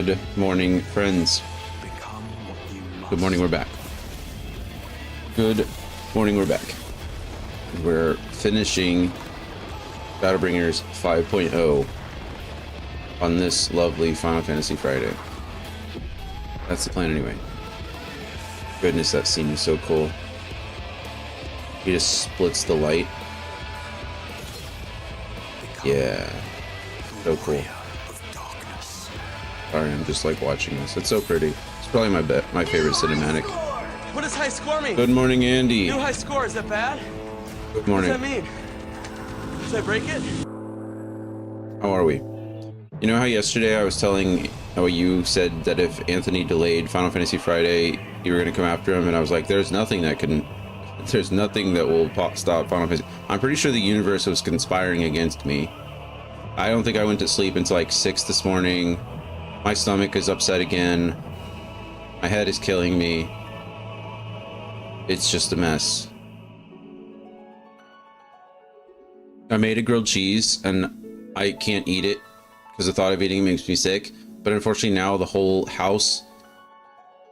Good morning, friends. Good morning, we're back. Good morning, we're back. We're finishing Shadowbringers 5.0 on this lovely Final Fantasy Friday. That's the plan anyway. Goodness, that scene is so cool. He just splits the light. Yeah, so cool. Sorry, I'm just like watching this. It's so pretty. It's probably my favorite cinematic. What does high score mean? Good morning, Andy. New high score, is that bad? Good morning. What does that mean? Should I break it? How are we? You know how yesterday I was telling how you said that if Anthony delayed Final Fantasy Friday, you were going to come after him, and I was like, there's nothing that will stop Final Fantasy. I'm pretty sure the universe was conspiring against me. I don't think I went to sleep until like 6 this morning. My stomach is upset again. My head is killing me. It's just a mess. I made a grilled cheese and I can't eat it because the thought of eating it makes me sick. But unfortunately now the whole house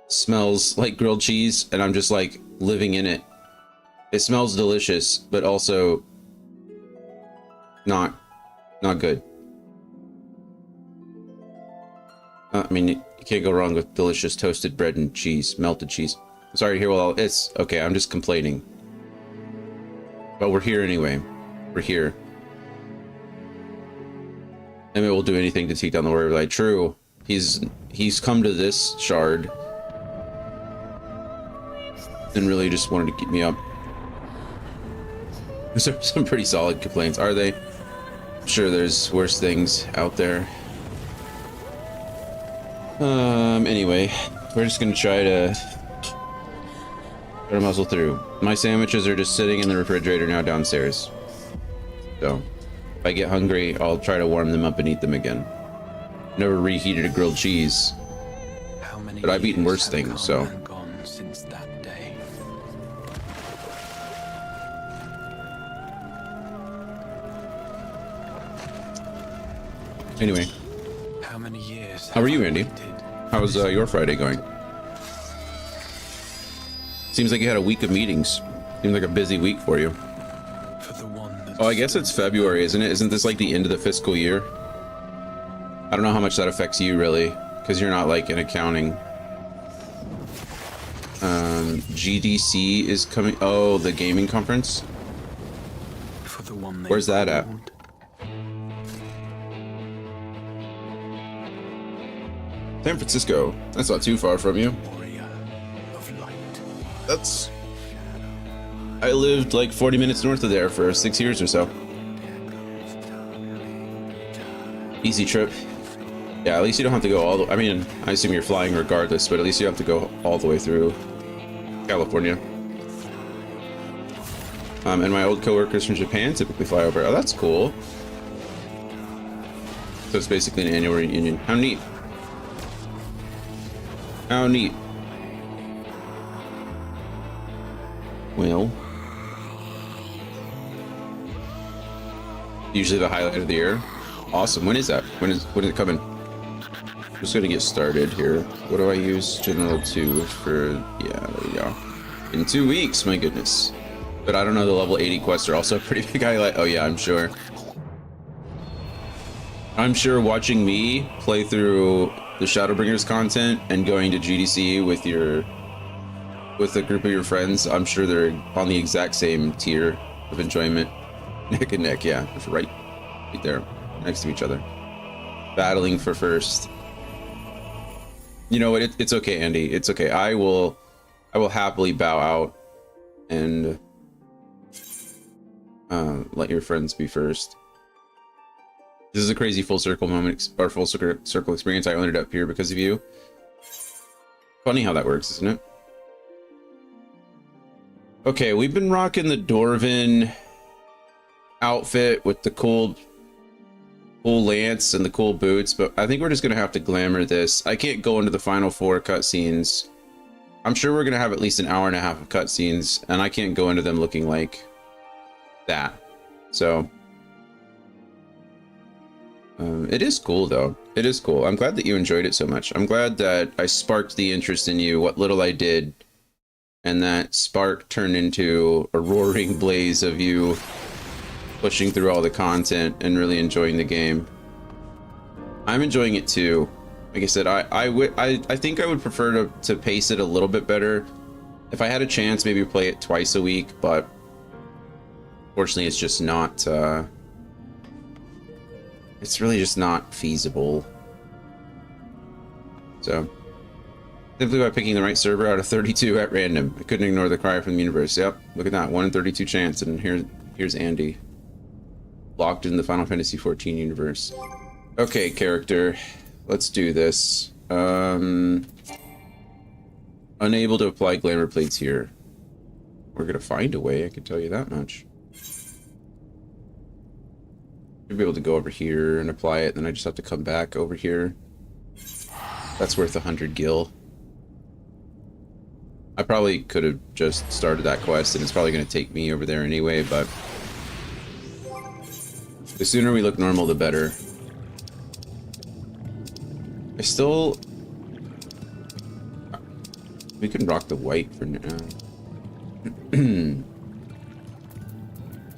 smells like grilled cheese and I'm just like living in it. It smells delicious, but also not good. I mean, you can't go wrong with delicious toasted bread and cheese, melted cheese. Sorry to hear, well, it's okay, I'm just complaining. But we're here anyway. We're here. And it will do anything to take down the warrior light. True. He's come to this shard and really just wanted to keep me up. Those are some pretty solid complaints, are they? I'm sure there's worse things out there. Anyway, we're just gonna try to muzzle through. My sandwiches are just sitting in the refrigerator now downstairs. So, if I get hungry, I'll try to warm them up and eat them again. Never reheated a grilled cheese, but I've eaten worse things, so. Since that day. Anyway, How many years? how are you, Andy? How's your Friday going? Seems like you had a week of meetings. Seems like a busy week for you. For the one Oh, I guess it's February, isn't it? Isn't this like the end of the fiscal year? I don't know how much that affects you really, because you're not like in accounting. GDC is coming. Oh, the gaming conference. for the one Where's that at? called San Francisco. That's not too far from you. Warrior of Light. That's... I lived like 40 minutes north of there for 6 years or so. Easy trip. Yeah, at least you don't have to go all the... I mean, I assume you're flying regardless, but at least you have to go all the way through California. And my old coworkers from Japan typically fly over. Oh, that's cool. So it's basically an annual reunion. How neat. How neat. Well, usually the highlight of the year. Awesome. When is that? When is it coming? Just gonna get started here. What do I use? General 2 for... Yeah, there we go. In 2 weeks, my goodness. But I don't know, the level 80 quests are also a pretty big highlight. Oh yeah, I'm sure. I'm sure watching me play through the Shadowbringers content and going to GDC with a group of your friends, I'm sure they're on the exact same tier of enjoyment. Neck and neck, yeah. Right there, next to each other. Battling for first. You know what, it's okay, Andy. It's okay. I will happily bow out and let your friends be first. This is a crazy full circle moment, or full circle experience. I ended up here because of you. Funny how that works, isn't it? Okay, we've been rocking the Dwarven outfit with the cool lance and the cool boots, but I think we're just gonna have to glamour this. I can't go into the final 4 cutscenes. I'm sure we're gonna have at least an hour and a half of cutscenes, and I can't go into them looking like that. So It is cool, though. It is cool. I'm glad that you enjoyed it so much. I'm glad that I sparked the interest in you, what little I did, and that spark turned into a roaring blaze of you pushing through all the content and really enjoying the game. I'm enjoying it too. Like I said, I think I would prefer to pace it a little bit better. If I had a chance, maybe play it twice a week, but fortunately it's just not, it's really just not feasible. So, simply by picking the right server out of 32 at random. I couldn't ignore the cry from the universe. Yep, look at that, 1 in 32 chance, and here's Andy. Locked in the Final Fantasy XIV universe. Okay, character, let's do this. Unable to apply glamour plates here. We're gonna find a way, I can tell you that much. Should be able to go over here and apply it, then I just have to come back over here. That's worth 100 gil. I probably could have just started that quest, and it's probably going to take me over there anyway, but the sooner we look normal, the better. We can rock the white for now.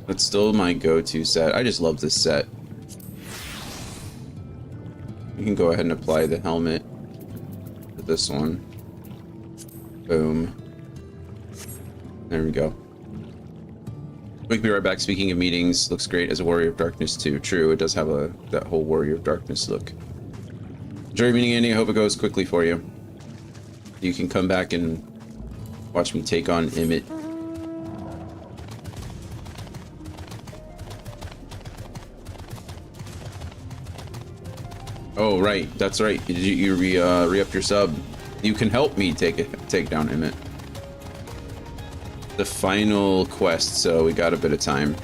That's still my go-to set. I just love this set. You can go ahead and apply the helmet to this one. Boom. There we go. We can be right back. Speaking of meetings, looks great as a Warrior of Darkness too. True, it does have that whole Warrior of Darkness look. Enjoy your meeting, Andy. I hope it goes quickly for you. You can come back and watch me take on Emmett. Oh, right. That's right. You re-upped your sub. You can help me take down Emmett. The final quest, so we got a bit of time.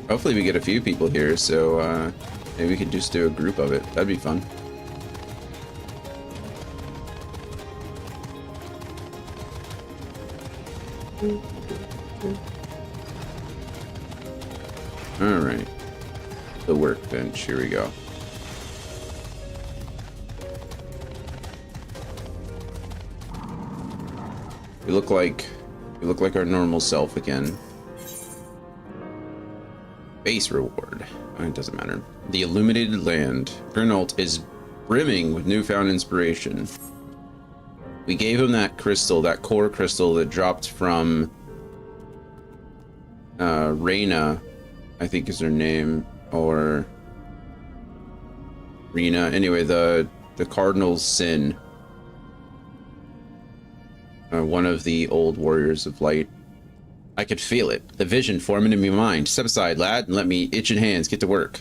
Hopefully we get a few people here, so maybe we could just do a group of it. That'd be fun. Alright. The workbench, here we go. We look like our normal self again. Base reward. It doesn't matter. The Illuminated Land. Gernalt is brimming with newfound inspiration. We gave him that crystal, that core crystal that dropped from Reyna, I think is her name, or Rena. Anyway, the Cardinal's Sin. One of the old warriors of light. I could feel it. The vision forming in my mind. Step aside, lad, and let me itching hands get to work.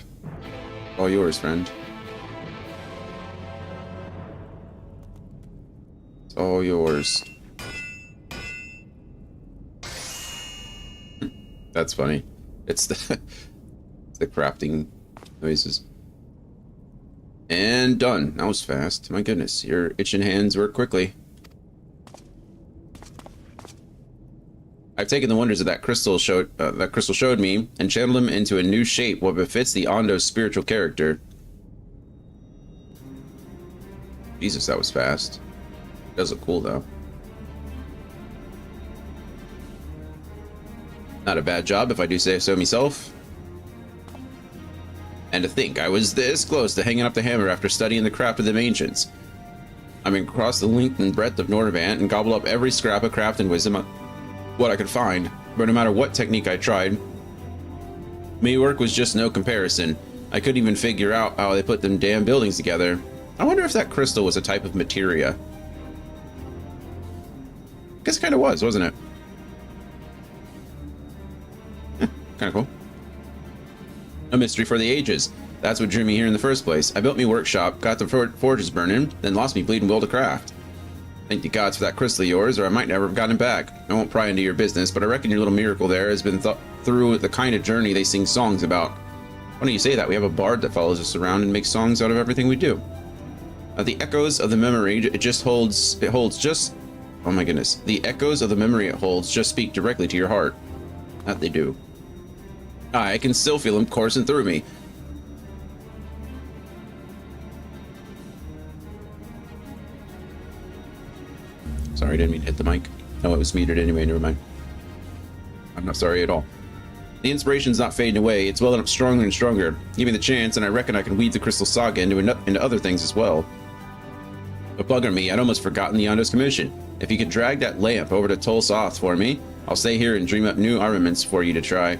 All yours, friend. It's all yours. That's funny. It's the crafting noises. And done. That was fast. My goodness, your itching hands work quickly. I've taken the wonders of that crystal showed me and channeled them into a new shape, what befits the Ondo's spiritual character. Jesus, that was fast. Does look cool though. Not a bad job, if I do say so myself. And to think I was this close to hanging up the hammer after studying the craft of them ancients. I mean, across the length and breadth of Nordvant and gobbled up every scrap of craft and wisdom what I could find, but no matter what technique I tried, me work was just no comparison. I couldn't even figure out how they put them damn buildings together. I wonder if that crystal was a type of materia. I guess it kind of was, wasn't it? Kind of cool. A mystery for the ages. That's what drew me here in the first place. I built me workshop, got the forges burning, then lost me bleeding will to craft. Thank the gods for that crystal of yours, or I might never have gotten it back. I won't pry into your business, but I reckon your little miracle there has been through the kind of journey they sing songs about. Why don't you say that? We have a bard that follows us around and makes songs out of everything we do. The echoes of the memory, oh my goodness. The echoes of the memory it holds just speak directly to your heart. That they do. I can still feel them coursing through me. Sorry, I didn't mean to hit the mic. No, it was muted anyway, never mind. I'm not sorry at all. The inspiration's not fading away, it's welling up stronger and stronger. Give me the chance, and I reckon I can weave the Crystal Saga into other things as well. But bugger me, I'd almost forgotten the Yondo's commission. If you could drag that lamp over to Tol Soth for me, I'll stay here and dream up new armaments for you to try.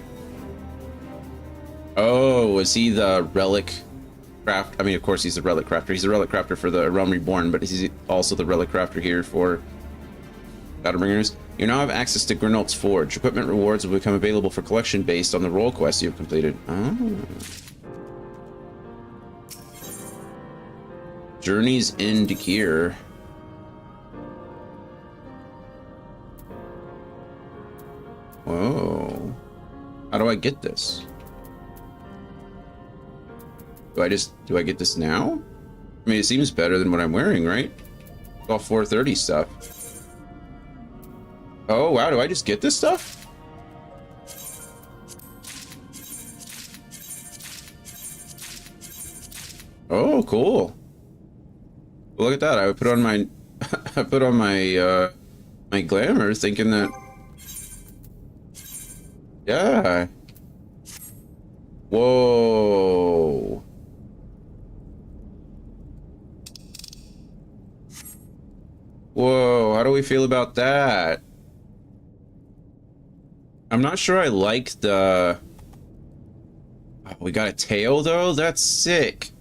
Oh, was he the relic craft? I mean, of course he's the relic crafter. He's the relic crafter for the Realm Reborn, but he's also the relic crafter here for Shadowbringers. You now have access to Grenolt's Forge. Equipment rewards will become available for collection based on the role quest you have completed. Oh. Journeys in Dakir. Whoa. How do I get this? Do I get this now? I mean, it seems better than what I'm wearing, right? It's all 430 stuff. Oh, wow, do I just get this stuff? Oh, cool. Well, look at that. I would put on my I put on my my glamour thinking that, yeah. Whoa. Whoa, how do we feel about that? I'm not sure I like the... Oh, we got a tail though? That's sick.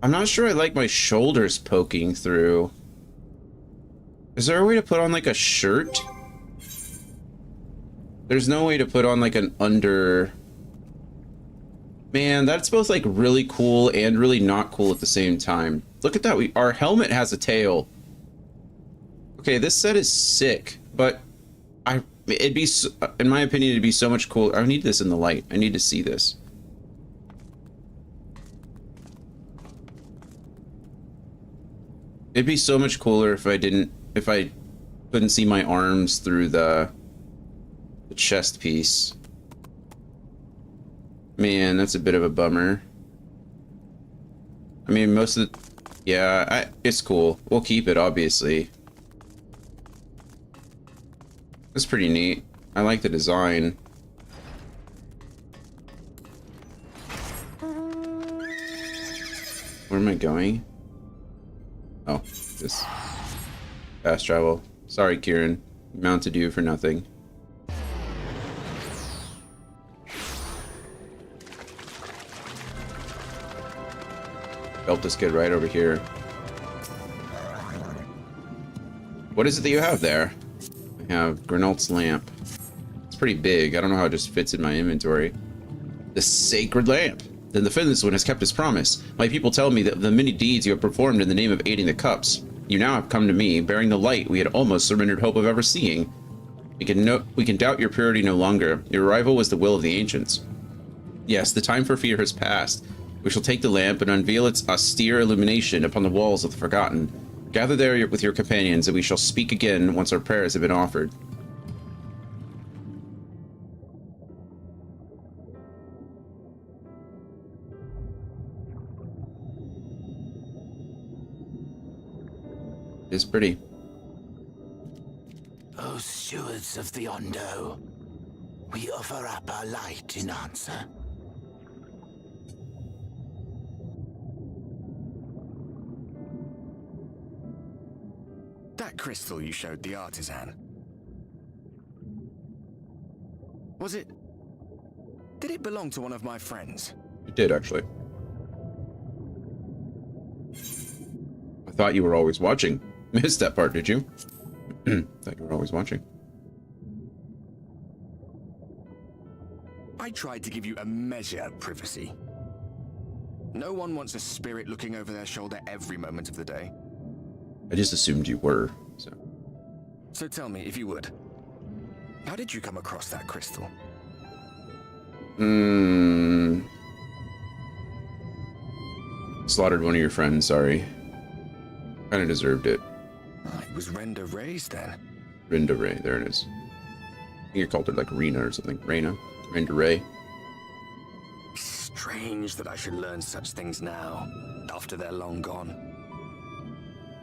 I'm not sure I like my shoulders poking through. Is there a way to put on like a shirt? There's no way to put on like an under... Man, that's both like really cool and really not cool at the same time. Look at that, our helmet has a tail. Okay, this set is sick, but it'd be, in my opinion, it'd be so much cooler. I need this in the light. I need to see this. It'd be so much cooler if I couldn't see my arms through the chest piece. Man, that's a bit of a bummer. I mean, most of the... Yeah, it's cool. We'll keep it, obviously. It's pretty neat. I like the design. Where am I going? Oh, this fast travel. Sorry, Kieran. Mounted you for nothing. Help this kid right over here. What is it that you have there? I have Grenolt's lamp. It's pretty big. I don't know how it just fits in my inventory. The sacred lamp. Then the Finless one has kept his promise. My people tell me that the many deeds you have performed in the name of aiding the cups. You now have come to me, bearing the light we had almost surrendered hope of ever seeing. We can doubt your purity no longer. Your arrival was the will of the ancients. Yes, the time for fear has passed. We shall take the lamp and unveil its austere illumination upon the walls of the Forgotten. Gather there with your companions, and we shall speak again once our prayers have been offered. It's pretty. O stewards of the Ondo, we offer up our light in answer. That crystal you showed the artisan. Was it... Did it belong to one of my friends? It did, actually. I thought you were always watching. Missed that part, did you? Thought you were always watching. I tried to give you a measure of privacy. No one wants a spirit looking over their shoulder every moment of the day. I just assumed you were, so. So tell me, if you would, how did you come across that crystal? Slaughtered one of your friends, sorry. Kinda deserved it. Oh, it was Renda Ray's then. Rinda Ray, there it is. think you called her like Rena or something. Rena Ray. Strange that I should learn such things now, after they're long gone.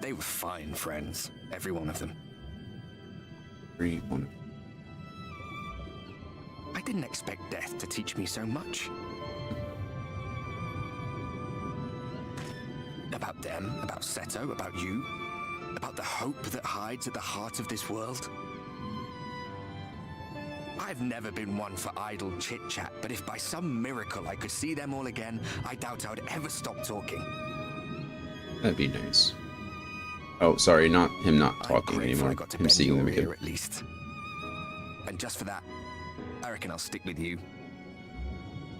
They were fine friends, every one of them. I didn't expect death to teach me so much. About them, about Seto, about you, about the hope that hides at the heart of this world. I've never been one for idle chit-chat, but if by some miracle I could see them all again, I doubt I would ever stop talking. That'd be nice. Oh, sorry, not him not talking I'm grateful anymore. I got to Him bend seeing them your again. ear at least. And just for that, I reckon I'll stick with you.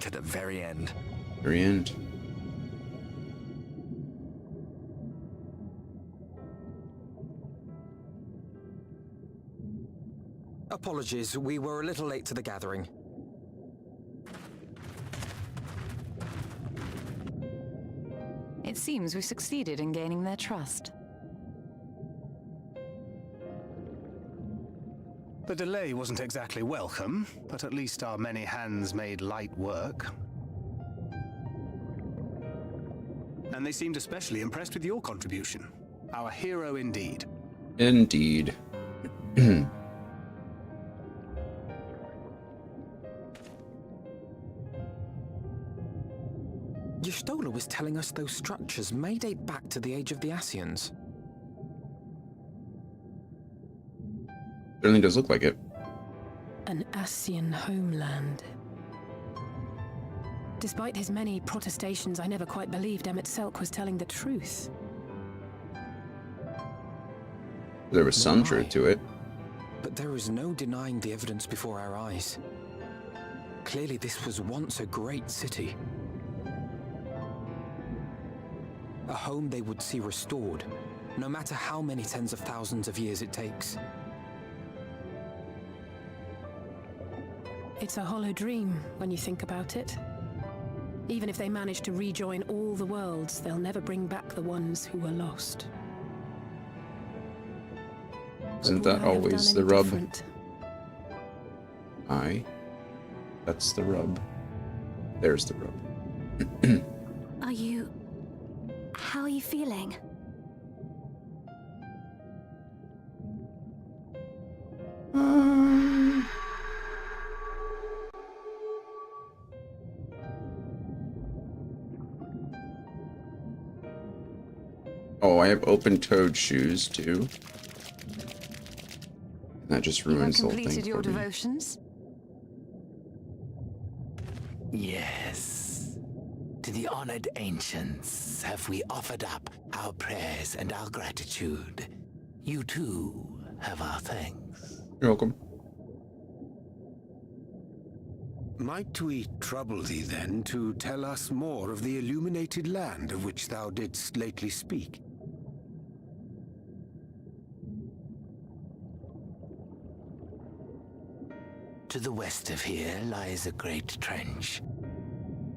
To the very end. Very end. Apologies, we were a little late to the gathering. It seems we succeeded in gaining their trust. The delay wasn't exactly welcome, but at least our many hands made light work. And they seemed especially impressed with your contribution. Our hero indeed. Indeed. Y'shtola was telling us those structures may date back to the age of the Ascians. Certainly does look like it. An Ascian homeland. Despite his many protestations, I never quite believed Emmett Selk was telling the truth. There was some truth to it. But there is no denying the evidence before our eyes. Clearly this was once a great city. A home they would see restored, no matter how many tens of thousands of years it takes. It's a hollow dream when you think about it. Even if they manage to rejoin all the worlds, they'll never bring back the ones who were lost. Isn't that always the rub? Aye. That's the rub. There's the rub. Are you... How are you feeling? Oh, I have open-toed shoes too. That just ruins the whole thing. Completed your for me. devotions? Yes. To the honored ancients have we offered up our prayers and our gratitude. You too have our thanks. You're welcome. Might we trouble thee then to tell us more of the illuminated land of which thou didst lately speak? To the west of here lies a great trench.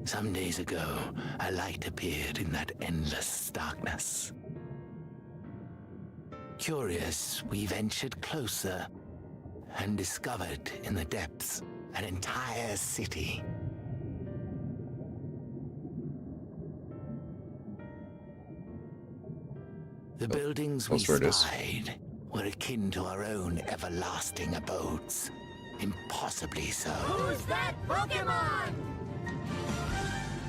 Some days ago, a light appeared in that endless darkness. Curious, we ventured closer and discovered in the depths an entire city. The buildings we spied were akin to our own everlasting abodes. Impossibly so. Who's that Pokemon?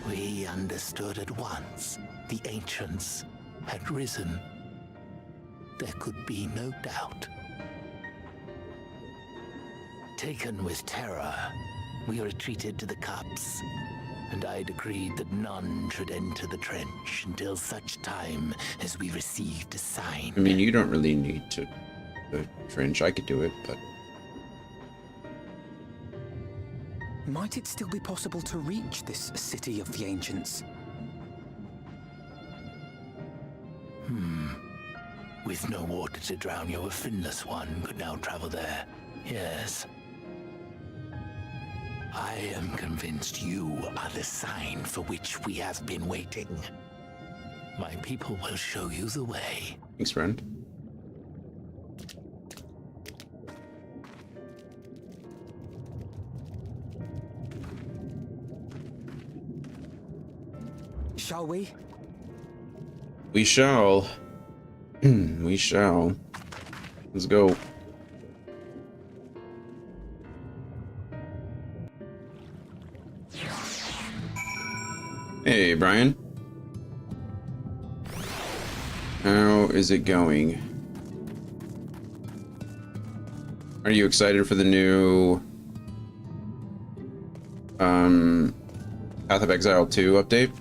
We understood at once the ancients had risen. There could be no doubt. Taken with terror, we retreated to the cups, and I decreed that none should enter the trench until such time as we received a sign. I mean, you don't really need to the trench. I could do it, but Might it still be possible to reach this city of the ancients? With no water to drown you, a finless one could now travel there. Yes. I am convinced you are the sign for which we have been waiting. My people will show you the way. thanks, friend. Shall we? We shall. We shall. Let's go. Hey, Brian. How is it going? Are you excited for the new Path of Exile 2 update?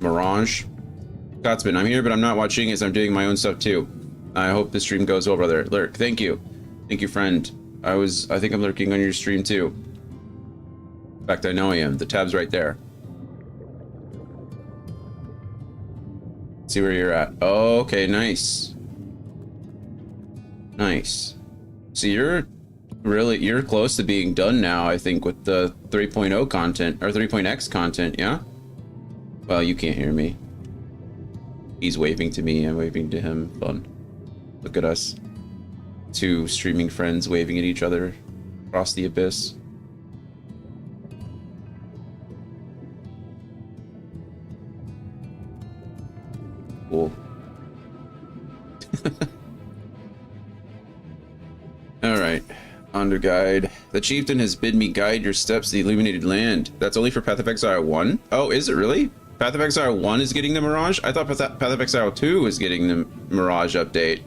Mirage? Scotsman, I'm here, but I'm not watching as I'm doing my own stuff too. I hope the stream goes well, brother. Lurk, thank you. Thank you, friend. I think I'm lurking on your stream too. In fact, I know I am. The tab's right there. See where you're at. Oh, okay, nice. Nice. So you're close to being done now, I think, with the 3.0 content, or 3.x content, yeah? Well, you can't hear me. He's waving to me, I'm waving to him. Fun. Look at us. Two streaming friends waving at each other across the abyss. Cool. Alright. On to guide. The chieftain has bid me guide your steps to the Illuminated Land. That's only for Path of Exile 1? Oh, is it really? Path of Exile 1 is getting the Mirage? I thought Path of Exile 2 was getting the Mirage update.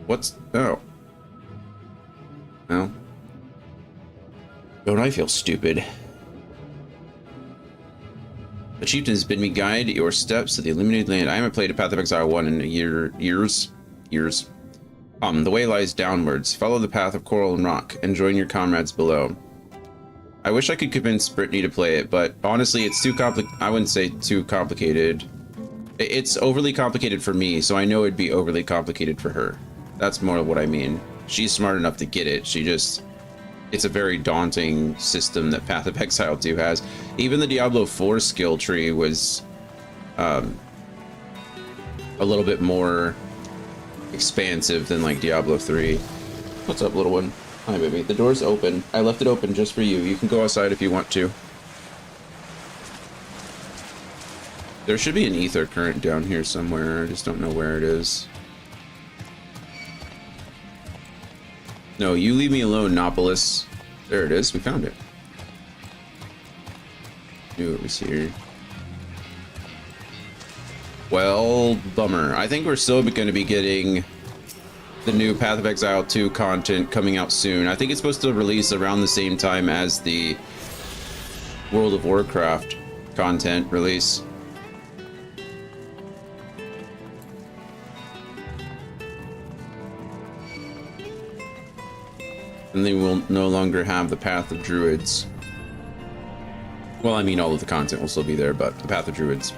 What's... oh. Well. Don't I feel stupid? The chieftain has bid me guide your steps to the Illuminated Land. I haven't played a Path of Exile 1 in years. The way lies downwards. Follow the path of coral and rock, and join your comrades below. I wish I could convince Brittany to play it, but honestly, it's too I wouldn't say too complicated. It's overly complicated for me, so I know it'd be overly complicated for her. That's more what I mean. She's smart enough to get it. It's a very daunting system that Path of Exile 2 has. Even the Diablo 4 skill tree was a little bit more expansive than like Diablo 3. What's up, little one? Hi, baby. The door's open. I left it open just for you. You can go outside if you want to. There should be an ether current down here somewhere. I just don't know where it is. No, you leave me alone, Nopolis. There it is. We found it. Knew it was here. Well, bummer. I think we're still going to be getting the new Path of Exile 2 content coming out soon. I think it's supposed to release around the same time as the World of Warcraft content release. And they will no longer have the Path of Druids. Well, I mean, all of the content will still be there, but the Path of Druids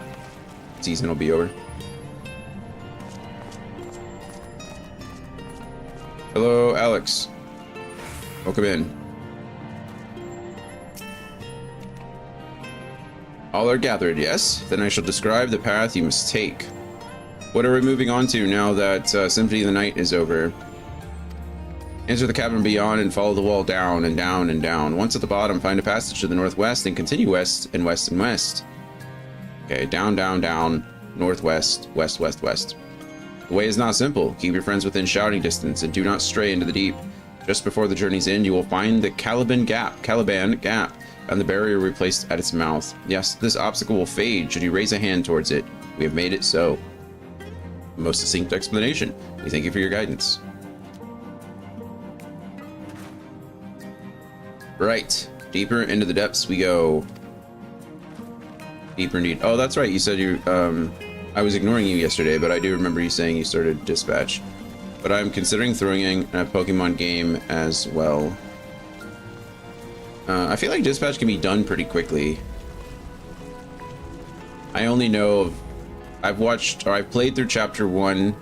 season will be over. Hello, Alex. Welcome in. All are gathered, yes? Then I shall describe the path you must take. What are we moving on to now that Symphony of the Night is over? Enter the cavern beyond and follow the wall down and down and down. Once at the bottom, find a passage to the northwest and continue west and west and west. Okay, down, down, down, northwest, west, west, west. The way is not simple. Keep your friends within shouting distance and do not stray into the deep. Just before the journey's end, you will find the Caliban Gap, and the barrier we placed at its mouth. Yes, this obstacle will fade should you raise a hand towards it. We have made it so. Most succinct explanation. We thank you for your guidance. Right, deeper into the depths we go. Deeper indeed. Oh, that's right. You said you, I was ignoring you yesterday, but I do remember you saying you started Dispatch. But I'm considering throwing in a Pokemon game as well. I feel like Dispatch can be done pretty quickly. I only know of, I've played through Chapter 1,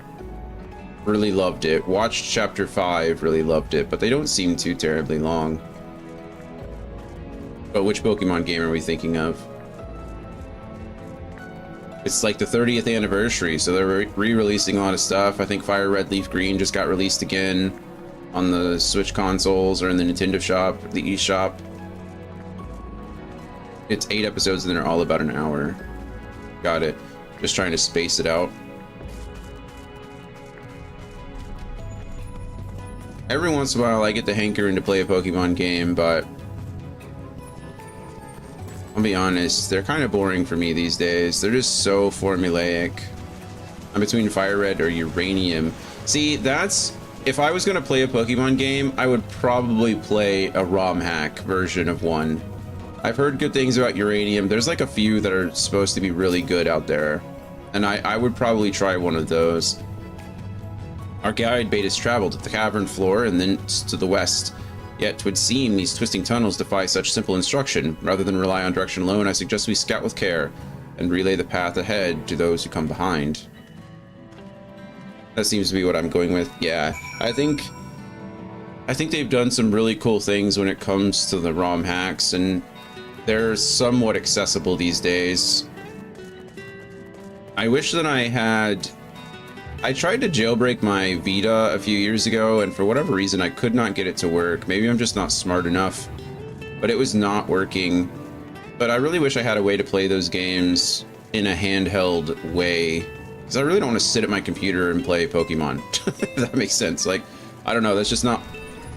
really loved it. Watched Chapter 5, really loved it, but they don't seem too terribly long. But which Pokemon game are we thinking of? It's like the 30th anniversary, so they're re-releasing a lot of stuff. I think Fire Red Leaf Green just got released again on the Switch consoles or in the Nintendo shop, the eShop. It's 8 episodes and they're all about an hour. Got it. Just trying to space it out. Every once in a while I get the hankering to play a Pokemon game, but I'll be honest, they're kind of boring for me these days. They're just so formulaic. I'm between Fire Red or Uranium. See, that's... If I was going to play a Pokemon game, I would probably play a ROM hack version of one. I've heard good things about Uranium. There's like a few that are supposed to be really good out there. And I would probably try one of those. Our guide bade us travel to the cavern floor and then to the west. Yet 'twould seem these twisting tunnels defy such simple instruction. Rather than rely on direction alone, I suggest we scout with care and relay the path ahead to those who come behind. That seems to be what I'm going with. Yeah, I think they've done some really cool things when it comes to the ROM hacks, and they're somewhat accessible these days. I wish that I tried to jailbreak my Vita a few years ago, and for whatever reason I could not get it to work. Maybe I'm just not smart enough, but it was not working. But I really wish I had a way to play those games in a handheld way, because I really don't want to sit at my computer and play Pokemon. If that makes sense. Like, I don't know, that's just not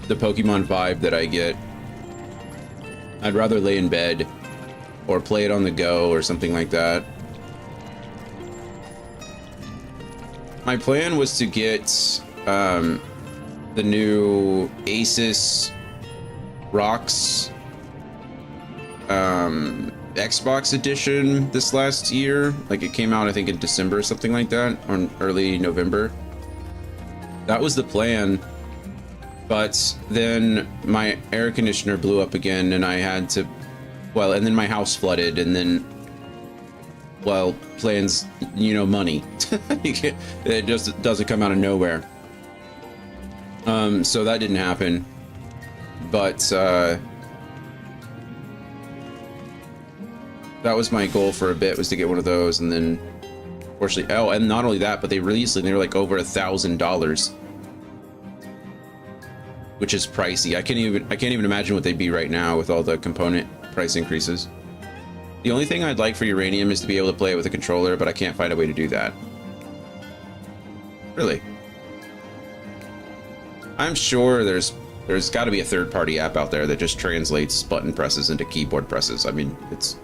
the Pokemon vibe that I get. I'd rather lay in bed or play it on the go or something like that. My plan was to get the new Asus Rocks Xbox edition this last year. Like, it came out, I think, in December or something like that, or early November. That was the plan. But then my air conditioner blew up again, and I had to, well, and then my house flooded, and then, well, plans, you know, money. It just doesn't come out of nowhere. So that didn't happen. But that was my goal for a bit, was to get one of those, and then unfortunately, oh, and not only that, but they released it and they were like over $1,000, which is pricey. I can't even imagine what they'd be right now with all the component price increases. The only thing I'd like for Uranium is to be able to play it with a controller, but I can't find a way to do that. Really. I'm sure there's got to be a third-party app out there that just translates button presses into keyboard presses. I mean, it's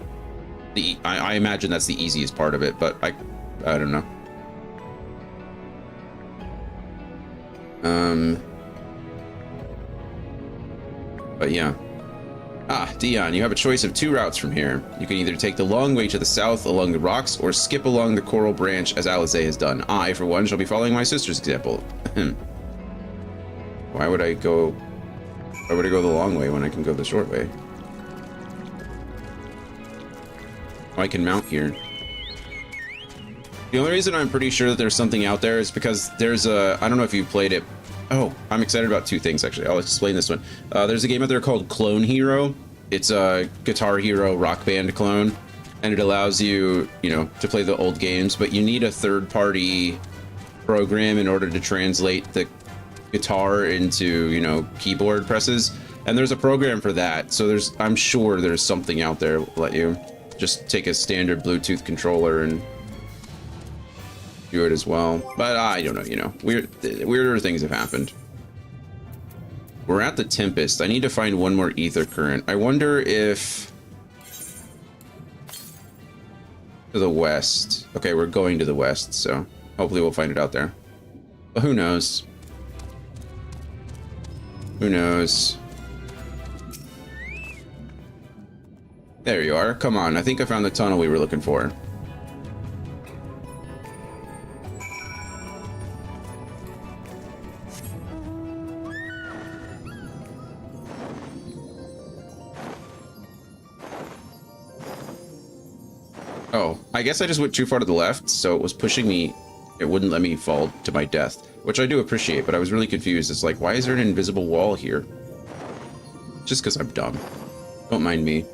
I imagine that's the easiest part of it, but I don't know. But yeah. Ah, Dion, you have a choice of 2 routes from here. You can either take the long way to the south along the rocks, or skip along the coral branch as Alize has done. I, for one, shall be following my sister's example. Why would I go the long way when I can go the short way? Oh, I can mount here. The only reason I'm pretty sure that there's something out there is because there's a, I don't know if you played it. Oh, I'm excited about 2 things, actually. I'll explain this one. There's a game out there called Clone Hero. It's a Guitar Hero Rock Band clone, and it allows you, you know, to play the old games, but you need a third-party program in order to translate the guitar into, you know, keyboard presses. And there's a program for that, so I'm sure there's something out there that will let you just take a standard Bluetooth controller and do it as well. But I don't know, you know, weirder things have happened. We're at the Tempest. I need to find one more ether current. I wonder if to the west. Okay, we're going to the west, so hopefully we'll find it out there. But who knows? Who knows? There you are. Come on. I think I found the tunnel we were looking for. Oh, I guess I just went too far to the left, so it was pushing me. It wouldn't let me fall to my death, which I do appreciate, but I was really confused. It's like, why is there an invisible wall here? Just because I'm dumb. Don't mind me.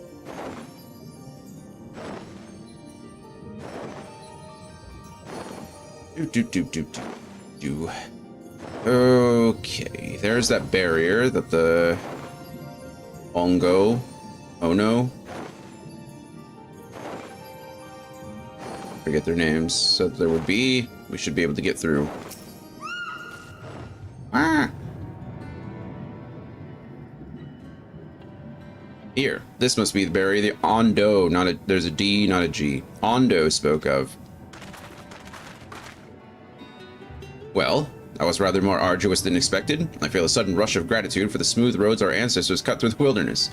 Okay, there's that barrier that the Ongo, oh no, Forget their names. So there would be. We should be able to get through. Ah. Here, this must be the berry. The Ondo, not a. There's a D, not a G. Ondo spoke of. Well, that was rather more arduous than expected. I feel a sudden rush of gratitude for the smooth roads our ancestors cut through the wilderness.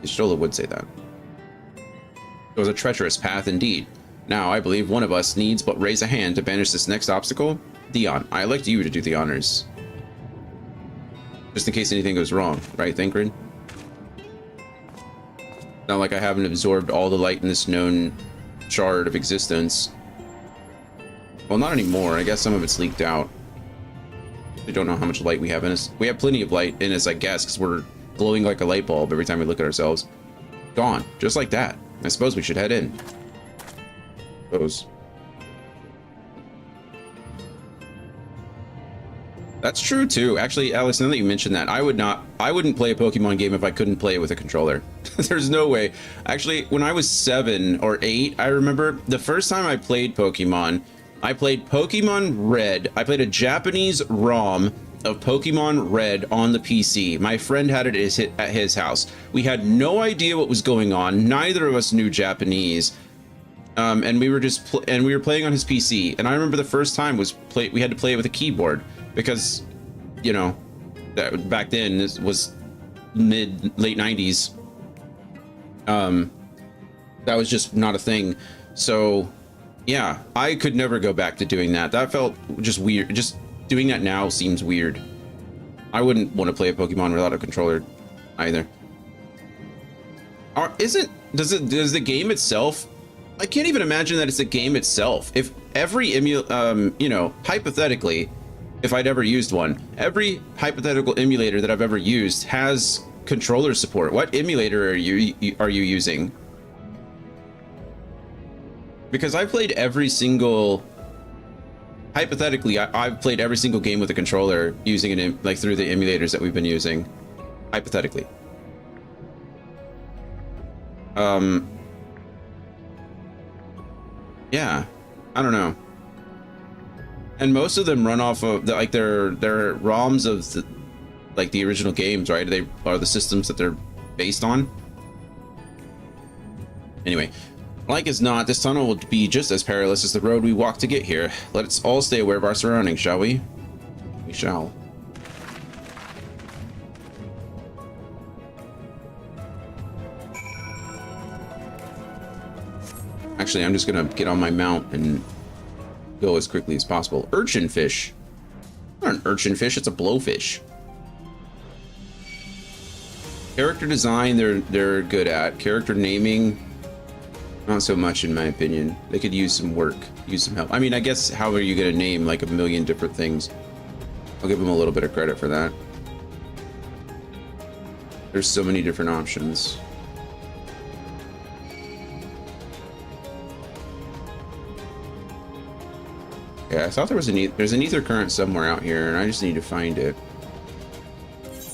Y'shtola would say that. It was a treacherous path indeed. Now, I believe one of us needs but raise a hand to banish this next obstacle. Dion, I elect you to do the honors. Just in case anything goes wrong, right, Thancred? Not like I haven't absorbed all the light in this known shard of existence. Well, not anymore. I guess some of it's leaked out. We don't know how much light we have in us. We have plenty of light in us, I guess, because we're glowing like a light bulb every time we look at ourselves. Gone. Just like that. I suppose we should head in. Suppose. That's true too. Actually, Alex, now that you mentioned that, I wouldn't play a Pokemon game if I couldn't play it with a controller. There's no way. Actually, when I was 7 or 8, I remember the first time I played Pokemon, I played Pokemon Red. I played a Japanese ROM of Pokemon Red on the PC. My friend had it at his house. We had no idea what was going on. Neither of us knew Japanese. And we were playing on his PC. And I remember the first time we had to play it with a keyboard. Because, you know, that back then this was late 90s. That was just not a thing. So, yeah, I could never go back to doing that. That felt just weird. Just doing that now seems weird. I wouldn't want to play a Pokemon without a controller either. Does the game itself? I can't even imagine that it's the game itself. If every you know, hypothetically, if I'd ever used one, every hypothetical emulator that I've ever used has controller support. What emulator are you using? Because I played every single. Hypothetically, I've played every single game with a controller using it like through the emulators that we've been using. Hypothetically. Yeah, I don't know. And most of them run off of they're ROMs of the original games, right? They are the systems that they're based on. Anyway, like as not, this tunnel will be just as perilous as the road we walked to get here. Let's all stay aware of our surroundings, shall we? We shall. Actually, I'm just gonna get on my mount and go as quickly as possible. Urchin fish. Not an urchin fish, it's a blowfish. Character design, they're good at. Character naming, not so much in my opinion. They could use some work, use some help. I mean, I guess how are you gonna name like a million different things? I'll give them a little bit of credit for that. There's so many different options. Yeah, I thought there's an ether current somewhere out here, and I just need to find it.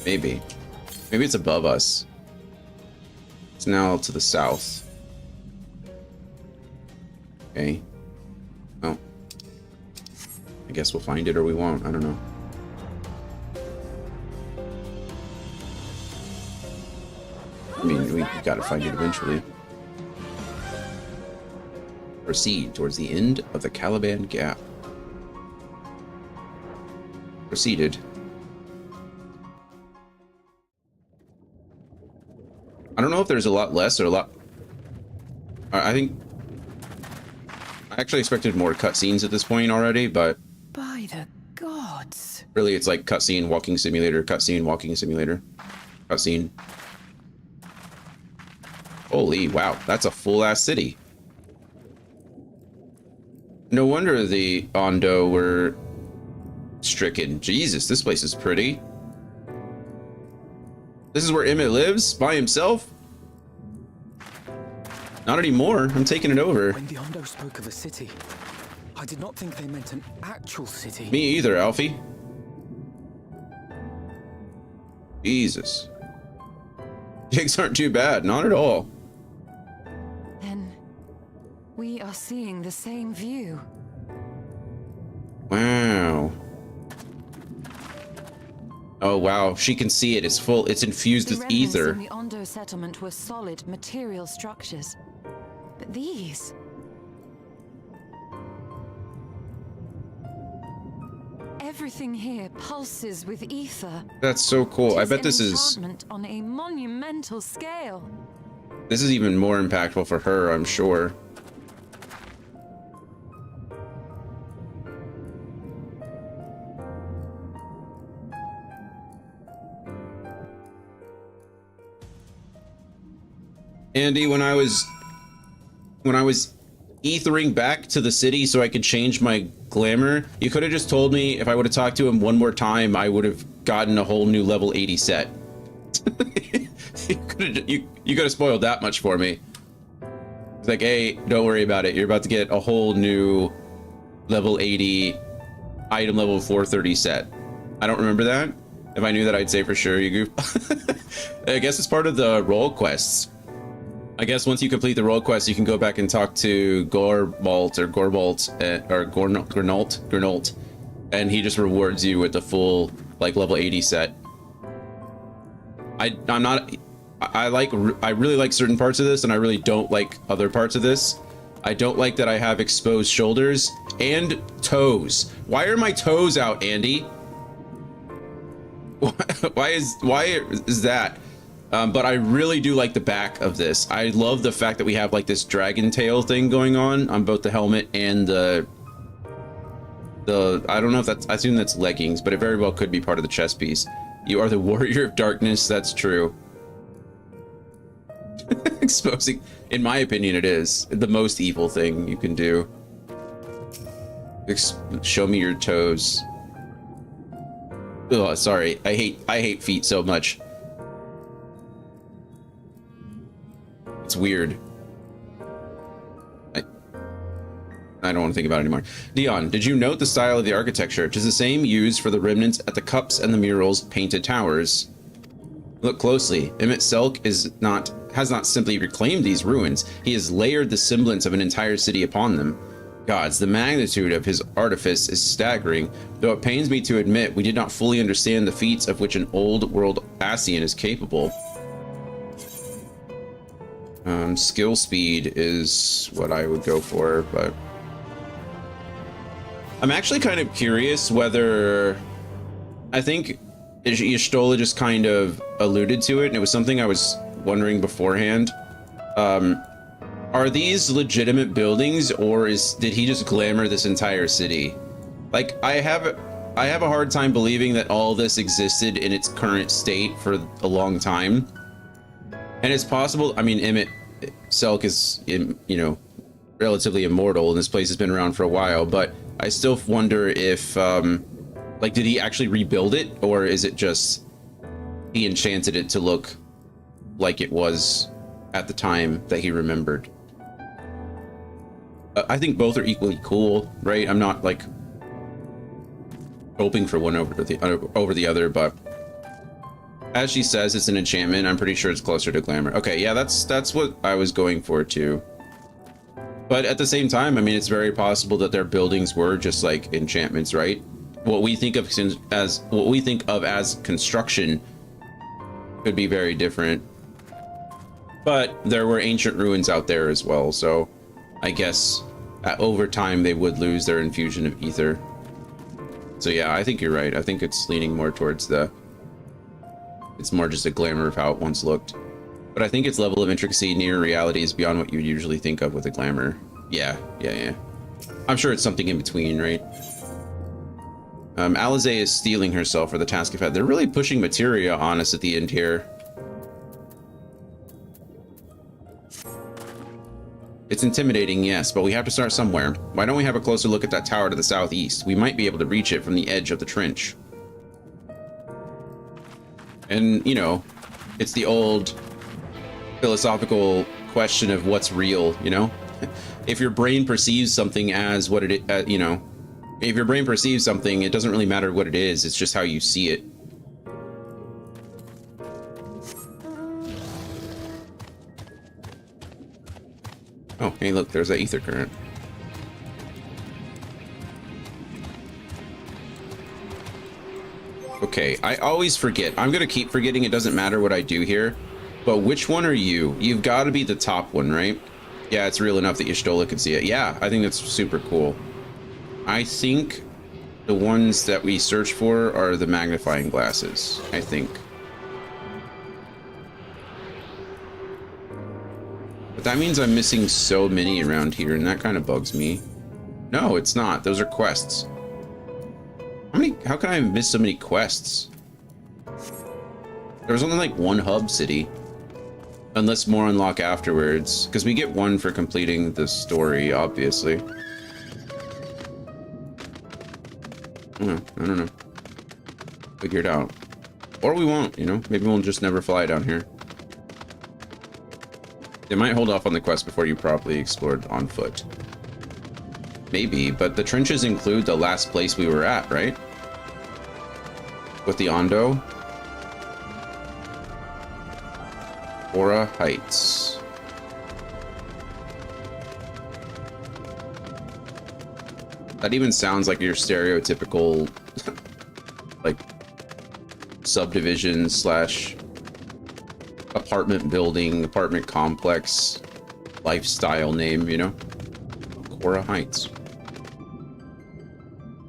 Maybe it's above us. It's now to the south. Okay. Well, I guess we'll find it or we won't. I don't know. I mean, we gotta find it eventually. Proceed towards the end of the Caliban Gap. Proceeded. I don't know if there's a lot less or a lot. I think I actually expected more cutscenes at this point already, but by the gods, really it's like cutscene, walking simulator, cutscene, walking simulator, cutscene. Holy wow, that's a full ass city. No wonder the Ondo were stricken. Jesus, this place is pretty. This is where Emmett lives by himself? Not anymore. I'm taking it over. When the Ondo spoke of a city, I did not think they meant an actual city. Me either, Alfie. Jesus. Jigs aren't too bad. Not at all. Then We are seeing the same view. Wow. Oh wow, she can see it. It's full. It's infused with ether. The Ondo settlement were solid material structures, but these. Everything here pulses with ether. That's so cool. I bet this is enchantment on a monumental scale. This is even more impactful for her, I'm sure. Andy, when I was ethering back to the city so I could change my glamour, you could have just told me if I would have talked to him one more time, I would have gotten a whole new level 80 set. you could have spoiled that much for me. It's like, hey, don't worry about it. You're about to get a whole new level 80 item level 430 set. I don't remember that. If I knew that, I'd say for sure, you goof. I guess it's part of the role quests. I guess once you complete the role quest, you can go back and talk to Gorbolt or Gurnolt, and he just rewards you with the full like level 80 set. I really like certain parts of this, and I really don't like other parts of this. I don't like that I have exposed shoulders and toes. Why are my toes out, Andy? Why is that? But I really do like the back of this. I love the fact that we have like this dragon tail thing going on both the helmet and the I don't know if that's, I assume that's leggings, but it very well could be part of the chest piece. You are the warrior of darkness. That's true. Exposing, in my opinion, it is the most evil thing you can do. Show me your toes. Oh, sorry. I hate feet so much. It's weird. I don't want to think about it anymore. Dion, did you note the style of the architecture? It is the same used for the remnants at the cups and the murals painted towers. Look closely. Emmett Selk has not simply reclaimed these ruins. He has layered the semblance of an entire city upon them. Gods, the magnitude of his artifice is staggering, though it pains me to admit we did not fully understand the feats of which an old world Ascian is capable. Skill speed is what I would go for, but I'm actually kind of curious whether, I think Y'shtola just kind of alluded to it, and it was something I was wondering beforehand. Are these legitimate buildings, or did he just glamour this entire city? Like, I have a hard time believing that all this existed in its current state for a long time. And it's possible, I mean, Emmett Selk is, relatively immortal, and this place has been around for a while, but I still wonder if, like, did he actually rebuild it, or is it just he enchanted it to look like it was at the time that he remembered? I think both are equally cool, right? I'm not, like, hoping for one over the other, but as she says, it's an enchantment. I'm pretty sure it's closer to glamour. Okay, yeah, that's what I was going for too. But at the same time, I mean, it's very possible that their buildings were just like enchantments, right? What we think of as construction could be very different. But there were ancient ruins out there as well, so I guess over time they would lose their infusion of ether. So yeah, I think you're right. I think it's leaning more towards it's more just a glamour of how it once looked. But I think its level of intricacy near reality is beyond what you usually think of with a glamour. Yeah. I'm sure it's something in between, right? Alizé is steeling herself for the task ahead. They're really pushing materia on us at the end here. It's intimidating, yes, but we have to start somewhere. Why don't we have a closer look at that tower to the southeast? We might be able to reach it from the edge of the trench. And, it's the old philosophical question of what's real, If your brain perceives something as what it, if your brain perceives something, it doesn't really matter what it is, it's just how you see it. Oh, hey, look, there's that ether current. Okay, I always forget. I'm gonna keep forgetting. It doesn't matter what I do here. But which one are you? You've got to be the top one, right? Yeah, it's real enough that Y'shtola can see it. Yeah, I think that's super cool. I think the ones that we search for are the magnifying glasses, I think. But that means I'm missing so many around here, and that kind of bugs me. No, it's not. Those are quests. How can I miss so many quests? There was only like one hub city. Unless more unlock afterwards. Because we get one for completing the story, obviously. I don't know. Figure it out. Or we won't, you know? Maybe we'll just never fly down here. They might hold off on the quest before you properly explored on foot. Maybe, but the trenches include the last place we were at, right? With the Ondo. Aura Heights. That even sounds like your stereotypical like subdivision slash apartment building, apartment complex lifestyle name, you know? Aura Heights.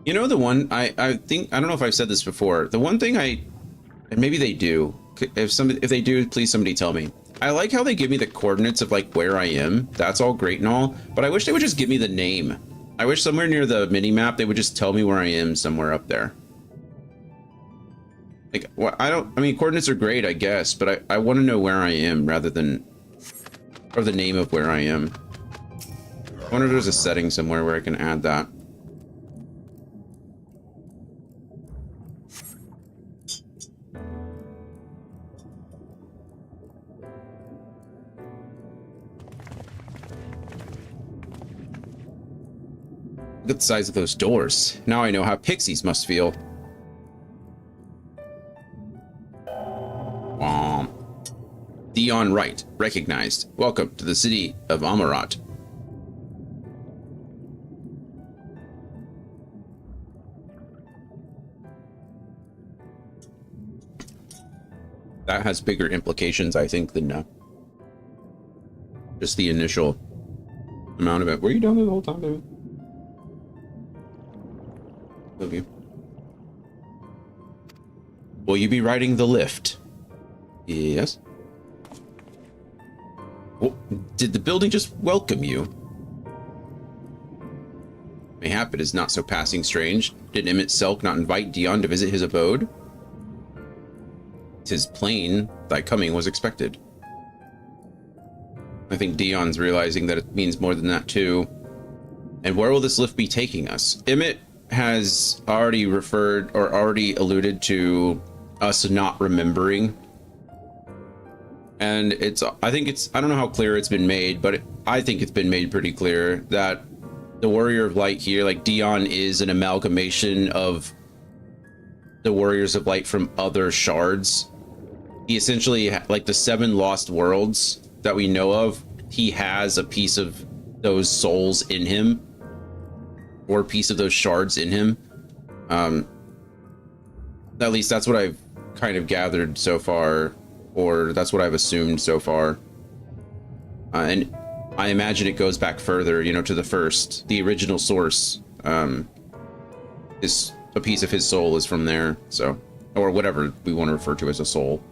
You know, the one I think, I don't know if I've said this before, the one thing and maybe they do, if they do, please somebody tell me. I like how they give me the coordinates of like where I am. That's all great and all, but I wish they would just give me the name. I wish somewhere near the mini map they would just tell me where I am somewhere up there. Like, well, I mean, coordinates are great, I guess, but I want to know where I am rather than, or the name of where I am. I wonder if there's a setting somewhere where I can add that. Look at the size of those doors. Now I know how pixies must feel. Dion Wright, recognized. Welcome to the city of Amarat. That has bigger implications, I think, than just the initial amount of it. Were you down there the whole time, baby? Love you. Will you be riding the lift? Yes. Well, did the building just welcome you? Mayhap it is not so passing strange. Did Emmett Selk not invite Dion to visit his abode? 'Tis plain thy coming was expected. I think Dion's realizing that it means more than that too. And where will this lift be taking us? Emmett has already referred or already alluded to us not remembering. And I don't know how clear it's been made, but I think it's been made pretty clear that the Warrior of Light here, like Dion, is an amalgamation of the Warriors of Light from other shards. He essentially, like the 7 lost worlds that we know of, he has a piece of those souls in him, or a piece of those shards in him. At least that's what I've kind of gathered so far, or that's what I've assumed so far. And I imagine it goes back further, you know, to the original source. Is a piece of his soul is from there, so, or whatever we want to refer to as a soul.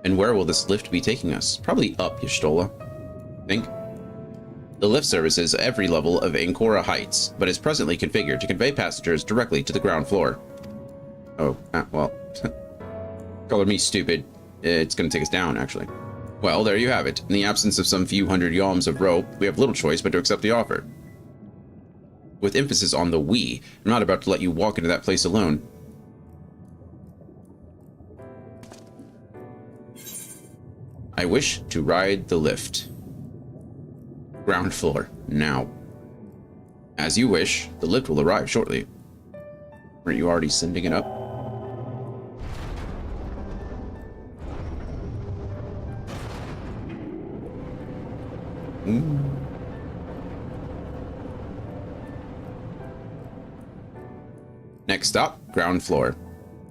And where will this lift be taking us? Probably up, Y'shtola. Think. The lift services every level of Ancora Heights, but is presently configured to convey passengers directly to the ground floor. Oh, well, color me stupid. It's going to take us down, actually. Well, there you have it. In the absence of some few hundred yalms of rope, we have little choice but to accept the offer. With emphasis on the we, I'm not about to let you walk into that place alone. I wish to ride the lift. Ground floor, now. As you wish, the lift will arrive shortly. Weren't you already sending it up? Next stop, ground floor.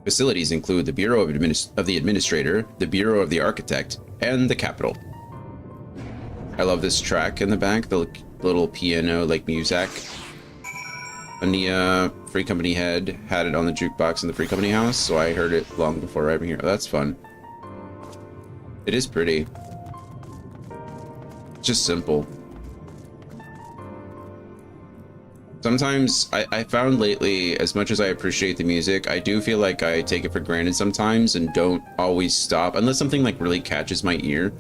Facilities include the Bureau of the Administrator, the Bureau of the Architect, and the Capitol. I love this track in the back, the little piano like music. Ania, Free Company head, had it on the jukebox in the Free Company house, so I heard it long before arriving here. Oh, that's fun. It is pretty. It's just simple. Sometimes, I found lately, as much as I appreciate the music, I do feel like I take it for granted sometimes and don't always stop, unless something like really catches my ear.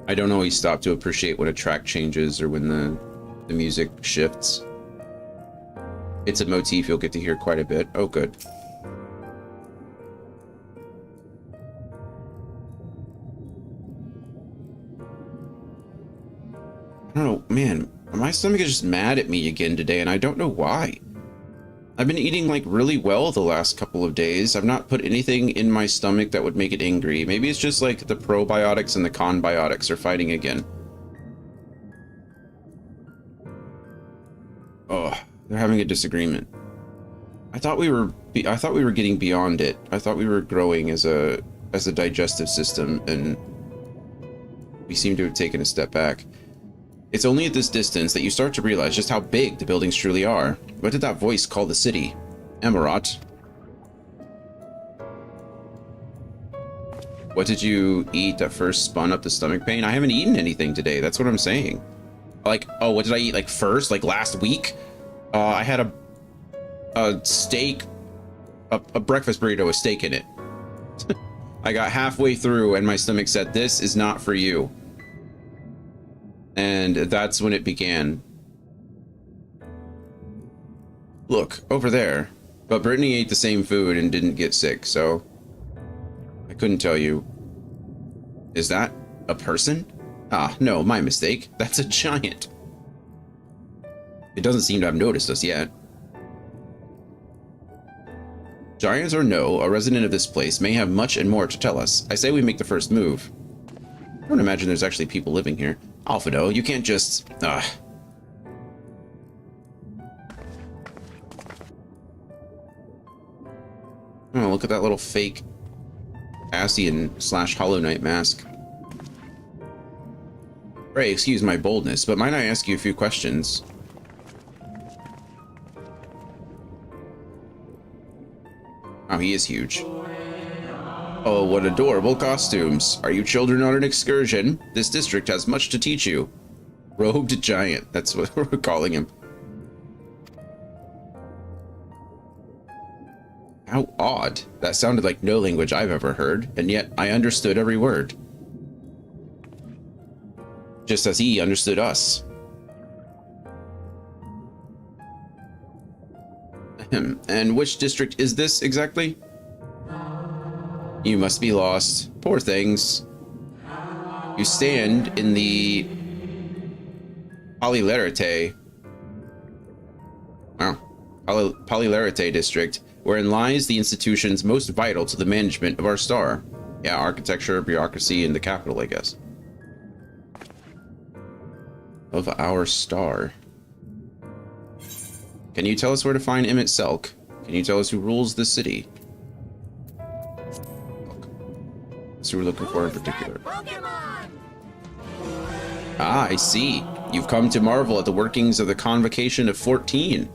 I don't always stop to appreciate when a track changes or when the music shifts. It's a motif you'll get to hear quite a bit. Oh, good. I don't know, man. My stomach is just mad at me again today, and I don't know why. I've been eating like really well the last couple of days. I've not put anything in my stomach that would make it angry. Maybe it's just like the probiotics and the conbiotics are fighting again. Oh, they're having a disagreement. I thought we were getting beyond it. I thought we were growing as a digestive system, and we seem to have taken a step back. It's only at this distance that you start to realize just how big the buildings truly are. What did that voice call the city? Emirat. What did you eat that first spun up the stomach pain? I haven't eaten anything today. That's what I'm saying. Like, oh, what did I eat like first? Like last week? I had a steak, a breakfast burrito with steak in it. I got halfway through and my stomach said, "This is not for you." And that's when it began. Look, over there. But Brittany ate the same food and didn't get sick, so I couldn't tell you. Is that a person? Ah, no, my mistake. That's a giant. It doesn't seem to have noticed us yet. Giants or no, a resident of this place may have much and more to tell us. I say we make the first move. I don't imagine there's actually people living here. Alphado, you can't just... Oh, look at that little fake Ascian / Hollow Knight mask. Ray, excuse my boldness, but might I ask you a few questions? Oh, he is huge. Oh, what adorable costumes. Are you children on an excursion? This district has much to teach you. Robed giant, that's what we're calling him. How odd. That sounded like no language I've ever heard, and yet I understood every word. Just as he understood us. And which district is this exactly? You must be lost. Poor things. You stand in the Polylarite. Wow. Polylarite district, wherein lies the institutions most vital to the management of our star. Yeah, architecture, bureaucracy, and the capital, I guess. Of our star. Can you tell us where to find Emmett Selk? Can you tell us who rules the city? That's who we're looking for in particular. Ah, I see. You've come to marvel at the workings of the Convocation of 14.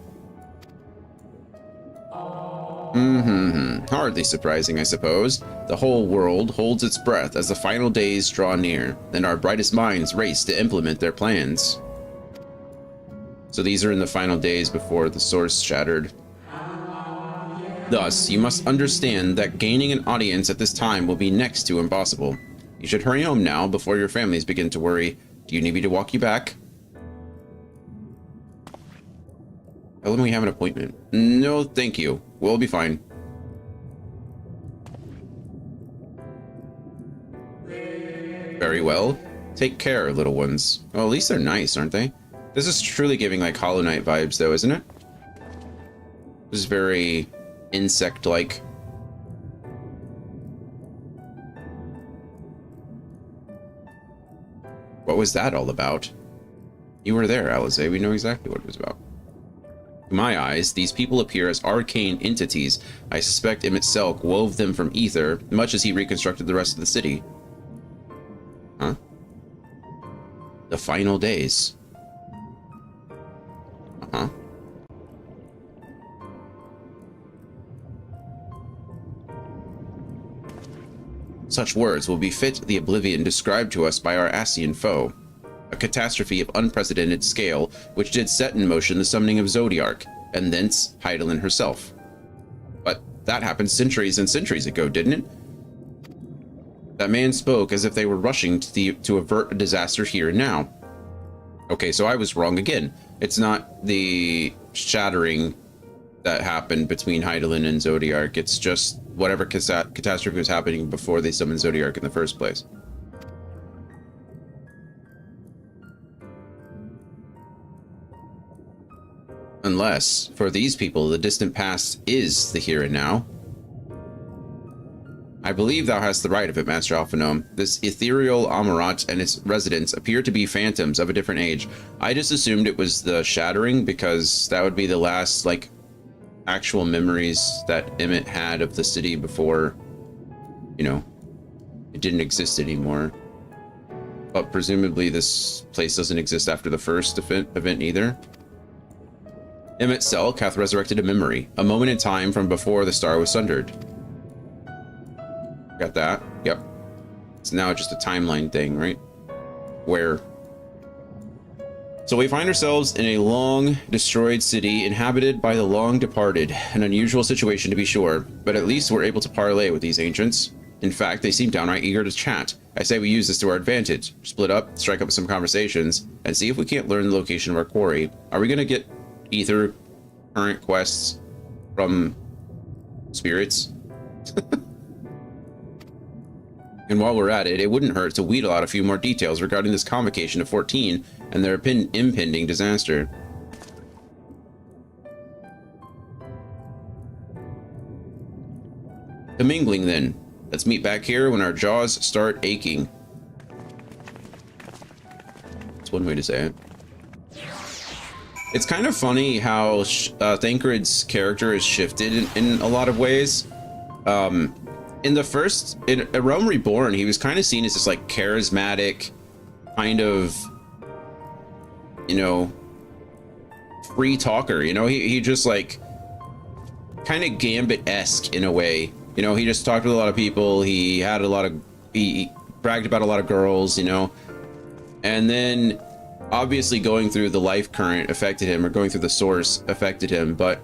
Hardly surprising, I suppose. The whole world holds its breath as the final days draw near, and our brightest minds race to implement their plans. So these are in the final days before the source shattered. Thus, you must understand that gaining an audience at this time will be next to impossible. You should hurry home now before your families begin to worry. Do you need me to walk you back? Tell them we have an appointment. No, thank you. We'll be fine. Very well. Take care, little ones. Well, at least they're nice, aren't they? This is truly giving like Hollow Knight vibes, though, isn't it? This is very insect-like. What was that all about? You were there, Alize. We know exactly what it was about. To my eyes, these people appear as arcane entities. I suspect Emmett Selk wove them from ether, much as he reconstructed the rest of the city. Huh? The final days. Uh-huh. Such words will befit the oblivion described to us by our Asian foe. A catastrophe of unprecedented scale, which did set in motion the summoning of Zodiark, and thence Hydaelyn herself. But that happened centuries and centuries ago, didn't it? That man spoke as if they were rushing to avert a disaster here and now. Okay, so I was wrong again. It's not the shattering that happened between Hydaelyn and Zodiark. It's just whatever catastrophe was happening before they summoned Zodiark in the first place. Unless, for these people, the distant past is the here and now. I believe thou hast the right of it, Master Alphanome. This ethereal Amarat and its residents appear to be phantoms of a different age. I just assumed it was the shattering because that would be the last, like, actual memories that Emmett had of the city before, you know, it didn't exist anymore. But presumably this place doesn't exist after the first event either. Emmett Selk hath resurrected a memory, a moment in time from before the star was sundered. Got that? Yep. It's now just a timeline thing, right? Where... So we find ourselves in a long, destroyed city inhabited by the long departed. An unusual situation to be sure, but at least we're able to parley with these ancients. In fact, they seem downright eager to chat. I say we use this to our advantage. Split up, strike up some conversations, and see if we can't learn the location of our quarry. Are we gonna get ether current quests from spirits? And while we're at it, it wouldn't hurt to wheedle out a few more details regarding this convocation of 14 and their impending disaster. Commingling then. Let's meet back here when our jaws start aching. That's one way to say it. It's kind of funny how Thancred's character is shifted in a lot of ways. In A Realm Reborn, he was kind of seen as this like charismatic, kind of, you know, free talker. You know, he just like kind of Gambit-esque in a way. You know, he just talked with a lot of people. He bragged about a lot of girls, you know. And then obviously going through the life current affected him, or going through the source affected him, but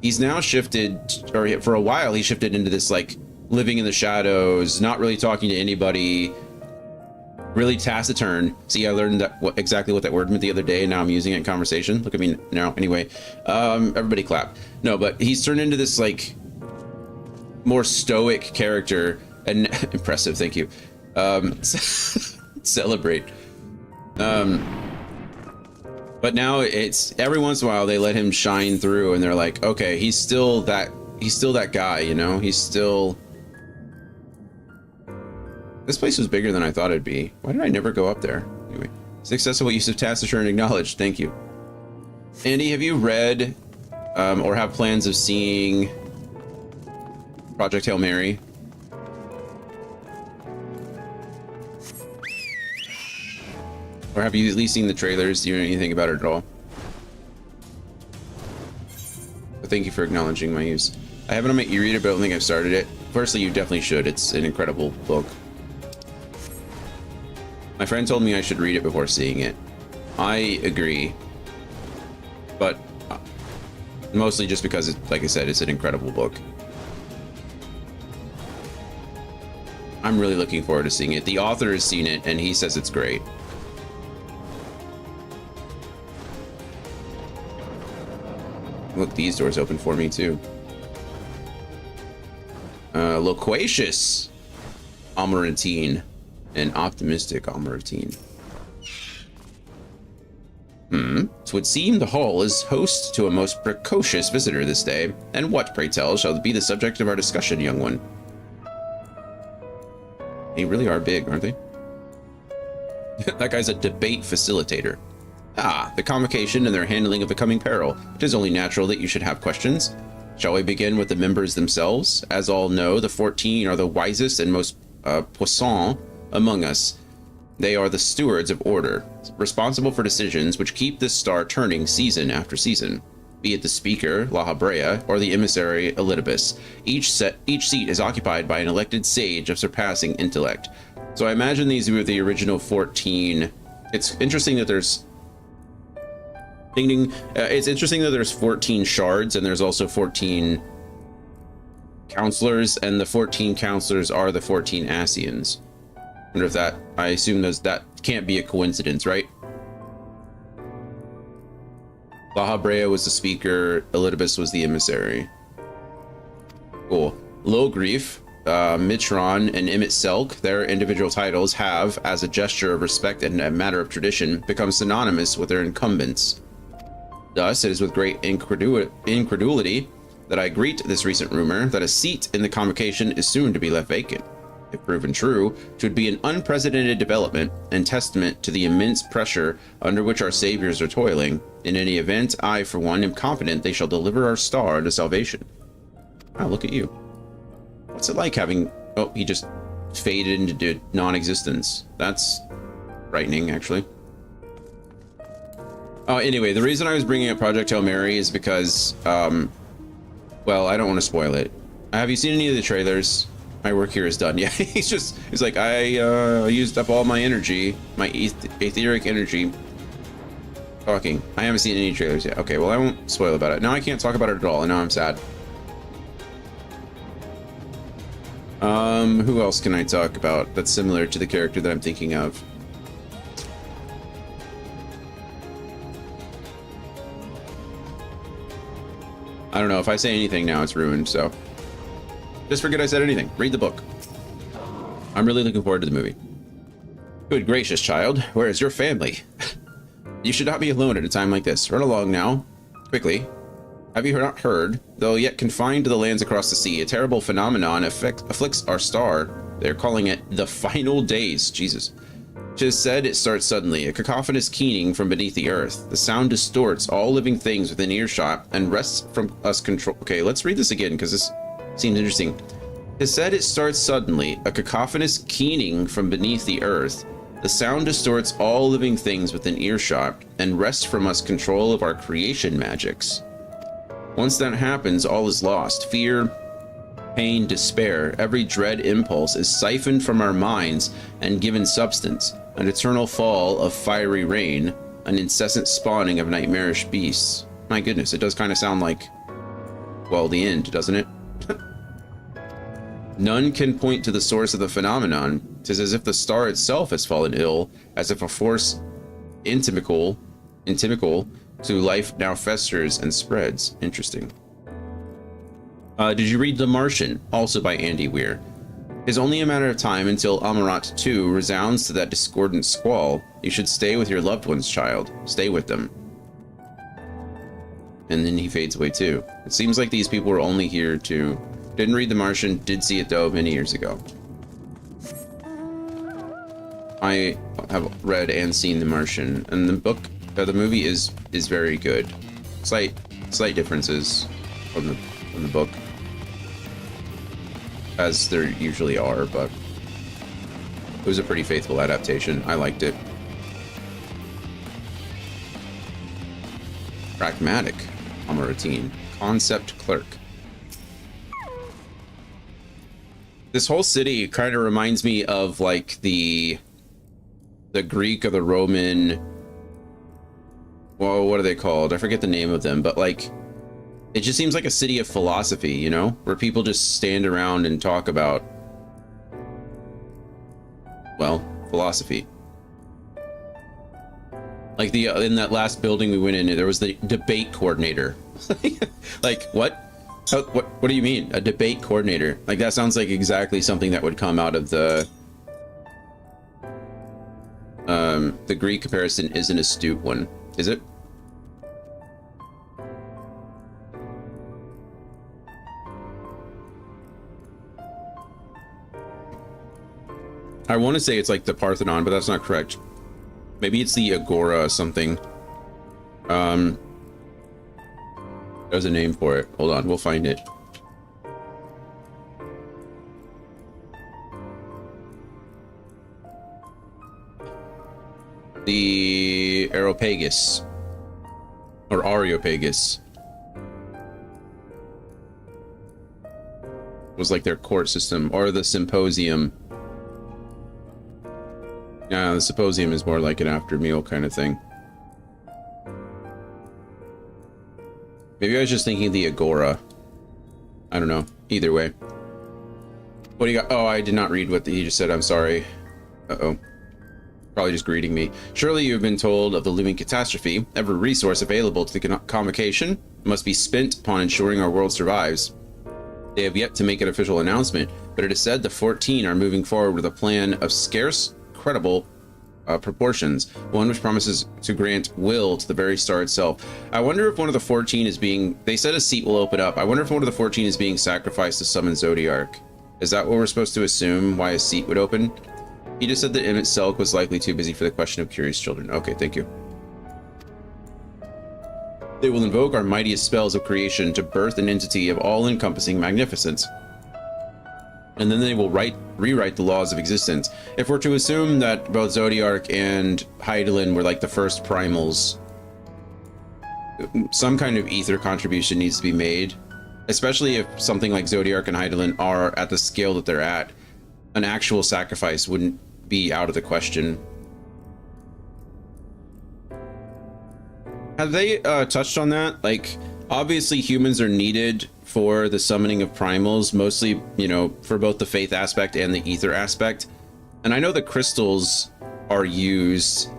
he's now shifted, or for a while he shifted into this like living in the shadows, not really talking to anybody, really taciturn. See, I learned that exactly what that word meant the other day, and now I'm using it in conversation. Look at me now. Anyway, everybody clap. No, but he's turned into this like more stoic character, and impressive, thank you. Celebrate. But now it's every once in a while they let him shine through, and they're like, okay, he's still that guy, you know. He's still... This place was bigger than I thought it'd be. Why did I never go up there? Anyway, successful use of taciturn acknowledged. Thank you. Andy, have you read or have plans of seeing Project Hail Mary? Or have you at least seen the trailers? Do you know anything about it at all? But thank you for acknowledging my use. I have it on my e-reader, but I don't think I've started it. Firstly, you definitely should. It's an incredible book. My friend told me I should read it before seeing it. I agree. But mostly just because, like I said, it's an incredible book. I'm really looking forward to seeing it. The author has seen it, and he says it's great. Look, these doors open for me, too. Loquacious Amaratine. An optimistic Amaratine. Twould seem the hall is host to a most precocious visitor this day. And what, pray tell, shall be the subject of our discussion, young one? They really are big, aren't they? That guy's a debate facilitator. Ah, the convocation and their handling of the coming peril. It is only natural that you should have questions. Shall we begin with the members themselves? As all know, the 14 are the wisest and most puissant among us. They are the stewards of order, responsible for decisions which keep this star turning season after season. Be it the speaker, La Habrea, or the emissary, Elidibus. Each seat is occupied by an elected sage of surpassing intellect. So I imagine these were the original 14. It's interesting that there's... Ding ding. It's interesting that there's 14 shards, and there's also 14 counselors, and the 14 counselors are the 14 Asians. I wonder if that... I assume that can't be a coincidence, right? La Habrea was the speaker, Elidibus was the emissary. Cool. Logrief, Mitron, and Emmett Selk, their individual titles have, as a gesture of respect and a matter of tradition, become synonymous with their incumbents. Thus, it is with great incredulity that I greet this recent rumor that a seat in the convocation is soon to be left vacant. If proven true, it would be an unprecedented development and testament to the immense pressure under which our saviors are toiling. In any event, I, for one, am confident they shall deliver our star to salvation. Wow, look at you. What's it like having... Oh, he just faded into non-existence. That's frightening, actually. Anyway, the reason I was bringing up Project Hail Mary is because, well, I don't want to spoil it. Have you seen any of the trailers? My work here is done. Yeah, he's like, I used up all my energy, my etheric energy talking. I haven't seen any trailers yet. Okay, well, I won't spoil about it. Now I can't talk about it at all, and now I'm sad. Who else can I talk about that's similar to the character that I'm thinking of? I don't know. If I say anything now, it's ruined, so... Just forget I said anything. Read the book. I'm really looking forward to the movie. Good gracious, child. Where is your family? You should not be alone at a time like this. Run along now. Quickly. Have you not heard? Though yet confined to the lands across the sea, a terrible phenomenon afflicts our star. They're calling it the final days. Jesus. 'Tis said it starts suddenly, a cacophonous keening from beneath the earth. The sound distorts all living things within earshot and wrests from us control. Okay, let's read this again, because this seems interesting. It said it starts suddenly, a cacophonous keening from beneath the earth. The sound distorts all living things within earshot and wrests from us control of our creation magics. Once that happens, all is lost. Fear, pain, despair, every dread impulse is siphoned from our minds and given substance. An eternal fall of fiery rain, an incessant spawning of nightmarish beasts. My goodness, it does kind of sound like, well, the end, doesn't it? None can point to the source of the phenomenon. 'Tis as if the star itself has fallen ill, as if a force intimical to life now festers and spreads. Interesting. Did you read The Martian, also by Andy Weir? It's only a matter of time until Amarat 2 resounds to that discordant squall. You should stay with your loved ones, child. Stay with them. And then he fades away too. It seems like these people were only here to... Didn't read The Martian, did see it though many years ago. I have read and seen The Martian, and the book, the movie is very good. Slight differences from the book, as there usually are, but it was a pretty faithful adaptation. I liked it. Pragmatic, Amaratine, concept clerk. This whole city kind of reminds me of like the Greek or the Roman, well, what are they called? I forget the name of them, but like it just seems like a city of philosophy, you know, where people just stand around and talk about, well, philosophy. Like in that last building we went in, there was the debate coordinator. Like what? What do you mean? A debate coordinator? Like that sounds like exactly something that would come out of the Greek comparison is an astute one, is it? I want to say it's like the Parthenon, but that's not correct. Maybe it's the Agora or something. There's a name for it. Hold on, we'll find it. The Areopagus. Or Areopagus. Was like their court system, or the Symposium. Yeah, the Symposium is more like an after meal kind of thing. Maybe I was just thinking the Agora. I don't know. Either way. What do you got? Oh, I did not read what he just said. I'm sorry. Uh-oh. Probably just greeting me. Surely you have been told of the looming catastrophe. Every resource available to the convocation must be spent upon ensuring our world survives. They have yet to make an official announcement, but it is said the 14 are moving forward with a plan of scarce, credible proportions, one which promises to grant will to the very star itself. I wonder if one of the 14 is being... They said a seat will open up. I wonder if one of the 14 is being sacrificed to summon Zodiark. Is that what we're supposed to assume, why a seat would open? He just said that Emmett Selk was likely too busy for the question of curious children. Okay, thank you. They will invoke our mightiest spells of creation to birth an entity of all-encompassing magnificence. And then they will rewrite the laws of existence. If we're to assume that both Zodiark and Hydaelyn were like the first primals, some kind of ether contribution needs to be made, especially if something like Zodiark and Hydaelyn are at the scale that they're at. An actual sacrifice wouldn't be out of the question. Have they touched on that? Like, obviously humans are needed for the summoning of primals, mostly, you know, for both the faith aspect and the ether aspect. And I know the crystals are used.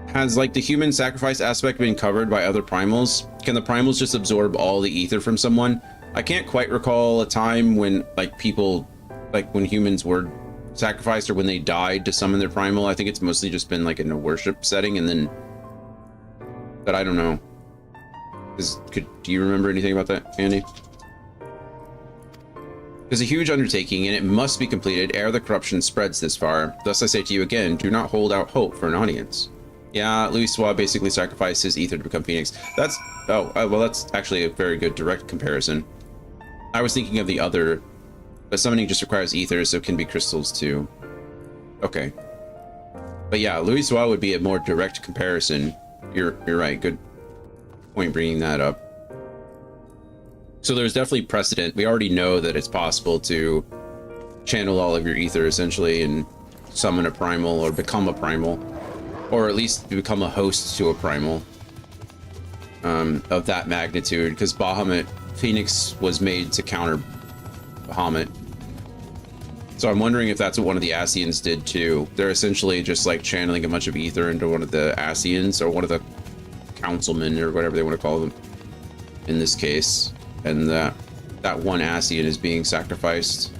Has, like, the human sacrifice aspect been covered by other primals? Can the primals just absorb all the ether from someone? I can't quite recall a time when, like, people, like, when humans were sacrificed or when they died to summon their primal. I think it's mostly just been, like, in a worship setting, and then... But I don't know. Do you remember anything about that, Andy? It's a huge undertaking, and it must be completed ere the corruption spreads this far. Thus I say to you again, do not hold out hope for an audience. Yeah, Louis Swab basically sacrificed his ether to become Phoenix. That's... Oh, well, that's actually a very good direct comparison. I was thinking of the other... But summoning just requires ether, so it can be crystals too. Okay. But yeah, Louis Swab would be a more direct comparison. You're right, good point bringing that up. So there's definitely precedent. We already know that it's possible to channel all of your ether essentially and summon a primal or become a primal, or at least become a host to a primal of that magnitude, because Bahamut, Phoenix was made to counter Bahamut. So I'm wondering if that's what one of the Ascians did too. They're essentially just like channeling a bunch of ether into one of the Ascians, or one of the councilmen, or whatever they want to call them in this case, and that one Ascian is being sacrificed.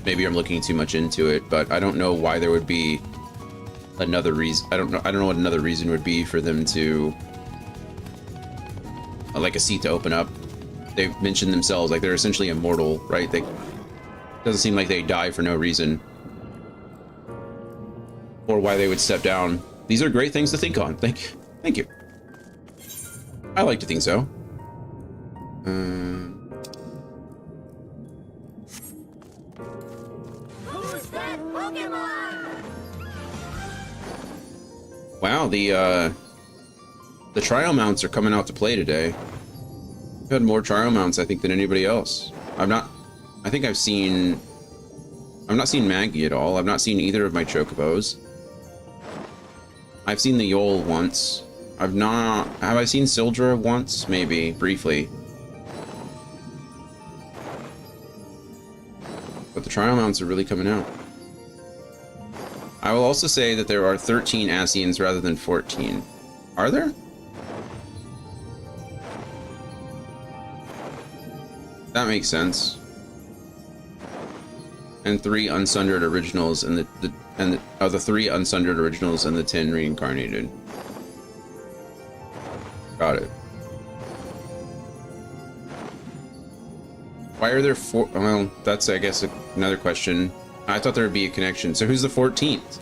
Maybe I'm looking too much into it, but I don't know why there would be another reason. I don't know what another reason would be for them to like a seat to open up. They've mentioned themselves like they're essentially immortal, right? They doesn't seem like they die for no reason, or why they would step down. These are great things to think on. Thank you. I like to think so. Who's that Pokemon? Wow, the trial mounts are coming out to play today. I've had more trial mounts, I think, than anybody else. I've not seen Maggie at all. I've not seen either of my Chocobos. I've seen the Yol once. Have I seen Sildra once? Maybe, briefly. But the trial mounts are really coming out. I will also say that there are 13 Ascians rather than 14. Are there? That makes sense. And 3 unsundered originals and the 3 unsundered originals and the 10 reincarnated. Got it. Why are there 4? Well, that's, I guess, another question. I thought there would be a connection. So who's the 14th?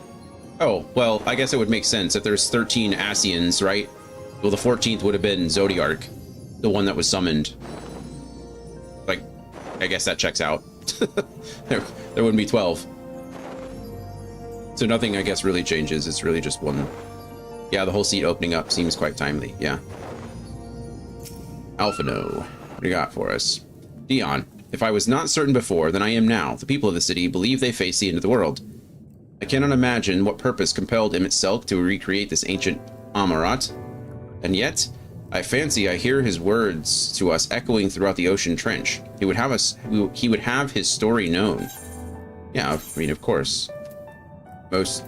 Oh, well, I guess it would make sense if there's 13 Asians, right? Well, the 14th would have been Zodiark, the one that was summoned. Like, I guess that checks out. there wouldn't be 12. So nothing, I guess, really changes. It's really just one. Yeah, the whole seat opening up seems quite timely. Yeah. Alphino, what do you got for us? Dion, if I was not certain before, then I am now. The people of the city believe they face the end of the world. I cannot imagine what purpose compelled Emmett Selk to recreate this ancient Amarat. And yet, I fancy I hear his words to us echoing throughout the ocean trench. He would have his story known. Yeah, I mean, of course. Most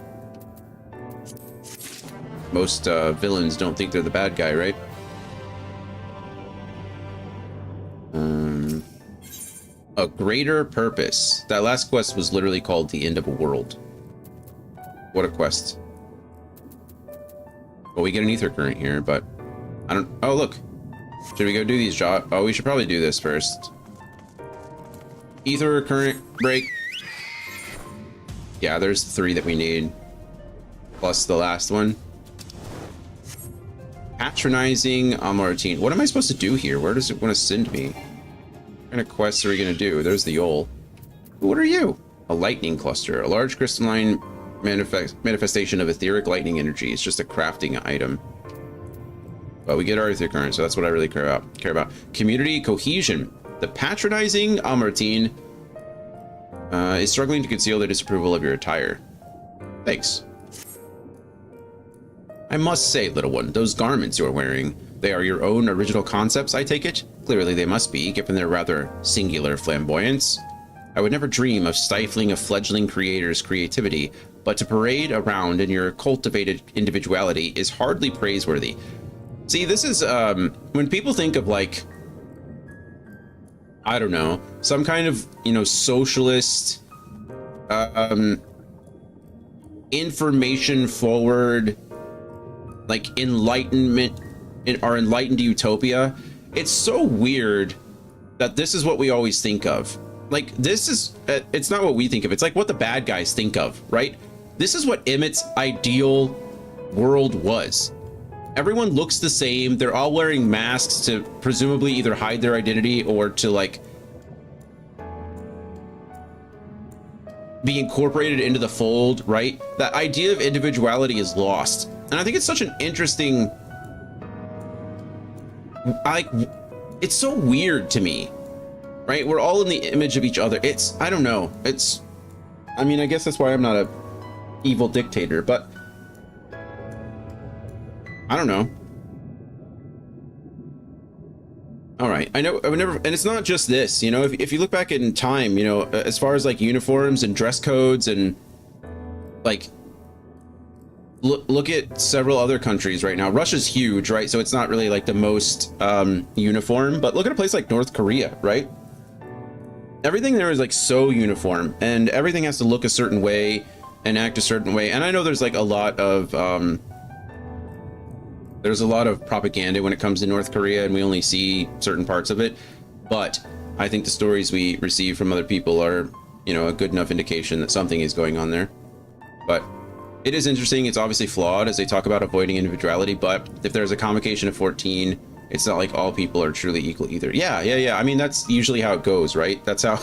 villains don't think they're the bad guy, right? A greater purpose. That last quest was literally called The End of a World. What a quest. Well, we get an ether current here, but I don't... Oh, look. Should we go do these jobs? Oh, we should probably do this first. Ether current break. Yeah, there's 3 that we need. Plus the last one. Patronizing Amartine. What am I supposed to do here? Where does it want to send me? What kind of quests are we going to do? There's the Yol. What are you? A lightning cluster. A large crystalline manifestation of etheric lightning energy. It's just a crafting item. But we get our ether current, so that's what I really care about. Community cohesion. The patronizing Amartine is struggling to conceal their disapproval of your attire. Thanks. I must say, little one, those garments you are wearing, they are your own original concepts, I take it? Clearly they must be, given their rather singular flamboyance. I would never dream of stifling a fledgling creator's creativity, but to parade around in your cultivated individuality is hardly praiseworthy. See, this is, when people think of, like, I don't know, some kind of, you know, socialist, information forward, like enlightenment or enlightened utopia, it's so weird that this is what we always think of. Like, this is it's not what we think of, it's like what the bad guys think of, right? This is what Emmett's ideal world was. Everyone looks the same, they're all wearing masks to presumably either hide their identity or to, like, be incorporated into the fold, right? That idea of individuality is lost. And I think it's such an interesting, like, it's so weird to me, right? We're all in the image of each other. It's, I don't know. It's, I mean, I guess that's why I'm not a evil dictator, but I don't know. All right, I know, I would never, and it's not just this, you know, if you look back in time, you know, as far as like uniforms and dress codes and like, look at several other countries right now. Russia's huge, right? So it's not really like the most uniform, but look at a place like North Korea, right? Everything there is like so uniform and everything has to look a certain way and act a certain way. And I know there's like a lot of propaganda when it comes to North Korea and we only see certain parts of it. But I think the stories we receive from other people are, you know, a good enough indication that something is going on there. But it is interesting. It's obviously flawed as they talk about avoiding individuality, but if there's a convocation of 14, it's not like all people are truly equal either. Yeah. I mean, that's usually how it goes, right? That's how,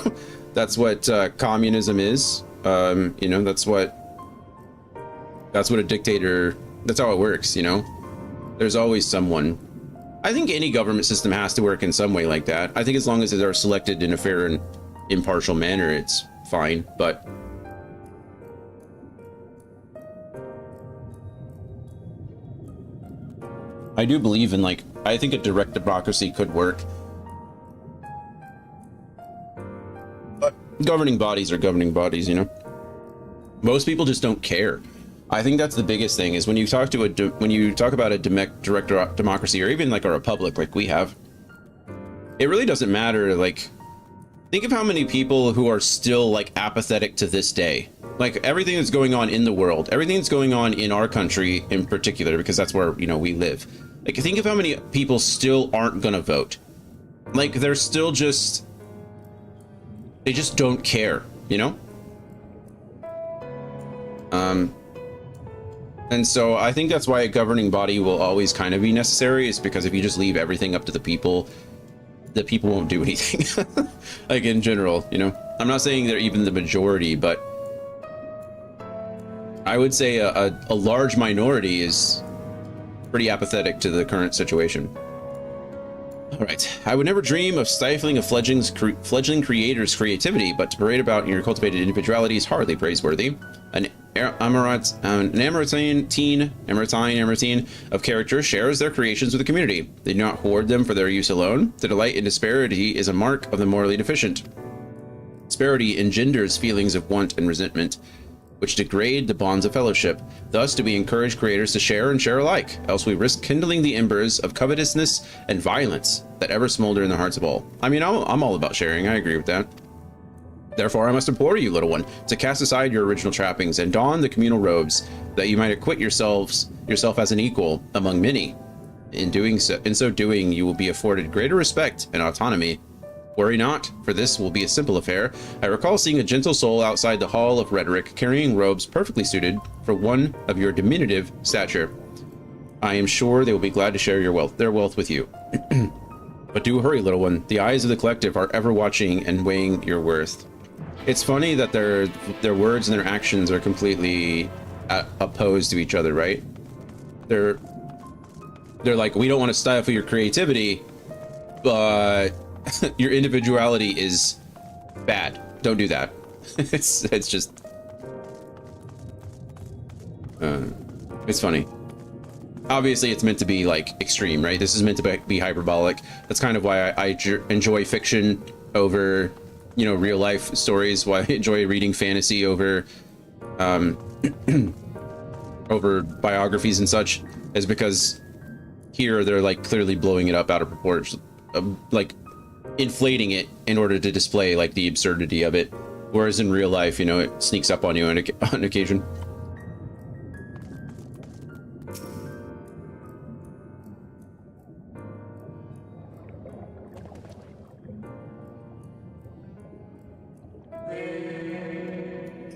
that's what communism is. You know, that's what a dictator, that's how it works, you know? There's always someone. I think any government system has to work in some way like that. I think as long as they're selected in a fair and impartial manner, it's fine, but I do believe in, like, I think a direct democracy could work. But governing bodies are governing bodies, you know? Most people just don't care. I think that's the biggest thing is when you talk about a direct democracy or even like a republic like we have, it really doesn't matter. Like, think of how many people who are still like apathetic to this day. Like everything that's going on in the world, everything that's going on in our country in particular, because that's where, you know, we live. Like, think of how many people still aren't gonna vote. Like, they're still just, they just don't care, you know? And so I think that's why a governing body will always kind of be necessary, is because if you just leave everything up to the people won't do anything. Like in general, you know? I'm not saying they're even the majority, but I would say a large minority is pretty apathetic to the current situation. All right. I would never dream of stifling a fledgling creator's creativity, but to parade about your cultivated individuality is hardly praiseworthy. An Amaranthine of character shares their creations with the community. They do not hoard them for their use alone. To delight in disparity is a mark of the morally deficient. Disparity engenders feelings of want and resentment, which degrade the bonds of fellowship. Thus do we encourage creators to share and share alike, else we risk kindling the embers of covetousness and violence that ever smolder in the hearts of all. I mean, I'm all about sharing. I agree with that. Therefore, I must implore you, little one, to cast aside your original trappings and don the communal robes, that you might acquit yourself as an equal among many. In so doing, you will be afforded greater respect and autonomy. Worry not, for this will be a simple affair. I recall seeing a gentle soul outside the Hall of Rhetoric, carrying robes perfectly suited for one of your diminutive stature. I am sure they will be glad to share their wealth with you. But do hurry, little one. The eyes of the collective are ever watching and weighing your worth. It's funny that their words and their actions are completely opposed to each other, right? They're like, we don't want to stifle your creativity, but your individuality is bad. Don't do that. It's just it's funny. Obviously it's meant to be like extreme, right? This is meant to be hyperbolic. That's kind of why I enjoy fiction over, you know, real life stories, why I enjoy reading fantasy over over biographies and such, is because here they're like clearly blowing it up out of proportion, like inflating it in order to display like the absurdity of it, whereas in real life, you know, it sneaks up on you on occasion.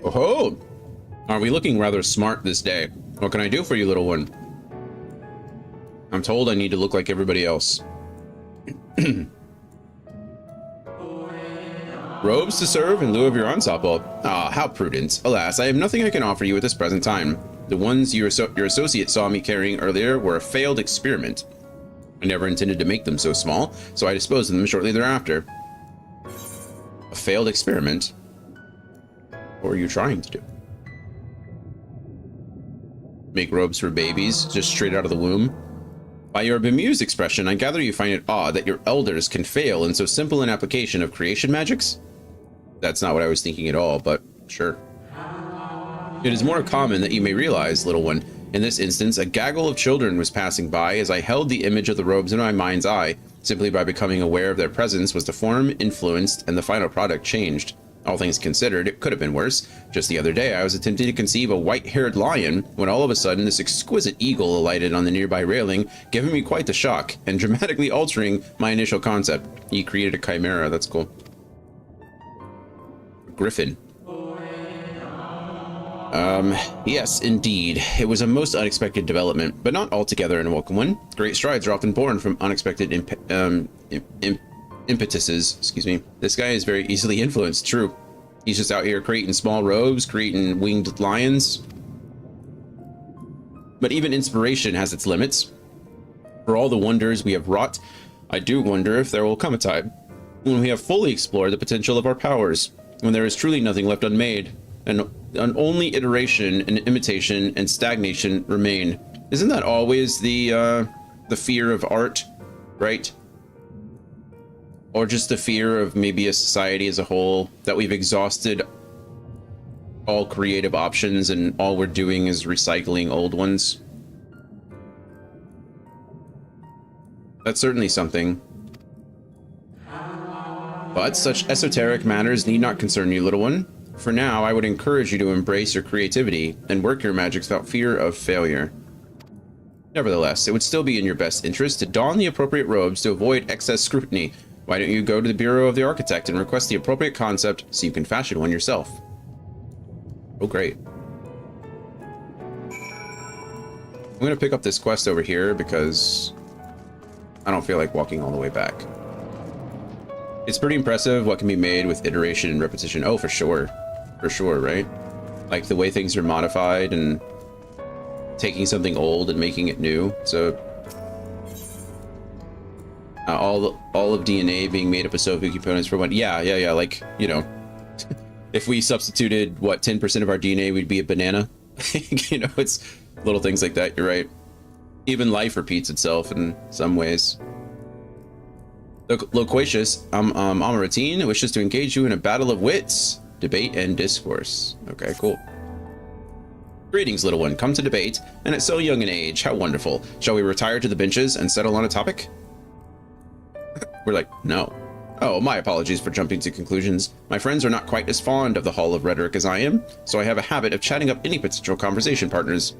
Oh, are we looking rather smart this day? What can I do for you, little one? I'm told I need to look like everybody else. Robes to serve in lieu of your ensemble. Ah, how prudent. Alas, I have nothing I can offer you at this present time. The ones your associate saw me carrying earlier were a failed experiment. I never intended to make them so small, so I disposed of them shortly thereafter. A failed experiment? What were you trying to do? Make robes for babies, just straight out of the womb? By your bemused expression, I gather you find it odd that your elders can fail in so simple an application of creation magics? That's not what I was thinking at all, but sure. It is more common that you may realize, little one. In this instance, a gaggle of children was passing by as I held the image of the robes in my mind's eye. Simply by becoming aware of their presence was the form influenced and the final product changed. All things considered, it could have been worse. Just the other day, I was attempting to conceive a white-haired lion when all of a sudden this exquisite eagle alighted on the nearby railing, giving me quite the shock and dramatically altering my initial concept. He created a chimera. That's cool. Griffin. Yes, indeed. It was a most unexpected development, but not altogether an unwelcome one. Great strides are often born from unexpected impetuses. Excuse me. This guy is very easily influenced. True. He's just out here creating small robes, creating winged lions. But even inspiration has its limits. For all the wonders we have wrought, I do wonder if there will come a time when we have fully explored the potential of our powers, when there is truly nothing left unmade, and only iteration and imitation and stagnation remain. Isn't that always the fear of art, right? Or just the fear of maybe a society as a whole, that we've exhausted all creative options and all we're doing is recycling old ones? That's certainly something. But such esoteric matters need not concern you, little one. For now, I would encourage you to embrace your creativity and work your magics without fear of failure. Nevertheless, it would still be in your best interest to don the appropriate robes to avoid excess scrutiny. Why don't you go to the Bureau of the Architect and request the appropriate concept so you can fashion one yourself? Oh, great. gonna pick up this quest over here because I don't feel like walking all the way back. It's pretty impressive what can be made with iteration and repetition. Oh, for sure, right? Like the way things are modified and taking something old and making it new. So all of DNA being made up of so few components for one. Yeah. Like, you know, if we substituted what 10% of our DNA would be a banana. You know, it's little things like that. You're right. Even life repeats itself in some ways. Loquacious, Amaratine wishes to engage you in a battle of wits, debate and discourse. Okay, cool. Greetings, little one. Come to debate, and at so young an age. How wonderful. Shall we retire to the benches and settle on a topic? We're like, no. Oh, my apologies for jumping to conclusions. My friends are not quite as fond of the Hall of Rhetoric as I am, so I have a habit of chatting up any potential conversation partners.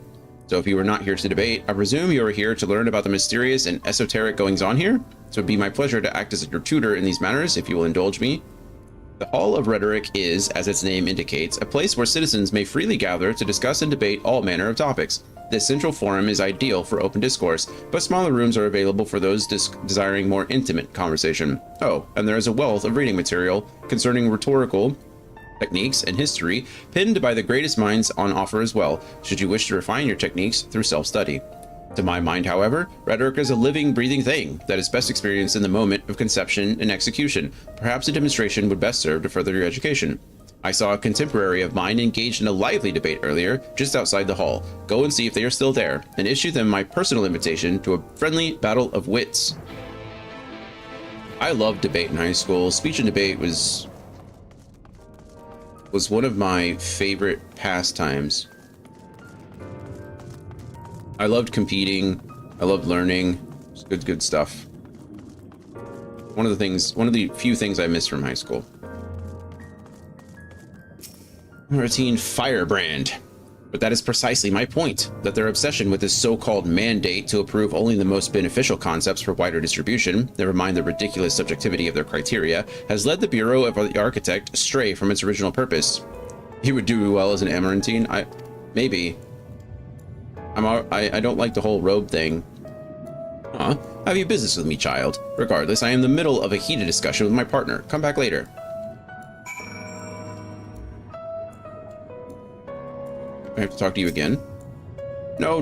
So if you are not here to debate, I presume you are here to learn about the mysterious and esoteric goings-on here? So it'd be my pleasure to act as your tutor in these matters, if you will indulge me. The Hall of Rhetoric is, as its name indicates, a place where citizens may freely gather to discuss and debate all manner of topics. This central forum is ideal for open discourse, but smaller rooms are available for those desiring more intimate conversation. Oh, and there is a wealth of reading material concerning rhetorical techniques and history penned by the greatest minds on offer as well, should you wish to refine your techniques through self-study. To my mind, however, rhetoric is a living, breathing thing that is best experienced in the moment of conception and execution. Perhaps a demonstration would best serve to further your education. I saw a contemporary of mine engaged in a lively debate earlier, just outside the hall. Go and see if they are still there, and issue them my personal invitation to a friendly battle of wits. I loved debate in high school. Speech and debate was one of my favorite pastimes. I loved competing. I loved learning. It's good stuff. One of the few things I missed from high school. Routine firebrand. But that is precisely my point, that their obsession with this so-called mandate to approve only the most beneficial concepts for wider distribution, never mind the ridiculous subjectivity of their criteria, has led the Bureau of the Architect astray from its original purpose. He would do well as an Amarantine. Maybe. I don't like the whole robe thing. Huh? Have you business with me, child? Regardless, I am in the middle of a heated discussion with my partner. Come back later. I have to talk to you again. No.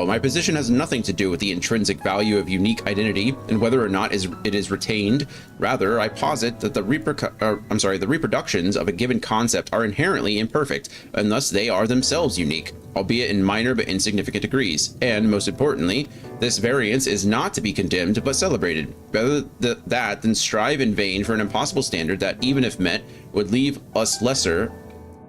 My position has nothing to do with the intrinsic value of unique identity and whether or not it is retained. Rather, I posit that the reproductions of a given concept are inherently imperfect, and thus they are themselves unique, albeit in minor but insignificant degrees. And most importantly, this variance is not to be condemned but celebrated. Better that than strive in vain for an impossible standard that, even if met, would leave us lesser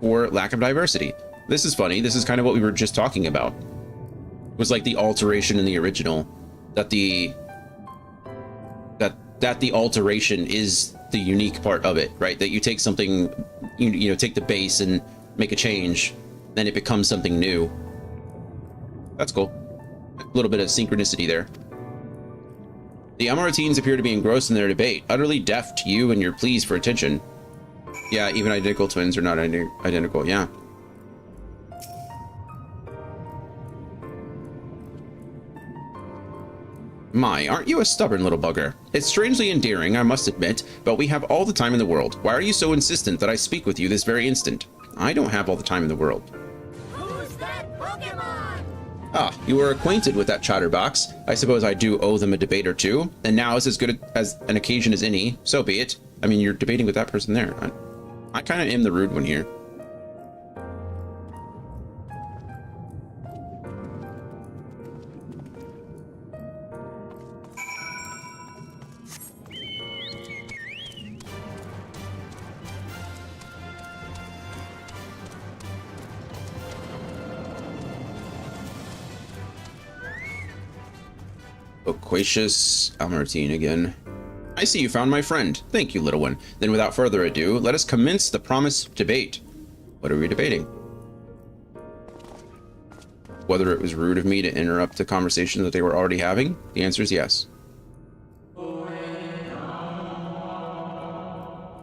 for lack of diversity. This is funny. This is kind of what we were just talking about. It was like the alteration in the original, that the alteration is the unique part of it, right? That you take something, you know, take the base and make a change, then it becomes something new. That's cool. A little bit of synchronicity there. The Amaratines appear to be engrossed in their debate, utterly deaf to you and your pleas for attention. Yeah, even identical twins are not identical. Yeah. My, aren't you a stubborn little bugger? It's strangely endearing, I must admit, but we have all the time in the world. Why are you so insistent that I speak with you this very instant? I don't have all the time in the world. Who's that Pokemon? Ah, you are acquainted with that chatterbox. I suppose I do owe them a debate or two, and now is as good as an occasion as any, so be it. I mean, you're debating with that person there. I kind of am the rude one here. Loquacious Almartine again. I see you found my friend. Thank you, little one. Then without further ado, let us commence the promised debate. What are we debating? Whether it was rude of me to interrupt the conversation that they were already having? The answer is yes.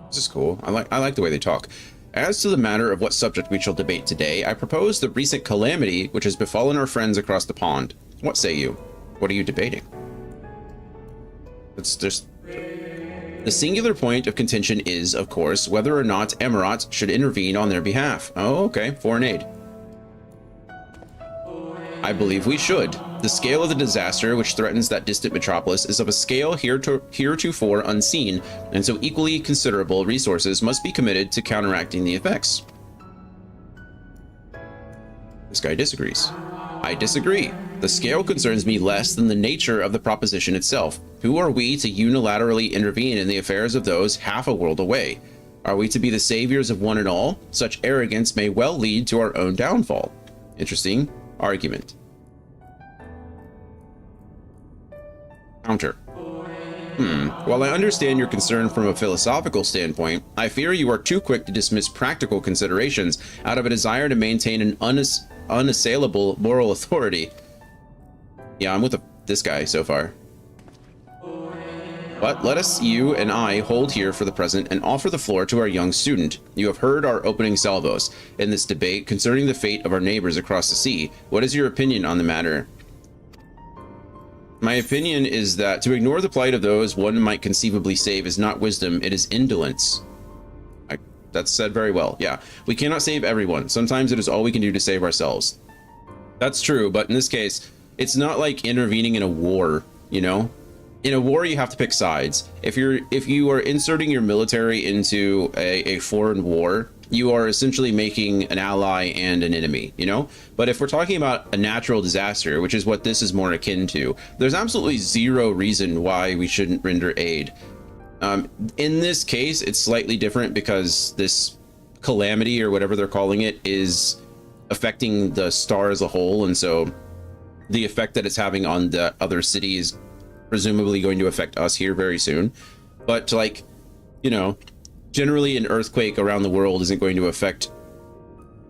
This is cool. I like the way they talk. As to the matter of what subject we shall debate today, I propose the recent calamity which has befallen our friends across the pond. What say you? What are you debating? It's just... The singular point of contention is, of course, whether or not Emirat should intervene on their behalf. Oh, okay. Foreign aid. I believe we should. The scale of the disaster which threatens that distant metropolis is of a scale heretofore unseen, and so equally considerable resources must be committed to counteracting the effects. This guy disagrees. I disagree. The scale concerns me less than the nature of the proposition itself. Who are we to unilaterally intervene in the affairs of those half a world away? Are we to be the saviors of one and all? Such arrogance may well lead to our own downfall. Interesting argument. Counter. While I understand your concern from a philosophical standpoint, I fear you are too quick to dismiss practical considerations out of a desire to maintain an unassailable moral authority. Yeah, I'm with this guy so far. But let us, you and I, hold here for the present and offer the floor to our young student. You have heard our opening salvos in this debate concerning the fate of our neighbors across the sea. What is your opinion on the matter? My opinion is that to ignore the plight of those one might conceivably save is not wisdom, it is indolence. That's said very well. Yeah, we cannot save everyone. Sometimes it is all we can do to save ourselves. That's true, but in this case, it's not like intervening in a war, you know? In a war, you have to pick sides. If you are inserting your military into a foreign war, you are essentially making an ally and an enemy, you know? But if we're talking about a natural disaster, which is what this is more akin to, there's absolutely zero reason why we shouldn't render aid. In this case, it's slightly different because this calamity, or whatever they're calling it, is affecting the star as a whole, and so the effect that it's having on the other city is presumably going to affect us here very soon. But, like, you know, generally an earthquake around the world isn't going to affect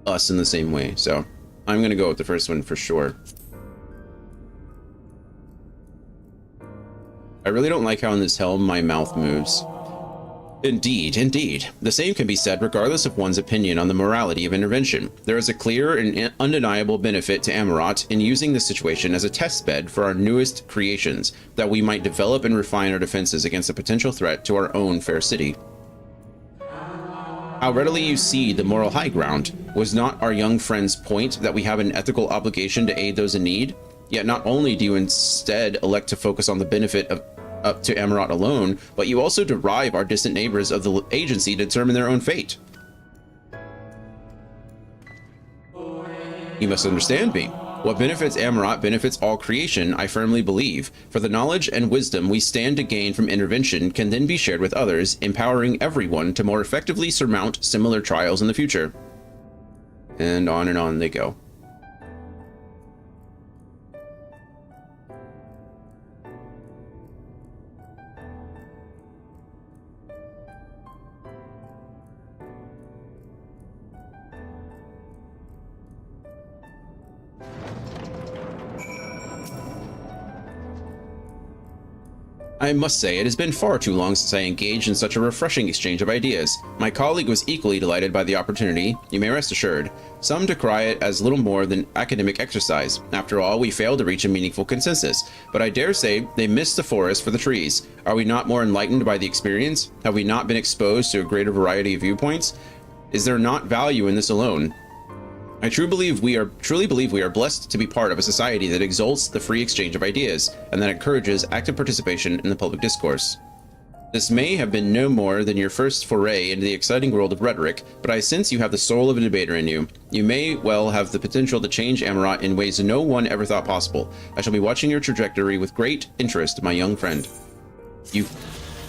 us in the same way, so I'm going to go with the first one for sure. I really don't like how in this helm my mouth moves. Indeed, indeed. The same can be said regardless of one's opinion on the morality of intervention. There is a clear and undeniable benefit to Emirat in using this situation as a testbed for our newest creations, that we might develop and refine our defenses against a potential threat to our own fair city. How readily you see the moral high ground. Was not our young friend's point that we have an ethical obligation to aid those in need? Yet not only do you instead elect to focus on the benefit of up to Emirat alone, but you also derive our distant neighbors of the agency to determine their own fate. You must understand me. What benefits Emirat benefits all creation, I firmly believe, for the knowledge and wisdom we stand to gain from intervention can then be shared with others, empowering everyone to more effectively surmount similar trials in the future. And on they go. I must say, it has been far too long since I engaged in such a refreshing exchange of ideas. My colleague was equally delighted by the opportunity, you may rest assured. Some decry it as little more than academic exercise. After all, we failed to reach a meaningful consensus. But I dare say they missed the forest for the trees. Are we not more enlightened by the experience? Have we not been exposed to a greater variety of viewpoints? Is there not value in this alone? I truly believe we are blessed to be part of a society that exalts the free exchange of ideas, and that encourages active participation in the public discourse. This may have been no more than your first foray into the exciting world of rhetoric, but I sense you have the soul of a debater in you. You may well have the potential to change Emirat in ways no one ever thought possible. I shall be watching your trajectory with great interest, my young friend. You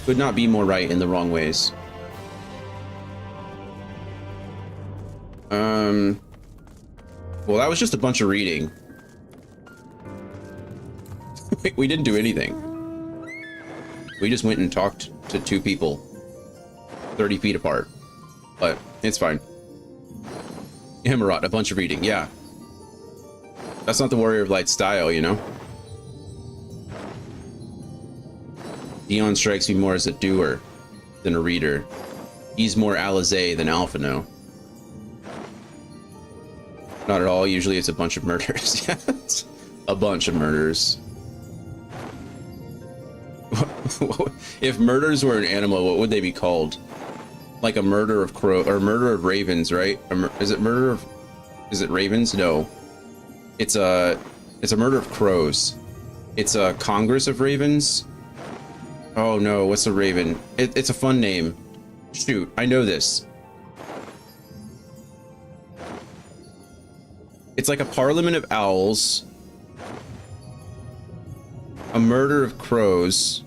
could not be more right in the wrong ways. Well, that was just a bunch of reading. We didn't do anything. We just went and talked to two people 30 feet apart. But it's fine. Emirat, a bunch of reading, yeah. That's not the Warrior of Light style, you know? Dion strikes me more as a doer than a reader. He's more Alizé than Alphino. Not at all. Usually it's a bunch of murders. a bunch of murders. If murders were an animal, what would they be called? Like a murder of crow or murder of ravens, right? Is it murder of? Is it ravens? No. It's a murder of crows. It's a Congress of ravens. Oh no, what's a raven? It's a fun name. Shoot, I know this. It's like a parliament of owls. A murder of crows.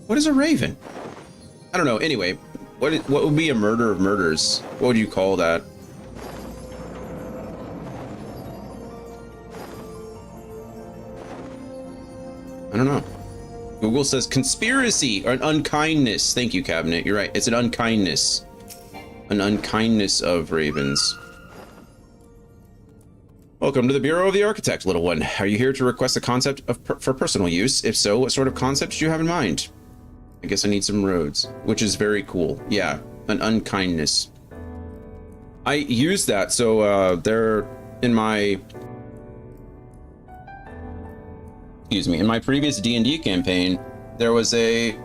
What is a raven? I don't know. Anyway, what would be a murder of murders? What would you call that? I don't know. Google says conspiracy or an unkindness. Thank you, Cabinet. You're right. It's an unkindness. An unkindness of ravens. Welcome to the Bureau of the Architect, little one. Are you here to request a concept for personal use? If so, what sort of concept do you have in mind? I guess I need some roads, which is very cool. Yeah, an unkindness. I use that, so they're in my... Excuse me, in my previous D&D campaign, there was an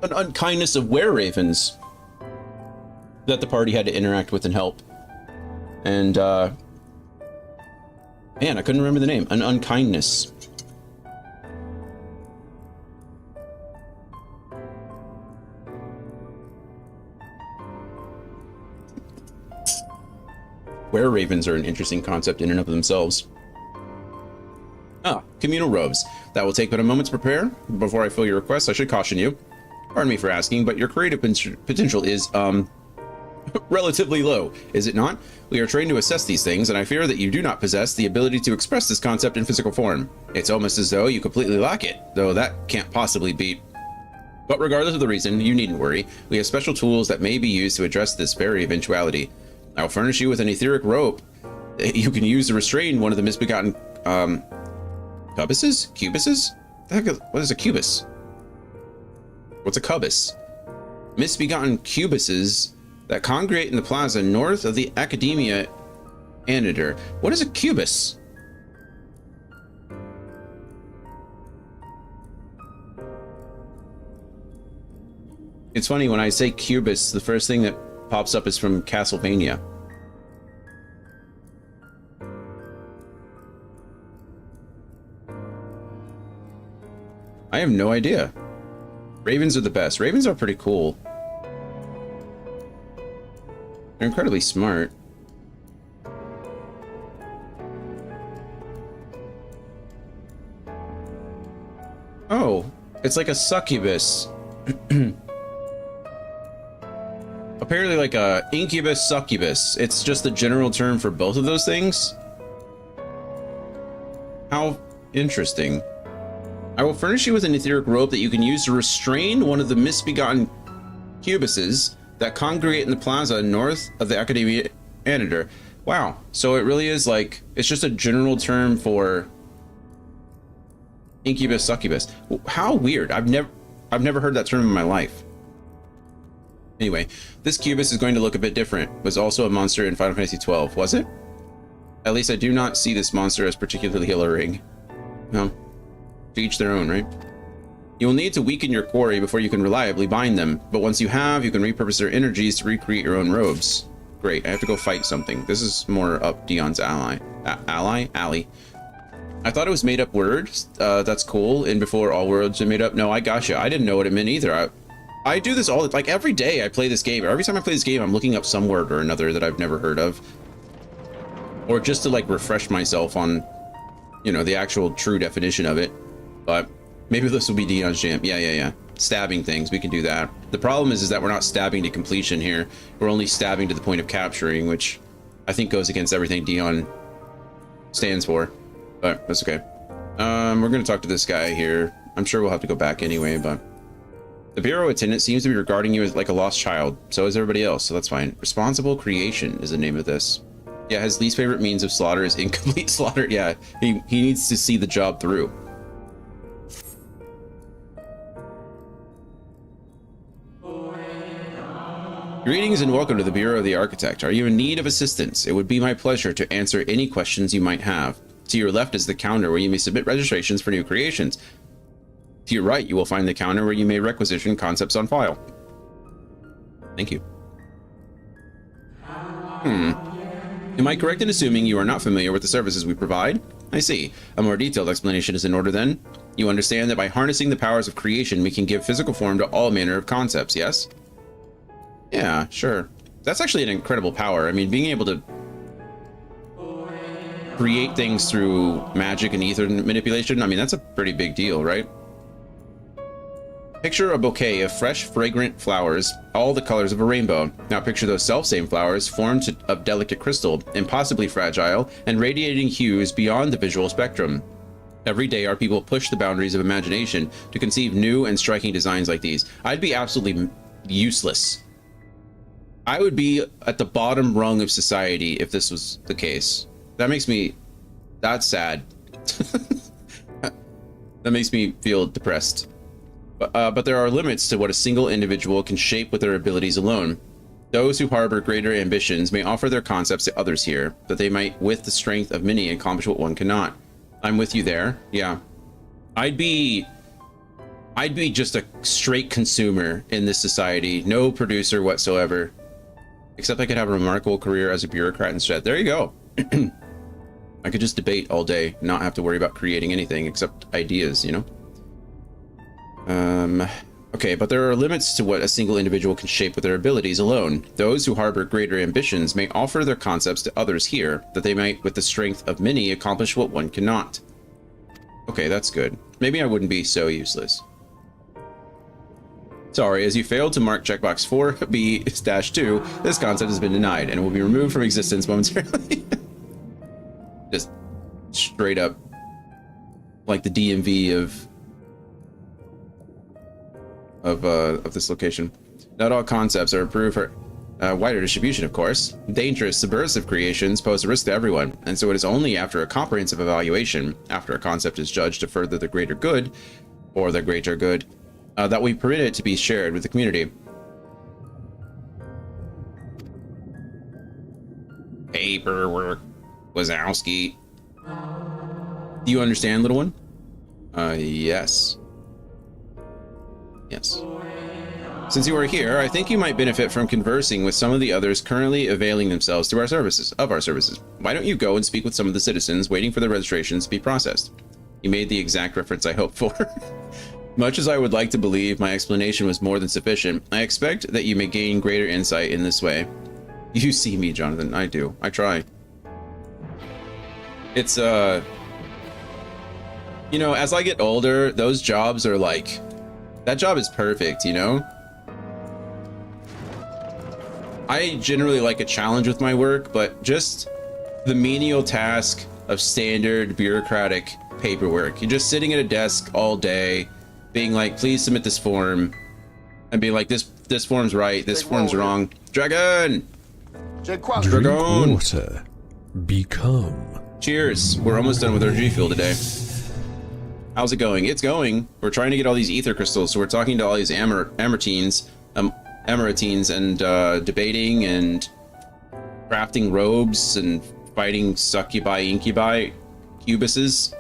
unkindness of were-ravens that the party had to interact with and help. And, man, I couldn't remember the name. An unkindness. Were-ravens are an interesting concept in and of themselves. Ah, communal robes. That will take but a moment to prepare. Before I fill your request, I should caution you. Pardon me for asking, but your creative potential is, relatively low, is it not? We are trained to assess these things, and I fear that you do not possess the ability to express this concept in physical form. It's almost as though you completely lack it, though that can't possibly be. But regardless of the reason, you needn't worry. We have special tools that may be used to address this very eventuality. I will furnish you with an etheric rope you can use to restrain one of the misbegotten, cubuses? Cubuses? What is a cubus? What's a cubus? Misbegotten cubuses that congregate in the plaza north of the Academia Anator. What is a cubus? It's funny, when I say cubus, the first thing that pops up is from Castlevania. I have no idea. Ravens are the best. Ravens are pretty cool. They're incredibly smart. Oh, it's like a succubus. Apparently like a incubus succubus. It's just the general term for both of those things. How interesting. I will furnish you with an etheric rope that you can use to restrain one of the misbegotten cubuses that congregate in the plaza north of the Academia Anator. Wow. So it really is like, it's just a general term for incubus succubus. How weird. I've never heard that term in my life. Anyway, this cubus is going to look a bit different. It was also a monster in Final Fantasy XII, was it? At least I do not see this monster as particularly alluring. No. To each their own, right? You will need to weaken your quarry before you can reliably bind them, but once you have, you can repurpose their energies to recreate your own robes. Great, I have to go fight something. This is more up Dion's ally. Ally? I thought it was made up word. That's cool. And before all words are made up. No, I gotcha. I didn't know what it meant either. I do this all, like every day I play this game. Every time I play this game, I'm looking up some word or another that I've never heard of. Or just to like refresh myself on, you know, the actual true definition of it. But maybe this will be Dion's jam. Yeah. Stabbing things, we can do that. The problem is that we're not stabbing to completion here. We're only stabbing to the point of capturing, which I think goes against everything Dion stands for. But that's okay. We're gonna talk to this guy here. I'm sure we'll have to go back anyway, but the bureau attendant seems to be regarding you as like a lost child. So is everybody else, so that's fine. Responsible creation is the name of this. Yeah, his least favorite means of slaughter is incomplete slaughter. Yeah, he needs to see the job through. Greetings and welcome to the Bureau of the Architect. Are you in need of assistance? It would be my pleasure to answer any questions you might have. To your left is the counter where you may submit registrations for new creations. To your right, you will find the counter where you may requisition concepts on file. Thank you. Am I correct in assuming you are not familiar with the services we provide? I see. A more detailed explanation is in order then. You understand that by harnessing the powers of creation, we can give physical form to all manner of concepts, yes? Yeah, sure. That's actually an incredible power. I mean, being able to create things through magic and ether manipulation, I mean, that's a pretty big deal, right? Picture a bouquet of fresh, fragrant flowers, all the colors of a rainbow. Now picture those self-same flowers formed of delicate crystal, impossibly fragile, and radiating hues beyond the visual spectrum. Every day, our people push the boundaries of imagination to conceive new and striking designs like these. I'd be absolutely useless. I would be at the bottom rung of society if this was the case. That makes me... That's sad. That makes me feel depressed. But there are limits to what a single individual can shape with their abilities alone. Those who harbor greater ambitions may offer their concepts to others here, that they might, with the strength of many, accomplish what one cannot. I'm with you there. Yeah. I'd be just a straight consumer in this society. No producer whatsoever. Except I could have a remarkable career as a bureaucrat instead. There you go. I could just debate all day, not have to worry about creating anything except ideas, you know? Okay, but there are limits to what a single individual can shape with their abilities alone. Those who harbor greater ambitions may offer their concepts to others here, that they might, with the strength of many, accomplish what one cannot. Okay, that's good. Maybe I wouldn't be so useless. Sorry, as you failed to mark checkbox 4B-2, this concept has been denied and will be removed from existence momentarily. Just straight up like the DMV of this location. Not all concepts are approved for wider distribution, of course. Dangerous, subversive creations pose a risk to everyone, and so it is only after a comprehensive evaluation, after a concept is judged to further the greater good, or the greater good, that we permit it to be shared with the community. Paperwork, Wazowski. Do you understand, little one? Yes. Yes. Since you are here, I think you might benefit from conversing with some of the others currently availing themselves to our services. Why don't you go and speak with some of the citizens waiting for their registrations to be processed? You made the exact reference I hoped for. Much as I would like to believe my explanation was more than sufficient, I expect that you may gain greater insight in this way. You see me, Jonathan. I do. I try. It's, you know, as I get older, those jobs are like... That job is perfect, you know? I generally like a challenge with my work, but just the menial task of standard bureaucratic paperwork. You're just sitting at a desk all day, being like, please submit this form, and being like, this form's right, this form's wrong. Dragoon! Dragoon! Water. Become. Cheers. We're almost done with our G Fuel today. How's it going? It's going. We're trying to get all these ether crystals, so we're talking to all these Amaretines, and debating and crafting robes and fighting succubi, incubi, cubuses.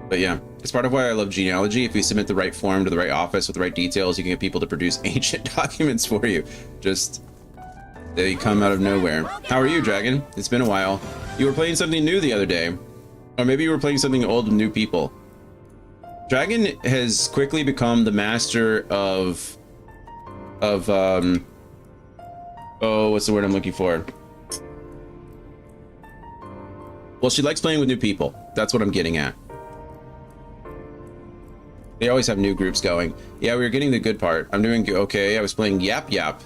But yeah, it's part of why I love genealogy. If you submit the right form to the right office with the right details, you can get people to produce ancient documents for you. Just, they come out of nowhere. How are you, Dragon? It's been a while. You were playing something new the other day. Or maybe you were playing something old with new people. Dragon has quickly become the master of oh, what's the word I'm looking for? Well, she likes playing with new people. That's what I'm getting at. They always have new groups going. Yeah, we were getting the good part. I'm doing okay. I was playing Yap Yap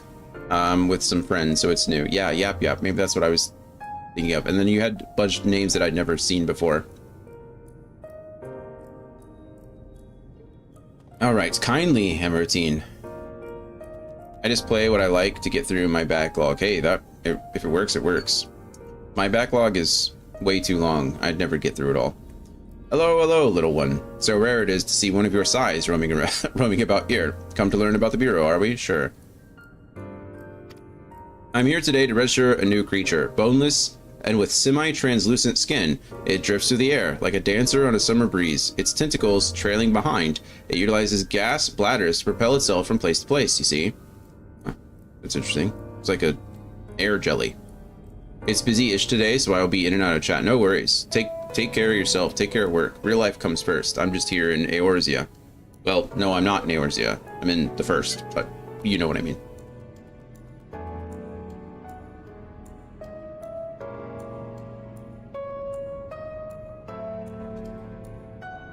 with some friends, so it's new. Yeah, Yap Yap. Maybe that's what I was thinking of. And then you had a bunch of names that I'd never seen before. All right, kindly, Emeritine. I just play what I like to get through my backlog. Hey, if it works, it works. My backlog is way too long. I'd never get through it all. Hello, hello, little one. So rare it is to see one of your size roaming about here. Come to learn about the Bureau, are we? Sure. I'm here today to register a new creature, boneless and with semi-translucent skin. It drifts through the air like a dancer on a summer breeze, its tentacles trailing behind. It utilizes gas bladders to propel itself from place to place, you see. Huh, that's interesting. It's like a air jelly. It's busy-ish today, so I'll be in and out of chat. No worries. Take care of yourself. Take care of work. Real life comes first. I'm just here in Eorzea. Well, no, I'm not in Eorzea. I'm in the first, but you know what I mean.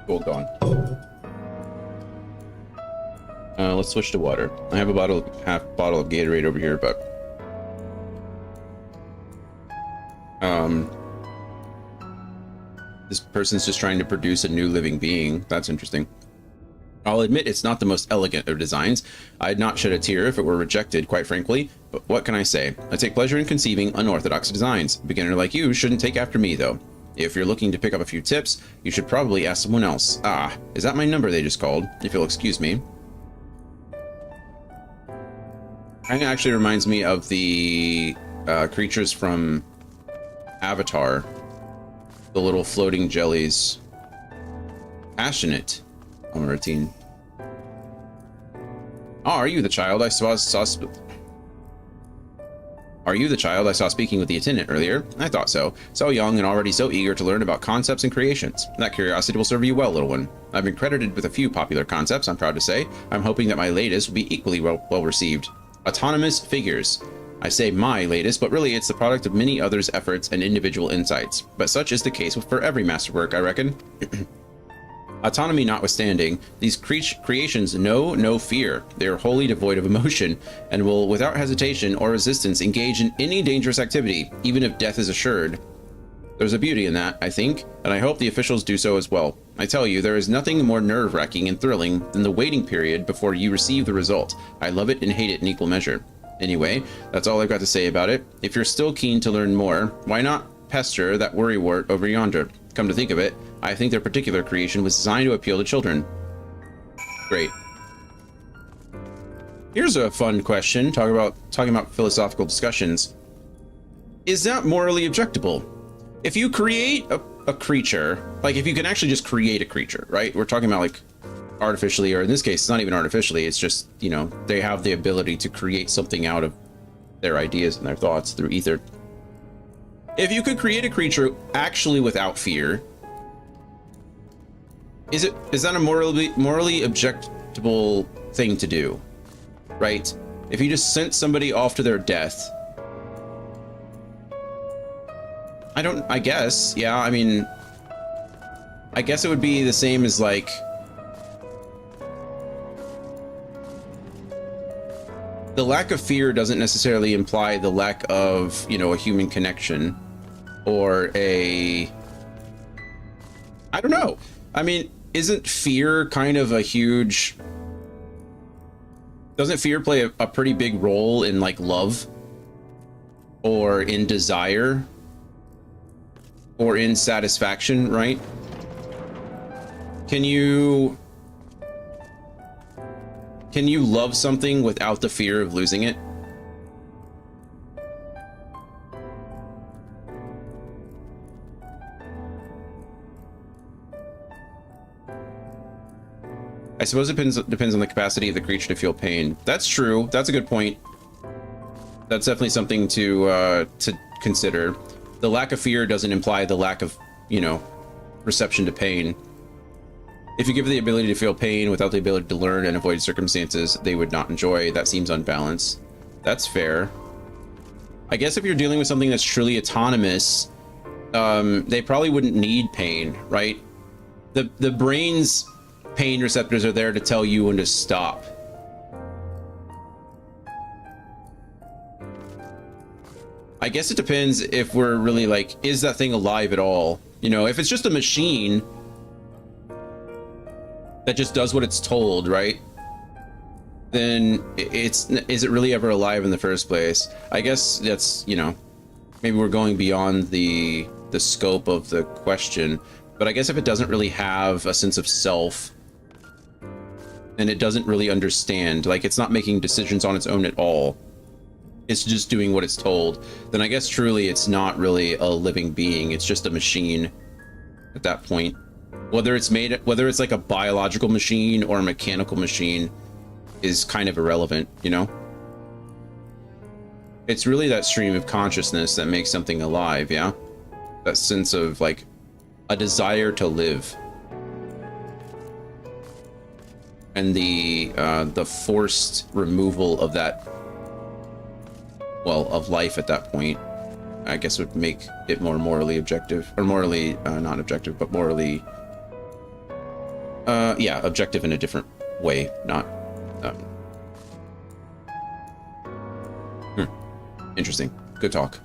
Gold gone. Let's switch to water. I have a half bottle of Gatorade over here, but this person's just trying to produce a new living being. That's interesting. I'll admit it's not the most elegant of designs. I'd not shed a tear if it were rejected, quite frankly, but what can I say? I take pleasure in conceiving unorthodox designs. A beginner like you shouldn't take after me, though. If you're looking to pick up a few tips, you should probably ask someone else. Ah, is that my number they just called? If you'll excuse me. Kind of actually reminds me of the creatures from Avatar. The little floating jellies. Passionate. Routine. Oh, are you the child I saw speaking with the attendant earlier? I thought so. So young and already so eager to learn about concepts and creations. That curiosity will serve you well, little one. I've been credited with a few popular concepts, I'm proud to say. I'm hoping that my latest will be equally well received. Autonomous figures. I say my latest, but really it's the product of many others' efforts and individual insights. But such is the case for every masterwork, I reckon. Autonomy notwithstanding, these creations know no fear. They are wholly devoid of emotion and will, without hesitation or resistance, engage in any dangerous activity, even if death is assured. There's a beauty in that, I think, and I hope the officials do so as well. I tell you, there is nothing more nerve-wracking and thrilling than the waiting period before you receive the result. I love it and hate it in equal measure. Anyway, that's all I've got to say about it. If you're still keen to learn more, why not pester that worrywart over yonder? Come to think of it, I think their particular creation was designed to appeal to children. Great. Here's a fun question, talking about philosophical discussions. Is that morally objectable? If you create a creature, like if you can actually just create a creature, right? We're talking about like artificially, or in this case, it's not even artificially, it's just, you know, they have the ability to create something out of their ideas and their thoughts through ether. If you could create a creature actually without fear, is that a morally objectable thing to do, right? If you just sent somebody off to their death, I guess, yeah, I mean, I guess it would be the same as like, the lack of fear doesn't necessarily imply the lack of, you know, a human connection or I don't know. I mean, isn't fear kind of a huge, doesn't fear play a pretty big role in like love or in desire or in satisfaction, right? Can you love something without the fear of losing it? I suppose it depends on the capacity of the creature to feel pain. That's true. That's a good point. That's definitely something to consider. The lack of fear doesn't imply the lack of, you know, reception to pain. If you give the ability to feel pain without the ability to learn and avoid circumstances they would not enjoy, that seems unbalanced. That's fair. I guess if you're dealing with something that's truly autonomous, they probably wouldn't need pain, right? The brain's pain receptors are there to tell you when to stop. I guess it depends if we're really like, is that thing alive at all? You know, if it's just a machine that just does what it's told, right? Then is it really ever alive in the first place? I guess that's, you know, maybe we're going beyond the scope of the question, but I guess if it doesn't really have a sense of self and it doesn't really understand, like it's not making decisions on its own at all, it's just doing what it's told, then I guess truly it's not really a living being. It's just a machine at that point. Whether it's like a biological machine or a mechanical machine is kind of irrelevant, you know? It's really that stream of consciousness that makes something alive, yeah? That sense of like a desire to live. And the forced removal of that, well, of life at that point, I guess would make it more morally objective, or morally not objective, but morally, yeah, objective in a different way, not. Interesting. Good talk.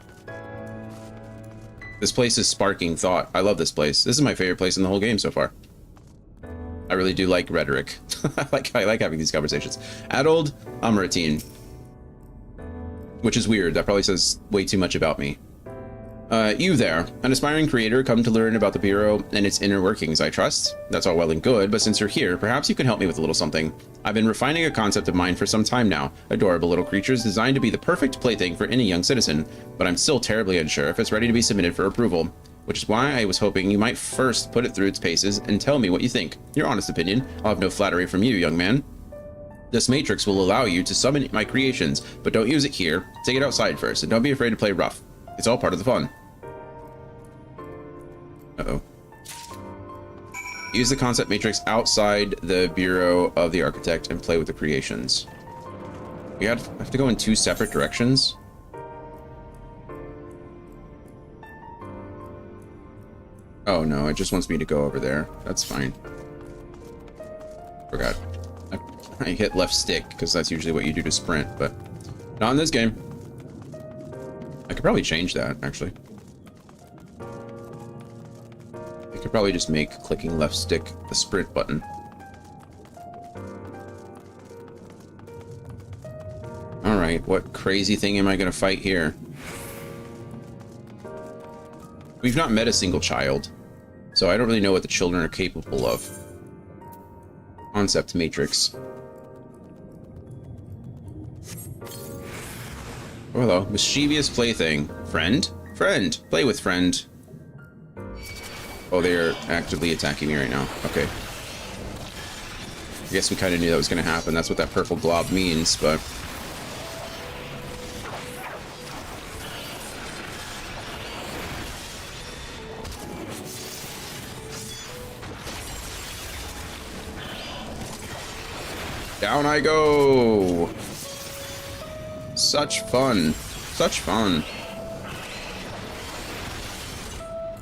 This place is sparking thought. I love this place. This is my favorite place in the whole game so far. I really do like rhetoric. I like having these conversations. Addled Amarateen. Which is weird. That probably says way too much about me. You there, an aspiring creator come to learn about the Bureau and its inner workings, I trust. That's all well and good, but since you're here, perhaps you can help me with a little something. I've been refining a concept of mine for some time now. Adorable little creatures designed to be the perfect plaything for any young citizen, but I'm still terribly unsure if it's ready to be submitted for approval, which is why I was hoping you might first put it through its paces and tell me what you think. Your honest opinion. I'll have no flattery from you, young man. This matrix will allow you to summon my creations, but don't use it here. Take it outside first, and don't be afraid to play rough. It's all part of the fun. Uh-oh. Use the concept matrix outside the Bureau of the Architect and play with the creations. We have to go in two separate directions? Oh no, it just wants me to go over there. That's fine. Forgot. I hit left stick, because that's usually what you do to sprint, but not in this game. I could probably change that, actually. I could probably just make clicking left stick the sprint button. Alright, what crazy thing am I going to fight here? We've not met a single child, so I don't really know what the children are capable of. Concept matrix. Oh, hello. Mischievous plaything. Friend? Friend. Play with friend. Oh, they're actively attacking me right now. Okay. I guess we kind of knew that was going to happen. That's what that purple glob means, but... Down I go! Such fun. Such fun.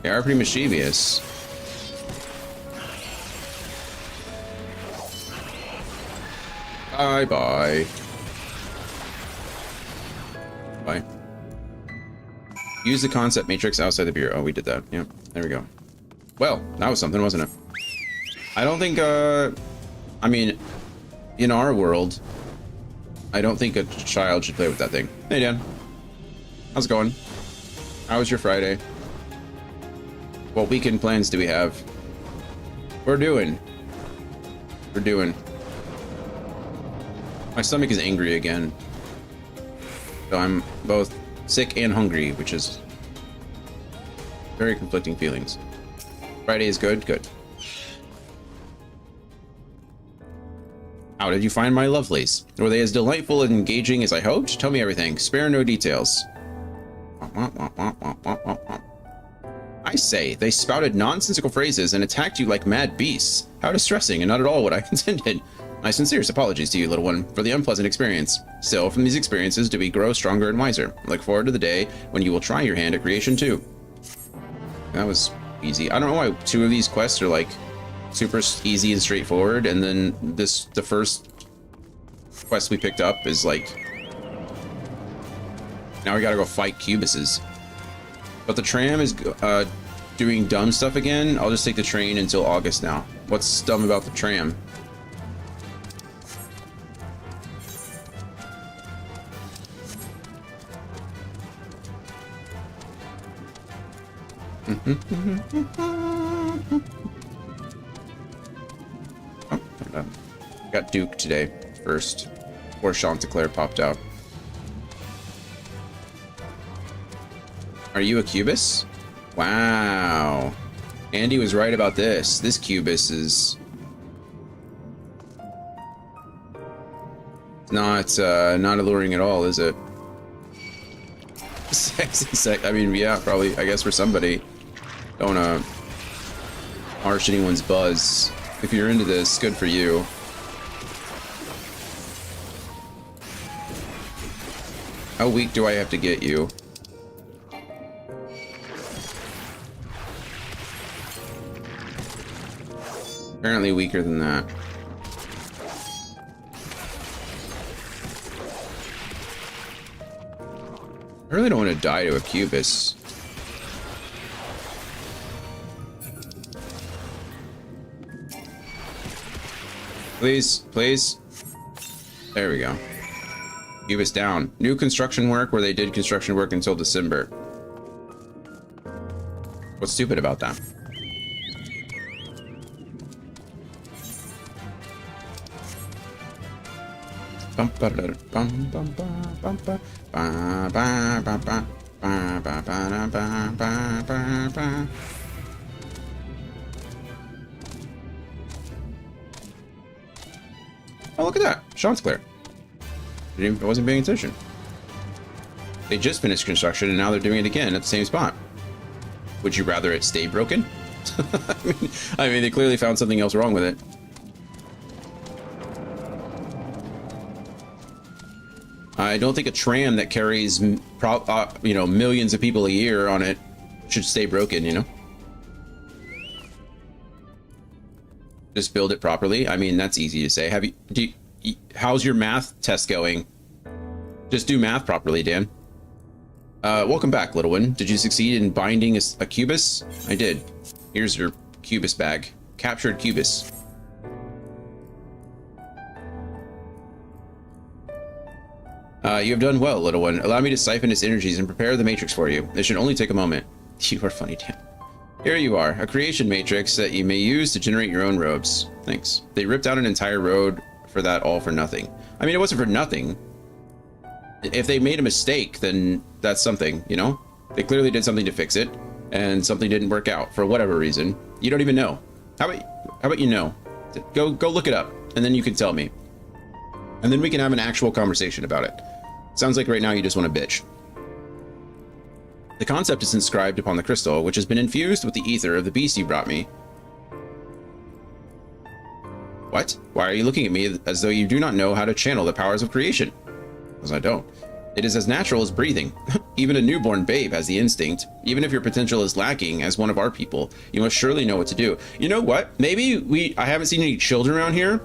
They are pretty mischievous. Bye-bye. Bye. Use the concept matrix outside the Bureau. Oh, we did that. Yep, there we go. Well, that was something, wasn't it? I don't think, I mean, in our world, I don't think a child should play with that thing. Hey, Dan. How's it going? How was your Friday? What weekend plans do we have? We're doing. My stomach is angry again. So I'm both sick and hungry, which is very conflicting feelings. Friday is good? Good. How did you find my lovelies? Were they as delightful and engaging as I hoped? Tell me everything. Spare no details. I say, they spouted nonsensical phrases and attacked you like mad beasts. How distressing, and not at all what I intended. My sincerest apologies to you, little one, for the unpleasant experience. Still, from these experiences do we grow stronger and wiser. I look forward to the day when you will try your hand at creation too. That was easy. I don't know why two of these quests are like super easy and straightforward, and then the first quest we picked up is like, now we gotta go fight Cubuses. But the tram is doing dumb stuff again. I'll just take the train until August now. What's dumb about the tram? Oh, got Duke today first, before Chanticleer popped out. Are you a Cubus? Wow. Andy was right about this. This Cubus is not alluring at all, is it? Sexy. I mean, yeah, probably. I guess for somebody. Don't harsh anyone's buzz. If you're into this, good for you. How weak do I have to get you? Apparently weaker than that. I really don't want to die to a Cubus. Please, please. There we go. Cubus down. New construction work where they did construction work until December. What's stupid about that? Oh, look at that. Chanticleer. I wasn't paying attention. They just finished construction and now they're doing it again at the same spot. Would you rather it stay broken? I mean, they clearly found something else wrong with it. I don't think a tram that carries, millions of people a year on it should stay broken, you know? Just build it properly. I mean, that's easy to say. How's your math test going? Just do math properly, Dan. Welcome back, little one. Did you succeed in binding a Cubus? I did. Here's your Cubus bag. Captured Cubus. You have done well, little one. Allow me to siphon its energies and prepare the matrix for you. This should only take a moment. You are funny, Dan. Here you are, a creation matrix that you may use to generate your own robes. Thanks. They ripped out an entire road for that all for nothing. I mean, it wasn't for nothing. If they made a mistake, then that's something, you know? They clearly did something to fix it, and something didn't work out for whatever reason. You don't even know. How about you know? Go look it up, and then you can tell me. And then we can have an actual conversation about it. Sounds like right now you just want to bitch. The concept is inscribed upon the crystal, which has been infused with the ether of the beast you brought me. What? Why are you looking at me as though you do not know how to channel the powers of creation? Because I don't. It is as natural as breathing. Even a newborn babe has the instinct. Even if your potential is lacking as one of our people, you must surely know what to do. You know what? Maybe I haven't seen any children around here,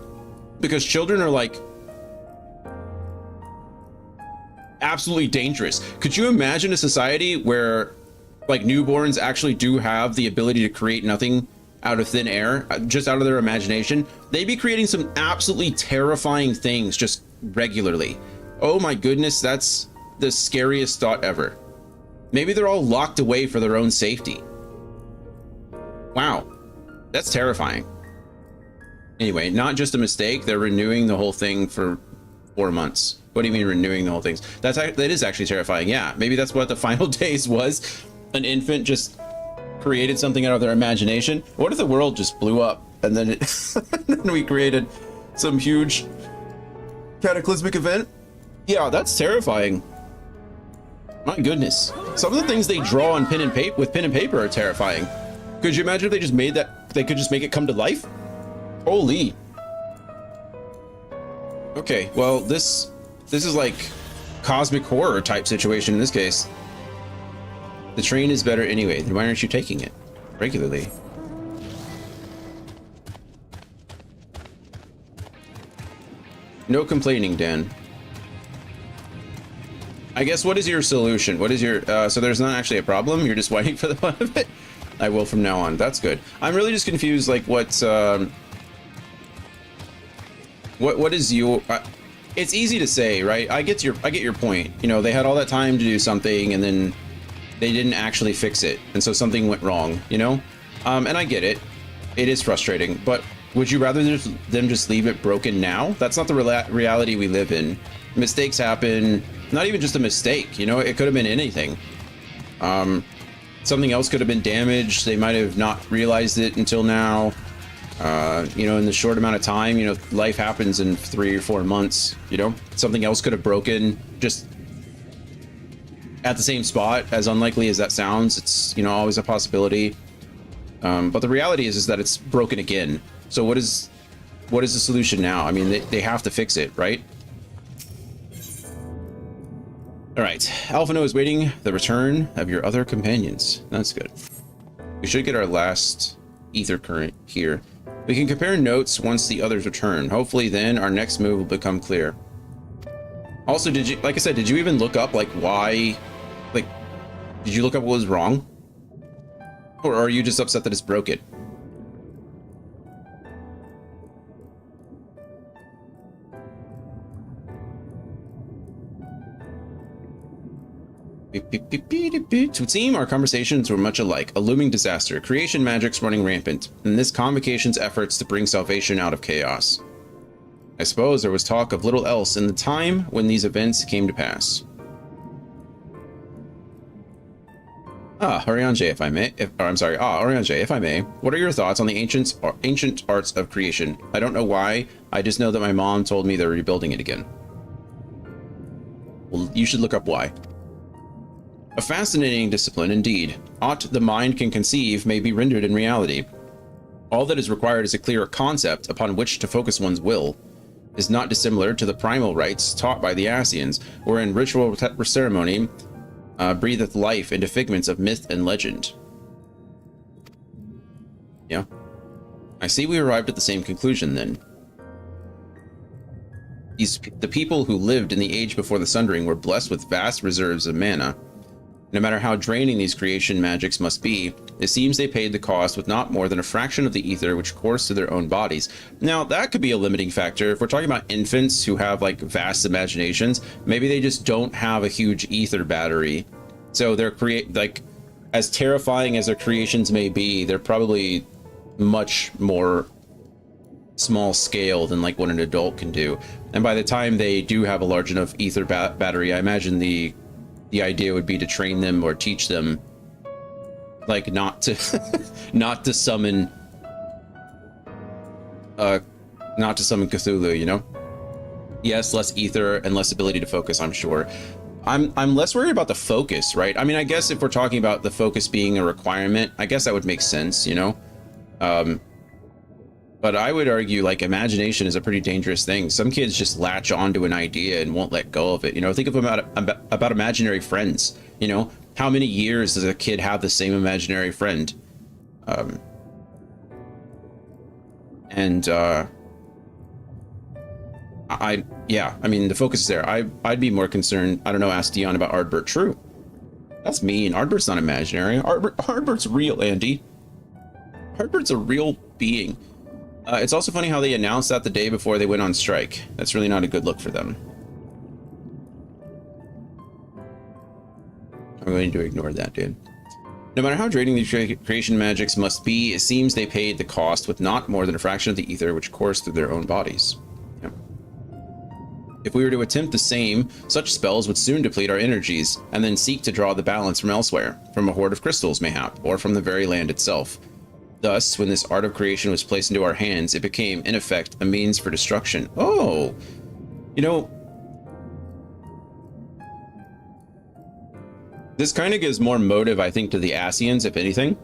because children are like absolutely dangerous. Could you imagine a society where like newborns actually do have the ability to create nothing out of thin air, just out of their imagination? They'd be creating some absolutely terrifying things just regularly. Oh my goodness, that's the scariest thought ever. Maybe they're all locked away for their own safety. Wow, that's terrifying. Anyway, not just a mistake, they're renewing the whole thing for 4 months. What do you mean renewing the whole thing? That is actually terrifying. Yeah, maybe that's what the final days was. An infant just created something out of their imagination. What if the world just blew up and then then we created some huge cataclysmic event? Yeah, that's terrifying. My goodness. Some of the things they draw on pen and paper are terrifying. Could you imagine if they just made that, they could just make it come to life? Holy. Okay, well, this is like cosmic horror type situation in this case. The train is better anyway. Then why aren't you taking it regularly? No complaining, Dan. I guess, what is your solution? What is your, so there's not actually a problem? You're just waiting for the fun of it? I will from now on. That's good. I'm really just confused, like, what is your, it's easy to say, right? I get your point. You know, they had all that time to do something and then they didn't actually fix it. And so something went wrong, you know? And I get it. It is frustrating, but would you rather them just leave it broken now? That's not the reality we live in. Mistakes happen. Not even just a mistake, you know, it could have been anything. Something else could have been damaged. They might have not realized it until now. You know, in the short amount of time, you know, life happens in 3 or 4 months, you know, something else could have broken just at the same spot. As unlikely as that sounds, it's, you know, always a possibility. But the reality is that it's broken again. So what is the solution now? I mean, they have to fix it, right? All right, Alphino is waiting the return of your other companions. That's good. We should get our last ether current here. We can compare notes once the others return. Hopefully then our next move will become clear. Also, did you, like I said, did you even look up like why, like, did you look up what was wrong? Or are you just upset that it's broken? It would seem our conversations were much alike. A looming disaster, creation magics running rampant, and this convocation's efforts to bring salvation out of chaos. I suppose there was talk of little else in the time when these events came to pass. Oriange, if I may. Oriange, if I may. What are your thoughts on the ancient arts of creation? I don't know why. I just know that my mom told me they're rebuilding it again. Well, you should look up why. A fascinating discipline indeed. Aught the mind can conceive may be rendered in reality. All that is required is a clear concept upon which to focus one's will. Is not dissimilar to the primal rites taught by the Ascians, wherein ritual ceremony breatheth life into figments of myth and legend. Yeah. I see we arrived at the same conclusion then. The people who lived in the age before the Sundering were blessed with vast reserves of mana. No matter how draining these creation magics must be, it seems they paid the cost with not more than a fraction of the ether which coursed through their own bodies. Now, that could be a limiting factor. If we're talking about infants who have like vast imaginations, maybe they just don't have a huge ether battery. So they're like, as terrifying as their creations may be, they're probably much more small scale than like what an adult can do. And by the time they do have a large enough ether battery, I imagine the idea would be to train them or teach them, like, not to summon Cthulhu, you know? Yes, less ether and less ability to focus, I'm sure. I'm less worried about the focus, right? I mean, I guess if we're talking about the focus being a requirement, I guess that would make sense, you know? But I would argue, like, imagination is a pretty dangerous thing. Some kids just latch onto an idea and won't let go of it. You know, think of about imaginary friends. You know, how many years does a kid have the same imaginary friend? I mean, the focus is there. I'd be more concerned. I don't know, ask Dion about Ardbert. True. That's mean. Ardbert's not imaginary. Ardbert's real, Andy. Ardbert's a real being. It's also funny how they announced that the day before they went on strike. That's really not a good look for them. I'm going to ignore that, dude. No matter how draining these creation magics must be, it seems they paid the cost with not more than a fraction of the ether which coursed through their own bodies. Yeah. If we were to attempt the same, such spells would soon deplete our energies, and then seek to draw the balance from elsewhere, from a hoard of crystals mayhap, or from the very land itself. Thus, when this art of creation was placed into our hands, it became, in effect, a means for destruction. Oh! You know, this kind of gives more motive, I think, to the Ascians, if anything.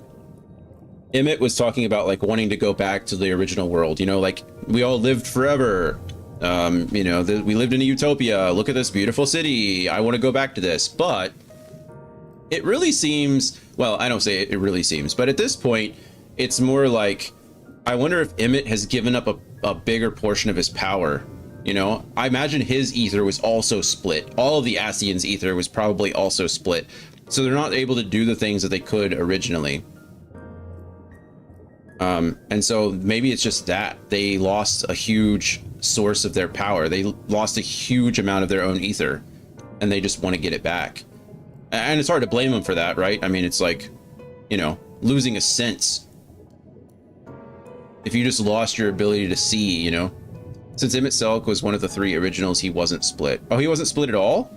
Emmett was talking about, like, wanting to go back to the original world. You know, like, we all lived forever. You know, we lived in a utopia. Look at this beautiful city. I want to go back to this. But it really seems, well, I don't say it really seems, but at this point, it's more like, I wonder if Emmett has given up a bigger portion of his power. You know, I imagine his ether was also split. All of the Ascians' ether was probably also split. So they're not able to do the things that they could originally. And so maybe it's just that they lost a huge source of their power. They lost a huge amount of their own ether and they just want to get it back. And it's hard to blame them for that, right? I mean, it's like, you know, losing a sense. If you just lost your ability to see, you know. Since Emmett Selk was one of the 3 originals, he wasn't split. Oh, he wasn't split at all?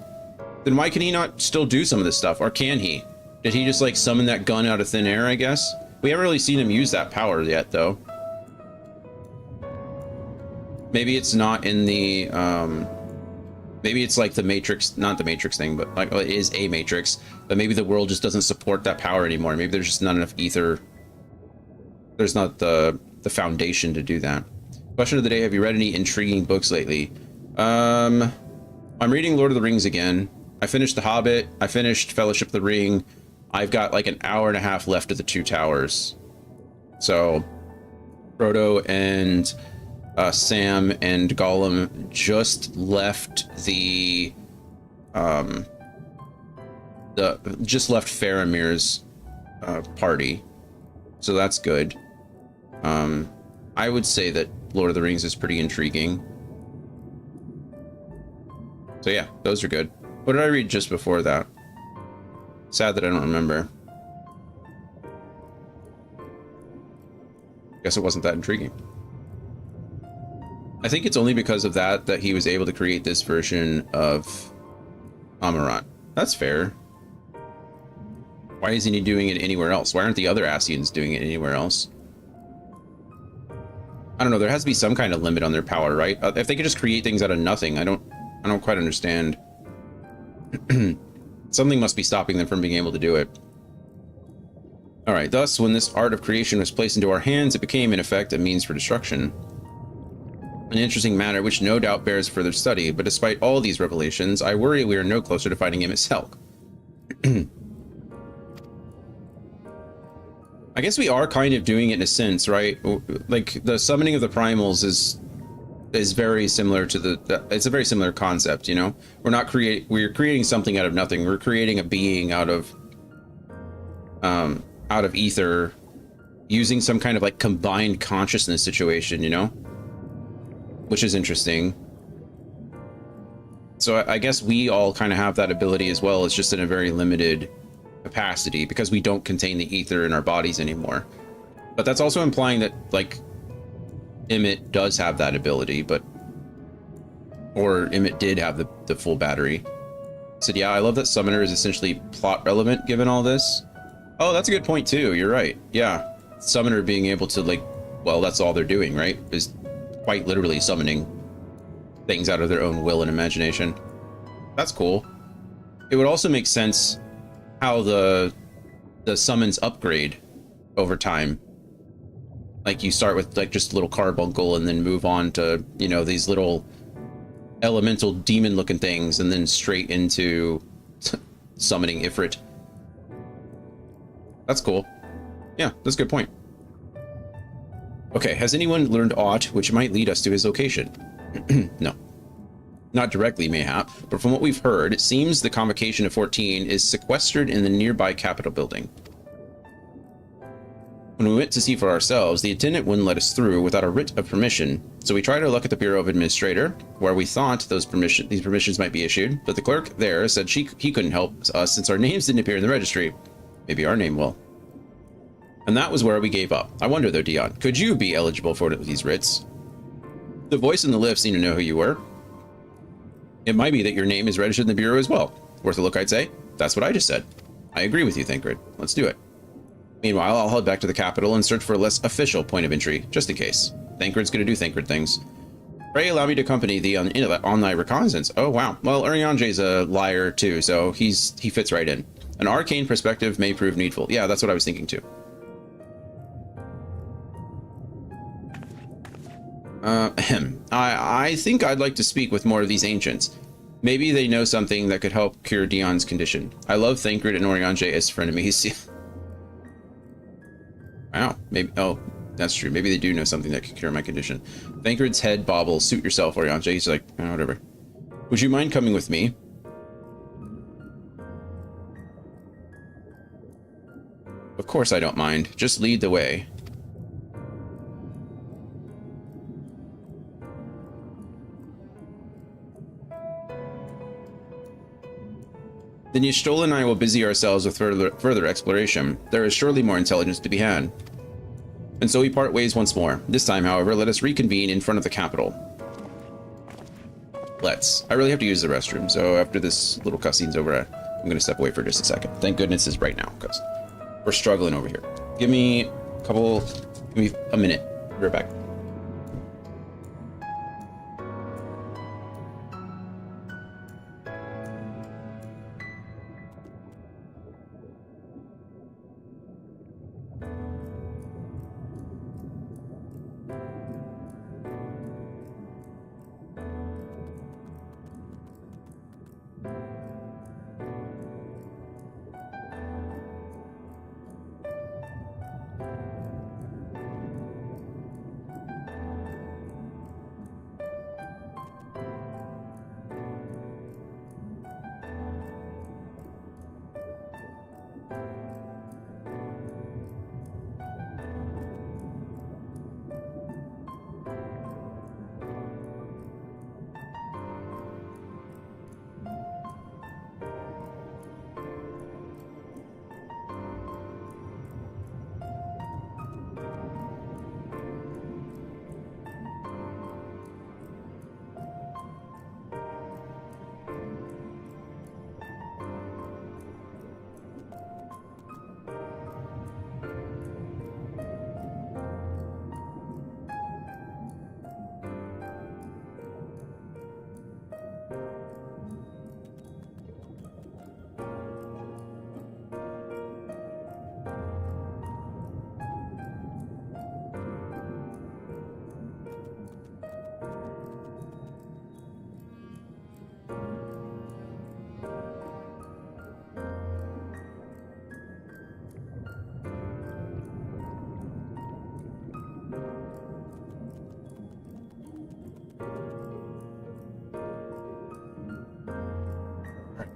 Then why can he not still do some of this stuff? Or can he? Did he just like summon that gun out of thin air, I guess? We haven't really seen him use that power yet, though. Maybe it's not in the, maybe it's like the Matrix, not the Matrix thing, but like, well, it is a Matrix, but maybe the world just doesn't support that power anymore. Maybe there's just not enough ether. There's not the foundation to do that. Question of the day, have you read any intriguing books lately? I'm reading Lord of the Rings again. I finished The Hobbit. I finished Fellowship of the Ring. I've got like an hour and a half left of the Two Towers. So Frodo and Sam and Gollum just left just left Faramir's party. So that's good. I would say that Lord of the Rings is pretty intriguing. So yeah, those are good. What did I read just before that? Sad that I don't remember. Guess it wasn't that intriguing. I think it's only because of that he was able to create this version of Amarat. That's fair. Why isn't he doing it anywhere else? Why aren't the other Ascians doing it anywhere else? I don't know. There has to be some kind of limit on their power, right? If they could just create things out of nothing, I don't quite understand. Something must be stopping them from being able to do it. All right. Thus, when this art of creation was placed into our hands, it became, in effect, a means for destruction. An interesting matter which no doubt bears further study, but despite all these revelations, I worry we are no closer to finding him itself. I guess we are kind of doing it in a sense, right? Like the summoning of the primals is very similar to it's a very similar concept, you know? We're creating something out of nothing. We're creating a being out of ether, using some kind of like combined consciousness situation, you know? Which is interesting. So I guess we all kind of have that ability as well. It's just in a very limited capacity because we don't contain the ether in our bodies anymore. But that's also implying that like Emmett does have that ability, or Emmett did have the full battery. So yeah, I love that Summoner is essentially plot relevant given all this. Oh, that's a good point too. You're right. Yeah. Summoner being able to like, well, that's all they're doing, right? Is quite literally summoning things out of their own will and imagination. That's cool. It would also make sense how the summons upgrade over time. Like you start with like just a little carbuncle and then move on to, you know, these little elemental demon looking things and then straight into summoning Ifrit. That's cool. Yeah, that's a good point. Okay, has anyone learned aught which might lead us to his location? No. Not directly, mayhap, but from what we've heard, it seems the Convocation of 14 is sequestered in the nearby Capitol building. When we went to see for ourselves, the attendant wouldn't let us through without a writ of permission, so we tried our luck at the Bureau of Administrator, where we thought these permissions might be issued, but the clerk there said he couldn't help us since our names didn't appear in the registry. Maybe our name will. And that was where we gave up. I wonder though, Dion, could you be eligible for these writs? The voice in the lift seemed to know who you were. It might be that your name is registered in the Bureau as well. Worth a look, I'd say. That's what I just said. I agree with you, Thancred. Let's do it. Meanwhile, I'll head back to the capital and search for a less official point of entry, just in case. Thancred's gonna do Thancred things. Pray allow me to accompany thee on thy reconnaissance. Oh, wow. Well, Urianger's a liar, too, so he fits right in. An arcane perspective may prove needful. Yeah, that's what I was thinking, too. I think I'd like to speak with more of these ancients. Maybe they know something that could help cure Dion's condition. I love Thancred and Urianger as frenemies. Wow, maybe, oh, that's true. Maybe they do know something that could cure my condition. Thancred's head bobbles. Suit yourself, Urianger. He's like, oh, whatever. Would you mind coming with me? Of course I don't mind. Just lead the way. Then Y'shtola and I will busy ourselves with further exploration. There is surely more intelligence to be had. And so we part ways once more. This time, however, let us reconvene in front of the capital. Let's. I really have to use the restroom, so after this little cutscene's over, I'm gonna step away for just a second. Thank goodness it's right now, because we're struggling over here. Give me a minute. Be right back.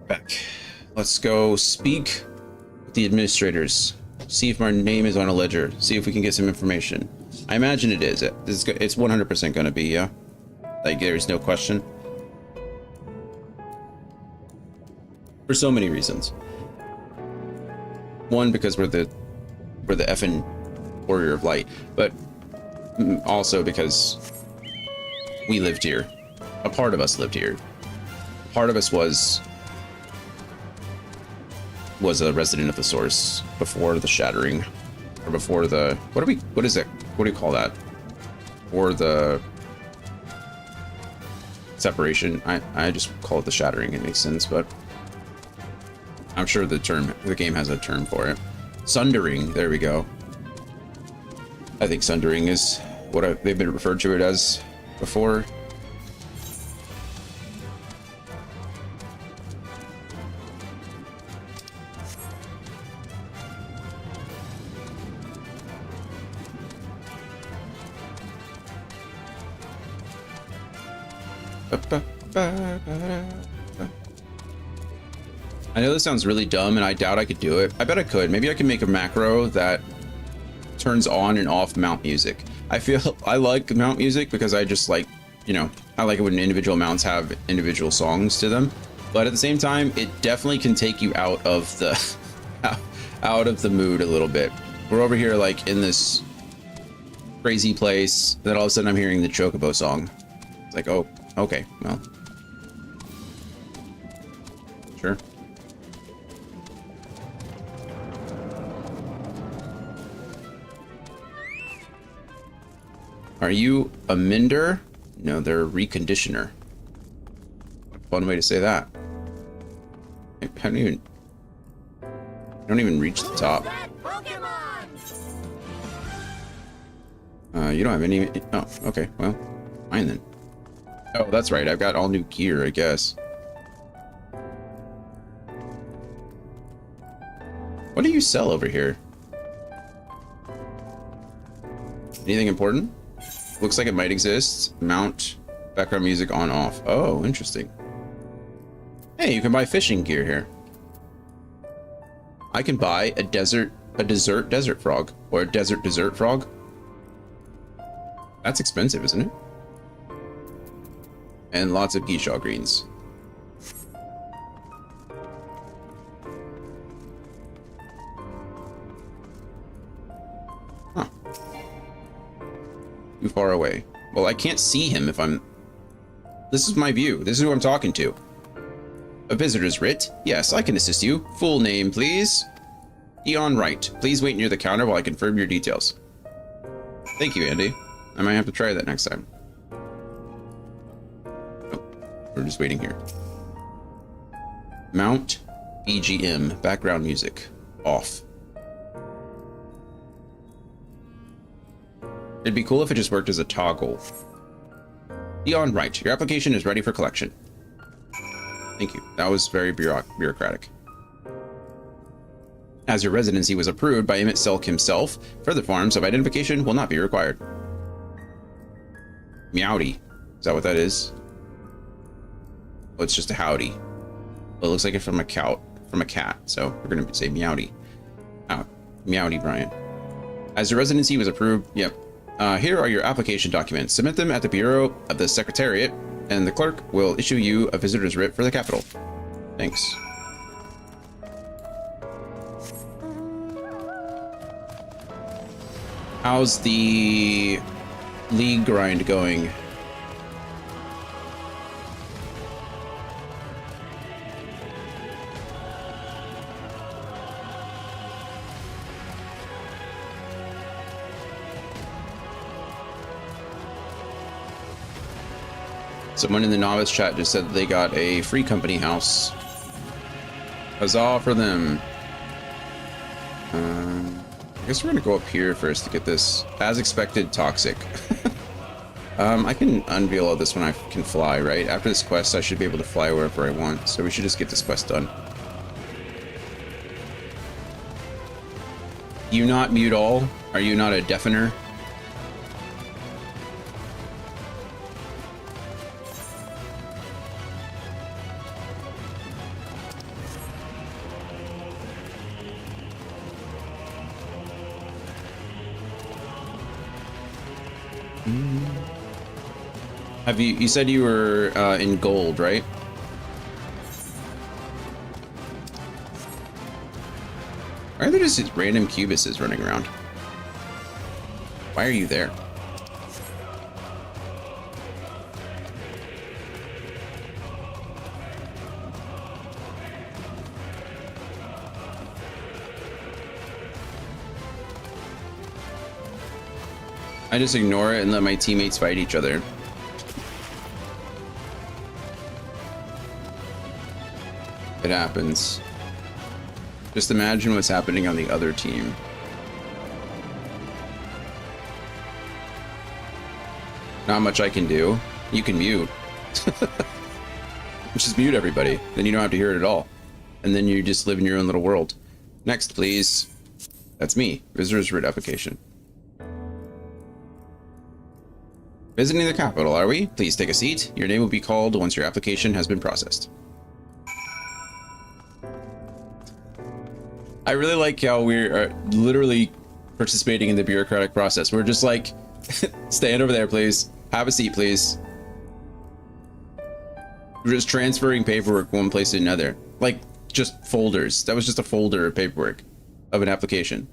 Back. Let's go speak with the administrators. See if my name is on a ledger. See if we can get some information. I imagine it is. It's 100% going to be, yeah. Like, there's no question. For so many reasons. One, because we're the effing warrior of light, but also because we lived here. A part of us lived here. Part of us was a resident of the source before the shattering, or before the what is it? What do you call that? Or the separation? I just call it the shattering. It makes sense, but I'm sure the game has a term for it. Sundering. There we go. I think sundering is what they've been referred to it as before. I know this sounds really dumb, and I doubt I could do it. I bet I could. Maybe I can make a macro that turns on and off mount music. I feel I like mount music because I just like, you know, I like it when individual mounts have individual songs to them. But at the same time, it definitely can take you out of the out of the mood a little bit. We're over here like in this crazy place, then all of a sudden I'm hearing the Chocobo song. It's like, oh, okay, well, sure. Are you a mender? No, they're a reconditioner. Fun way to say that. I don't even reach the top. You don't have any. Oh, okay. Well, fine then. Oh, that's right. I've got all new gear, I guess. What do you sell over here? Anything important? Looks like it might exist. Mount, background music on off. Oh, interesting. Hey, you can buy fishing gear here. I can buy a dessert desert frog, or a dessert frog. That's expensive, isn't it? And lots of geisha greens. Huh. Too far away. Well, I can't see him if I'm... This is my view. This is who I'm talking to. A visitor's writ? Yes, I can assist you. Full name, please. Eon Wright. Please wait near the counter while I confirm your details. Thank you, Andy. I might have to try that next time. Oh, we're just waiting here. Mount BGM. Background music. Off. It'd be cool if it just worked as a toggle. Eon Wright. Your application is ready for collection. Thank you. That was very bureaucratic. As your residency was approved by Emmett Selk himself, further forms of identification will not be required. Meowdy. Is that what that is? Oh, it's just a howdy. Well, it looks like it's from a cat, so we're gonna say meowdy. Oh, meowdy, Brian. As your residency was approved, yep. Here are your application documents. Submit them at the Bureau of the Secretariat, and the clerk will issue you a visitor's writ for the capital. Thanks. How's the league grind going? Someone in the novice chat just said that they got a free company house. Huzzah for them. I guess we're gonna go up here first to get this. As expected, toxic. I can unveil all this when I can fly, right? After this quest, I should be able to fly wherever I want. So we should just get this quest done. You not mute all? Are you not a deafener? Have you said you were in gold, right? Why are there just these random cubuses running around? Why are you there? I just ignore it and let my teammates fight each other. It happens. Just imagine what's happening on the other team. Not much I can do. You can mute. Just mute everybody. Then you don't have to hear it at all. And then you just live in your own little world. Next, please. That's me. Visitor's writ application. Visiting the capital, are we? Please take a seat. Your name will be called once your application has been processed. I really like how we're literally participating in the bureaucratic process. We're just like, stand over there, please. Have a seat, please. We're just transferring paperwork one place to another. Like, just folders. That was just a folder of paperwork of an application.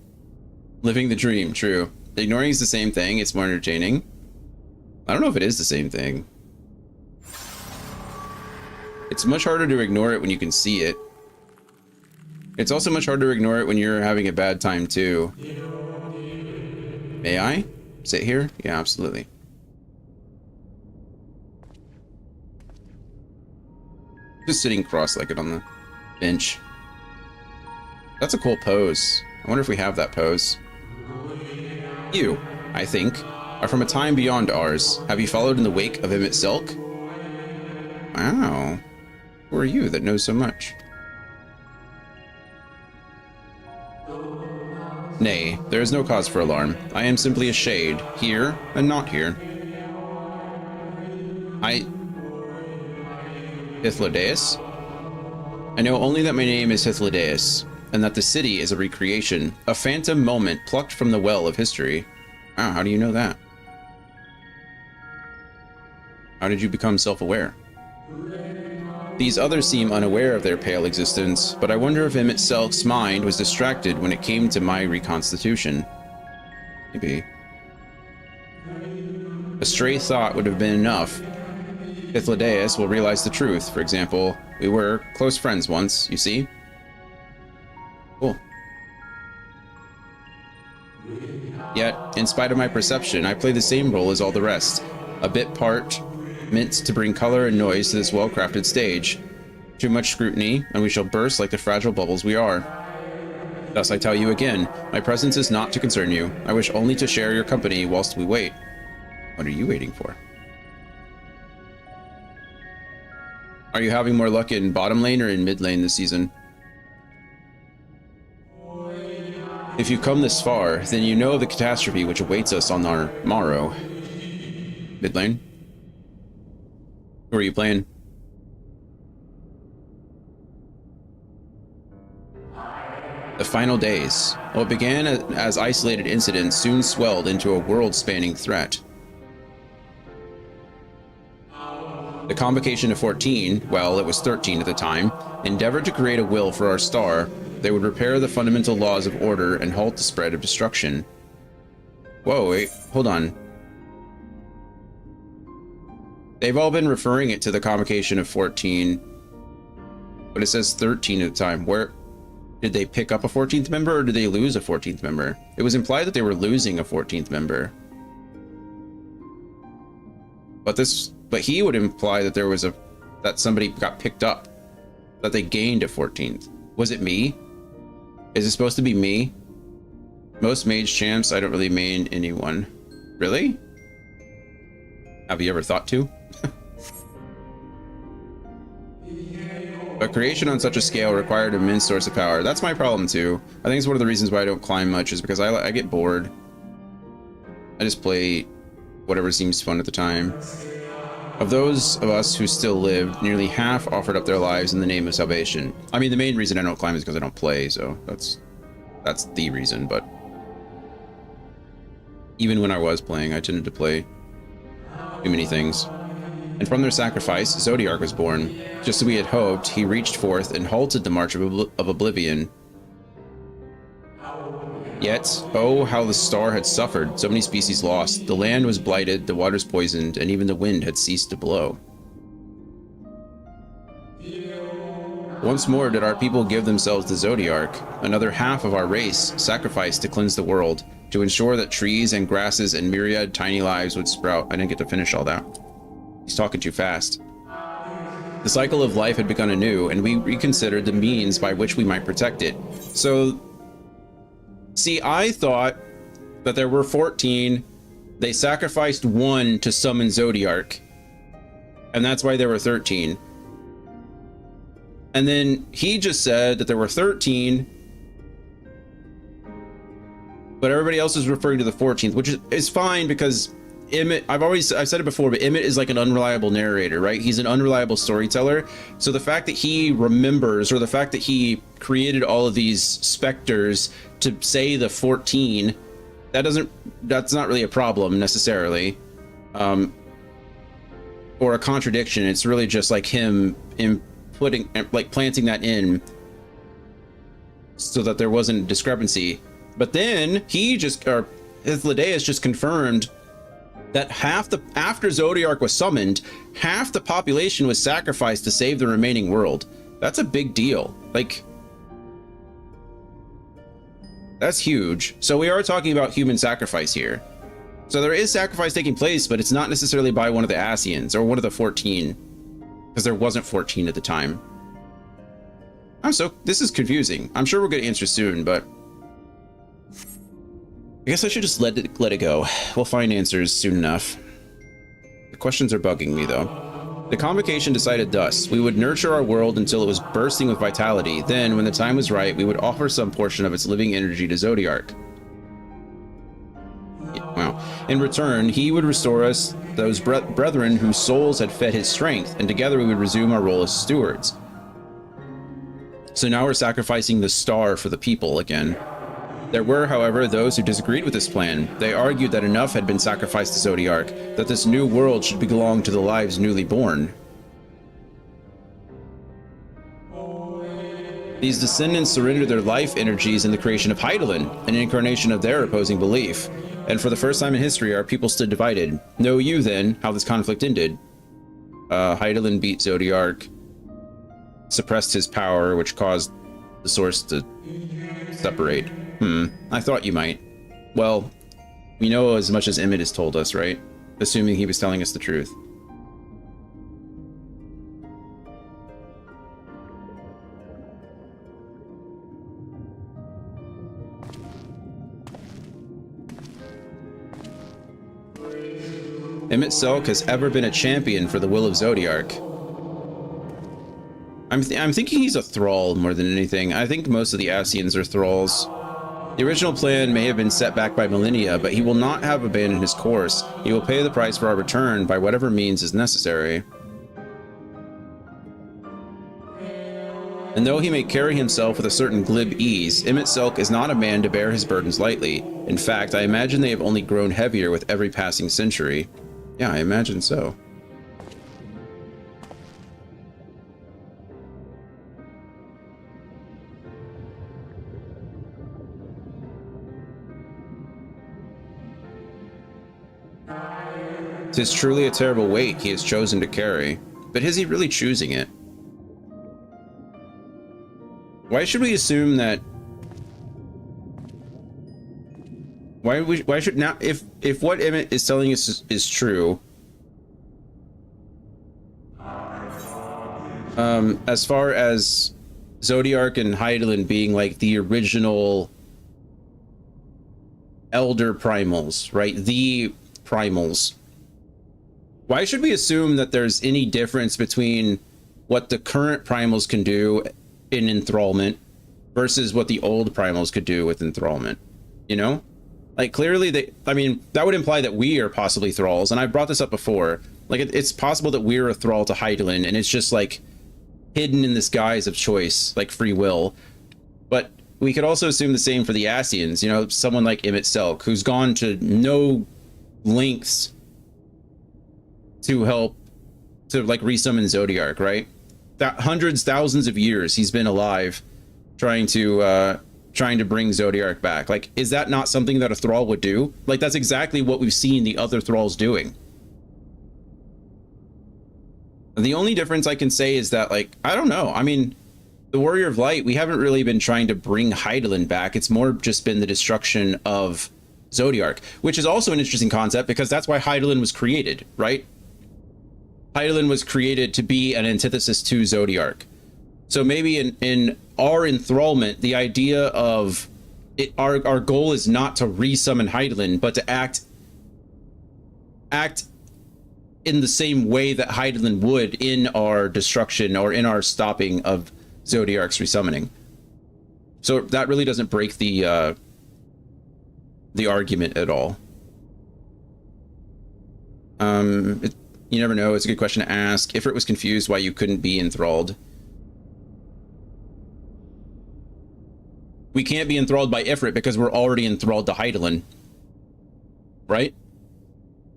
Living the dream, true. Ignoring is the same thing. It's more entertaining. I don't know if it is the same thing. It's much harder to ignore it when you can see it. It's also much harder to ignore it when you're having a bad time too. May I sit here? Yeah, absolutely. Just sitting cross-legged on the bench. That's a cool pose. I wonder if we have that pose. You, I think, are from a time beyond ours. Have you followed in the wake of Emmett Selk? Wow. Who are you that knows so much? Nay, there is no cause for alarm. I am simply a shade, here and not here. Hythlodaeus? I know only that my name is Hythlodaeus, and that the city is a recreation, a phantom moment plucked from the well of history. Wow, how do you know that? How did you become self-aware? These others seem unaware of their pale existence, but I wonder if Emmett Selk's mind was distracted when it came to my reconstitution. Maybe. A stray thought would have been enough. Ithlidaeus will realize the truth. For example, we were close friends once, you see? Cool. Yet, in spite of my perception, I play the same role as all the rest. A bit part meant to bring color and noise to this well-crafted stage. Too much scrutiny, and we shall burst like the fragile bubbles we are. Thus I tell you again, my presence is not to concern you. I wish only to share your company whilst we wait. What are you waiting for? Are you having more luck in bottom lane or in mid lane this season? If you've come this far, then you know the catastrophe which awaits us on our morrow. Mid lane? Who are you playing? The final days. What began as isolated incidents soon swelled into a world-spanning threat. The Convocation of 14, well, it was 13 at the time, endeavored to create a will for our star that would repair the fundamental laws of order and halt the spread of destruction. Whoa, wait, hold on. They've all been referring it to the Convocation of 14, but it says 13 at the time. Where did they pick up a 14th member, or did they lose a 14th member? It was implied that they were losing a 14th member. But he would imply that there was that somebody got picked up, that they gained a 14th. Was it me? Is it supposed to be me? Most mage champs, I don't really main anyone. Really? Have you ever thought to? But creation on such a scale required an immense source of power. That's my problem too. I think it's one of the reasons why I don't climb much, is because I get bored. I just play whatever seems fun at the time. Of those of us who still lived, nearly half offered up their lives in the name of salvation. I mean, the main reason I don't climb is because I don't play, so that's the reason, but even when I was playing, I tended to play too many things. And from their sacrifice, Zodiark was born. Just as we had hoped, he reached forth and halted the march of oblivion. Yet, oh, how the star had suffered, so many species lost, the land was blighted, the waters poisoned, and even the wind had ceased to blow. Once more did our people give themselves to Zodiark, another half of our race sacrificed to cleanse the world, to ensure that trees and grasses and myriad tiny lives would sprout. I didn't get to finish all that. He's talking too fast. The cycle of life had begun anew, and we reconsidered the means by which we might protect it. So, see, I thought that there were 14. They sacrificed one to summon Zodiark, and that's why there were 13. And then he just said that there were 13, but everybody else is referring to the 14th, which is fine because Emmett, I've said it before, but Emmett is like an unreliable narrator, right? He's an unreliable storyteller. So the fact that he remembers, or the fact that he created all of these specters to say the 14, that's not really a problem necessarily, or a contradiction. It's really just like him planting that in so that there wasn't a discrepancy. But then Ithlidaeus just confirmed that after Zodiark was summoned, half the population was sacrificed to save the remaining world. That's a big deal. Like, that's huge. So we are talking about human sacrifice here. So there is sacrifice taking place, but it's not necessarily by one of the Asians or one of the 14, because there wasn't 14 at the time. This is confusing. I'm sure we'll get answers soon, but I guess I should just let it go. We'll find answers soon enough. The questions are bugging me, though. The Convocation decided thus: we would nurture our world until it was bursting with vitality. Then, when the time was right, we would offer some portion of its living energy to Zodiark. Wow. In return, he would restore us those brethren whose souls had fed his strength, and together we would resume our role as stewards. So now we're sacrificing the star for the people again. There were, however, those who disagreed with this plan. They argued that enough had been sacrificed to Zodiark, that this new world should belong to the lives newly born. These descendants surrendered their life energies in the creation of Hydaelyn, an incarnation of their opposing belief. And for the first time in history, our people stood divided. Know you, then, how this conflict ended? Hydaelyn beat Zodiark, suppressed his power, which caused the source to separate. I thought you might. Well, we know as much as Emmett has told us, right? Assuming he was telling us the truth. Emmett Selk has ever been a champion for the will of Zodiark. I'm thinking he's a thrall more than anything. I think most of the Ascians are thralls. The original plan may have been set back by millennia, but he will not have abandoned his course. He will pay the price for our return by whatever means is necessary. And though he may carry himself with a certain glib ease, Emmett Selk is not a man to bear his burdens lightly. In fact, I imagine they have only grown heavier with every passing century. Yeah, I imagine so. "'Tis truly a terrible weight he has chosen to carry, but is he really choosing it? Why should we assume that? Why should now, if what Emmett is telling us is true, as far as Zodiark and Hydaelyn being like the original elder primals, right? The primals. Why should we assume that there's any difference between what the current primals can do in enthrallment versus what the old primals could do with enthrallment? You know? Like, clearly I mean, that would imply that we are possibly thralls, and I brought this up before. Like, it's possible that we're a thrall to Hydaelyn, and it's just, like, hidden in this guise of choice, like free will. But we could also assume the same for the Ascians, you know, someone like Emmett Selk, who's gone to no lengths to help to, like, resummon Zodiark, right? That hundreds, thousands of years he's been alive trying to bring Zodiark back. Like, is that not something that a thrall would do? Like, that's exactly what we've seen the other thralls doing. The only difference I can say is that, like, I don't know. I mean, the Warrior of Light, we haven't really been trying to bring Hydaelyn back. It's more just been the destruction of Zodiark, which is also an interesting concept because that's why Hydaelyn was created, right? Hydaelyn was created to be an antithesis to Zodiark. So maybe in our enthrallment, the idea of it, our goal is not to resummon Hydaelyn, but to act in the same way that Hydaelyn would in our destruction or in our stopping of Zodiark's resummoning. So that really doesn't break the argument at all. You never know. It's a good question to ask. Ifrit was confused why you couldn't be enthralled. We can't be enthralled by Ifrit because we're already enthralled to Hydaelyn. Right?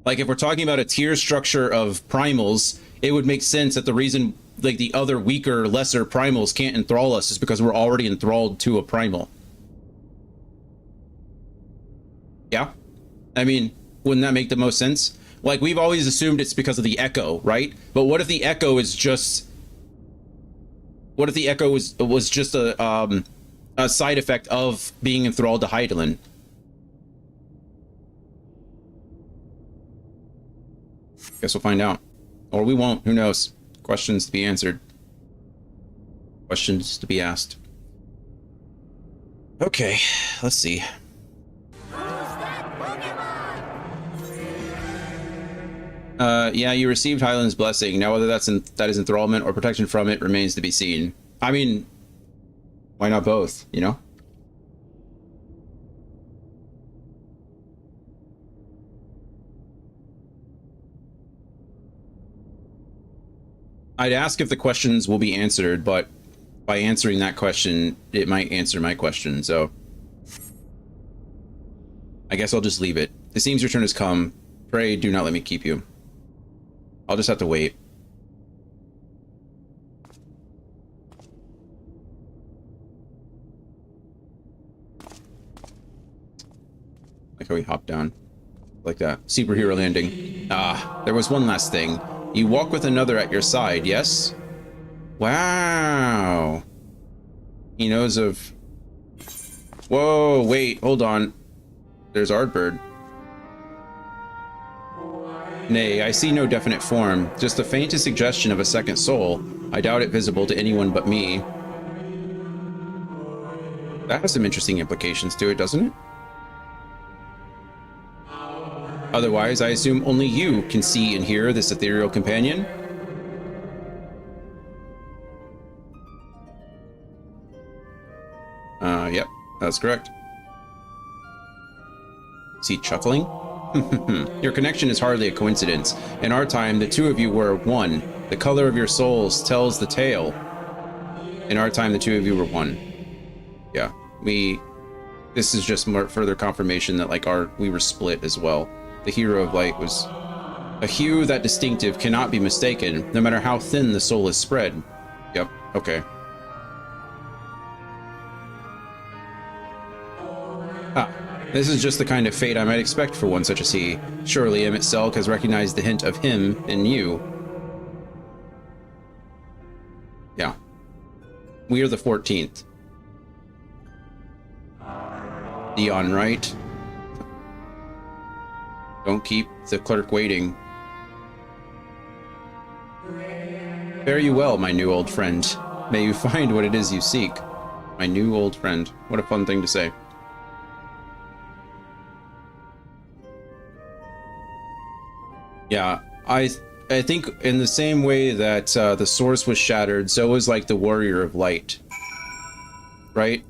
Like, if we're talking about a tier structure of primals, it would make sense that the reason, like, the other weaker, lesser primals can't enthrall us is because we're already enthralled to a primal. Yeah? I mean, wouldn't that make the most sense? Like, we've always assumed it's because of the Echo, right? But what if the Echo is just... What if the Echo was just a side effect of being enthralled to Hydaelyn? Guess we'll find out. Or we won't. Who knows? Questions to be answered. Questions to be asked. Okay, let's see. Yeah, you received Hydaelyn's blessing. Now, whether that is enthrallment or protection from it remains to be seen. I mean, why not both, you know? I'd ask if the questions will be answered, but by answering that question, it might answer my question, so I guess I'll just leave it. It seems your turn has come. Pray, do not let me keep you. I'll just have to wait. Like how he hopped down. Like that. Superhero landing. Ah, there was one last thing. You walk with another at your side, yes? Wow. He knows of... Whoa, wait, hold on. There's Ardbird. Nay, I see no definite form, just the faintest suggestion of a second soul. I doubt it visible to anyone but me. That has some interesting implications to it, doesn't it? Otherwise, I assume only you can see and hear this ethereal companion. Yep, that's correct. Is he chuckling? Your connection is hardly a coincidence. In our time, the two of you were one. The color of your souls tells the tale. In our time, the two of you were one. Yeah, this is just more further confirmation that like we were split as well. The hero of light was a hue that distinctive cannot be mistaken, no matter how thin the soul is spread. Yep, okay. Ah, this is just the kind of fate I might expect for one such as he. Surely Emmett Selk has recognized the hint of him in you. Yeah. We are the 14th. Dion, right? Don't keep the clerk waiting. Fare you well, my new old friend. May you find what it is you seek. My new old friend. What a fun thing to say. Yeah, I think in the same way that the source was shattered, so was like the warrior of light. Right?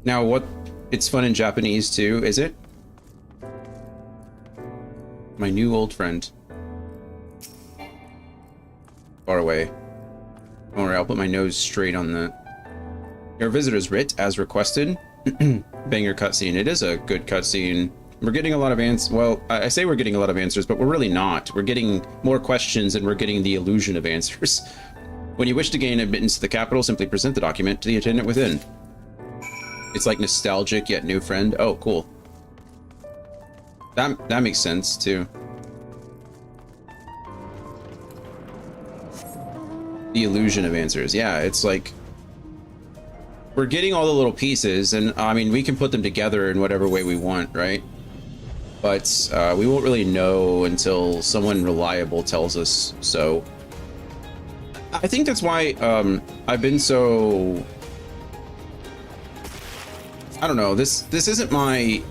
Now what... It's fun in Japanese too, is it? My new old friend. Far away. Don't worry, I'll put my nose straight on the... Your visitor's writ, as requested. Banger cutscene. It is a good cutscene. We're getting a lot of answers. Well, I say we're getting a lot of answers, but we're really not. We're getting more questions and we're getting the illusion of answers. When you wish to gain admittance to the capital, simply present the document to the attendant within. It's like nostalgic yet new friend. Oh, cool. That makes sense too. The illusion of answers. Yeah, it's like we're getting all the little pieces, and I mean we can put them together in whatever way we want, right? But we won't really know until someone reliable tells us so. I think that's why I've been so... I don't know, this isn't my...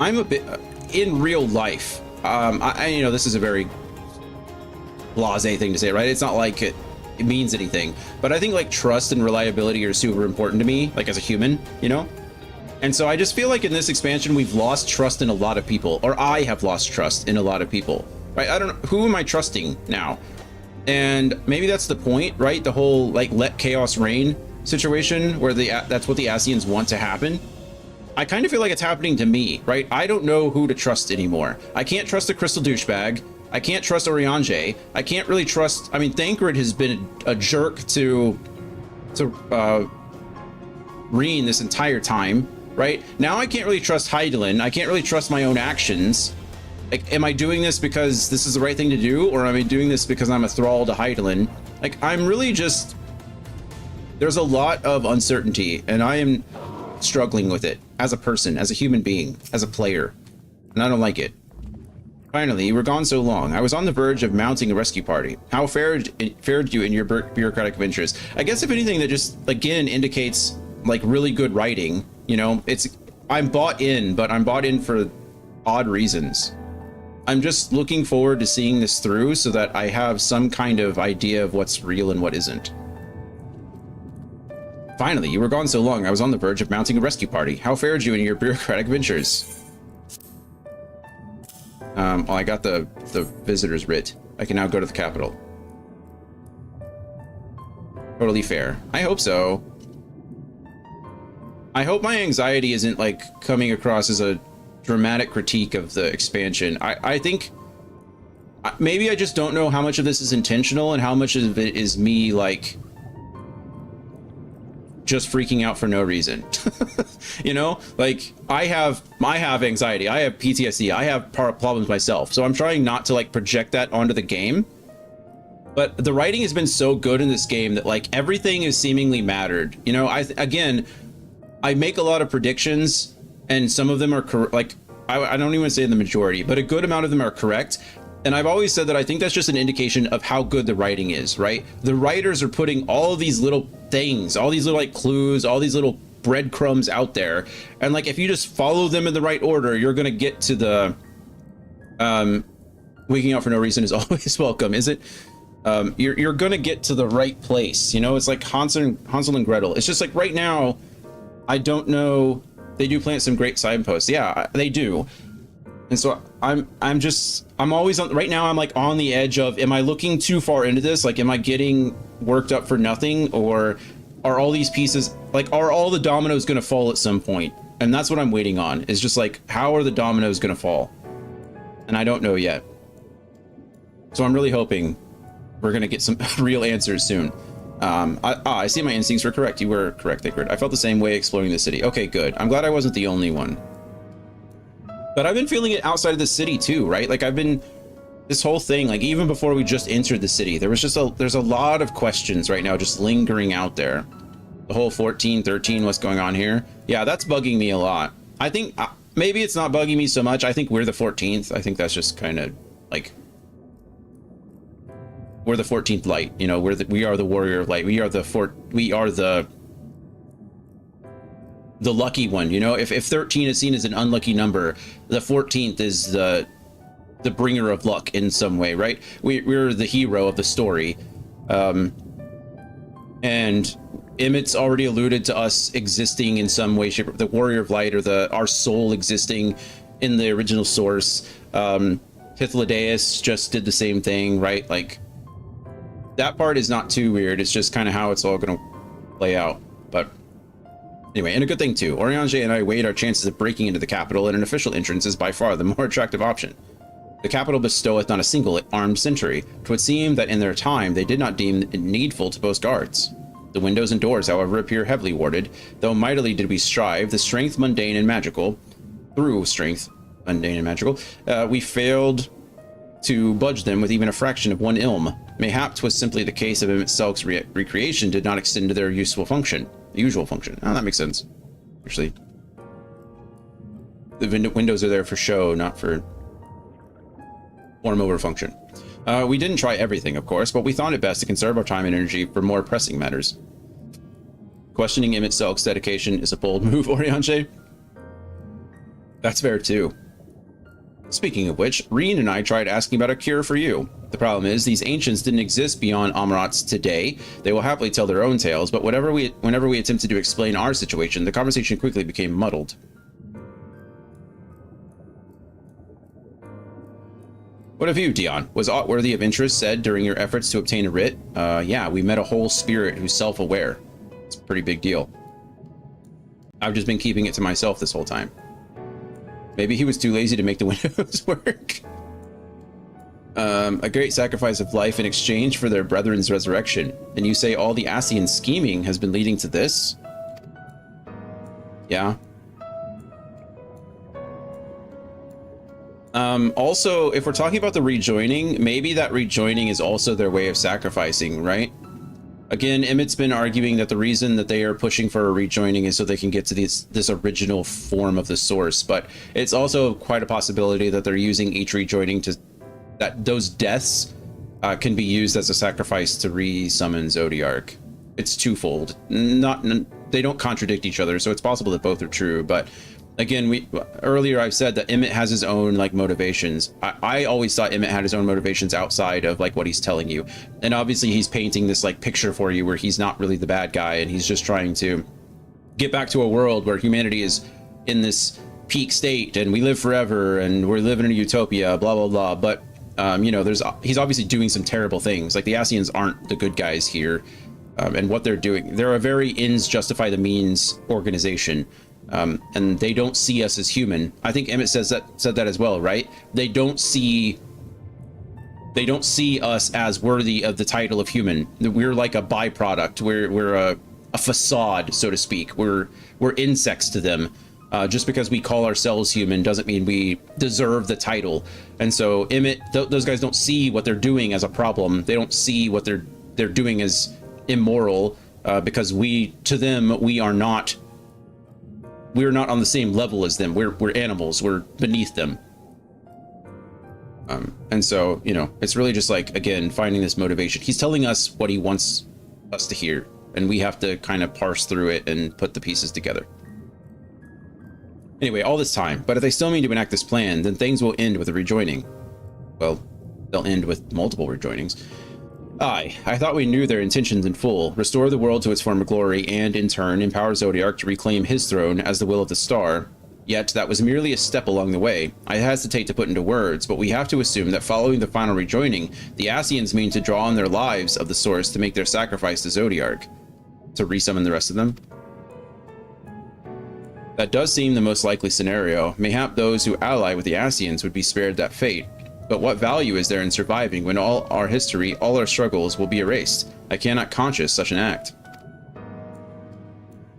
I'm a bit... in real life, you know, this is a very blasé thing to say, right? It's not like it means anything. But I think, like, trust and reliability are super important to me, like, as a human, you know? And so I just feel like in this expansion, we've lost trust in a lot of people. Or I have lost trust in a lot of people, right? I don't know. Who am I trusting now? And maybe that's the point, right? The whole, like, let chaos reign situation where that's what the Ascians want to happen. I kind of feel like it's happening to me, right? I don't know who to trust anymore. I can't trust the crystal douchebag. I can't trust Oriange. I can't really trust... I mean, Thancred has been a jerk to Reen this entire time, right? Now I can't really trust Hydaelyn. I can't really trust my own actions. Like, am I doing this because this is the right thing to do, or am I doing this because I'm a thrall to Hydaelyn? Like, I'm really just... There's a lot of uncertainty, and I am struggling with it as a person, as a human being, as a player, and I don't like it. Finally, you were gone so long. I was on the verge of mounting a rescue party. How fared you in your bureaucratic ventures? I guess if anything, that just again indicates like really good writing. You know, I'm bought in, but I'm bought in for odd reasons. I'm just looking forward to seeing this through so that I have some kind of idea of what's real and what isn't. Finally, you were gone so long. I was on the verge of mounting a rescue party. How fared you in your bureaucratic ventures? Well, I got the visitor's writ. I can now go to the capital. Totally fair. I hope so. I hope my anxiety isn't like coming across as a dramatic critique of the expansion. I think maybe I just don't know how much of this is intentional and how much of it is me like just freaking out for no reason. You know, like I have anxiety, I have PTSD, I have problems myself, so I'm trying not to like project that onto the game. But the writing has been so good in this game that like everything is seemingly mattered. You know, I make a lot of predictions, and some of them are like I don't even say the majority, but a good amount of them are correct. And I've always said that I think that's just an indication of how good the writing is, right? The writers are putting all these little things, all these little like clues, all these little breadcrumbs out there. And like, if you just follow them in the right order, you're going to get to the, waking up for no reason is always welcome, is it? You're going to get to the right place. You know, it's like Hansel and Gretel. It's just like right now, I don't know. They do plant some great signposts. Yeah, they do. And so I'm always on, right now I'm like on the edge of, am I looking too far into this? Like, am I getting worked up for nothing? Or are all these pieces, like, are all the dominoes going to fall at some point? And that's what I'm waiting on, is just like, how are the dominoes going to fall? And I don't know yet. So I'm really hoping we're going to get some real answers soon. I see my instincts were correct. You were correct, Ickard. I felt the same way exploring the city. Okay, good. I'm glad I wasn't the only one. But I've been feeling it outside of the city too, right? Like this whole thing, like even before we just entered the city, there's a lot of questions right now just lingering out there. The whole 14, 13, what's going on here? Yeah, that's bugging me a lot. I think maybe it's not bugging me so much. I think we're the 14th. I think that's just kind of like, we're the 14th light, you know, we are the warrior of light. We are the lucky one, you know. If 13 is seen as an unlucky number, the 14th is the bringer of luck in some way, right? We're the hero of the story. And Emmett's already alluded to us existing in some way, shape, the warrior of light, or our soul existing in the original source. Hythlodaeus just did the same thing, right? Like, that part is not too weird. It's just kind of how it's all going to play out. But anyway, and a good thing too, Oriange and I weighed our chances of breaking into the capital, and an official entrance is by far the more attractive option. The capital bestoweth not a single armed sentry. 'Twould seem that in their time they did not deem it needful to post guards. The windows and doors, however, appear heavily warded, though mightily did we strive, through strength mundane and magical, we failed to budge them with even a fraction of one ilm. Mayhap 'twas simply the case of Emmett Selk's recreation did not extend to their usual function. Oh, that makes sense. Actually, the windows are there for show, not for form over function. We didn't try everything, of course, but we thought it best to conserve our time and energy for more pressing matters. Questioning Emmett Selk's dedication is a bold move, Oriange. That's fair too. Speaking of which, Reen and I tried asking about a cure for you. The problem is, these ancients didn't exist beyond Amarats today. They will happily tell their own tales, but whenever we attempted to explain our situation, the conversation quickly became muddled. What of you, Dion? Was aught worthy of interest said during your efforts to obtain a writ? Yeah, we met a whole spirit who's self-aware. It's a pretty big deal. I've just been keeping it to myself this whole time. Maybe he was too lazy to make the windows work. A great sacrifice of life in exchange for their brethren's resurrection. And you say all the Ascian scheming has been leading to this? Yeah. Also, if we're talking about the rejoining, maybe that rejoining is also their way of sacrificing, right? Again, Emmett's been arguing that the reason that they are pushing for a rejoining is so they can get to this original form of the source, but it's also quite a possibility that they're using each rejoining that those deaths can be used as a sacrifice to re-summon Zodiark. It's twofold. They don't contradict each other, so it's possible that both are true, but again, earlier I've said that Emmett has his own like motivations. I always thought Emmett had his own motivations outside of like what he's telling you. And obviously he's painting this like picture for you where he's not really the bad guy and he's just trying to get back to a world where humanity is in this peak state and we live forever and we're living in a utopia, blah, blah, blah. But, you know, he's obviously doing some terrible things. Like the Ascians aren't the good guys here. And what they're doing, they're a very ends justify the means organization. And they don't see us as human. I think Emmett said that as well, right? They don't see us as worthy of the title of human. We're like a byproduct. We're a facade, so to speak. We're insects to them. Just because we call ourselves human doesn't mean we deserve the title. And so Emmett, those guys don't see what they're doing as a problem. They don't see what they're doing as immoral, because to them, we're not on the same level as them. We're animals. We're beneath them. And so, you know, it's really just like, again, finding this motivation. He's telling us what he wants us to hear, and we have to kind of parse through it and put the pieces together. Anyway, all this time, but if they still mean to enact this plan, then things will end with a rejoining. Well, they'll end with multiple rejoinings. I thought we knew their intentions in full. Restore the world to its former glory and, in turn, empower Zodiark to reclaim his throne as the will of the star. Yet, that was merely a step along the way. I hesitate to put into words, but we have to assume that following the final rejoining, the Ascians mean to draw on their lives of the source to make their sacrifice to Zodiark. To resummon the rest of them? That does seem the most likely scenario. Mayhap those who ally with the Ascians would be spared that fate. But what value is there in surviving when all our history, all our struggles will be erased? I cannot conscience such an act.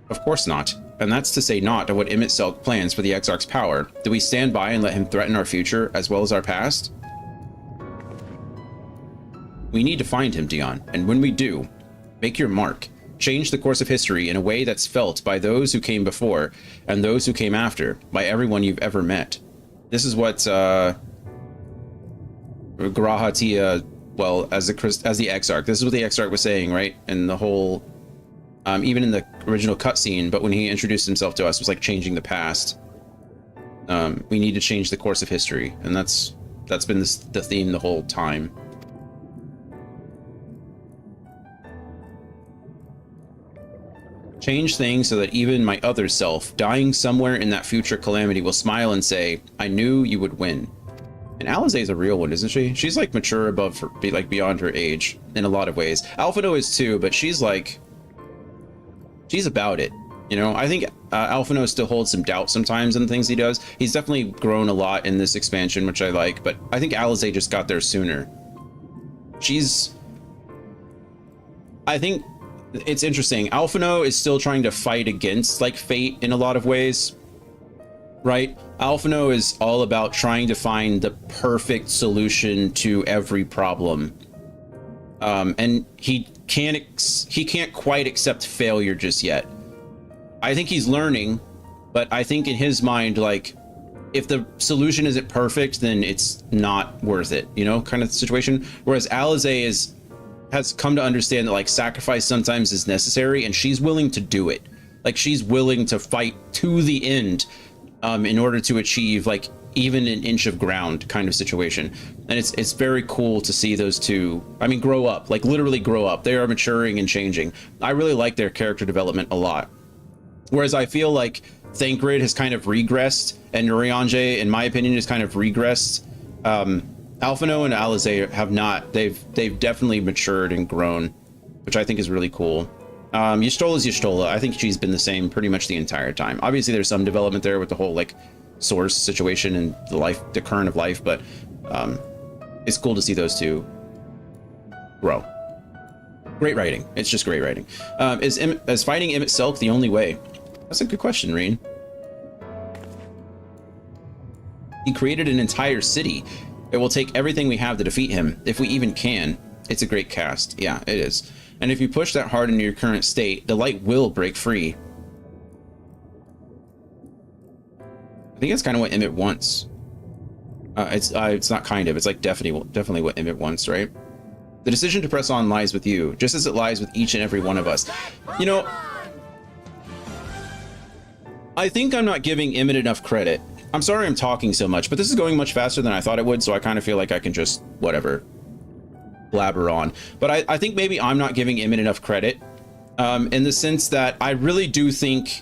Of course not. And that's to say not of what Emmett Selk plans for the Exarch's power. Do we stand by and let him threaten our future as well as our past? We need to find him, Dion. And when we do, make your mark. Change the course of history in a way that's felt by those who came before and those who came after, by everyone you've ever met. This is what Grahatia, well, as the Exarch, this is what the Exarch was saying, right? And the whole, even in the original cutscene, but when he introduced himself to us, was like changing the past. We need to change the course of history, and that's been the theme the whole time. Change things so that even my other self, dying somewhere in that future calamity, will smile and say, I knew you would win. And Alizé is a real one, isn't she? She's like mature above her, like beyond her age in a lot of ways. Alphino is too, but she's about it. You know, I think Alphino still holds some doubt sometimes in the things he does. He's definitely grown a lot in this expansion, which I like, but I think Alizé just got there sooner. I think it's interesting. Alphino is still trying to fight against like fate in a lot of ways, right? Alphino is all about trying to find the perfect solution to every problem, and he can't quite accept failure just yet. I think he's learning, but I think in his mind, like, if the solution isn't perfect, then it's not worth it, you know, kind of situation. Whereas Alizé has come to understand that like sacrifice sometimes is necessary, and she's willing to do it. Like, she's willing to fight to the end in order to achieve like even an inch of ground kind of situation. And it's very cool to see those two, I mean, grow up, like literally grow up. They are maturing and changing. I really like their character development a lot. Whereas I feel like Thancred has kind of regressed, and Urianger, in my opinion, has kind of regressed. Alphino and Alizé have not. They've definitely matured and grown, which I think is really cool. Y'shtola's Y'shtola. I think she's been the same pretty much the entire time. Obviously, there's some development there with the whole like source situation and the current of life, but it's cool to see those two grow. Great writing. It's just great writing. Is fighting Emmett Selk the only way? That's a good question, Reen. He created an entire city. It will take everything we have to defeat him, if we even can. It's a great cast. Yeah, it is. And if you push that hard into your current state, the light will break free. I think that's kind of what Emmett wants. It's not kind of. It's like definitely what Emmett wants, right? The decision to press on lies with you, just as it lies with each and every one of us. You know, I think I'm not giving Emmett enough credit. I'm sorry I'm talking so much, but this is going much faster than I thought it would, so I kind of feel like I can just, whatever, blabber on. But I think maybe I'm not giving Emmett enough credit, in the sense that I really do think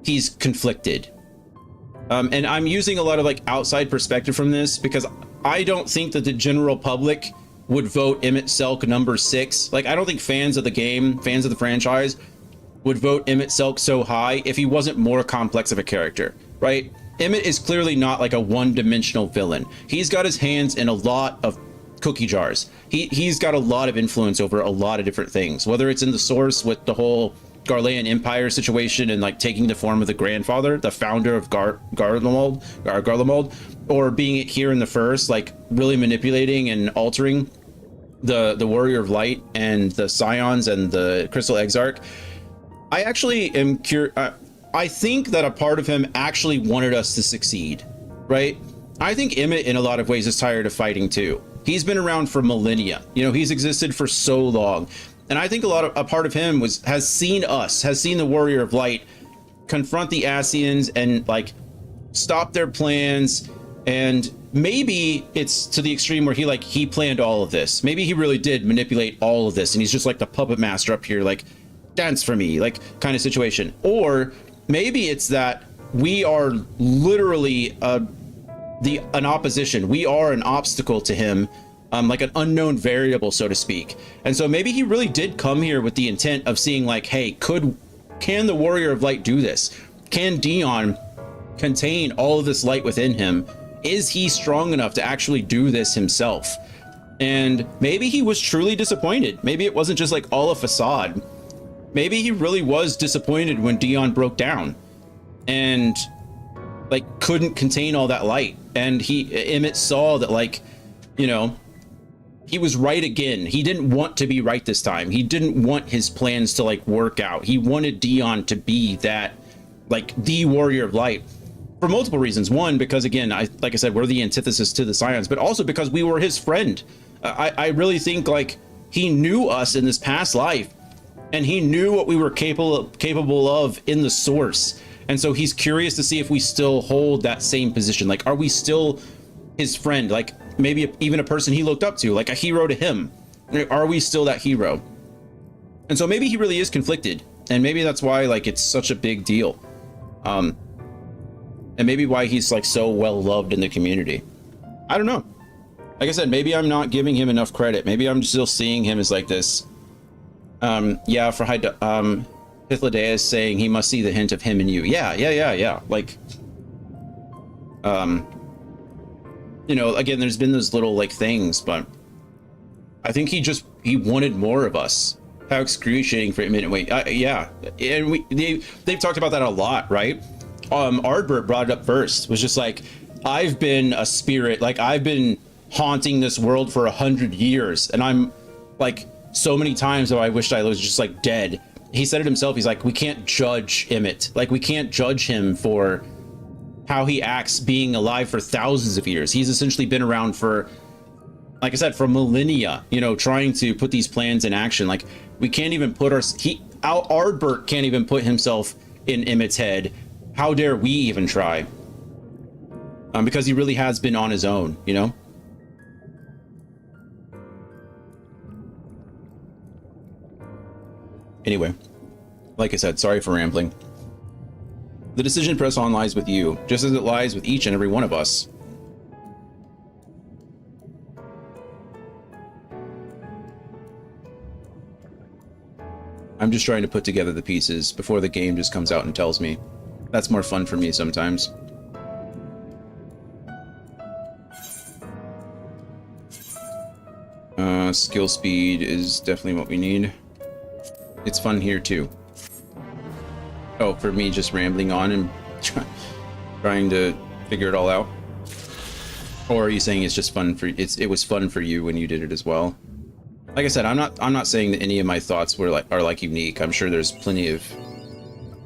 he's conflicted. And I'm using a lot of like outside perspective from this, because I don't think that the general public would vote Emmett Selk number 6. Like, I don't think fans of the game, fans of the franchise, would vote Emmett Selk so high if he wasn't more complex of a character, right? Emmett is clearly not like a one-dimensional villain. He's got his hands in a lot of cookie jars. He's got a lot of influence over a lot of different things, whether it's in the source with the whole Garlean Empire situation and like taking the form of the grandfather, the founder of Garlemald, or being it here in the first, like really manipulating and altering the Warrior of Light and the Scions and the Crystal Exarch. I actually am curious. I think that a part of him actually wanted us to succeed, right? I think Emmett in a lot of ways is tired of fighting too. He's been around for millennia. You know, he's existed for so long. And I think a part of him has seen the Warrior of Light confront the Ascians and like stop their plans. And maybe it's to the extreme where he planned all of this. Maybe he really did manipulate all of this and he's just like the puppet master up here, like dance for me, like kind of situation. Or maybe it's that we are literally an opposition. We are an obstacle to him, like an unknown variable, so to speak. And so maybe he really did come here with the intent of seeing like, hey, can the Warrior of Light do this? Can Dion contain all of this light within him? Is he strong enough to actually do this himself? And maybe he was truly disappointed. Maybe it wasn't just like all a facade. Maybe he really was disappointed when Dion broke down and like couldn't contain all that light. And Emmett saw that, like, you know, he was right again. He didn't want to be right this time. He didn't want his plans to like work out. He wanted Dion to be that, like, the Warrior of Light for multiple reasons. One, because again, like I said, we're the antithesis to the Scions, but also because we were his friend. I really think like he knew us in this past life and he knew what we were capable of in the source. And so he's curious to see if we still hold that same position. Like, are we still his friend? Like maybe even a person he looked up to, like a hero to him. Are we still that hero? And so maybe he really is conflicted. And maybe that's why like it's such a big deal. And maybe why he's like so well loved in the community. I don't know. Like I said, maybe I'm not giving him enough credit. Maybe I'm still seeing him as like this. Yeah, for Hythlodaeus saying he must see the hint of him in you. Yeah. Like, you know, again, there's been those little like things, but I think he wanted more of us. How excruciating for a minute. Wait, yeah, and they've talked about that a lot, right? Ardbert brought it up first. Was just like, I've been a spirit, like I've been haunting this world for 100 years, and I'm like, so many times that I wished I was just like dead. He said it himself. He's like, we can't judge Emmett. Like, we can't judge him for how he acts being alive for thousands of years. He's essentially been around for, like I said, for millennia, you know, trying to put these plans in action. Like, we can't even put Ardbert can't even put himself in Emmett's head. How dare we even try? Because he really has been on his own, you know? Anyway, like I said, sorry for rambling. The decision to press on lies with you, just as it lies with each and every one of us. I'm just trying to put together the pieces before the game just comes out and tells me. That's more fun for me sometimes. Skill speed is definitely what we need. It's fun here too. Oh, for me just rambling on and trying to figure it all out? Or are you saying it's just fun for it was fun for you when you did it as well? Like I said, I'm not saying that any of my thoughts are like unique. I'm sure there's plenty of,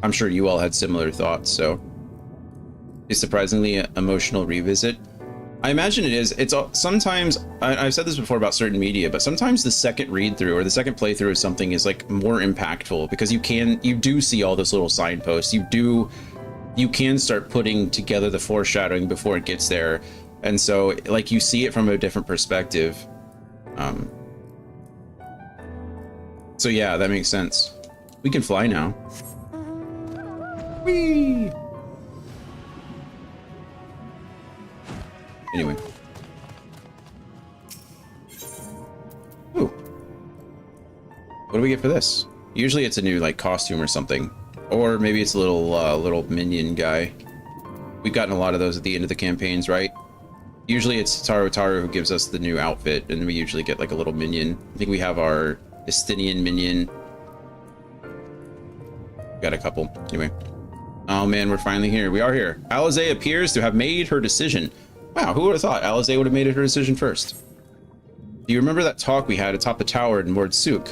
I'm sure you all had similar thoughts, so it's surprisingly an emotional revisit. I imagine it is. It's sometimes, I've said this before about certain media, but sometimes the second read through or the second playthrough of something is like more impactful because you do see all those little signposts. You can start putting together the foreshadowing before it gets there. And so like you see it from a different perspective. So yeah, that makes sense. We can fly now. Whee! Anyway. Ooh. What do we get for this? Usually it's a new like costume or something. Or maybe it's a little minion guy. We've gotten a lot of those at the end of the campaigns, right? Usually it's Taru who gives us the new outfit, and we usually get like a little minion. I think we have our Estinian minion. Got a couple. Anyway. Oh man, we're finally here. We are here. Alisaie appears to have made her decision. Wow, who would have thought Alisaie would have made her decision first? Do you remember that talk we had atop the tower in Mord Sook?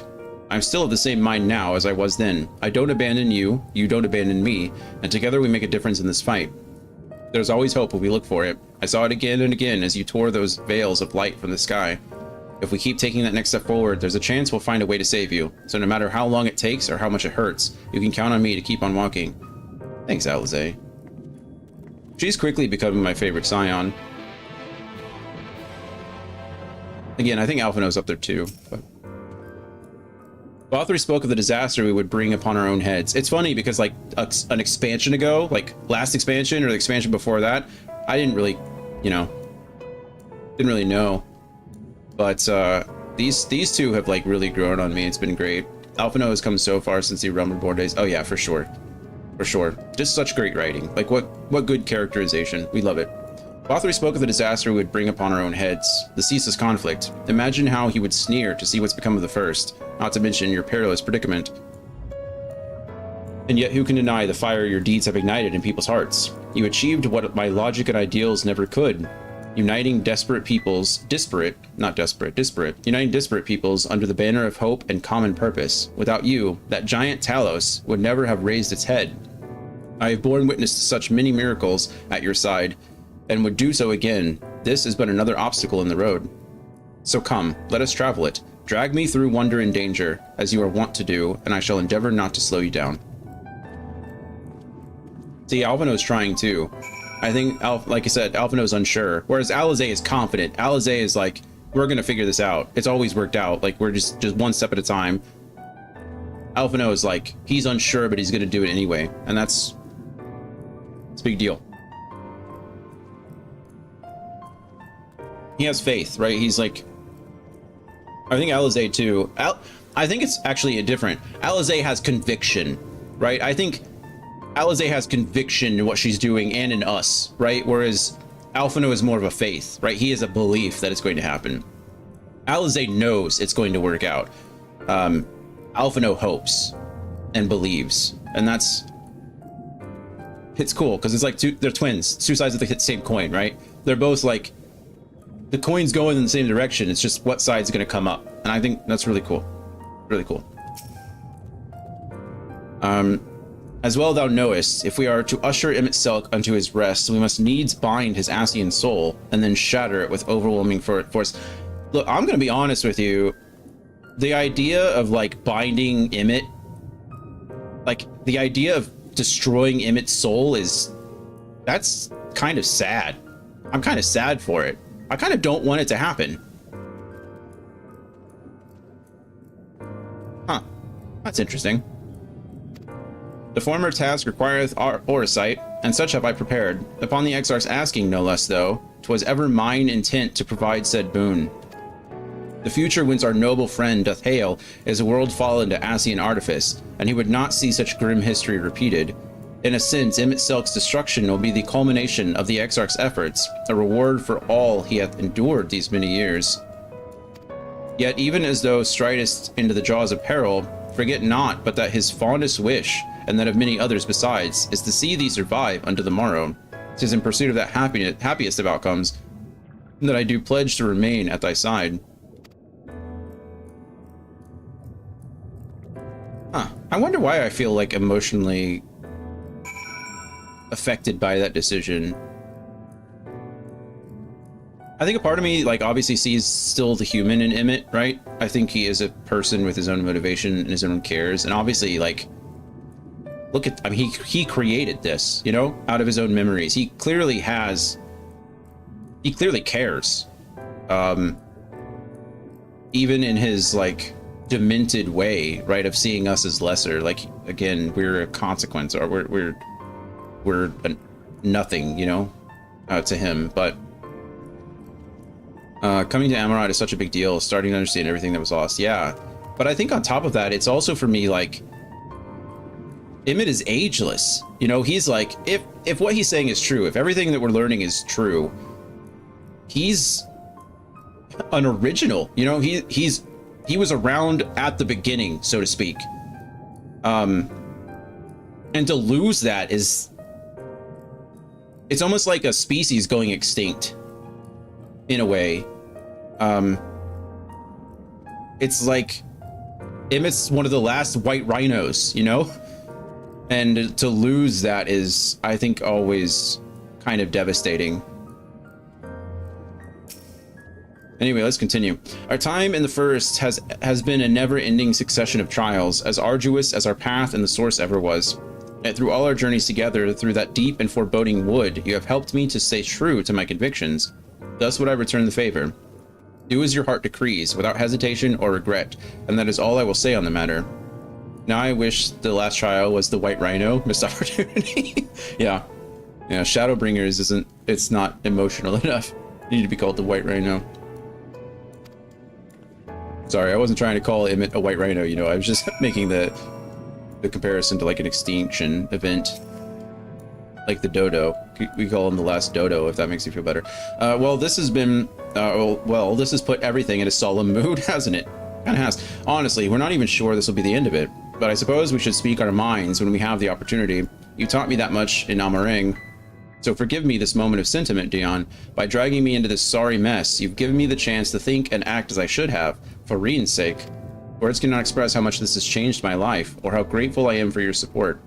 I'm still of the same mind now as I was then. I don't abandon you, you don't abandon me, and together we make a difference in this fight. There's always hope when we look for it. I saw it again and again as you tore those veils of light from the sky. If we keep taking that next step forward, there's a chance we'll find a way to save you. So no matter how long it takes or how much it hurts, you can count on me to keep on walking. Thanks, Alisaie. She's quickly becoming my favorite Scion. Again, I think Alphino's up there too. But Author spoke of the disaster we would bring upon our own heads. It's funny because like an expansion ago, like last expansion or the expansion before that, I didn't really, you know, didn't really know. But these two have like really grown on me. It's been great. Alphino has come so far since the Realm Reborn days. Oh yeah, for sure. For sure. Just such great writing. Like what good characterization. We love it. Author spoke of the disaster we would bring upon our own heads, the ceaseless conflict. Imagine how he would sneer to see what's become of the first, not to mention your perilous predicament. And yet who can deny the fire your deeds have ignited in people's hearts? You achieved what my logic and ideals never could, uniting disparate peoples under the banner of hope and common purpose. Without you, that giant Talos would never have raised its head. I have borne witness to such many miracles at your side, and would do so again. This is but another obstacle in the road. So come, let us travel it. Drag me through wonder and danger, as you are wont to do, and I shall endeavor not to slow you down. See, Alphino's trying too. I think, like I said, Alphino's unsure, whereas Alisaie is confident. Alisaie is like, we're gonna figure this out. It's always worked out. Like, we're just one step at a time. Alphino is like, he's unsure, but he's gonna do it anyway. And it's a big deal. He has faith, right? He's like, I think Alisaie too. I think it's actually different. Alisaie has conviction, right? I think Alisaie has conviction in what she's doing and in us, right? Whereas Alphino is more of a faith, right? He has a belief that it's going to happen. Alisaie knows it's going to work out. Alphino hopes and believes, and it's cool because it's like they're twins, two sides of the same coin, right? They're both like, the coin's going in the same direction. It's just what side's going to come up. And I think that's really cool. Really cool. As well thou knowest, if we are to usher Emet-Selch unto his rest, we must needs bind his Ascian soul and then shatter it with overwhelming force. Look, I'm going to be honest with you. The idea of like binding Emmett, like the idea of destroying Emmett's soul that's kind of sad. I'm kind of sad for it. I kind of don't want it to happen. Huh. That's interesting. The former task requireth oversight, and such have I prepared. Upon the Exarch's asking, no less though, 'twas ever mine intent to provide said boon. The future whence our noble friend doth hail is a world fallen to Ascian artifice, and he would not see such grim history repeated. In a sense, Emet-Selch's destruction will be the culmination of the Exarch's efforts, a reward for all he hath endured these many years. Yet even as thou stridest into the jaws of peril, forget not but that his fondest wish, and that of many others besides, is to see thee survive unto the morrow. 'Tis in pursuit of that happiest of outcomes that I do pledge to remain at thy side. Huh. I wonder why I feel like emotionally affected by that decision. I think a part of me like obviously sees still the human in Emmett, right? I think he is a person with his own motivation and his own cares, and obviously like look at, I mean, he created this, you know, out of his own memories. He clearly cares. Even in his like demented way, right, of seeing us as lesser. Like again, we're a consequence, or we're nothing, you know, to him. But coming to Amarant is such a big deal, starting to understand everything that was lost. Yeah, but I think on top of that, it's also for me like Emmett is ageless. You know, he's like, if what he's saying is true, if everything that we're learning is true, he's an original. You know, he was around at the beginning, so to speak. And to lose that is, it's almost like a species going extinct in a way. It's like Emmett's one of the last white rhinos, you know? And to lose that is, I think, always kind of devastating. Anyway, let's continue. Our time in the First has been a never-ending succession of trials, as arduous as our path in the Source ever was. And through all our journeys together, through that deep and foreboding wood, you have helped me to stay true to my convictions. Thus would I return the favor. Do as your heart decrees, without hesitation or regret, and that is all I will say on the matter. Now I wish the last trial was the White Rhino, missed opportunity. Yeah, Shadowbringers it's not emotional enough. You need to be called the White Rhino. Sorry, I wasn't trying to call Emmett a White Rhino, you know, I was just making the comparison to like an extinction event. Like the dodo. We call him the last dodo, if that makes you feel better. Well, this has been, this has put everything in a solemn mood, hasn't it? Kinda has. Honestly, we're not even sure this will be the end of it, but I suppose we should speak our minds when we have the opportunity. You taught me that much in Amaring. So forgive me this moment of sentiment, Dion. By dragging me into this sorry mess, you've given me the chance to think and act as I should have, for Reen's sake. Words cannot express how much this has changed my life, or how grateful I am for your support.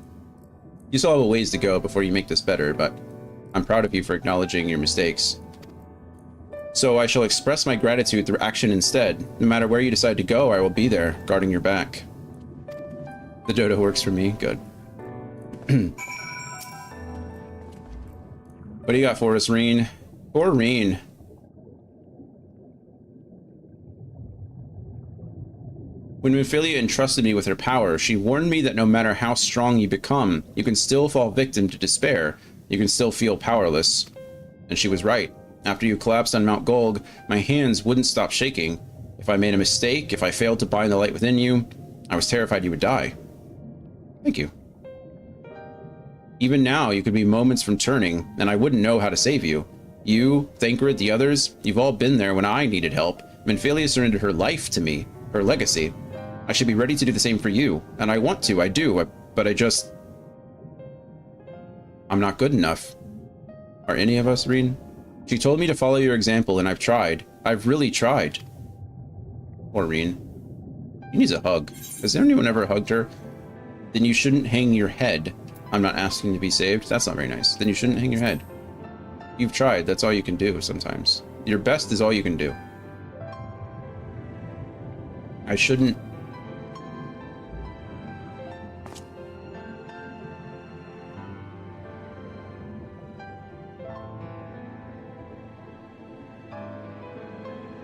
You still have a ways to go before you make this better, but I'm proud of you for acknowledging your mistakes. So I shall express my gratitude through action instead. No matter where you decide to go, I will be there, guarding your back. The dodo works for me. Good. What do you got for us, Reen? Poor Reen. When Minfilia entrusted me with her power, she warned me that no matter how strong you become, you can still fall victim to despair. You can still feel powerless. And she was right. After you collapsed on Mount Golg, my hands wouldn't stop shaking. If I made a mistake, if I failed to bind the light within you, I was terrified you would die. Thank you. Even now, you could be moments from turning, and I wouldn't know how to save you. You, Thancred, the others, you've all been there when I needed help. Minfilia surrendered her life to me, her legacy. I should be ready to do the same for you, and I want to, I do, but I'm not good enough. Are any of us, Reen? She told me to follow your example, and I've tried. I've really tried. Poor Reen. She needs a hug. Has anyone ever hugged her? Then you shouldn't hang your head. I'm not asking to be saved. That's not very nice. Then you shouldn't hang your head. You've tried. That's all you can do sometimes. Your best is all you can do. I shouldn't...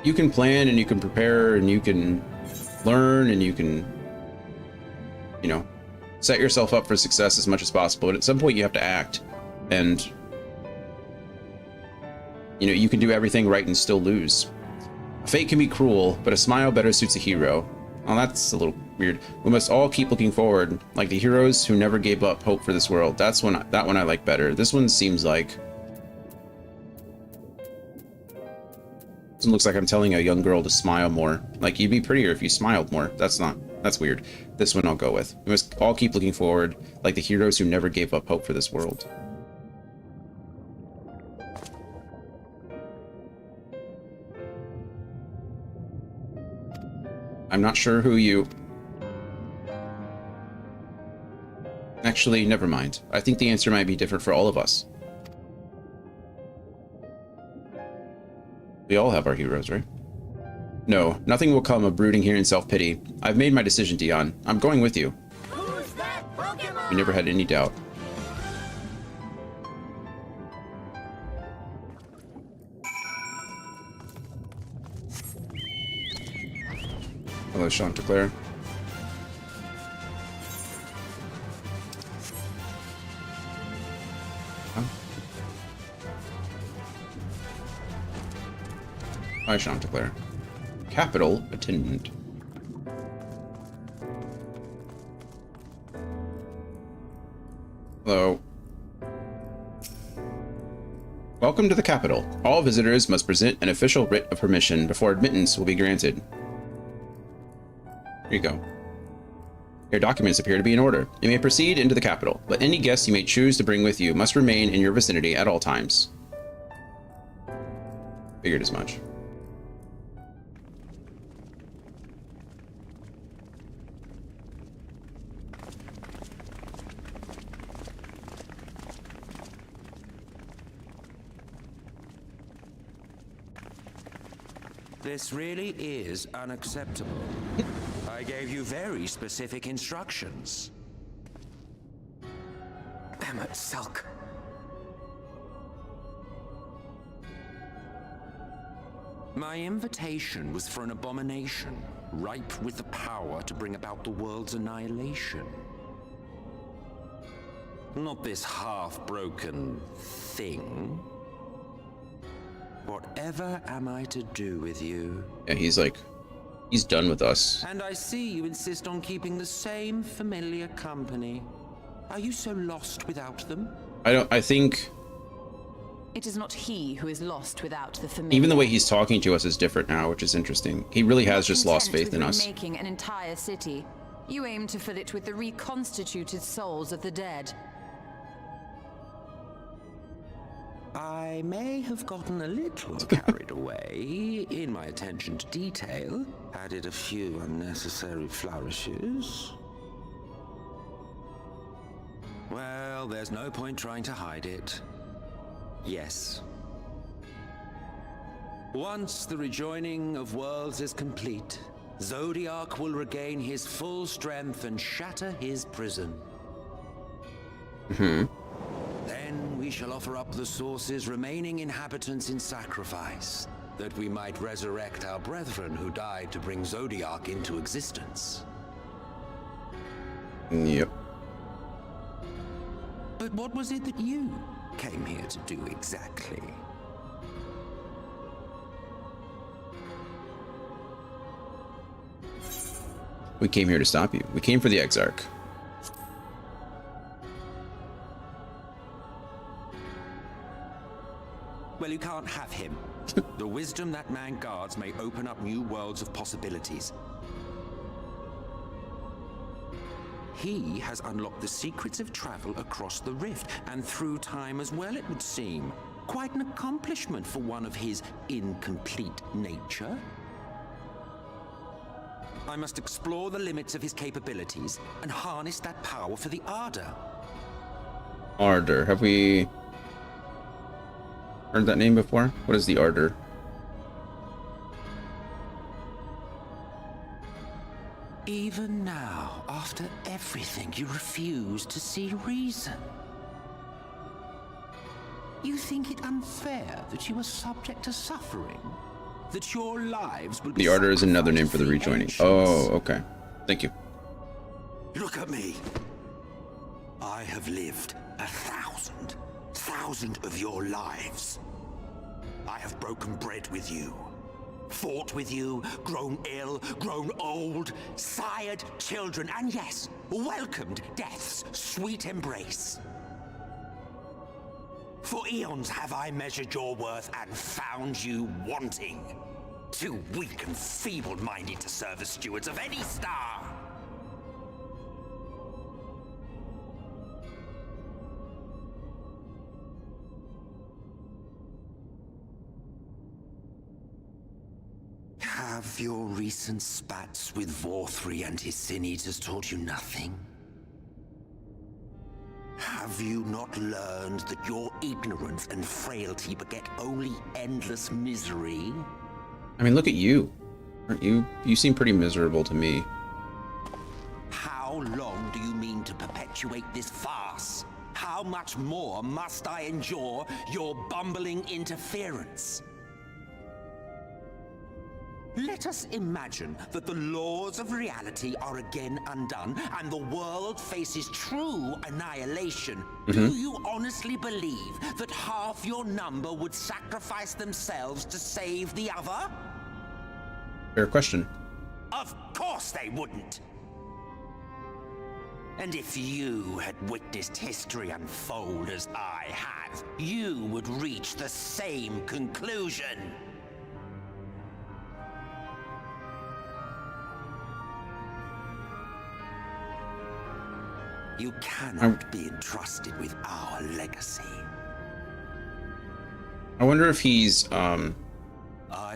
You can plan and you can prepare and you can learn and you can, you know, set yourself up for success as much as possible. But at some point you have to act, and, you know, you can do everything right and still lose. Fate can be cruel, but a smile better suits a hero. Well, that's a little weird. We must all keep looking forward, like the heroes who never gave up hope for this world. That one I like better. This one seems like... It looks like I'm telling a young girl to smile more. Like, you'd be prettier if you smiled more. That's weird. This one I'll go with. We must all keep looking forward, like the heroes who never gave up hope for this world. I'm not sure who you... Actually, never mind. I think the answer might be different for all of us. We all have our heroes, right? No, nothing will come of brooding here in self-pity. I've made my decision, Dion. I'm going with you. Who's that Pokemon? We never had any doubt. Hello, Chanticleer. Hi, Chanticleer. Capital Attendant. Hello. Welcome to the capital. All visitors must present an official writ of permission before admittance will be granted. Here you go. Your documents appear to be in order. You may proceed into the capital, but any guests you may choose to bring with you must remain in your vicinity at all times. Figured as much. This really is unacceptable. I gave you very specific instructions. Emmet Selk. My invitation was for an abomination, ripe with the power to bring about the world's annihilation. Not this half-broken thing. Whatever am I to do with you? Yeah, he's done with us. And I see you insist on keeping the same familiar company. Are you so lost without them? I think... It is not he who is lost without the familiar. Even the way he's talking to us is different now, which is interesting. He really has just lost faith in us. Making an entire city, you aim to fill it with the reconstituted souls of the dead. I may have gotten a little carried away in my attention to detail, added a few unnecessary flourishes. Well, there's no point trying to hide it. Yes. Once the rejoining of worlds is complete, Zodiac will regain his full strength and shatter his prison. Mm-hmm. Then we shall offer up the Source's remaining inhabitants in sacrifice, that we might resurrect our brethren who died to bring Zodiac into existence. Yep. But what was it that you came here to do exactly? We came here to stop you. We came for the Exarch. Well, you can't have him. The wisdom that man guards may open up new worlds of possibilities. He has unlocked the secrets of travel across the rift, and through time as well, it would seem. Quite an accomplishment for one of his incomplete nature. I must explore the limits of his capabilities and harness that power for the Ardor. Ardor. Have we heard that name before? What is the Ardor? Even now, after everything, you refuse to see reason. You think it unfair that you are subject to suffering? That your lives will be... The Ardor is another name for the rejoining. Oh, okay. Thank you. Look at me. I have lived 1,000 of your lives. I have broken bread with you, fought with you, grown ill, grown old, sired children, and yes, welcomed death's sweet embrace. For eons have I measured your worth and found you wanting. Too weak and feeble-minded to serve as stewards of any star. Have your recent spats with Vorthri and his Sin Eaters taught you nothing? Have you not learned that your ignorance and frailty beget only endless misery? I mean, look at you. Aren't you? You seem pretty miserable to me. How long do you mean to perpetuate this farce? How much more must I endure your bumbling interference? Let us imagine that the laws of reality are again undone and the world faces true annihilation. Do you honestly believe that half your number would sacrifice themselves to save the other? Fair question. Of course they wouldn't. And if you had witnessed history unfold as I have, you would reach the same conclusion. You cannot be entrusted with our legacy. I wonder if he's, I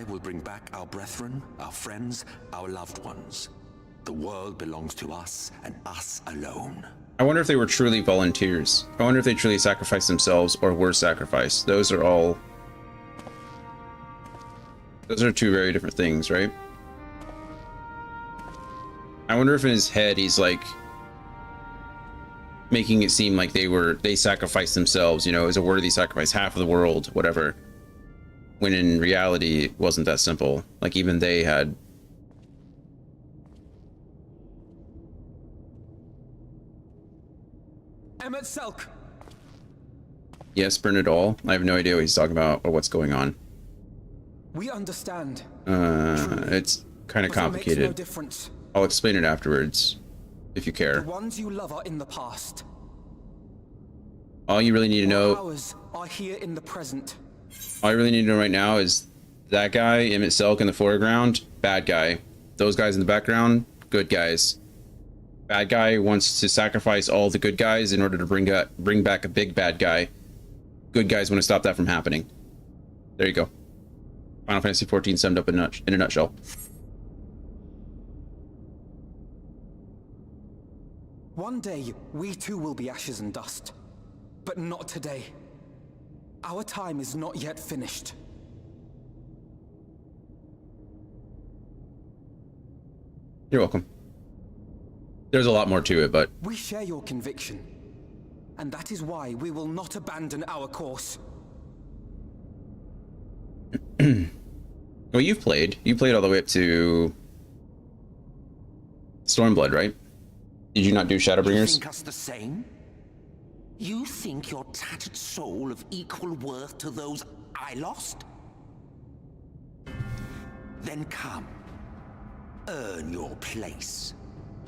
will bring back our brethren, our friends, our loved ones. The world belongs to us and us alone. I wonder if they were truly volunteers. I wonder if they truly sacrificed themselves or were sacrificed. Those are two very different things, right? I wonder if in his head he's like making it seem like they sacrificed themselves, you know, it was a worthy sacrifice, half of the world, whatever. When in reality, it wasn't that simple. Like even they had. Emmett Selk. Yes, burn it all. I have no idea what he's talking about or what's going on. We understand. It's kind of complicated. It makes no difference. I'll explain it afterwards, if you care. The ones you love are in the past. All you really need to know. Ours are here in the present. All you really need to know right now is that guy, Emmett Selk, in the foreground, bad guy. Those guys in the background, good guys. Bad guy wants to sacrifice all the good guys in order to bring back a big bad guy. Good guys want to stop that from happening. There you go. Final Fantasy XIV summed up in a nutshell. One day, we too will be ashes and dust. But not today. Our time is not yet finished. You're welcome. There's a lot more to it, but... We share your conviction. And that is why we will not abandon our course. Well, you've played. You played all the way up to... Stormblood, right? Did you not do Shadowbringers? You think us the same? You think your tattered soul of equal worth to those I lost? Then come. Earn your place.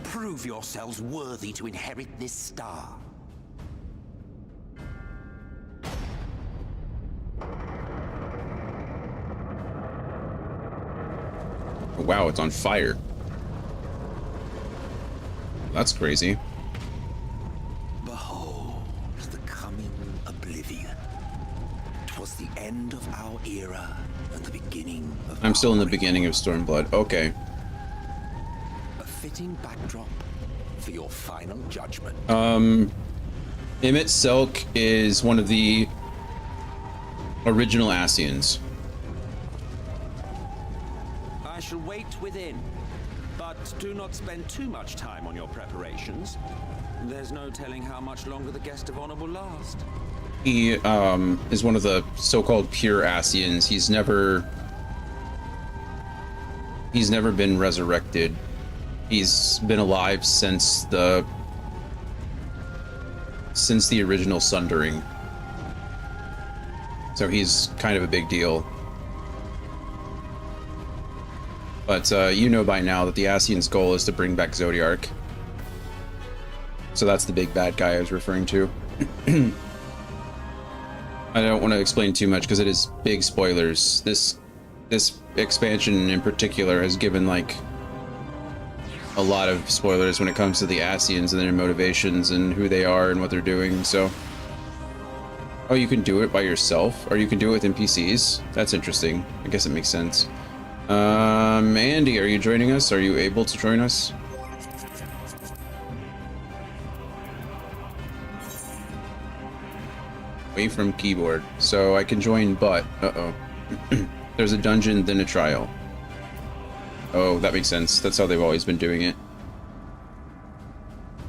Prove yourselves worthy to inherit this star. Wow, it's on fire. That's crazy. Behold the coming oblivion. 'Twas the end of our era and the beginning of I'm still in the beginning of Stormblood. Okay. a fitting backdrop for your final judgment. Emmett Selk is one of the original Ascians. I shall wait within, but do not spend too much time on your preparations. There's no telling how much longer the guest of honor will last. He is one of the so-called pure Ascians. He's never been resurrected. He's been alive since the original Sundering. So he's kind of a big deal. But you know by now that the Ascian's goal is to bring back Zodiark. So that's the big bad guy I was referring to. I don't want to explain too much because it is big spoilers. This expansion in particular has given like a lot of spoilers when it comes to the Ascians and their motivations and who they are and what they're doing. So, oh, you can do it by yourself, or you can do it with NPCs. That's interesting. I guess it makes sense. Andy, are you joining us? Are you able to join us? Away from keyboard. So I can join, but uh-oh. There's a dungeon, then a trial. Oh, that makes sense. That's how they've always been doing it.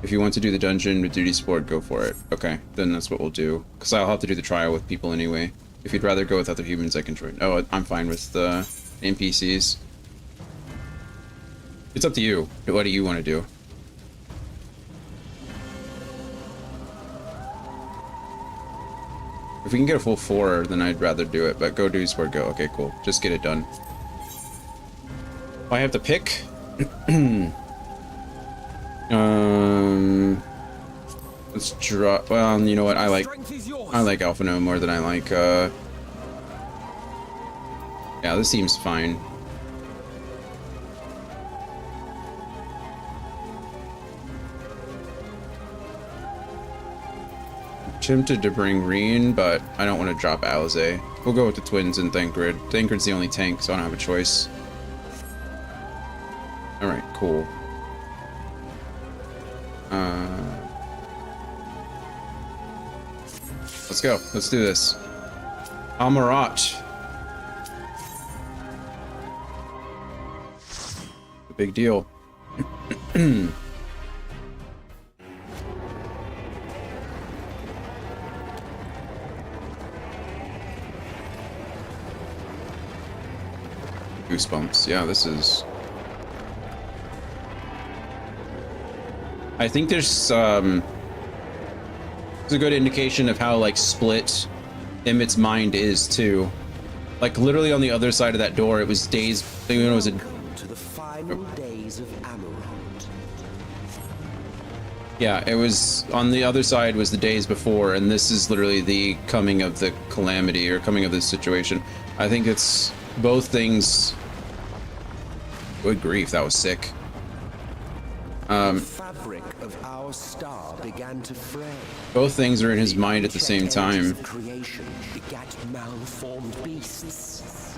If you want to do the dungeon with duty support, go for it. Okay, then that's what we'll do. Because I'll have to do the trial with people anyway. If you'd rather go with other humans, I can join. Oh, I'm fine with the NPCs. It's up to you. What do you want to do? If we can get a full 4, then I'd rather do it, but go duty support, go. Okay, cool. Just get it done. I have to pick. Let's draw. Well, you know what? I like Alphino more than I like. Yeah, this seems fine. Tempted to bring Reen, but I don't want to drop Alize. We'll go with the twins and Thancred. Thancred's the only tank, so I don't have a choice. Alright, cool. Let's go. Let's do this. Amarat. A big deal. Goosebumps. Yeah, this is... I think there's it's a good indication of how like split Emmett's mind is too. Like literally on the other side of that door, it was days. You know, it was a... To the final days of Amaranth. Yeah, it was on the other side was the days before, and this is literally the coming of the calamity or coming of this situation. I think it's both things. Good grief, that was sick. The fabric of our star began to fray. Both things are in his mind at the same time. Creation begat malformed beasts.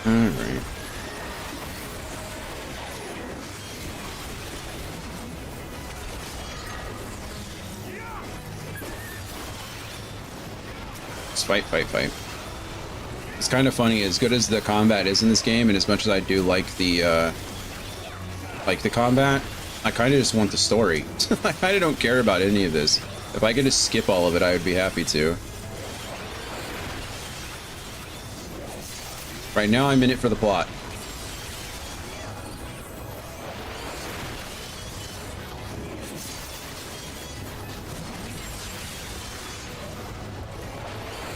All right. Fight. It's kind of funny, as good as the combat is in this game, and as much as I do like the combat, I kind of just want the story. I kind of don't care about any of this. If I could just skip all of it, I would be happy to. Right now, I'm in it for the plot.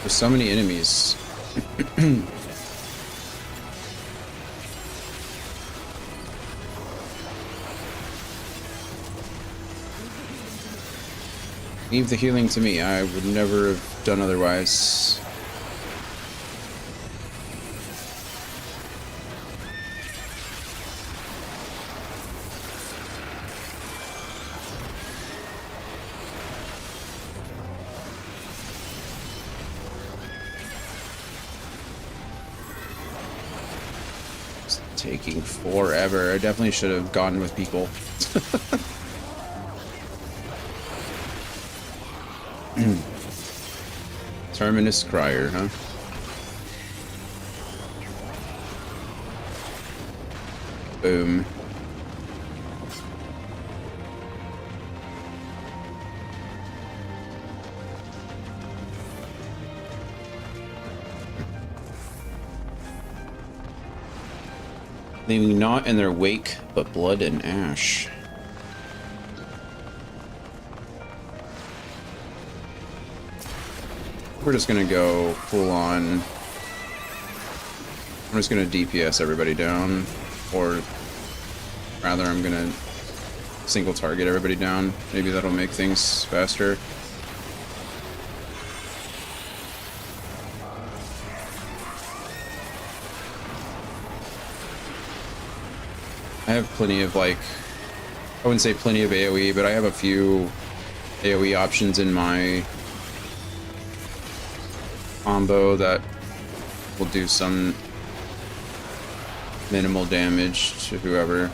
There's so many enemies. Leave the healing to me. I would never have done otherwise. Taking forever. I definitely should have gone with people. Terminus Crier, huh? Boom. Leaving not in their wake, but blood and ash. We're just gonna go full on. I'm just gonna DPS everybody down, or rather, I'm gonna single target everybody down. Maybe that'll make things faster. I have plenty of, like, I wouldn't say plenty of AoE, but I have a few AoE options in my combo that will do some minimal damage to whoever.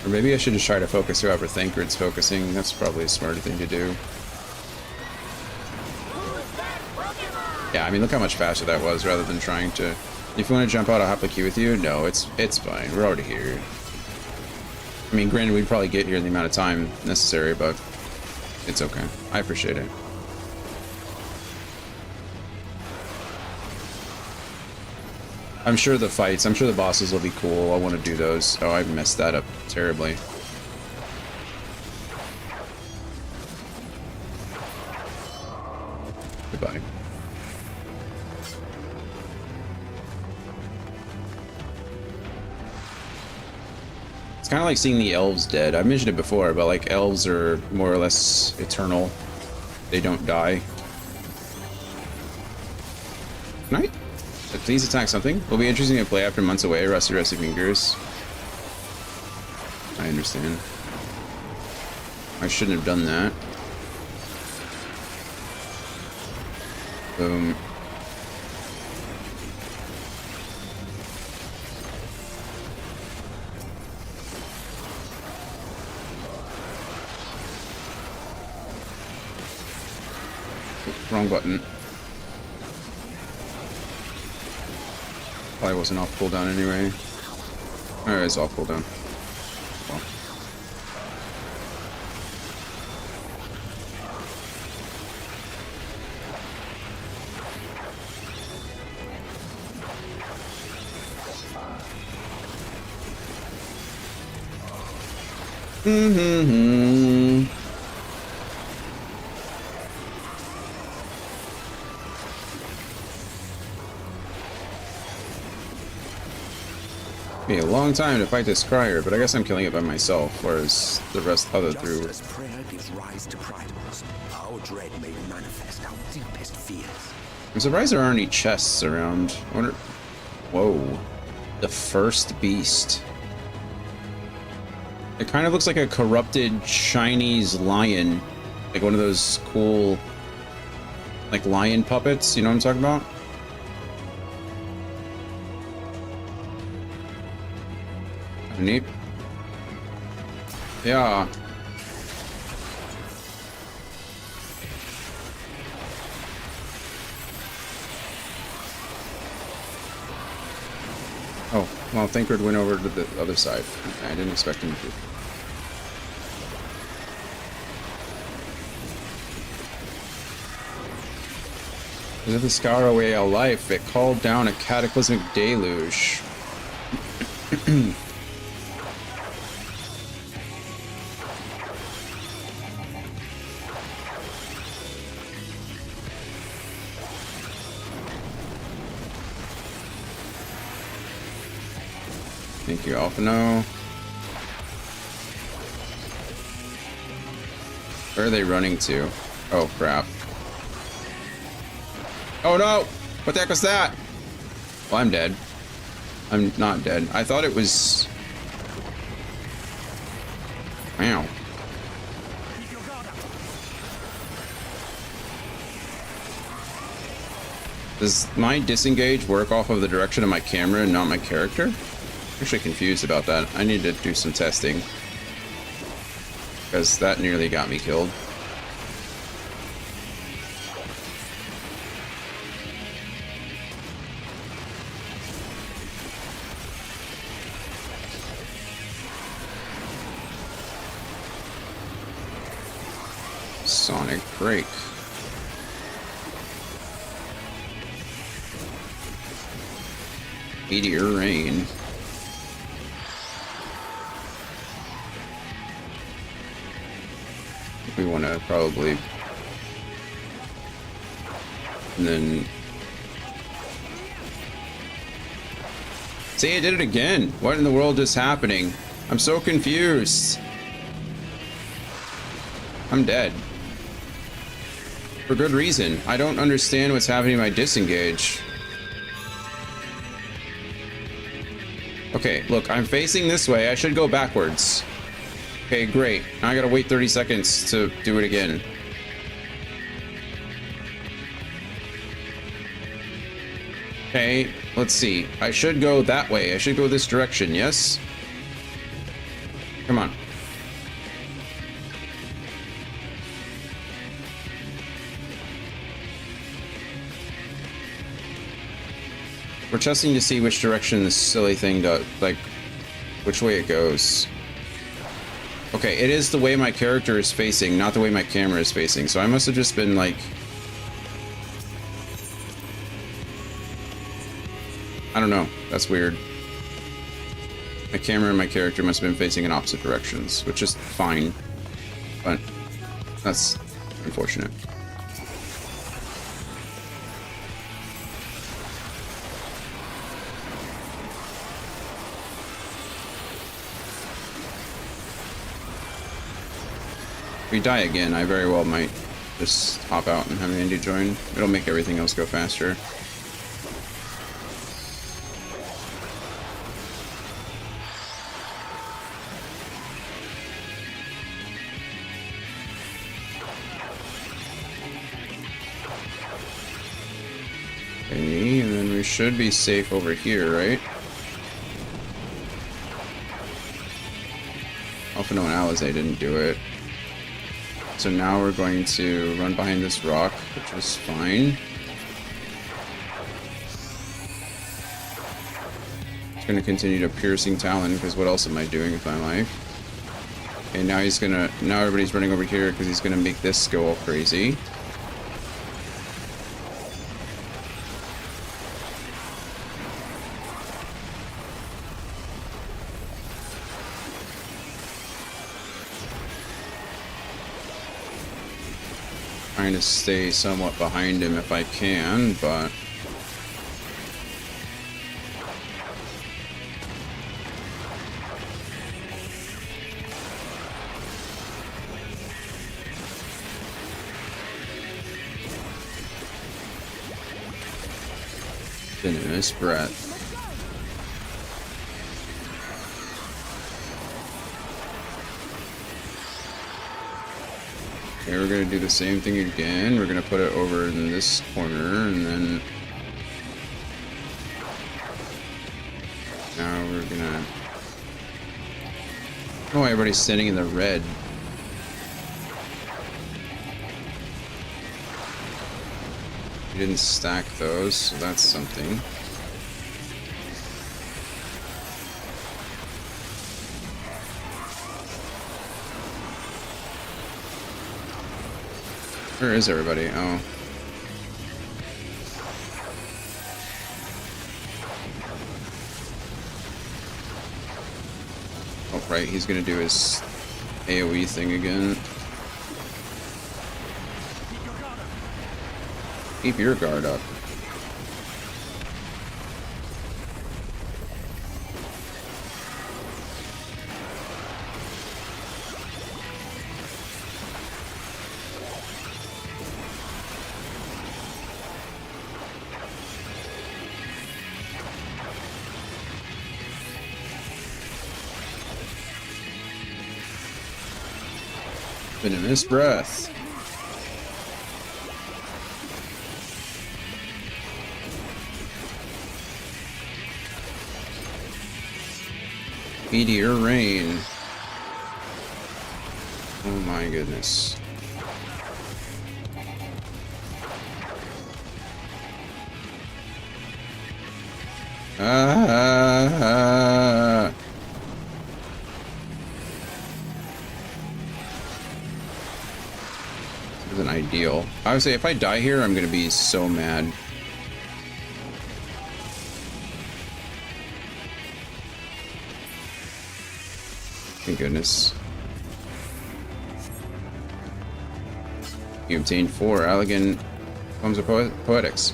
Or maybe I should just try to focus whoever Thancred's focusing. That's probably a smarter thing to do. Yeah, I mean, look how much faster that was rather than trying to... If you want to jump out, I'll hop a queue with you. No, it's fine. We're already here. I mean, granted, we'd probably get here in the amount of time necessary, but it's okay. I appreciate it. I'm sure the fights, I'm sure the bosses will be cool. I want to do those. Oh, I messed that up terribly. Goodbye. It's kind of like seeing the elves dead. I mentioned it before, but like elves are more or less eternal. They don't die. Can I? Please attack something. Will be interesting to play after months away. Rusty fingers. I understand. I shouldn't have done that. Boom. Wrong button. Probably wasn't off cooldown anyway. Alright, it's off cooldown. Well. Be a long time to fight this crier, but I guess I'm killing it by myself, whereas the rest other through. Just as prayer gives rise to pride, our dread may manifest our deepest fears. I'm surprised there aren't any chests around. I wonder. Whoa, the first beast. It kind of looks like a corrupted Chinese lion, like one of those cool, like lion puppets. You know what I'm talking about? Neat. Yeah. Oh, well, Thancred went over to the other side. I didn't expect him to. Into the Scaraway of life, it called down a cataclysmic deluge. Thank you, Alphino. Where are they running to? Oh, crap. Oh, no! What the heck was that? Well, I'm dead. I'm not dead. I thought it was... Wow. Does my disengage work off of the direction of my camera and not my character? I'm actually confused about that. I need to do some testing. Because that nearly got me killed. Sonic break. Meteor rain. We want to probably, and then see, I did it again. What in the world is happening? I'm so confused. I'm dead. For good reason. I don't understand what's happening to my disengage. Okay, look, I'm facing this way. I should go backwards. Okay, great. Now I gotta wait 30 seconds to do it again. Okay, let's see. I should go that way. I should go this direction, yes? Come on. We're testing to see which direction this silly thing does, like, which way it goes. Okay, it is the way my character is facing, not the way my camera is facing, so I must have just been, like... I don't know, that's weird. My camera and my character must have been facing in opposite directions, which is fine, but that's unfortunate. If we die again, I very well might just hop out and have Andy join. It'll make everything else go faster. Okay, and then we should be safe over here, right? Alpha No and Alizé didn't do it. So now we're going to run behind this rock, which is fine. It's going to continue to Piercing Talon, because what else am I doing with my life? Okay, now he's gonna... Now everybody's running over here, because he's going to make this go all crazy. Trying to stay somewhat behind him if I can, but venomous breath. Okay, we're gonna do the same thing again. We're gonna put it over in this corner, and then now we're gonna... Oh, everybody's standing in the red. We didn't stack those, so that's something. Where is everybody? Oh. Oh, right, he's gonna do his AoE thing again. Keep your guard up. Venomous breath. Meteor rain. Oh my goodness. Isn't ideal. I would say if I die here, I'm gonna be so mad. Thank goodness. You obtained 4 elegant poems of poetics.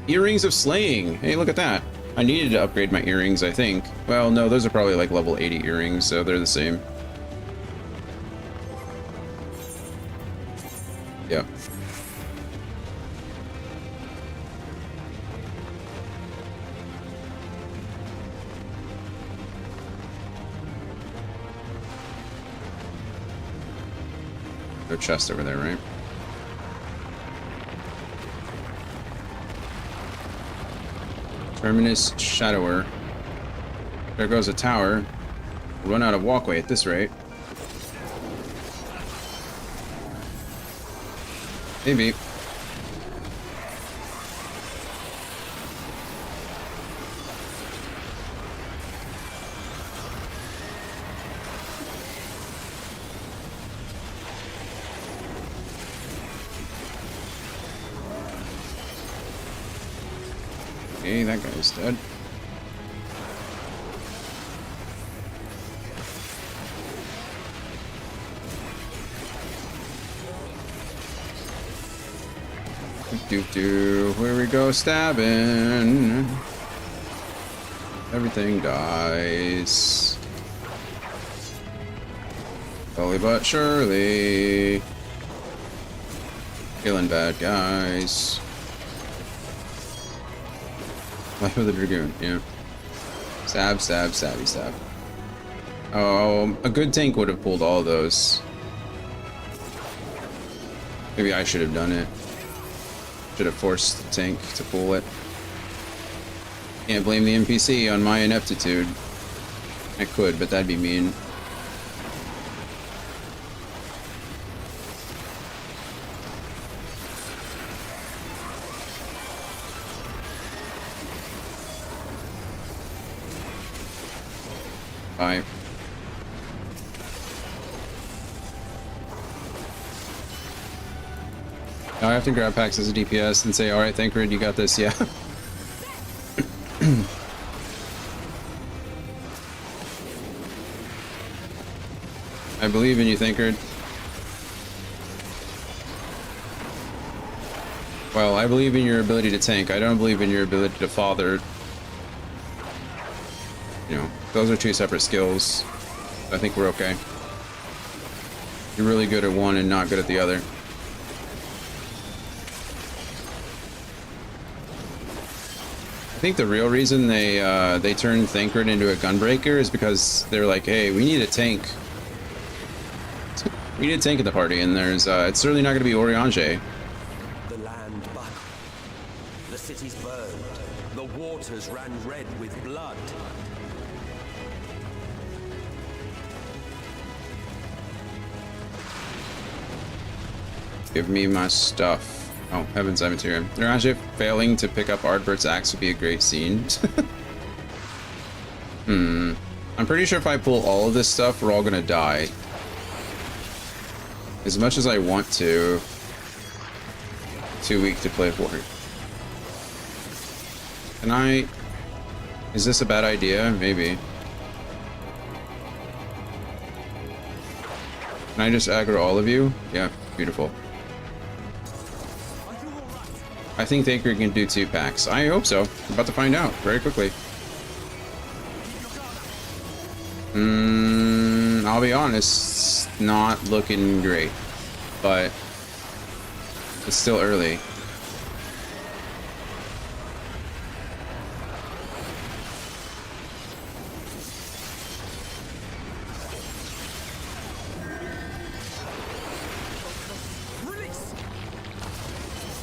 Earrings of slaying. Hey, look at that. I needed to upgrade my earrings, I think. Well, no, those are probably like level 80 earrings, so they're the same. Yep. No chest over there, right? Terminus Shadower. There goes a tower. We'll run out of walkway at this rate. Maybe. Okay, that guy's dead. Here we go, stabbing. Everything dies. Slowly but surely. Killing bad guys. Life of the Dragoon, yeah. Stab, stab, stabby, stab. Oh, a good tank would have pulled all those. Maybe I should have done it. Should have forced the tank to pull it. Can't blame the NPC on my ineptitude. I could, but that'd be mean. Bye. Now I have to grab packs as a DPS and say, alright, Thancred, you got this, yeah. I believe in you, Thancred. Well, I believe in your ability to tank. I don't believe in your ability to father. You know, those are two separate skills. I think we're okay. You're really good at one and not good at the other. I think the real reason they turned Thancred into a gunbreaker is because they're like, hey, we need a tank. We need a tank in the party, and there's it's certainly not going to be Oriange. The land buckled. The cities burned. The waters ran red with blood. Give me my stuff. Oh, Heaven's Cemetery. Oriange failing to pick up Ardbert's axe would be a great scene. I'm pretty sure if I pull all of this stuff, we're all gonna die. As much as I want to. Too weak to play for it. Can I... Is this a bad idea? Maybe. Can I just aggro all of you? Yeah, beautiful. I think Thancred can do 2 packs. I hope so. I'm about to find out very quickly. I'll be honest, it's not looking great, but it's still early.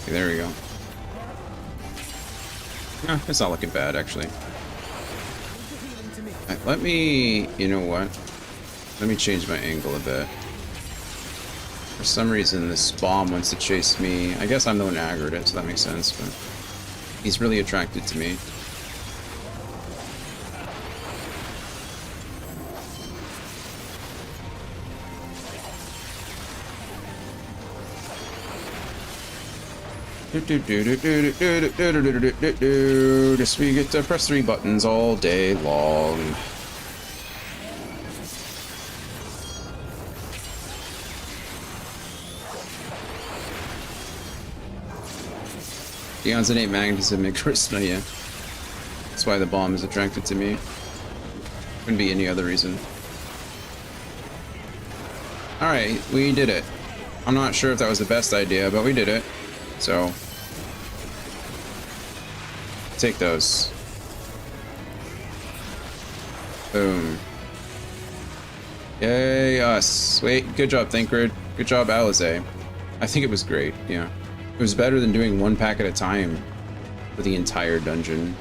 Okay, there we go. No, it's not looking bad, actually. Right, let me... You know what? Let me change my angle a bit. For some reason, this bomb wants to chase me. I guess I'm the one who aggroed it, so that makes sense, but... He's really attracted to me. Just we get to press 3 buttons all day long. Deion's innate magnetism and charisma, yeah. That's why the bomb is attracted to me. Couldn't be any other reason. Alright, we did it. I'm not sure if that was the best idea, but we did it. So, take those. Boom. Yay, us. Wait, good job, Thancred. Good job, Alize. I think it was great, yeah. It was better than doing 1 pack at a time for the entire dungeon.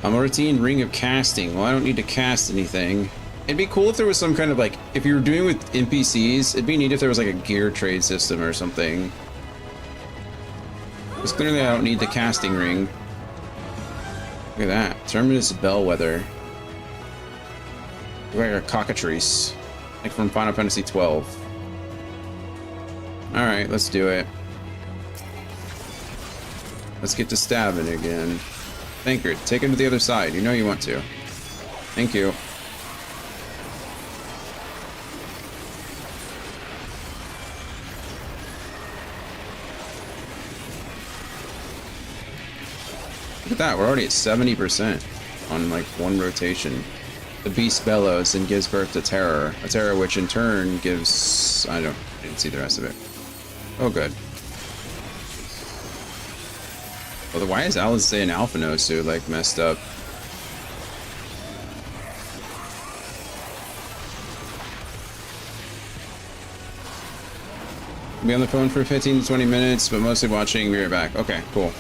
A routine ring of casting. Well, I don't need to cast anything. It'd be cool if there was some kind of like, if you were doing with NPCs, it'd be neat if there was like a gear trade system or something. Because clearly I don't need the casting ring. Look at that. Terminus Bellwether. Look like a cockatrice. Like from Final Fantasy 12. Alright, let's do it. Let's get to stabbing again. Thancred, take him to the other side. You know you want to. Thank you. Look at that, we're already at 70% on like 1 rotation. The beast bellows and gives birth to terror. A terror which in turn gives... I didn't see the rest of it. Oh, good. Well, why is Alistair and Alphino so, like, messed up? Be on the phone for 15 to 20 minutes, but mostly watching. Be right back. Okay, cool.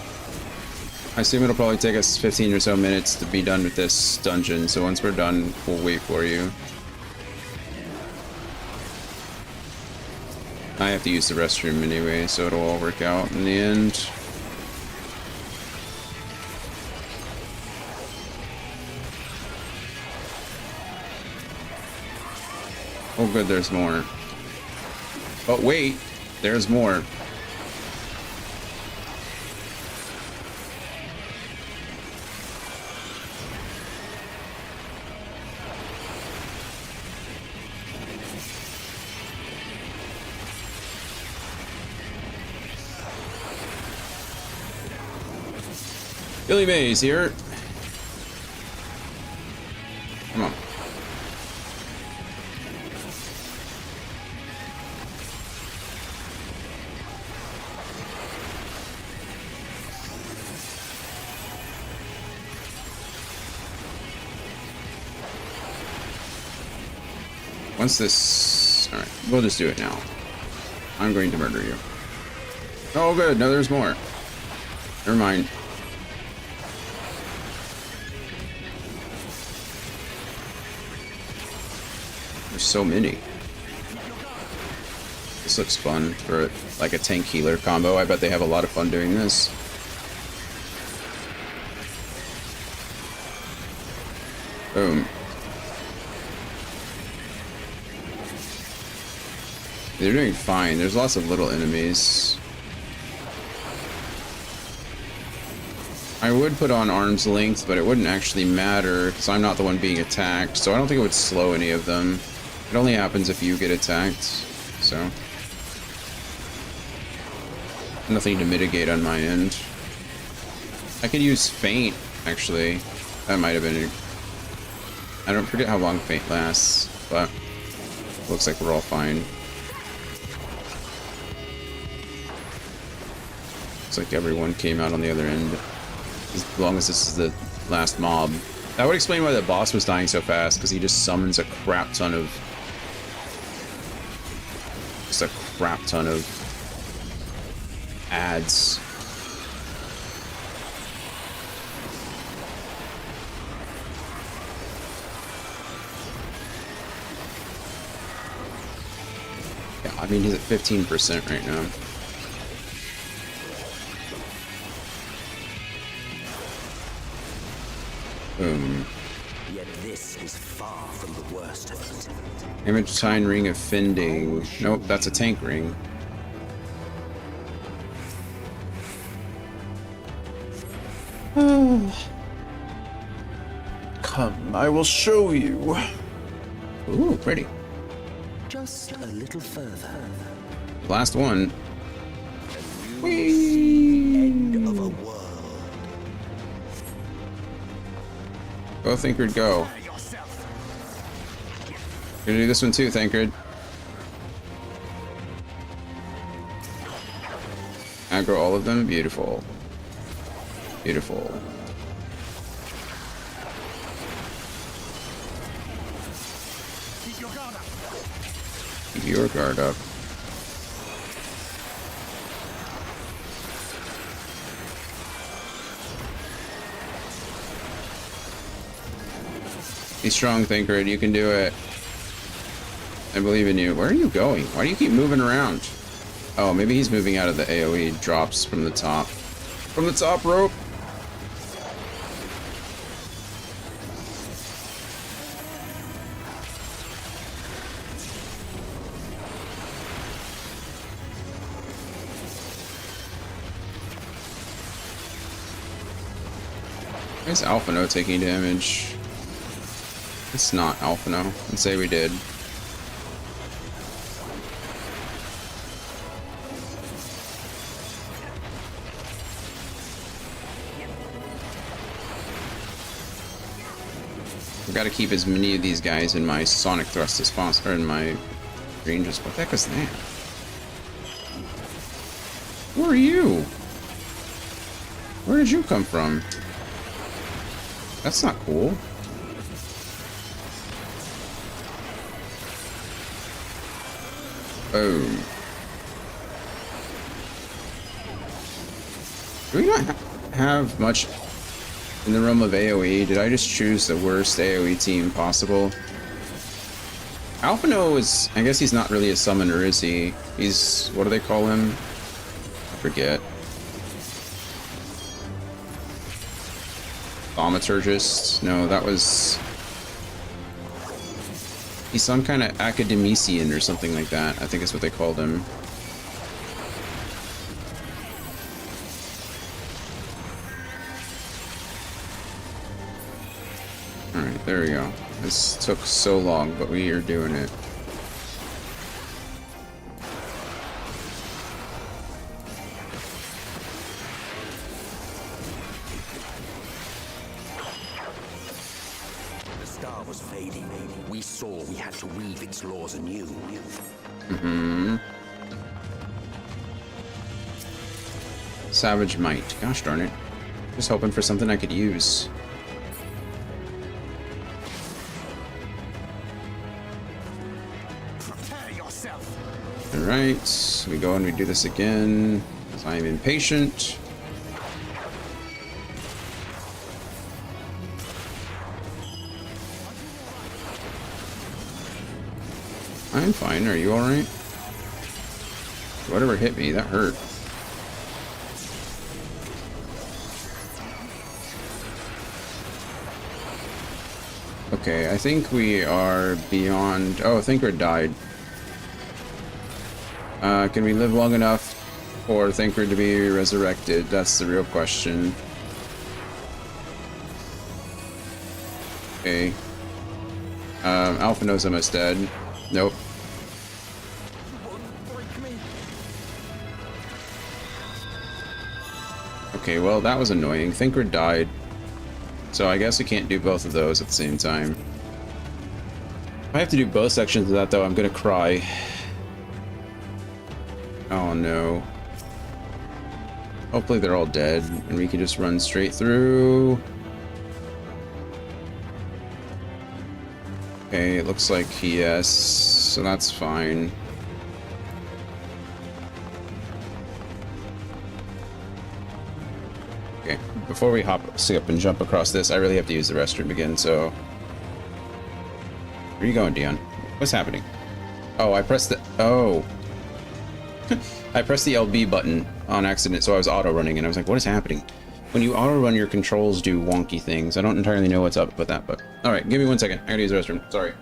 I assume it'll probably take us 15 or so minutes to be done with this dungeon, so once we're done, we'll wait for you. I have to use the restroom anyway, so it'll all work out in the end. Oh good, there's more. But wait, there's more. Billy Mays here. Come on. Once this... Alright, we'll just do it now. I'm going to murder you. Oh good, no there's more. Never mind. There's so many. This looks fun for like a tank healer combo. I bet they have a lot of fun doing this. Boom. They're doing fine. There's lots of little enemies. I would put on arm's length, but it wouldn't actually matter because I'm not the one being attacked, so I don't think it would slow any of them. It only happens if you get attacked, so... Nothing to mitigate on my end. I could use Feint, actually. That might have been... I don't forget how long Feint lasts, but... Looks like we're all fine. Looks like everyone came out on the other end. As long as this is the last mob. That would explain why the boss was dying so fast, because he just summons a crap ton of... Just a crap ton of... ads. Yeah, I mean, he's at 15% right now. Boom. Yet this is far from the worst of it. Image sign ring of fending. Nope, that's a tank ring. Come, I will show you. Ooh, pretty. Just a little further. Last one. End of a world. Go, Thinkard, go. Gonna do this one too, Thinkard. Aggro all of them. Beautiful. Beautiful. Keep your guard up. Be strong, Thinkard. You can do it. I believe in you. Where are you going? Why do you keep moving around? Oh, maybe he's moving out of the AoE drops from the top. From the top rope. Why is Alphino taking damage? It's not Alphino. Let's say we did. got to keep as many of these guys in my sonic thrust as possible, or in my range as. What the heck is that? Who are you? Where did you come from? That's not cool. Boom. Do we not have much in the realm of AoE? Did I just choose the worst AoE team possible? Alphino is... I guess he's not really a summoner, is he? He's... what do they call him? I forget. Thaumaturgist? No, that was... he's some kind of academician or something like that. I think is what they called him. Alright, there we go. This took so long, but we are doing it. The star was fading. We saw we had to weave its laws anew. Mm-hmm. Savage Might. Gosh darn it. Just hoping for something I could use. Alright, we go and we do this again, because I am impatient. I'm fine, are you alright? Whatever hit me, that hurt. Okay, I think we are beyond... oh, Thinker died. Can we live long enough for Thinker to be resurrected? That's the real question. Okay. Alphino's almost dead. Nope. Okay, well, that was annoying. Thinker died. So I guess we can't do both of those at the same time. If I have to do both sections of that, though, I'm gonna cry. Oh no. Hopefully they're all dead, and we can just run straight through. Okay, it looks like yes, so that's fine. Okay, before we skip and jump across this, I really have to use the restroom again, so... Where are you going, Dion? What's happening? Oh, I pressed the... oh. I pressed the LB button on accident, so I was auto-running, and I was like, what is happening? When you auto-run, your controls do wonky things. I don't entirely know what's up with that, but... Alright, give me 1 second. I gotta use the restroom. Sorry.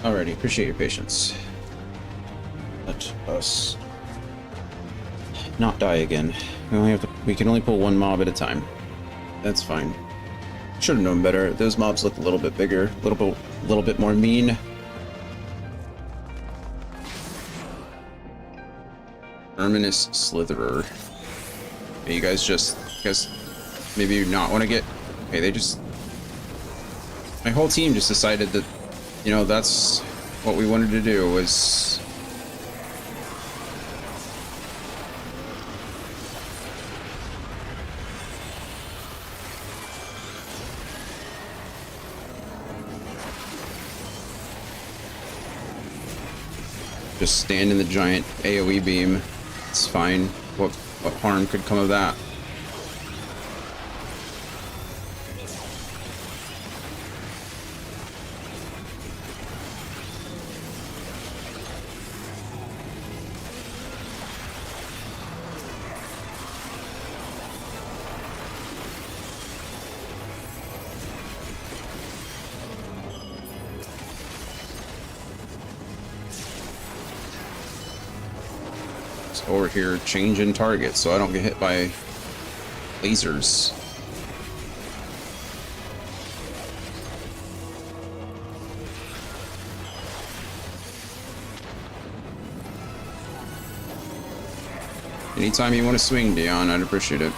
Alrighty, appreciate your patience. us not die again. We can only pull one mob at a time. That's fine. Should have known better. Those mobs look a little bit bigger, a little bit more mean. Terminus Slitherer. Okay, you guys maybe not want to get. Okay, they just. My whole team just decided that, you know, that's what we wanted to do was. Just stand in the giant AoE beam. It's fine. What harm could come of that? Over here, changing targets so I don't get hit by lasers. Anytime you want to swing, Dion, I'd appreciate it.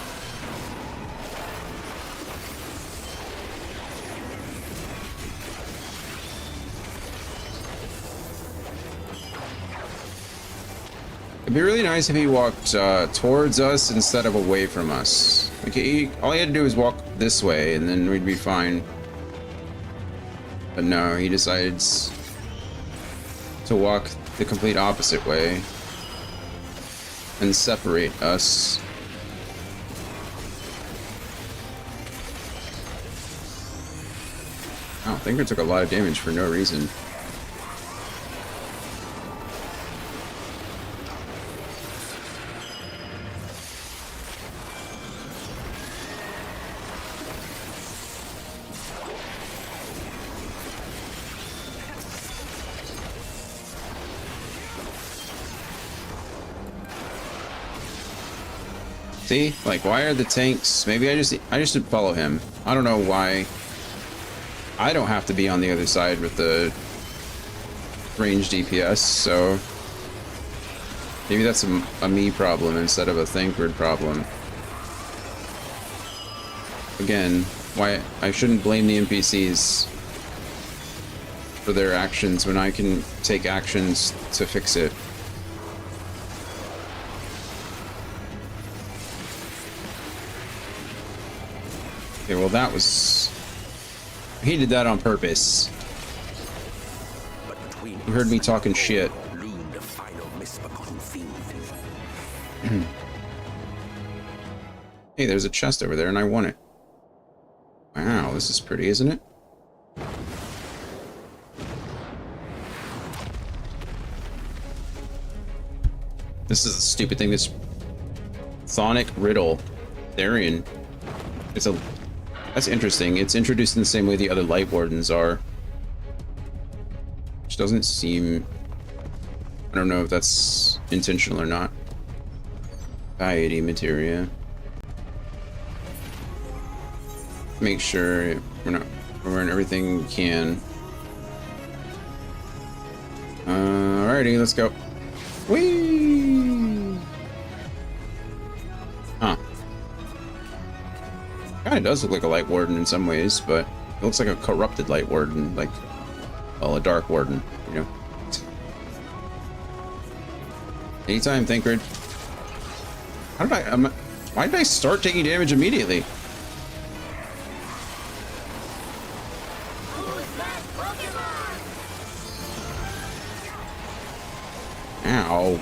It'd be really nice if he walked towards us instead of away from us. Like all he had to do was walk this way and then we'd be fine. But no, he decides to walk the complete opposite way and separate us. I think we took a lot of damage for no reason. See? Like, why are the tanks... Maybe I just should follow him. I don't know why. I don't have to be on the other side with the ranged DPS, so... Maybe that's a me problem instead of a Thancred problem. Again, why... I shouldn't blame the NPCs for their actions when I can take actions to fix it. Okay, well that was... He did that on purpose. You heard me talking shit. Hey, there's a chest over there and I want it. Wow, this is pretty, isn't it? This is a stupid thing, this Thonic Riddle. Therian. It's a... That's interesting. It's introduced in the same way the other Light Wardens are. Which doesn't seem... I don't know if that's intentional or not. Piety materia. Make sure we're wearing everything we can. Alrighty, let's go. Whee! Huh. Kinda does look like a Light Warden in some ways, but it looks like a corrupted Light Warden, like, well, a Dark Warden, you know? Anytime, Thancred. How did why did I start taking damage immediately? Ow.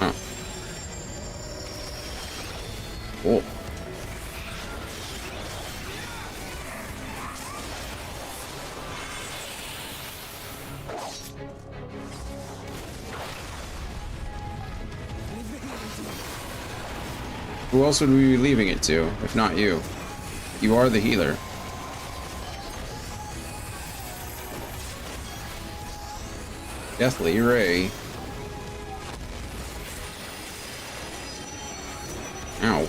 Oh. Cool. Who else would we be leaving it to, if not you? You are the healer. Deathly Ray. Ow.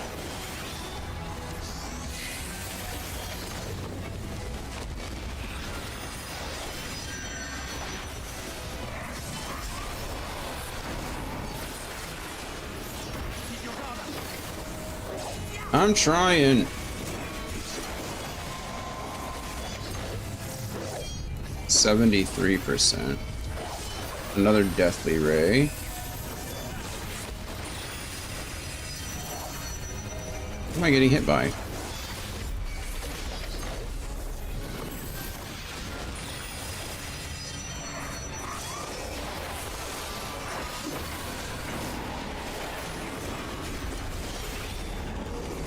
I'm trying. 73%. Another Deathly Ray. What am I getting hit by?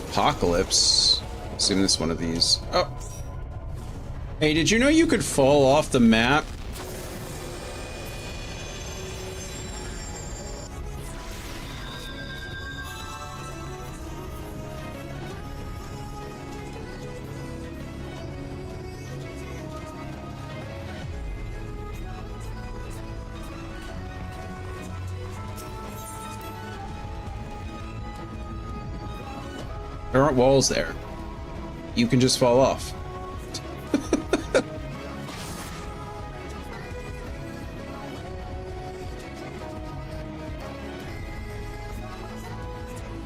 Apocalypse. Assume this one of these. Oh. Hey, did you know you could fall off the map? There aren't walls there. You can just fall off.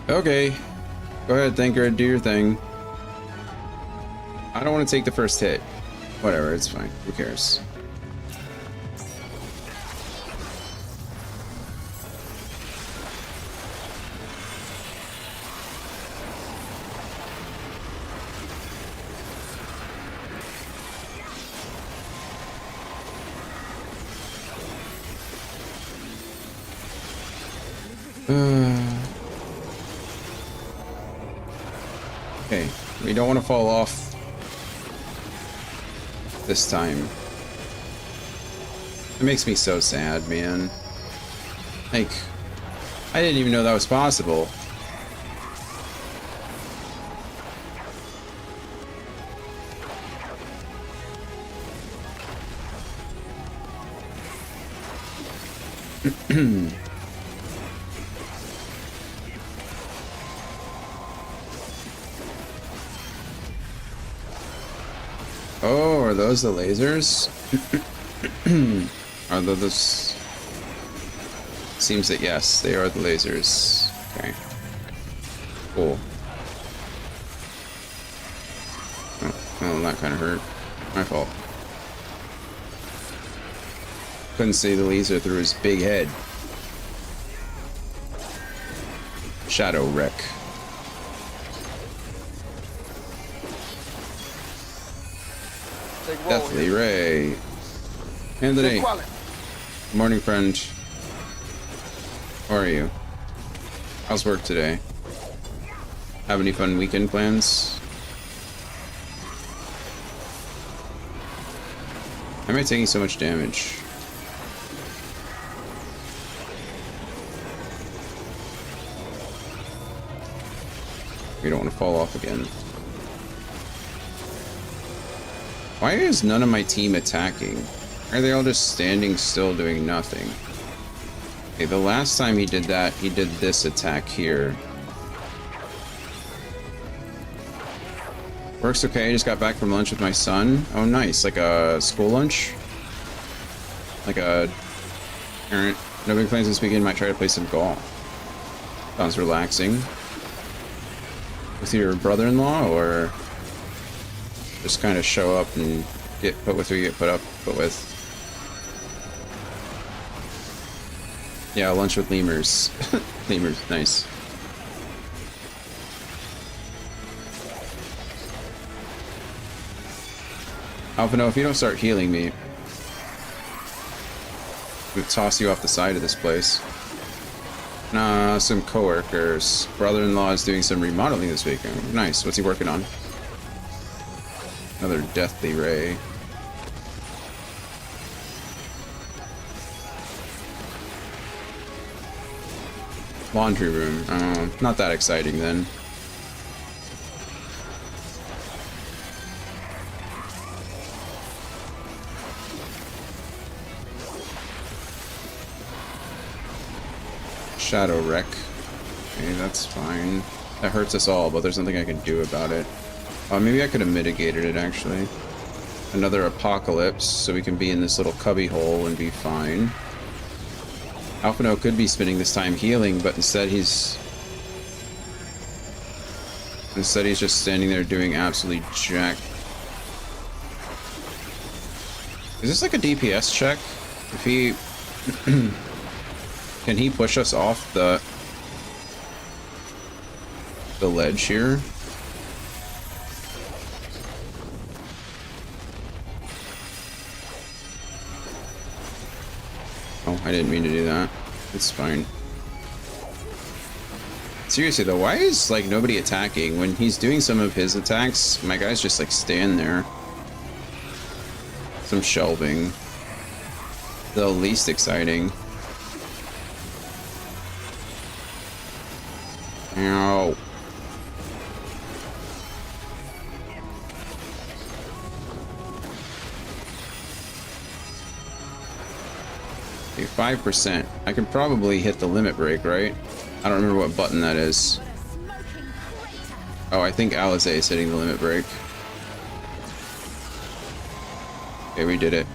Okay. Go ahead, Thinker, do your thing. I don't want to take the first hit. Whatever, it's fine. Who cares? Okay, we don't want to fall off this time. It makes me so sad, man. Like, I didn't even know that was possible. Oh, are those the lasers? Are those... Seems that yes, they are the lasers. Okay. Cool. Oh, well, that kind of hurt. My fault. Couldn't see the laser through his big head. Shadow wreck. Deathly Ray. Anthony. Good morning, friend. How are you? How's work today? Have any fun weekend plans? Why am I taking so much damage? We don't want to fall off again. Why is none of my team attacking? Are they all just standing still doing nothing? Okay, the last time he did that, he did this attack here. Works okay, I just got back from lunch with my son. Oh nice, like a school lunch? Like a parent. No big plans this weekend, might try to play some golf. Sounds relaxing. With your brother-in-law, or just kind of show up and get put with who you get put with? Yeah, lunch with lemurs. Lemurs, nice. Alphino, if you don't start healing me, I'm gonna toss you off the side of this place. Nah, some coworkers. Brother-in-law is doing some remodeling this weekend. Nice. What's he working on? Another Deathly Ray. Laundry room. Oh, not that exciting then. Shadow Wreck. Okay, that's fine. That hurts us all, but there's nothing I can do about it. Maybe I could have mitigated it, actually. Another Apocalypse, so we can be in this little cubby hole and be fine. Alphino could be spending this time healing, but instead he's just standing there doing absolutely jack. Is this like a DPS check? If he... Can he push us off the ledge here? Oh, I didn't mean to do that. It's fine. Seriously though, why is like nobody attacking? When he's doing some of his attacks, my guys just like stand there. Some shelving. The least exciting. Ow. Okay, 5%. I can probably hit the limit break, right? I don't remember what button that is. Oh, I think Alize is hitting the limit break. Okay, we did it.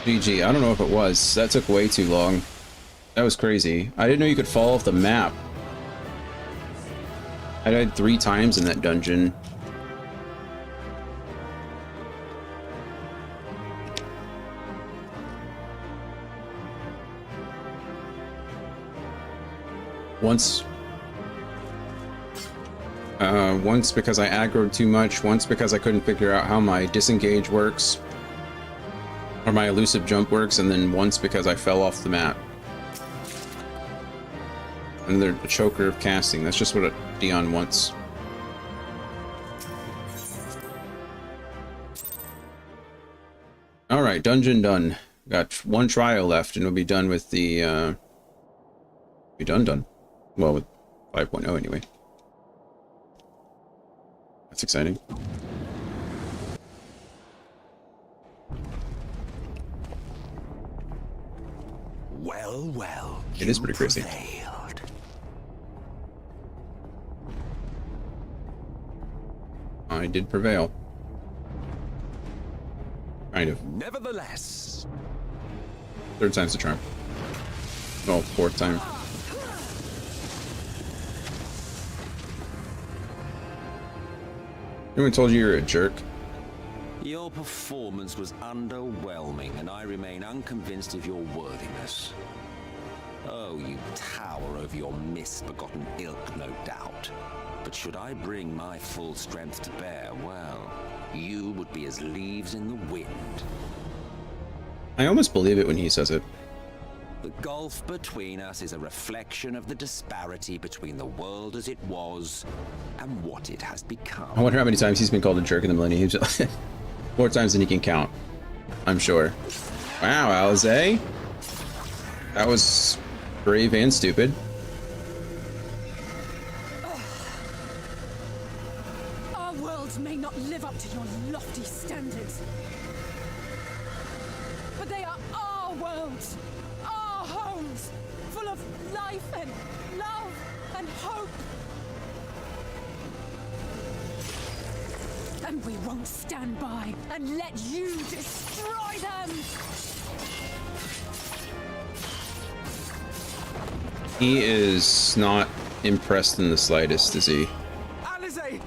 GG. I don't know if it was. That took way too long. That was crazy. I didn't know you could fall off the map. I died 3 times in that dungeon. Once because I aggroed too much, once because I couldn't figure out how my disengage works, or my elusive jump works, and then once because I fell off the map. And they're the choker of casting. That's just what a Dion wants. Alright, dungeon done. Got 1 trial left and we'll be done with the, be done. Well, with 5.0 anyway. That's exciting. Well, well. It is pretty crazy. Prevailed. I did prevail. Kind of. Nevertheless. 3rd time's the charm. Oh, 4th time. Anyone told you you're a jerk? Your performance was underwhelming, and I remain unconvinced of your worthiness. Oh, you tower over your misbegotten ilk, no doubt. But should I bring my full strength to bear, well, you would be as leaves in the wind. I almost believe it when he says it. The gulf between us is a reflection of the disparity between the world as it was and what it has become. I wonder how many times he's been called a jerk in the Millennium. 4 times than he can count, I'm sure. Wow, Alize. That was brave and stupid. Our worlds may not live up to your lofty standards, but they are our worlds, our homes, full of life and love and hope. And we won't stand by and let you destroy them! He is not impressed in the slightest, is he? Alize!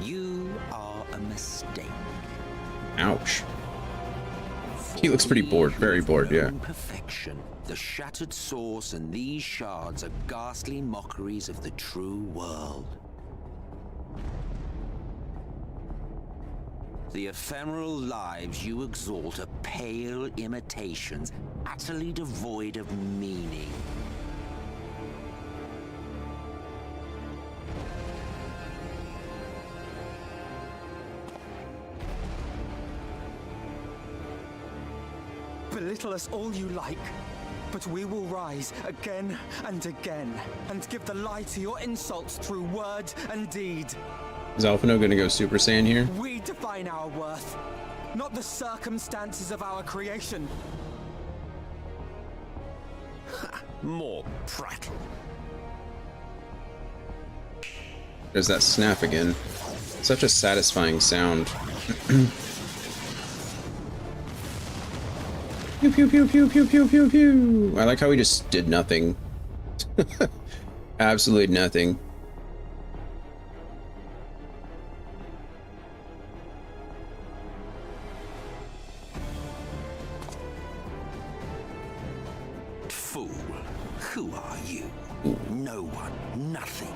You are a mistake. Ouch. He looks pretty bored, very bored, yeah. Perfection. The shattered source and these shards are ghastly mockeries of the true world. The ephemeral lives you exalt are pale imitations, utterly devoid of meaning. Belittle us all you like, but we will rise again and again, and give the lie to your insults through word and deed. Is Alphino gonna go Super Saiyan here? We define our worth, not the circumstances of our creation. More prattle. There's that snap again. Such a satisfying sound. Pew pew pew pew pew pew pew pew. I like how he just did nothing. Absolutely nothing. Fool, who are you? No one, nothing.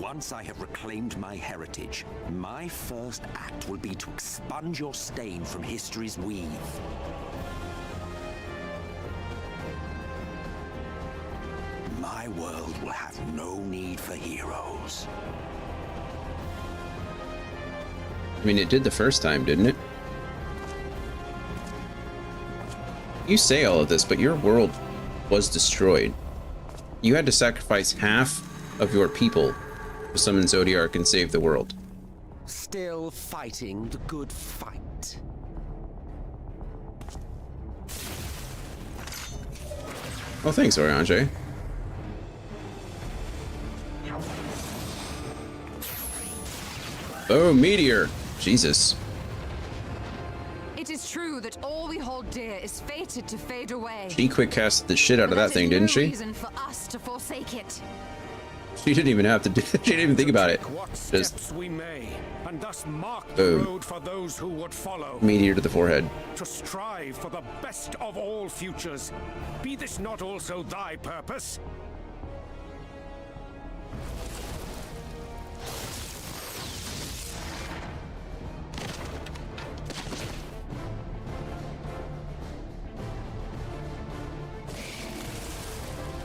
Once I have reclaimed my heritage, my first act will be to expunge your stain from history's weave. My world will have no need for heroes. I mean, it did the first time, didn't it? You say all of this, but your world was destroyed. You had to sacrifice half of your people to summon Zodiark and save the world. Still fighting the good fight. Oh, thanks, Oriange. Oh, meteor! Jesus. It is true that all we hold dear is fated to fade away. She quick casted the shit out of that thing, didn't she? Reason for us to forsake it. She didn't even have to do it. She didn't even think about it. Just we may, and thus mark the boom. road for those who would follow. Meteor to the forehead. To strive for the best of all futures. Be this not also thy purpose?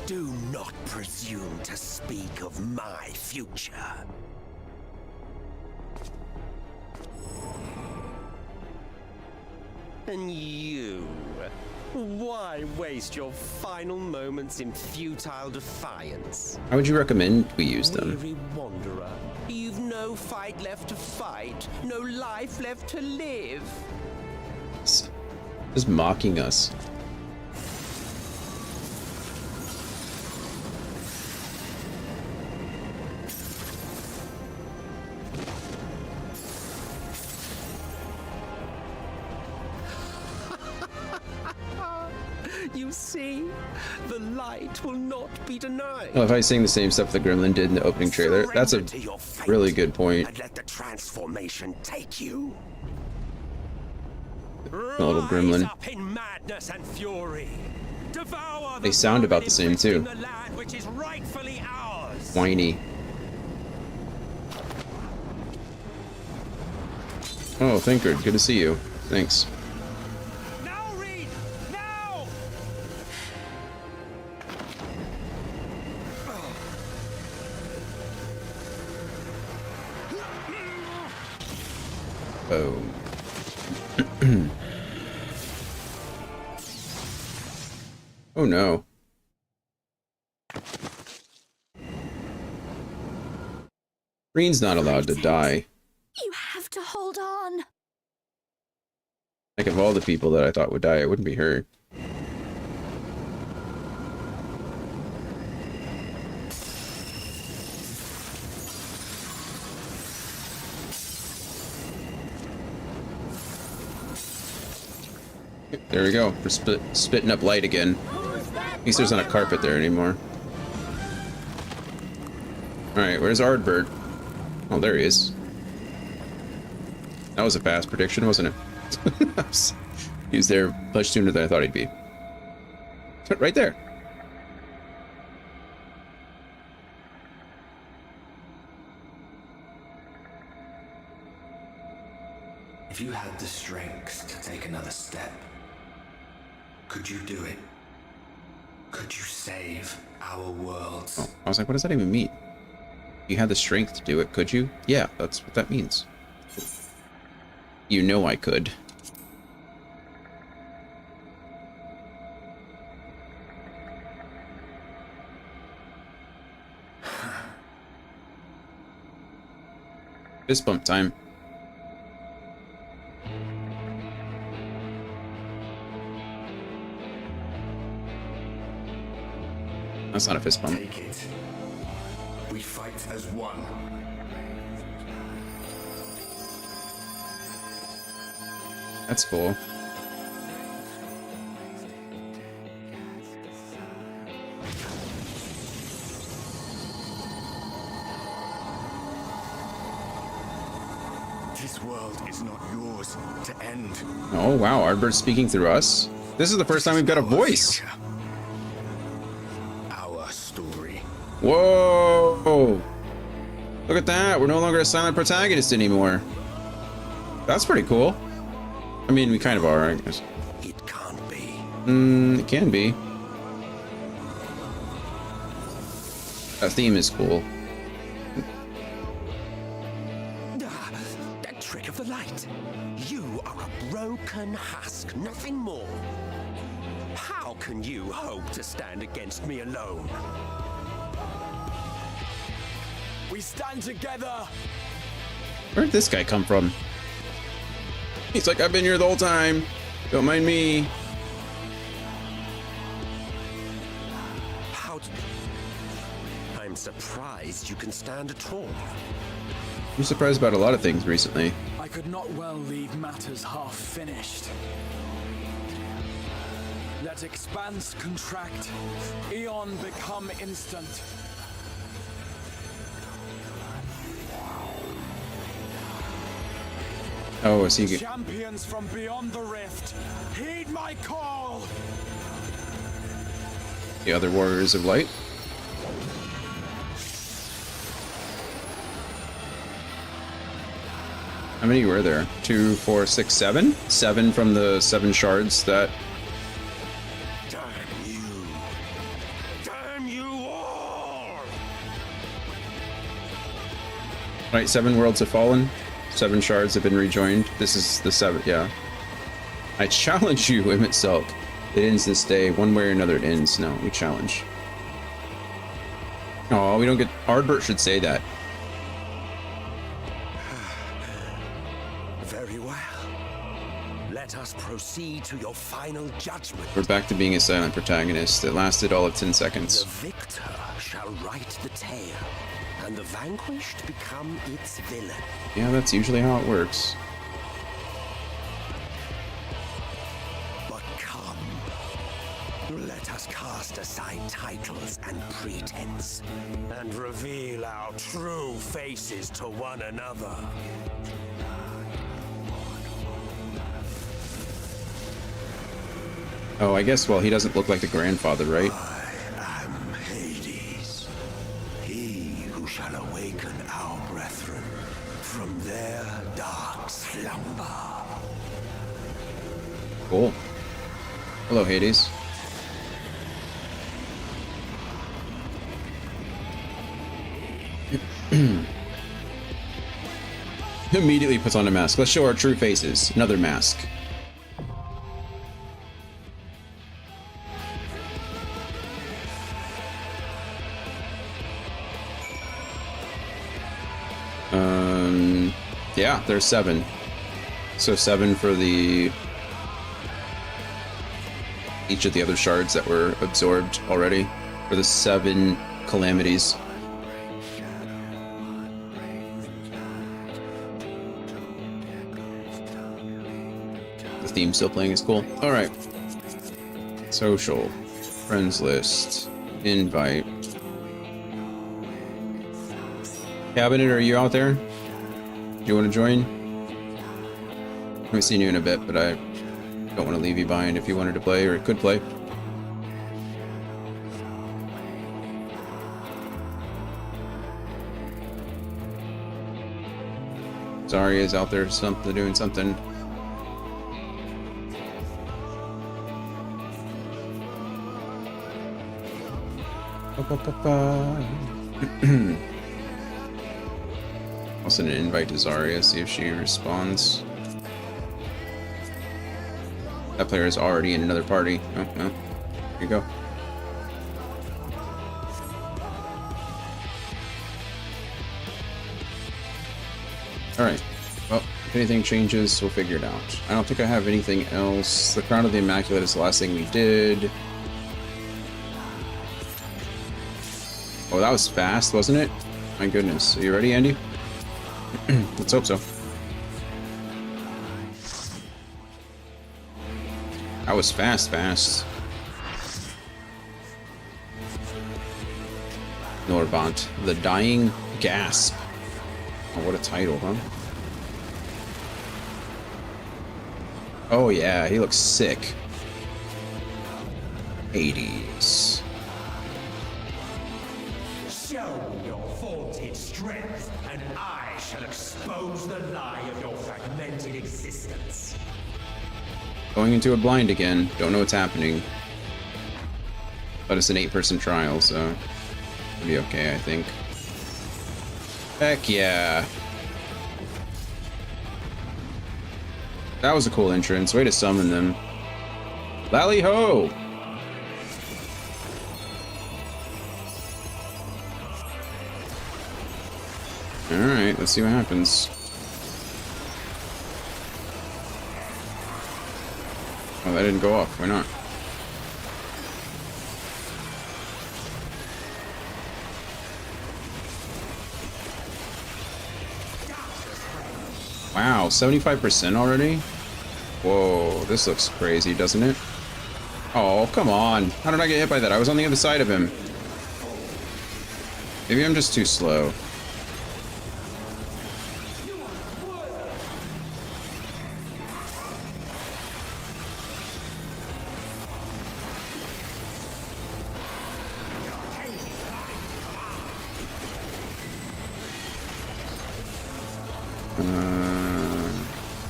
Do not presume to speak of my future. And you? Why waste your final moments in futile defiance? How would you recommend we use them? Weary wanderer, you've no fight left to fight, no life left to live. Just mocking us. You see, the light will not be denied. Well, if I sing the same stuff the Gremlin did in the opening trailer, that's a really good point. And let the transformation take you. A little Gremlin. Up in madness and fury. Devour They sound about the same too. the land which is rightfully ours. Whiny. Oh, Thinkard, good to see you. Thanks. Now read! Now! Boom. Oh no. Green's not allowed to die. You have to hold on. Like, of all the people that I thought would die, it wouldn't be her. There we go. We're spitting up light again. At least there's not a carpet there anymore. Alright, where's Ardbert? Oh, there he is. That was a fast prediction, wasn't it? He was there much sooner than I thought he'd be. Right there. If you had the strength to take another step, could you do it? Could you save our worlds? Oh, I was like, what does that even mean? You had the strength to do it, could you? Yeah, that's what that means. You know I could. Fist bump time. That's not a fist bump. Take it. We fight as one. That's cool. This world is not yours to end. Oh wow, Ardbert's speaking through us. This is the first time we've got a voice. Our story. Whoa! Look at that. We're no longer a silent protagonist anymore. That's pretty cool. I mean, we kind of are, I guess. It can't be. It can be. That theme is cool. That trick of the light. You are a broken husk, nothing more. How can you hope to stand against me alone? We stand together. Where'd this guy come from? He's like, I've been here the whole time. Don't mind me. How did... I'm surprised you can stand at all. I'm surprised about a lot of things recently. I could not well leave matters half finished. Let expanse contract, eon become instant. Oh, is he... Champions from beyond the rift, heed my call! The other warriors of light? How many were there? 2, 4, 6, 7? 7 from the 7 shards that... Damn you! Damn you all! Right, 7 worlds have fallen. 7 shards have been rejoined. This is the 7th, yeah. I challenge you, Emmett Selk. It ends this day. One way or another it ends. No, we challenge. Oh, we don't get... Ardbert should say that. Very well. Let us proceed to your final judgment. We're back to being a silent protagonist. It lasted all of 10 seconds. The victor shall write the tale, and the vanquished become its villain. Yeah, that's usually how it works. But come, let us cast aside titles and pretense, and reveal our true faces to one another. Oh, I guess, well, he doesn't look like the grandfather, right? I am Hades, he who shall awaken our brethren from their dark slumber. Cool. Hello, Hades. Immediately puts on a mask. Let's show our true faces. Another mask. Yeah, there's 7. So 7 for the... each of the other shards that were absorbed already. For the 7 calamities. The theme still playing is cool. Alright. Social. Friends list. Invite. Cabinet, are you out there? Do you want to join? I haven't seen you in a bit, but I don't want to leave you behind if you wanted to play or could play. Zarya's out there doing something. I'll send an invite to Zarya, see if she responds. That player is already in another party. Oh, no. Here you go. Alright. Well, if anything changes, we'll figure it out. I don't think I have anything else. The Crown of the Immaculate is the last thing we did. Oh, that was fast, wasn't it? My goodness. Are you ready, Andy? Let's hope so. That was fast. Norbant, the Dying Gasp. Oh, what a title, huh? Oh yeah, he looks sick. 80s. Show me your vaunted strength, and I shall expose the lie of your fragmented existence. Going into a blind again. Don't know what's happening. But it's an 8-person trial, so it'll be okay, I think. Heck yeah. That was a cool entrance. Way to summon them. Lally ho! Alright, let's see what happens. Oh, that didn't go off. Why not? Wow, 75% already? Whoa, this looks crazy, doesn't it? Oh, come on. How did I get hit by that? I was on the other side of him. Maybe I'm just too slow.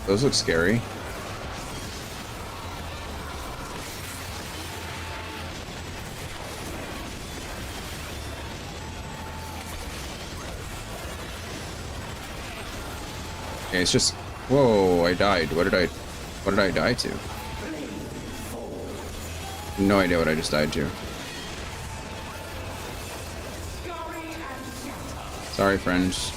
Those look scary. Okay, it's just... Whoa, I died. What did I die to? No idea what I just died to. Sorry, friends.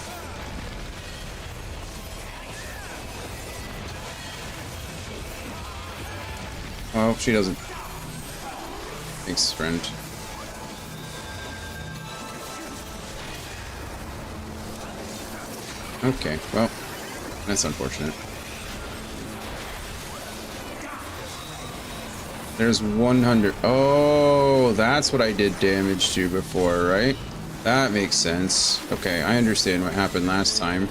Oh, she doesn't. Thanks, friend. Okay, well, that's unfortunate. There's 100. Oh, that's what I did damage to before, right? That makes sense. Okay, I understand what happened last time.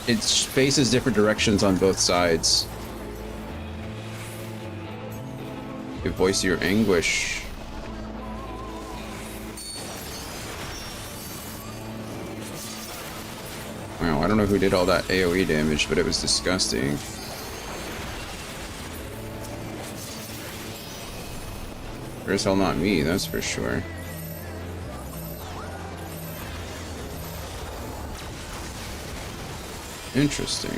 It faces different directions on both sides. You voice your anguish. Wow, I don't know who did all that AoE damage, but it was disgusting. Sure as hell not me, that's for sure. Interesting.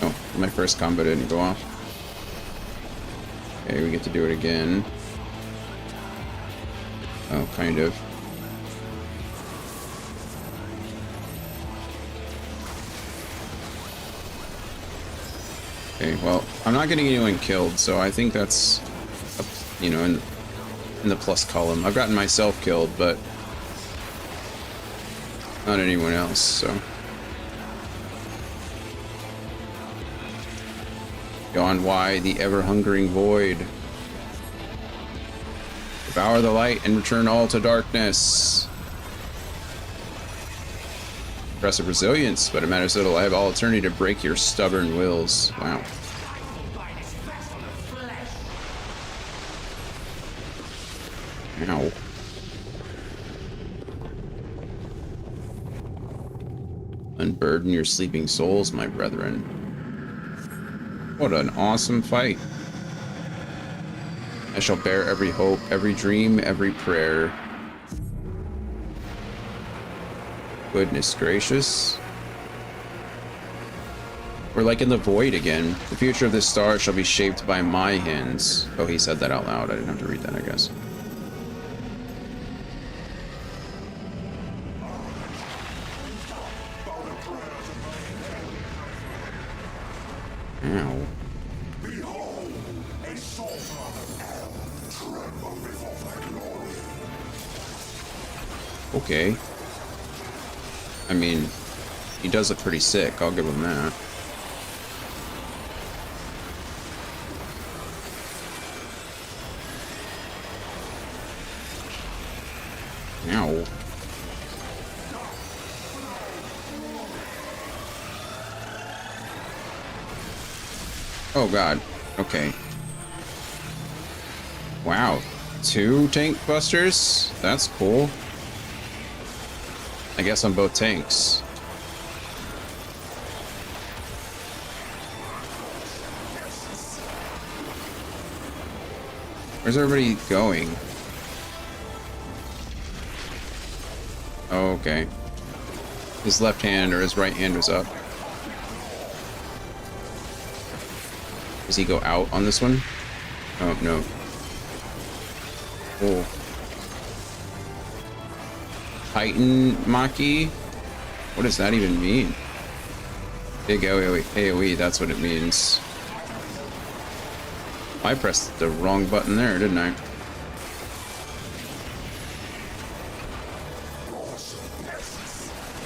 Oh, my first combo didn't go off. Okay, we get to do it again. Oh, kind of. Okay, well, I'm not getting anyone killed, so I think that's, you know, in the plus column. I've gotten myself killed, but not anyone else, so. Gone why the ever-hungering void. Devour the light and return all to darkness. Impressive resilience, but it matters little. I have all eternity to break your stubborn wills. Wow. Ow. Unburden your sleeping souls, my brethren. What an awesome fight. I shall bear every hope, every dream, every prayer. Goodness gracious. We're like in the void again. The future of this star shall be shaped by my hands. Oh, he said that out loud. I didn't have to read that, I guess. Ow. Okay. I mean, he does look pretty sick. I'll give him that. Ow. Oh god. Okay. Wow. 2 tank busters? That's cool. I guess on both tanks. Where's everybody going? Oh, okay. His left hand or his right hand was up. Does he go out on this one? Oh, no. Oh. Titan Maki? What does that even mean? Big AoE, that's what it means. I pressed the wrong button there, didn't I?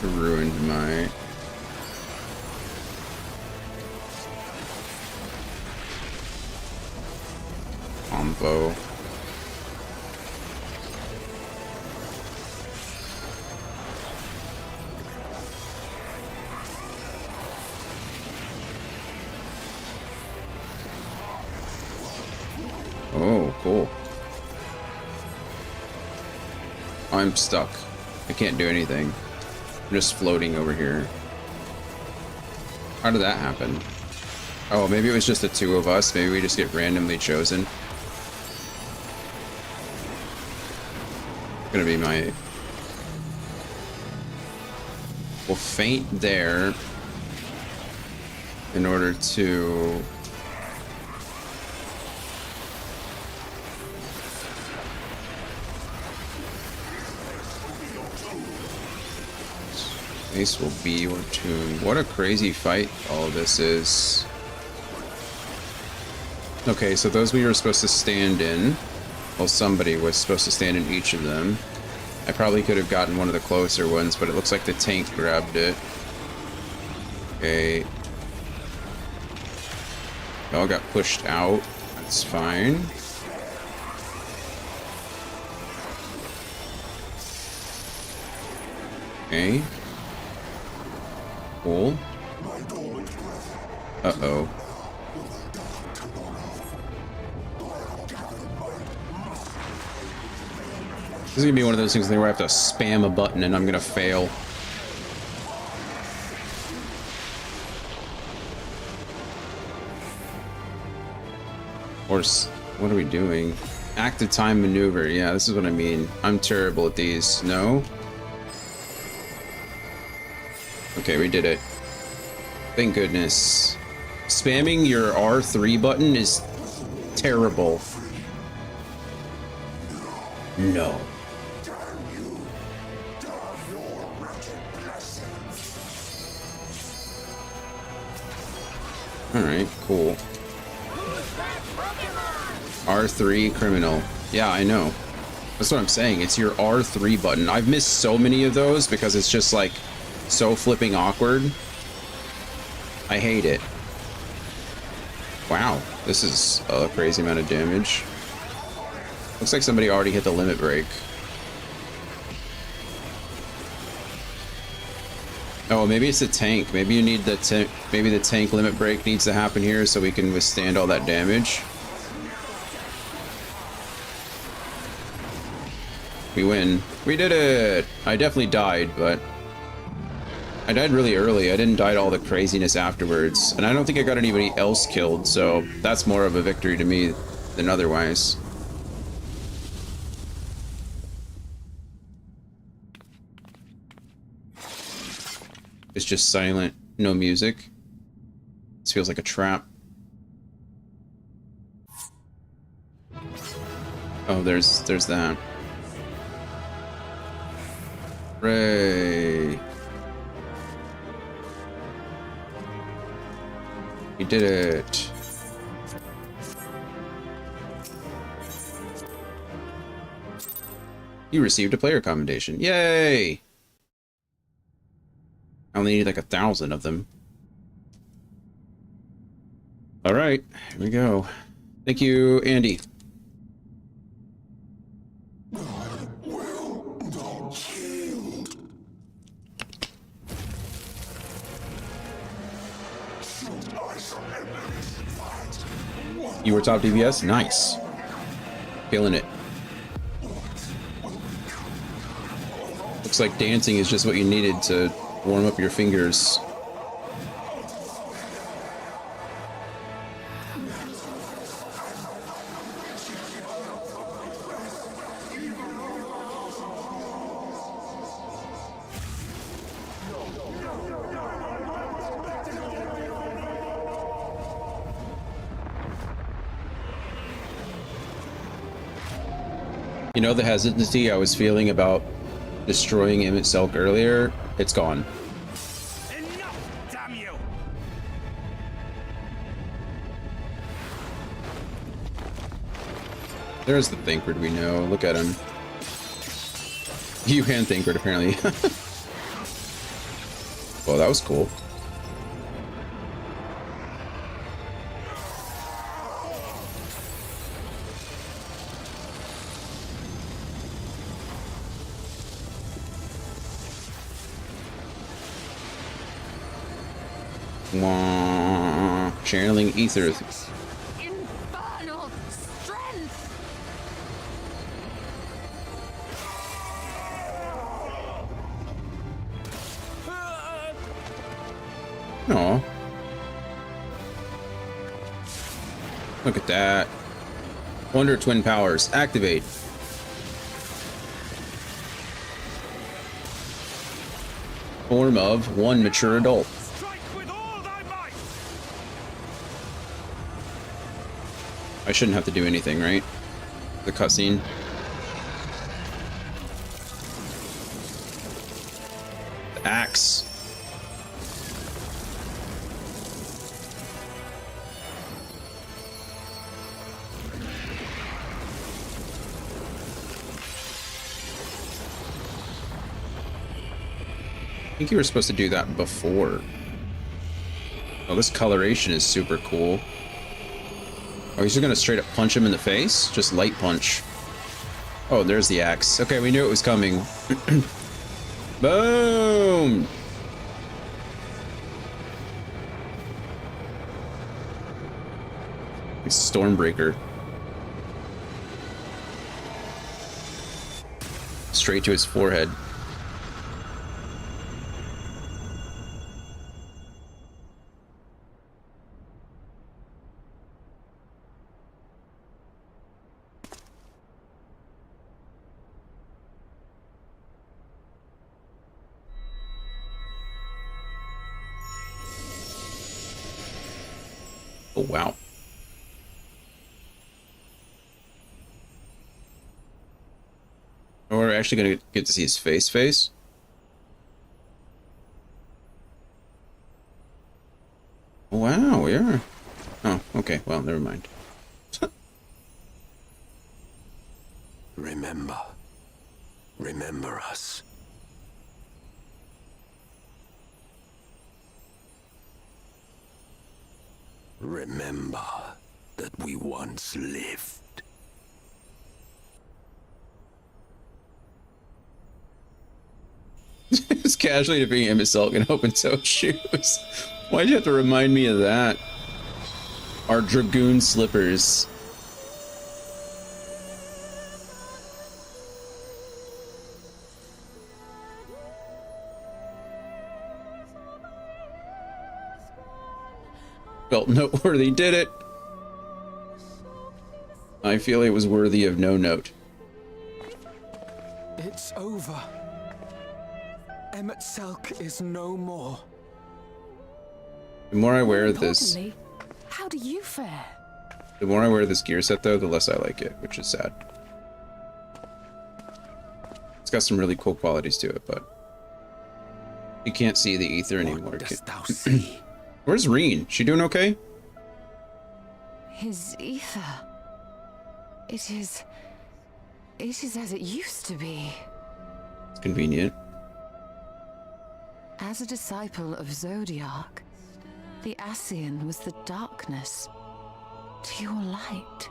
Ruined my... combo. Oh, cool. I'm stuck. I can't do anything. I'm just floating over here. How did that happen? Oh, maybe it was just the 2 of us. Maybe we just get randomly chosen. Gonna be my... We'll faint there in order to... Ace will be your tune. What a crazy fight all this is. Okay, so those we were supposed to stand in. Well, somebody was supposed to stand in each of them. I probably could have gotten one of the closer ones, but it looks like the tank grabbed it. Okay. Y'all got pushed out. That's fine. Okay. Cool. Uh-oh. This is gonna be one of those things where I have to spam a button and I'm gonna fail. Or, what are we doing? Active time maneuver. Yeah, this is what I mean. I'm terrible at these. No? Okay, we did it. Thank goodness. Spamming your R3 button is terrible. No. Alright, cool. R3 criminal. Yeah, I know. That's what I'm saying. It's your R3 button. I've missed so many of those because it's just like so flipping awkward. I hate it. Wow, this is a crazy amount of damage. Looks like somebody already hit the limit break. Oh, maybe it's the tank. Maybe you need the maybe the tank limit break needs to happen here so we can withstand all that damage. We win. We did it! I definitely died, but I died really early. I didn't die to all the craziness afterwards. And I don't think I got anybody else killed, so that's more of a victory to me than otherwise. It's just silent, no music. This feels like a trap. Oh, there's that. Hooray. We did it. You received a player commendation. Yay! I only need like 1,000 of them. All right, here we go. Thank you, Andy. You were top DPS? Nice. Killing it. Looks like dancing is just what you needed to warm up your fingers. You know, the hesitancy I was feeling about destroying Emmett Selk earlier, it's gone. Enough, damn you! There's the Thancred we know. Look at him. You and Thancred, apparently. Well, that was cool. Wah, channeling ether. Infernal strength! Aw. Look at that. Wonder Twin Powers. Activate. Form of one mature adult. I shouldn't have to do anything, right? The cutscene. The axe. I think you were supposed to do that before. Oh, this coloration is super cool. Oh, he's just gonna straight up punch him in the face? Just light punch. Oh, there's the axe. Okay, we knew it was coming. Boom! It's Stormbreaker. Straight to his forehead. Oh, wow. We're actually going to get to see his face. Wow, we are. Oh, okay. Well, never mind. Remember. Remember us. Remember that we once lived. It's casually to being Emmett Selk in open-toed shoes. Why'd you have to remind me of that? Our Dragoon slippers. Felt noteworthy, did it? I feel it was worthy of no note. It's over. Emmett Selk is no more. The more I wear this, Importantly, how do you fare? the more I wear this gear set, though, the less I like it, which is sad. It's got some really cool qualities to it, but you can't see the ether anymore. What dost thou see? Where's Reen? She doing okay? His ether. It is as it used to be. It's convenient. As a disciple of Zodiac, the Ascian was the darkness to your light.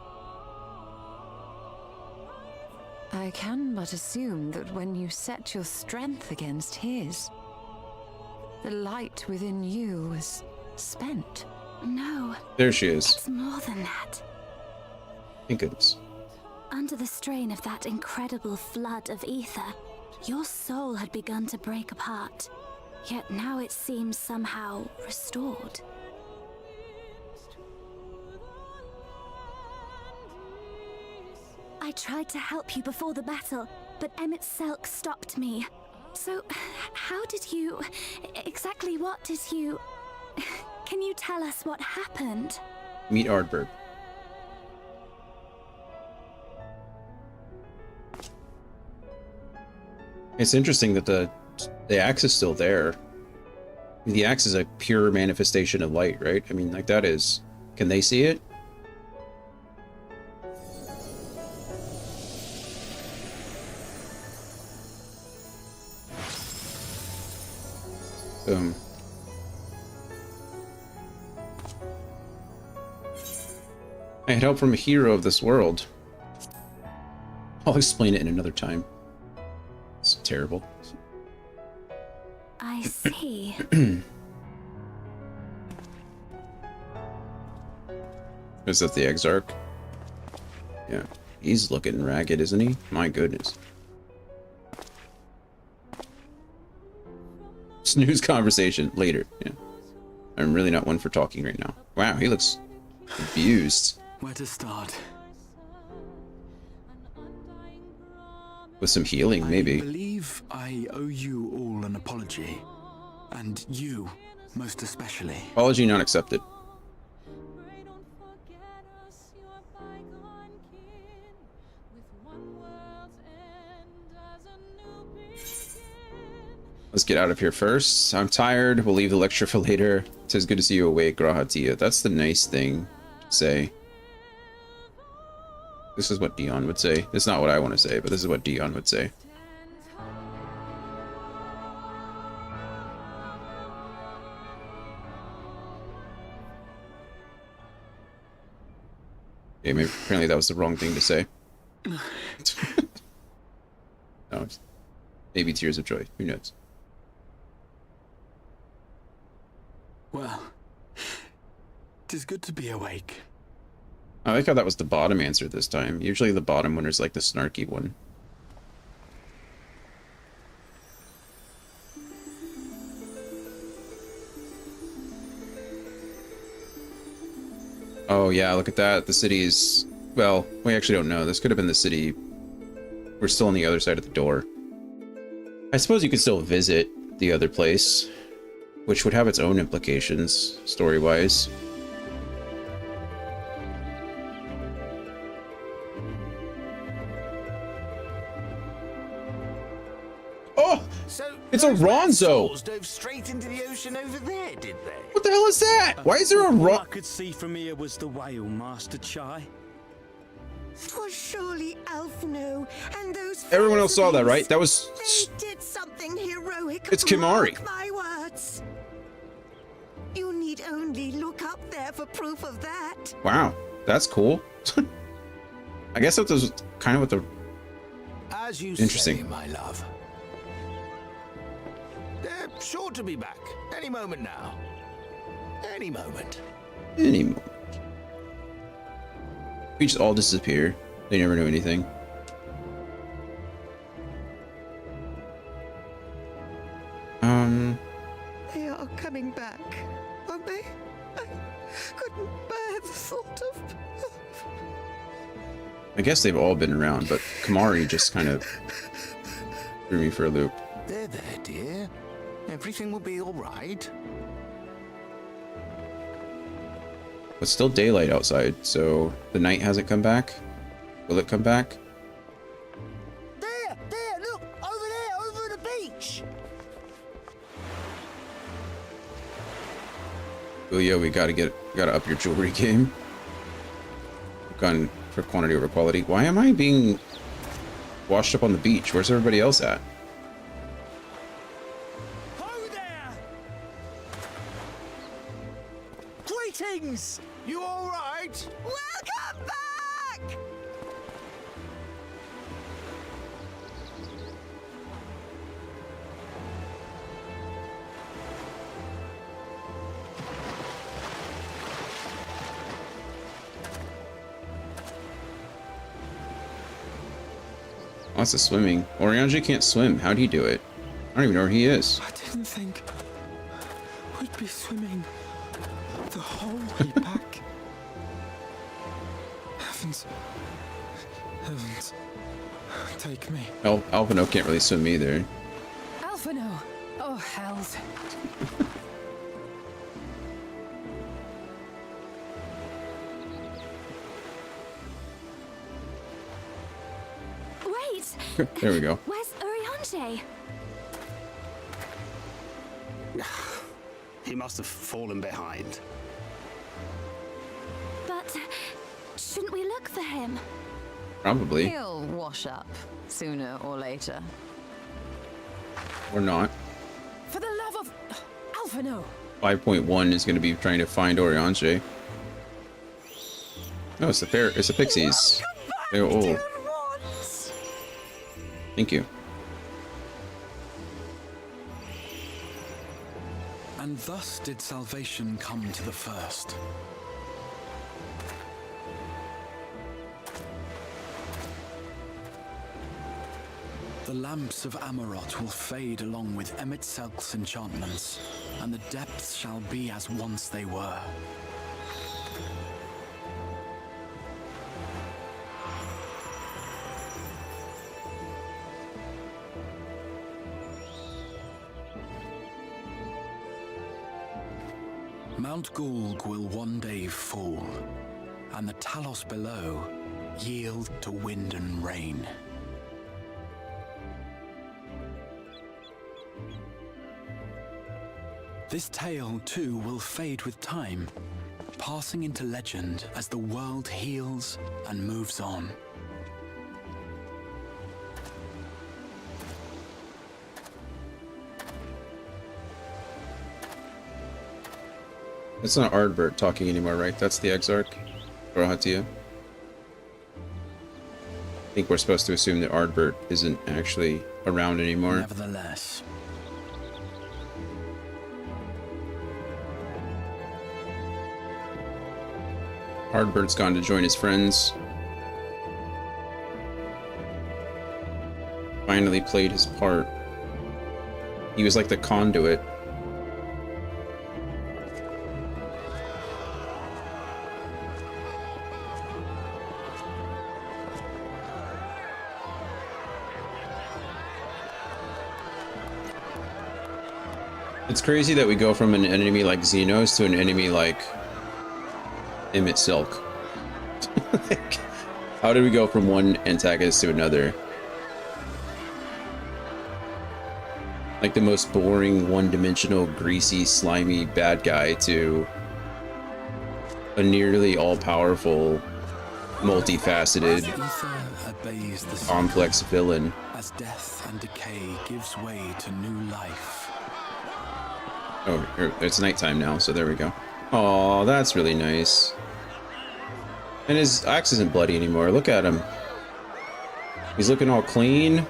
I can but assume that when you set your strength against his, the light within you was spent. No. There she is. It's more than that. Thank goodness. Under the strain of that incredible flood of ether, your soul had begun to break apart. Yet now it seems somehow restored. I tried to help you before the battle, but Emmett Selk stopped me. So, how did you... exactly what did you... Can you tell us what happened? Meet Ardberg. It's interesting that the axe is still there. The axe is a pure manifestation of light, right? I mean, like, that is... Can they see it? I had help from a hero of this world. I'll explain it in another time. It's terrible. I see. Is that the Exarch? Yeah. He's looking ragged, isn't he? My goodness. Snooze conversation later. Yeah. I'm really not one for talking right now. Wow, he looks confused. Where to start? With some healing, maybe. I believe I owe you all an apology. And you, most especially. Apology not accepted. Let's get out of here first. I'm tired. We'll leave the lecture for later. It says good to see you awake, Grahatia. That's the nice thing to say. This is what Dion would say. It's not what I want to say, but this is what Dion would say. Okay, maybe apparently that was the wrong thing to say. No, maybe tears of joy. Who knows? Well, 'tis good to be awake. I like how that was the bottom answer this time. Usually the bottom one is like the snarky one. Oh yeah, look at that. The city is... Well, we actually don't know. This could have been the city. We're still on the other side of the door. I suppose you could still visit the other place, which would have its own implications, story-wise. Oh! So it's a Ronzo! Dove straight into the ocean over there, did they? What the hell is that? Why is there a All I could see from here was the whale, Master Chai. 'Twas surely Alphino and those... Everyone else saw that, right? That was... They did something heroic. It's Kimari. Mark my words. You need only look up there for proof of that. Wow, that's cool. I guess that was kind of what the... As you Interesting. say, my love. They're sure to be back any moment now. Any moment. Any moment. We just all disappear. They never know anything. They are coming back, aren't they? I couldn't bear the thought of... I guess they've all been around, but Kimari just kind of threw me for a loop. There, dear. Everything will be all right. It's still daylight outside, so the night hasn't come back. Will it come back? There, look! Over the beach! Julia, we gotta up your jewelry game. We've gone for quantity over quality. Why am I being washed up on the beach? Where's everybody else at? Greetings! You all right? Welcome back! Lots of swimming. Orianji can't swim. How do you do it? I don't even know where he is. I didn't think we'd be swimming the whole way back. Heavens. Take me. Alphino can't really swim either. Alphino! Oh, hells. Wait! There we go. Where's Urianger? He must have fallen behind. But shouldn't we look for him? Probably. He'll wash up sooner or later. Or not. For the love of Alphino! 5.1 is going to be trying to find Orianji. No, it's the pixies. Oh. Thank you. And thus did salvation come to the first. The lamps of Amarot will fade along with Emet-Selk's enchantments, and the depths shall be as once they were. Mount Gulg will one day fall, and the Talos below yield to wind and rain. This tale, too, will fade with time, passing into legend as the world heals and moves on. It's not Ardbert talking anymore, right? That's the Exarch? Rohatia? I think we're supposed to assume that Ardbert isn't actually around anymore. Nevertheless, Ardbert's gone to join his friends. Finally played his part. He was like the conduit. It's crazy that we go from an enemy like Xenos to an enemy like Emet-Selk. Like, how did we go from one antagonist to another? Like the most boring, one-dimensional, greasy, slimy bad guy to a nearly all-powerful, multifaceted, complex villain. as death and decay gives way to new life. Oh, it's nighttime now, so there we go. Oh, that's really nice. And his axe isn't bloody anymore. Look at him. He's looking all clean.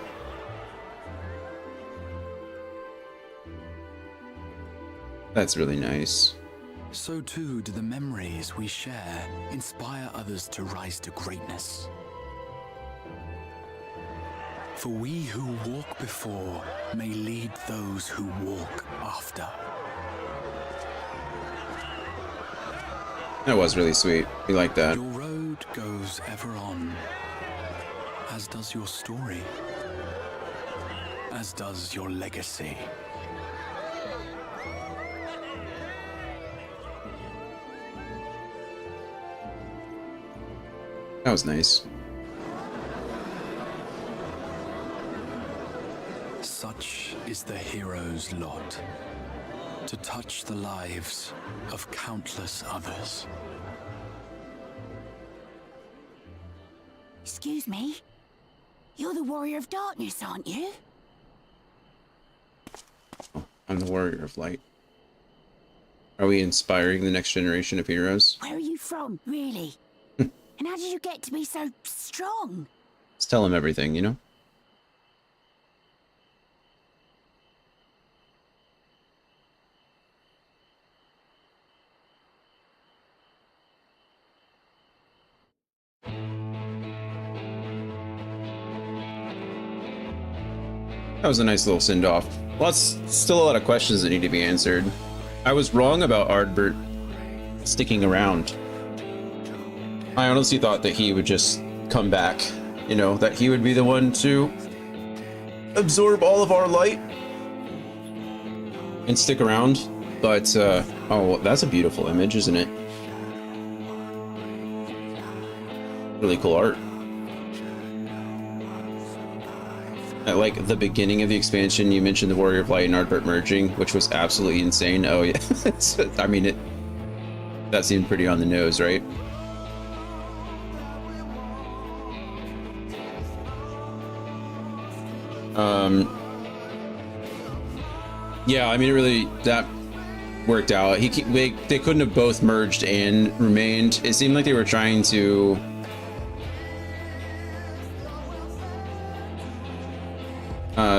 That's really nice. So too do the memories we share inspire others to rise to greatness. For we who walk before may lead those who walk after. That was really sweet. We like that. Your road goes ever on, as does your story. as does your legacy. That was nice. Such is the hero's lot, to touch the lives of countless others. Excuse me? You're the Warrior of Darkness, aren't you? I'm the Warrior of Light. Are we inspiring the next generation of heroes? Where are you from, really? And how did you get to be so strong? Let's tell him everything, you know? That was a nice little send-off. Still a lot of questions that need to be answered. I was wrong about Ardbert sticking around. I honestly thought that he would just come back, you know, that he would be the one to absorb all of our light and stick around. But, oh, that's a beautiful image, isn't it? Really cool art. At like the beginning of the expansion, you mentioned the Warrior of Light and Ardbert merging, which was absolutely insane. Oh yeah, I mean that seemed pretty on the nose, right? Yeah, I mean, it really, that worked out. They couldn't have both merged and remained. It seemed like they were trying to.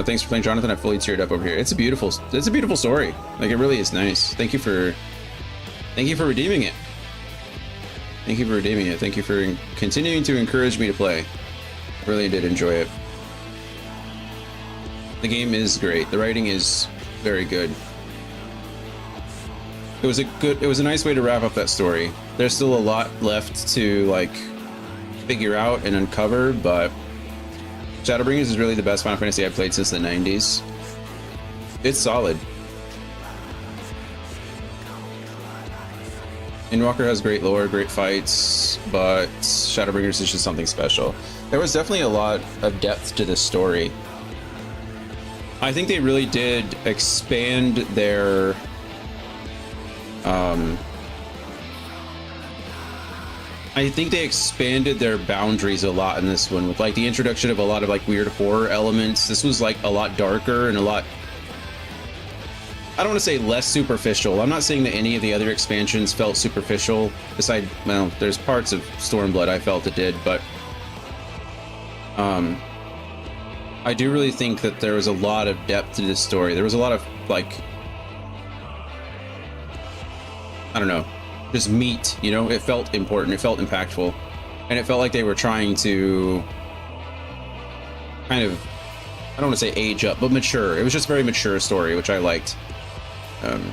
Thanks for playing, Jonathan. I fully teared up over here. It's a beautiful story. Like, it really is nice. Thank you for redeeming it. Thank you for redeeming it. Thank you for continuing to encourage me to play. I really did enjoy it. The game is great. The writing is very good. It was a nice way to wrap up that story. There's still a lot left to like figure out and uncover, but Shadowbringers is really the best Final Fantasy I've played since the 90s. It's solid. Endwalker has great lore, great fights, but Shadowbringers is just something special. There was definitely a lot of depth to this story. I think they really did expand their I think they expanded their boundaries a lot in this one with like the introduction of a lot of like weird horror elements. This was like a lot darker and a lot, I don't want to say less superficial. I'm not saying that any of the other expansions felt superficial. Besides, well, there's parts of Stormblood I felt it did, but I do really think that there was a lot of depth to this story. There was a lot of like, I don't know, just meat, you know? It felt important, it felt impactful, and it felt like they were trying to kind of, I don't want to say age up, but mature. It was just a very mature story, which I liked.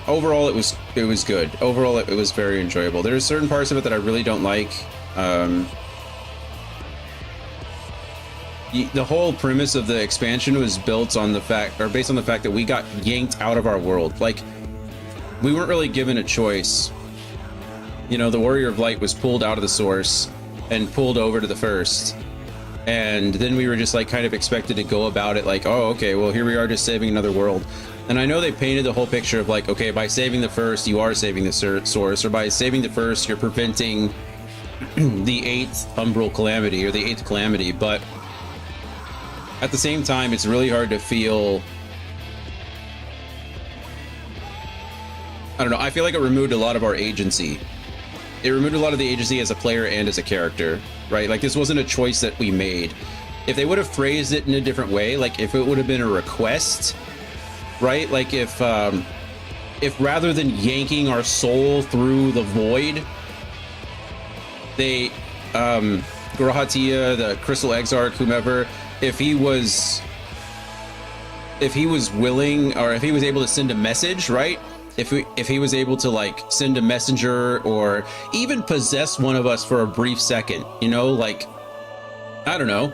Overall, it was good. Overall, it was very enjoyable. There's certain parts of it that I really don't like. The whole premise of the expansion was built on the fact, or based on the fact that we got yanked out of our world. Like, we weren't really given a choice. You know, the Warrior of Light was pulled out of the source and pulled over to the first. And then we were just like kind of expected to go about it like, oh, okay, well, here we are just saving another world. And I know they painted the whole picture of like, okay, by saving the first, you are saving the source, or by saving the first, you're preventing the 8th umbral calamity or the 8th calamity. But at the same time, it's really hard to feel, I don't know, I feel like it removed a lot of our agency. It removed a lot of the agency as a player and as a character, right? Like, this wasn't a choice that we made. If they would have phrased it in a different way, like if it would have been a request, right? Like if rather than yanking our soul through the void, they, Grahatia, the Crystal Exarch, whomever, if he was willing, or if he was able to send a message, right? If he was able to like send a messenger or even possess one of us for a brief second, you know, like, I don't know.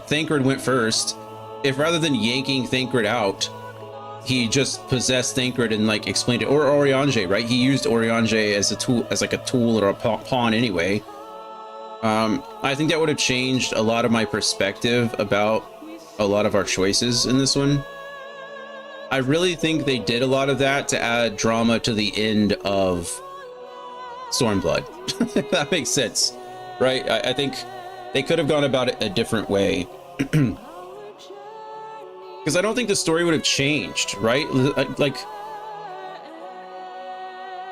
Thancred went first. if rather than yanking Thancred out, he just possessed Thancred and like explained it, or Oriange, right? He used Oriange as a tool, as like a tool or a pawn anyway. I think that would have changed a lot of my perspective about a lot of our choices in this one. I really think they did a lot of that to add drama to the end of Stormblood. If that makes sense, right? I think they could have gone about it a different way. Because I don't think the story would have changed, right? Like,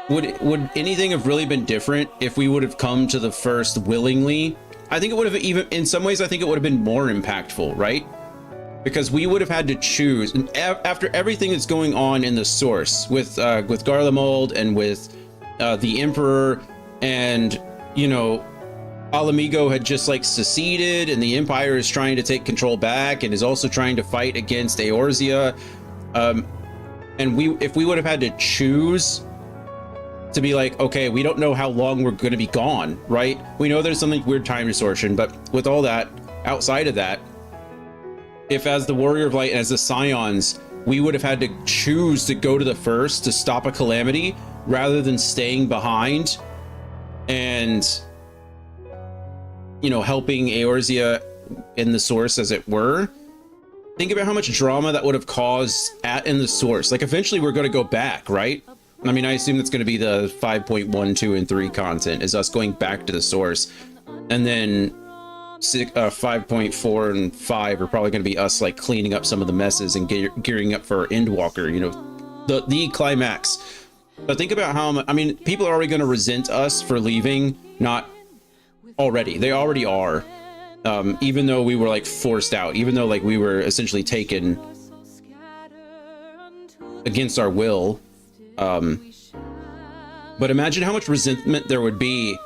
would anything have really been different if we would have come to the first willingly? I think it would have, even in some ways, I think it would have been more impactful, right? Because we would have had to choose, and after everything that's going on in the source with Garlemald and with the Emperor, and you know, Alamigo had just like seceded, and the Empire is trying to take control back, and is also trying to fight against Eorzea. And if we would have had to choose to be like, okay, we don't know how long we're going to be gone, right? We know there's something weird time distortion, but with all that, outside of that, if as the Warrior of Light and as the Scions, we would have had to choose to go to the first to stop a calamity rather than staying behind and, you know, helping Eorzea in the source, as it were. Think about how much drama that would have caused in the source. Like, eventually we're going to go back, right? I mean, I assume that's going to be the 5.1, 2, and 3 content, is us going back to the source. And then 5.4 and 5 are probably going to be us like cleaning up some of the messes and gearing up for Endwalker, you know, the climax. But think about how, I mean, people are already going to resent us for leaving. Not already, they already are. Even though we were like forced out, even though like we were essentially taken against our will. But imagine how much resentment there would be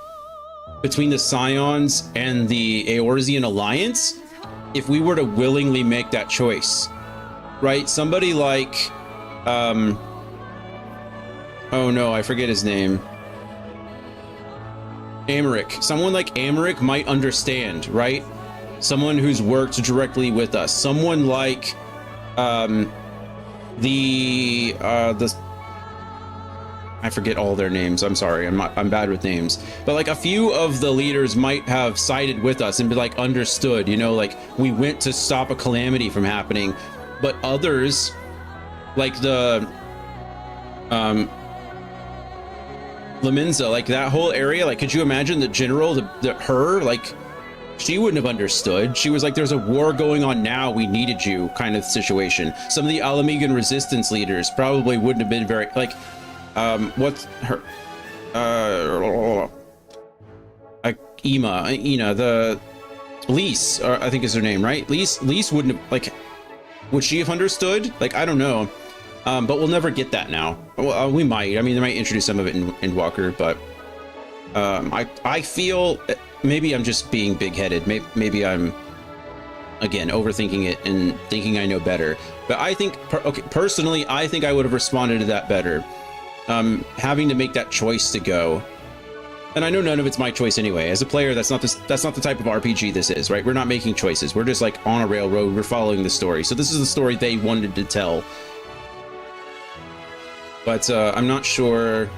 between the Scions and the Eorzean Alliance if we were to willingly make that choice, right? Somebody like, oh no, I forget his name. Amaric. Someone like Amaric might understand, right? Someone who's worked directly with us. Someone like I forget all their names. I'm sorry. I'm bad with names. But like a few of the leaders might have sided with us and be like understood, you know, like we went to stop a calamity from happening. But others, like the Laminza, like that whole area, like could you imagine the general, her, like she wouldn't have understood. She was like, there's a war going on now, we needed you kind of situation. Some of the Alamigan resistance leaders probably wouldn't have been very like, what's her Ina, the Lise, or I think is her name, right? Lise wouldn't have, like, would she have understood? Like, I don't know. But we'll never get that now. Well, we might. I mean, they might introduce some of it in Walker, but I feel maybe I'm just being big-headed. Maybe I'm, again, overthinking it and thinking I know better. But I think, personally, I think I would have responded to that better. Having to make that choice to go, and I know none of it's my choice anyway. As a player, that's not the type of RPG this is, right? We're not making choices. We're just like on a railroad. We're following the story. So this is the story they wanted to tell. But I'm not sure.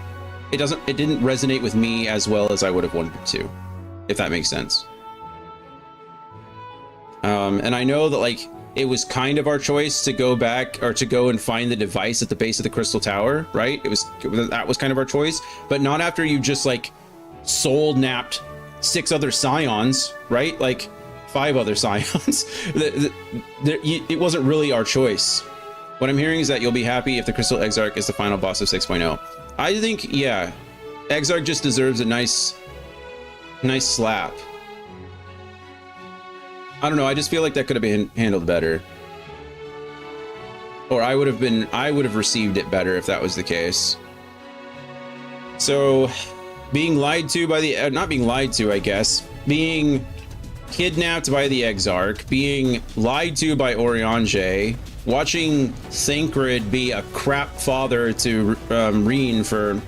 It didn't resonate with me as well as I would have wanted it to, if that makes sense. And I know that like it was kind of our choice to go back, or to go and find the device at the base of the Crystal Tower, right? That was kind of our choice, but not after you just like soul napped 6 other Scions, right? Like 5 other Scions. It wasn't really our choice. What I'm hearing is that you'll be happy if the Crystal Exarch is the final boss of 6.0. I think, yeah, Exarch just deserves a nice slap. I don't know, I just feel like that could have been handled better. Or I would have received it better if that was the case. So, being lied to by the, not being lied to, I guess, being kidnapped by the Exarch, being lied to by Oriange, watching Thancred be a crap father to Reen for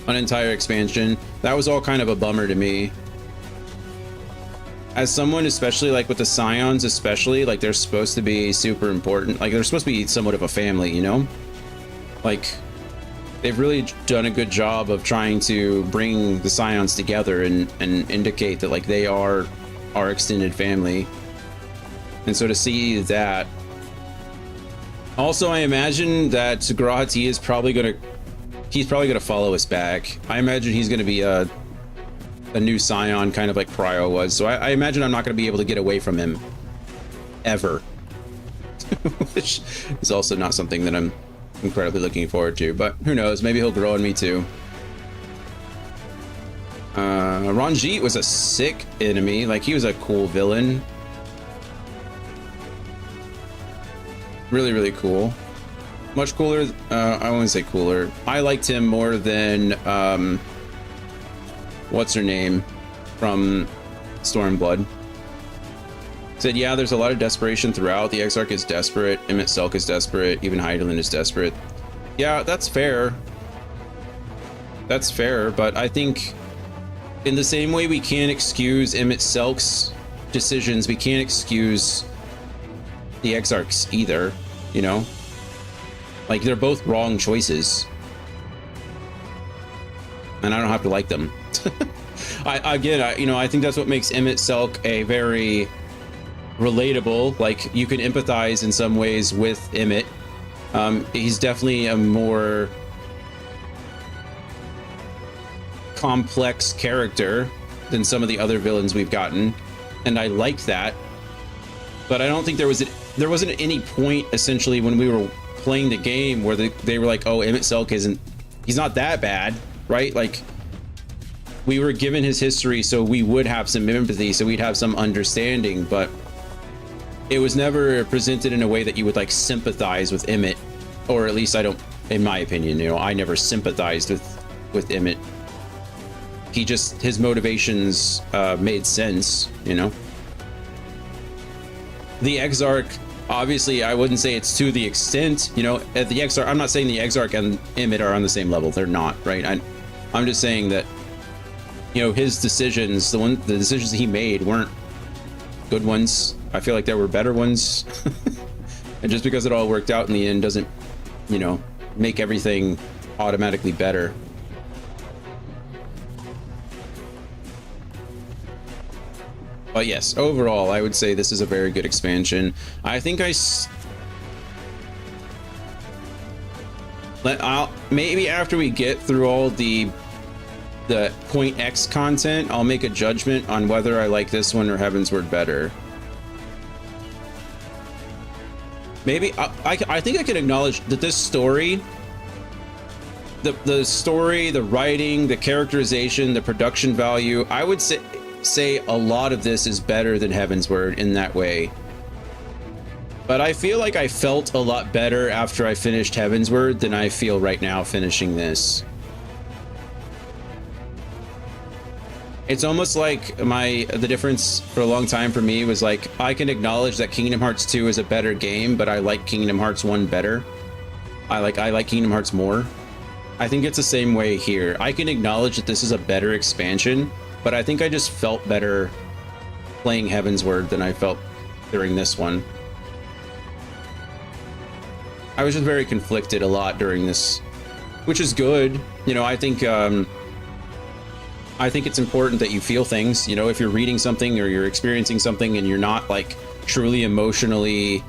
an entire expansion, that was all kind of a bummer to me. as someone, especially like with the Scions, especially, like they're supposed to be super important. Like they're supposed to be somewhat of a family, you know? Like they've really done a good job of trying to bring the Scions together and indicate that like they are our extended family. And so to see that. Also, I imagine that Grahati is probably he's probably gonna follow us back. I imagine he's gonna be a new Scion, kind of like Cryo was. So I imagine I'm not gonna be able to get away from him ever. Which is also not something that I'm incredibly looking forward to, but who knows, maybe he'll grow on me too. Ranjit was a sick enemy, like he was a cool villain. Really, really cool. Much cooler. I wouldn't say cooler. I liked him more than what's her name from Stormblood. Said, yeah, there's a lot of desperation throughout. The Exarch is desperate. Emmett Selk is desperate. Even Hydaelyn is desperate. Yeah, that's fair. That's fair, but I think in the same way we can't excuse Emmett Selk's decisions, we can't excuse the Exarchs either, you know? Like, they're both wrong choices. And I don't have to like them. I think that's what makes Emmett Selk a very relatable, like, you can empathize in some ways with Emmett. He's definitely a more complex character than some of the other villains we've gotten, and I like that. But I don't think there wasn't any point essentially when we were playing the game where they were like, oh, Emmett Selk he's not that bad, right? Like, we were given his history so we would have some empathy, so we'd have some understanding, but it was never presented in a way that you would like sympathize with Emmett, or at least I don't, in my opinion, you know, I never sympathized with Emmett. His motivations made sense, you know. The Exarch, obviously, I wouldn't say it's to the extent, you know, at the Exarch, I'm not saying the Exarch and Emmett are on the same level. They're not, right? I'm just saying that, you know, his decisions, the decisions that he made weren't good ones. I feel like there were better ones. And just because it all worked out in the end doesn't, you know, make everything automatically better. But yes, overall, I would say this is a very good expansion. I think maybe after we get through all the Point X content, I'll make a judgment on whether I like this one or Heavensward better. Maybe I think I can acknowledge that this story, the story, the writing, the characterization, the production value, I would say a lot of this is better than Heavensward in that way. But I feel like I felt a lot better after I finished Heavensward than I feel right now finishing this. It's almost like the difference for a long time for me was like, I can acknowledge that Kingdom Hearts 2 is a better game, but I like Kingdom Hearts 1 better. I like Kingdom Hearts more. I think it's the same way here. I can acknowledge that this is a better expansion, but I think I just felt better playing Heavensward than I felt during this one. I was just very conflicted a lot during this, which is good. You know, I think it's important that you feel things. You know, if you're reading something or you're experiencing something and you're not like truly emotionally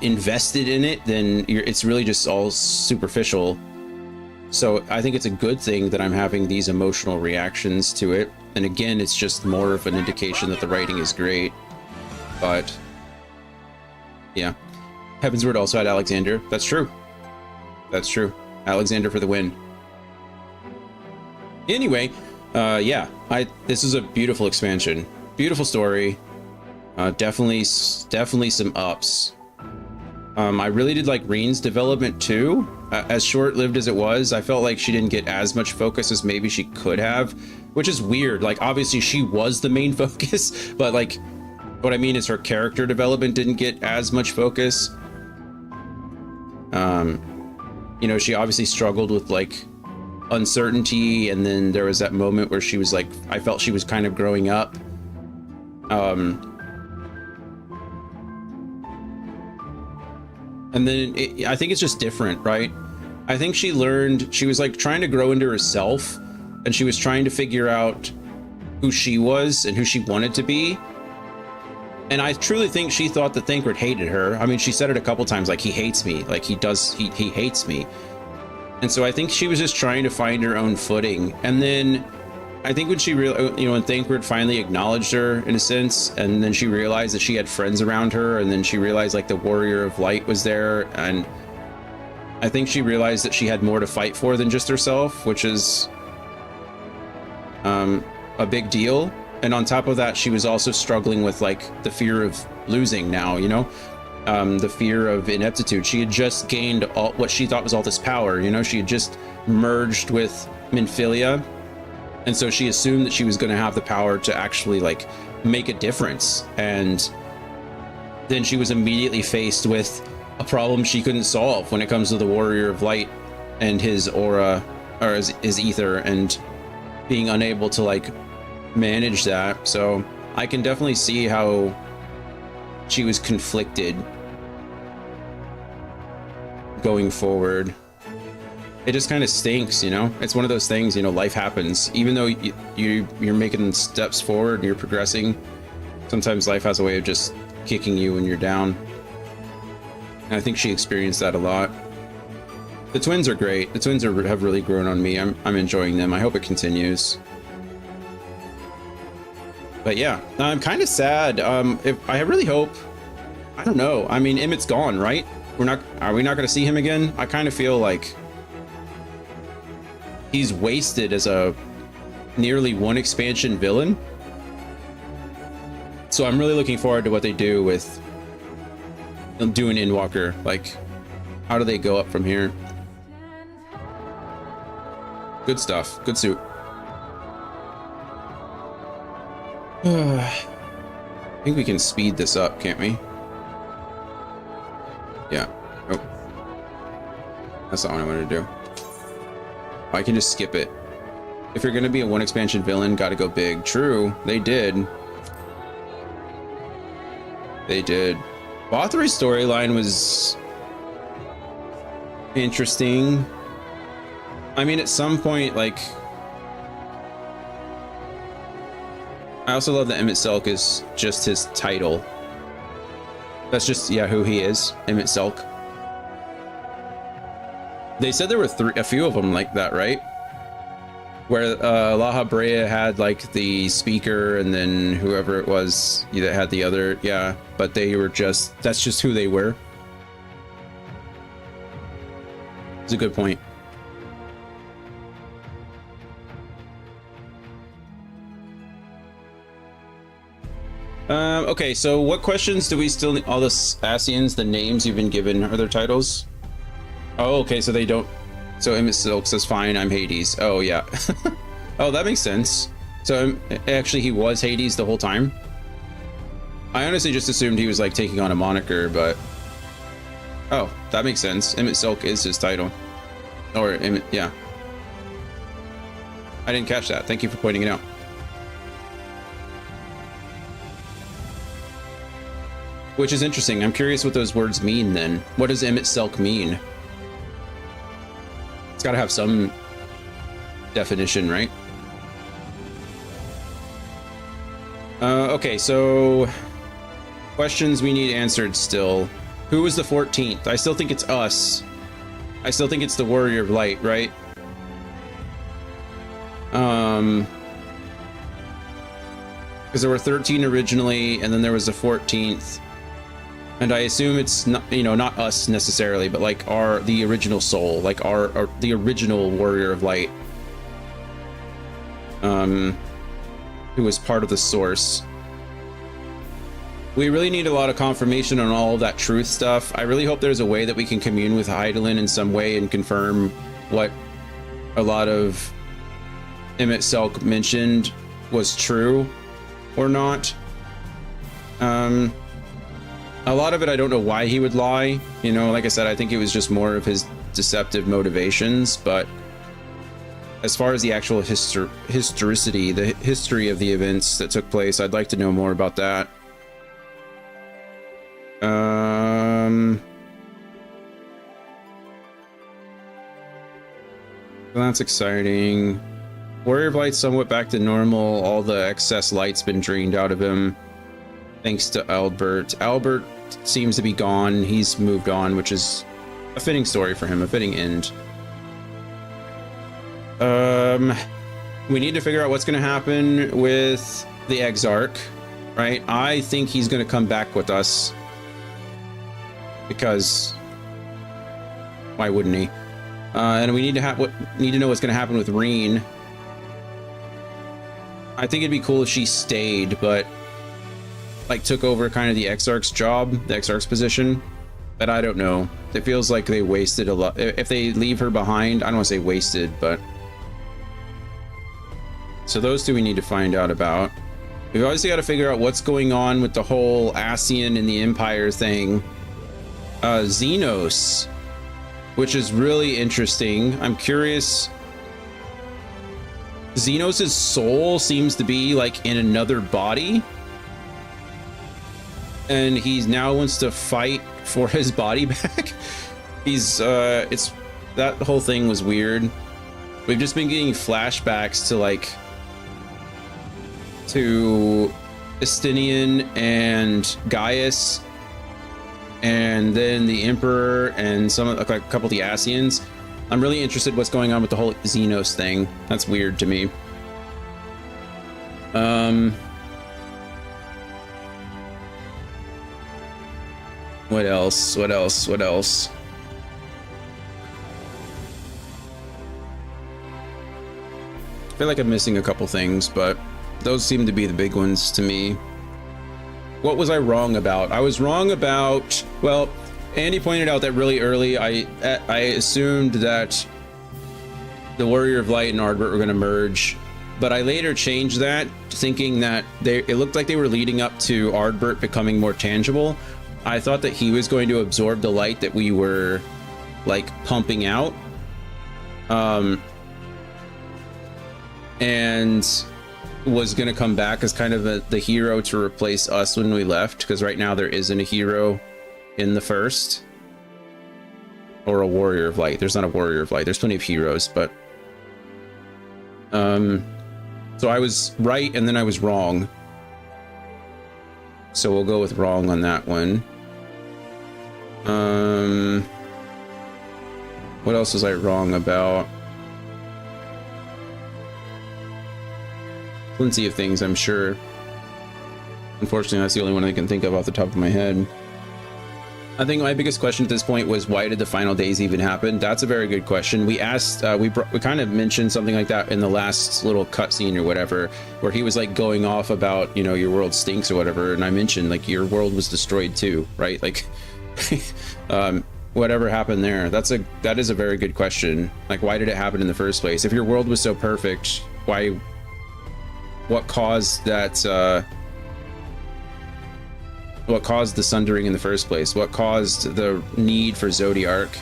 invested in it, then it's really just all superficial. So I think it's a good thing that I'm having these emotional reactions to it. And again, it's just more of an indication that the writing is great. But yeah, Heavensward also had Alexander. That's true. That's true. Alexander for the win. Anyway, yeah, this is a beautiful expansion. Beautiful story. Definitely some ups. I really did like Reen's development too. As short-lived as it was, I felt like she didn't get as much focus as maybe she could have, which is weird. Like, obviously she was the main focus, but like, what I mean is her character development didn't get as much focus. You know, she obviously struggled with like uncertainty, and then there was that moment where she was like, I felt she was kind of growing up. And then I think it's just different, right? I think she learned, she was like trying to grow into herself, and she was trying to figure out who she was and who she wanted to be. And I truly think she thought that Thancred hated her. I mean, she said it a couple times, like, he hates me, like he hates me. And so I think she was just trying to find her own footing. And then I think when she realized, you know, when Thancred finally acknowledged her in a sense, and then she realized that she had friends around her, and then she realized like the Warrior of Light was there, and I think she realized that she had more to fight for than just herself, which is a big deal. And on top of that, she was also struggling with like the fear of losing now, you know, the fear of ineptitude. She had just gained all what she thought was all this power, you know, she had just merged with Minfilia. And so she assumed that she was going to have the power to actually like make a difference. And then she was immediately faced with a problem she couldn't solve when it comes to the Warrior of Light and his aura, or his ether, and being unable to like manage that. So I can definitely see how she was conflicted going forward. It just kind of stinks, you know. It's one of those things, you know, life happens. Even though you're making steps forward and you're progressing, sometimes life has a way of just kicking you when you're down. And I think she experienced that a lot. The twins are great. The twins have really grown on me. I'm enjoying them. I hope it continues. But yeah, I'm kind of sad. If I really hope, I don't know. I mean, Emmett's gone, right? Are we not going to see him again? I kind of feel like he's wasted as a nearly one expansion villain. So I'm really looking forward to what they do with doing Endwalker. Like, how do they go up from here? Good stuff. Good suit. I think we can speed this up, can't we? Yeah. Oh. That's not what I wanted to do. I can just skip it. If you're gonna be a one expansion villain, gotta go big. True, they did. They did. Bothry's storyline was interesting. I mean, at some point, like, I also love that Emmett Selk is just his title. That's just, yeah, who he is, Emmett Selk. They said there were a few of them like that, right? Where La Habrea had like the speaker, and then whoever it was that had the other, yeah, but they were just, that's just who they were. It's a good point. Okay, so what questions do we still need? All the Ascians, the names you've been given, are their titles? Oh, okay, so they don't. So Emmett Silk says, fine, I'm Hades. Oh, yeah. Oh, that makes sense. So actually, he was Hades the whole time? I honestly just assumed he was like taking on a moniker, but. Oh, that makes sense. Emmett Silk is his title. Or, Emmett, yeah. I didn't catch that. Thank you for pointing it out. Which is interesting. I'm curious what those words mean then. What does Emmett Selk mean? It's got to have some definition, right? Okay, so questions we need answered still. Who was the 14th? I still think it's us. I still think it's the Warrior of Light, right? Because there were 13 originally, and then there was a 14th. And I assume it's not, you know, not us necessarily, but like the original soul, like the original Warrior of Light, who was part of the source. We really need a lot of confirmation on all of that truth stuff. I really hope there's a way that we can commune with Hydaelyn in some way and confirm what a lot of Emmett Selk mentioned was true or not. A lot of it, I don't know why he would lie. You know, like I said, I think it was just more of his deceptive motivations, but as far as the actual historicity, the history of the events that took place, I'd like to know more about that. That's exciting. Warrior of Light's somewhat back to normal. All the excess light's been drained out of him, thanks to Albert. Albert seems to be gone. He's moved on, which is a fitting story for him, a fitting end. We need to figure out what's going to happen with the Exarch, right? I think he's going to come back with us, because why wouldn't he? And we need to know what's going to happen with Reen. I think it'd be cool if she stayed, but like took over kind of the Exarch's job, the Exarch's position. But I don't know. It feels like they wasted a lot. If they leave her behind, I don't want to say wasted, but so those two we need to find out about. We've obviously got to figure out what's going on with the whole Ascian and the Empire thing. Xenos, which is really interesting. I'm curious. Xenos's soul seems to be like in another body, and he now wants to fight for his body back. He's it's that whole thing was weird. We've just been getting flashbacks to like to Estinian and Gaius, and then the Emperor and some like a couple of the Ascians. I'm really interested in what's going on with the whole Xenos thing. That's weird to me. What else? What else? What else? I feel like I'm missing a couple things, but those seem to be the big ones to me. What was I wrong about? I was wrong about, well, Andy pointed out that really early I assumed that the Warrior of Light and Ardbert were going to merge, but I later changed that, thinking that it looked like they were leading up to Ardbert becoming more tangible. I thought that he was going to absorb the light that we were like pumping out, and was going to come back as kind of the hero to replace us when we left, because right now there isn't a hero in the first, or a Warrior of Light. There's not a Warrior of Light. There's plenty of heroes, but so I was right and then I was wrong, so we'll go with wrong on that one. What else was I wrong about? Plenty of things, I'm sure. Unfortunately, that's the only one I can think of off the top of my head. I think my biggest question at this point was, why did the final days even happen? That's a very good question. We asked, we kind of mentioned something like that in the last little cutscene or whatever, where he was like going off about, you know, your world stinks or whatever, and I mentioned like your world was destroyed too, right? Like, whatever happened there? That is a very good question. Like, why did it happen in the first place? If your world was so perfect, why? What caused that? What caused the sundering in the first place? What caused the need for Zodiark?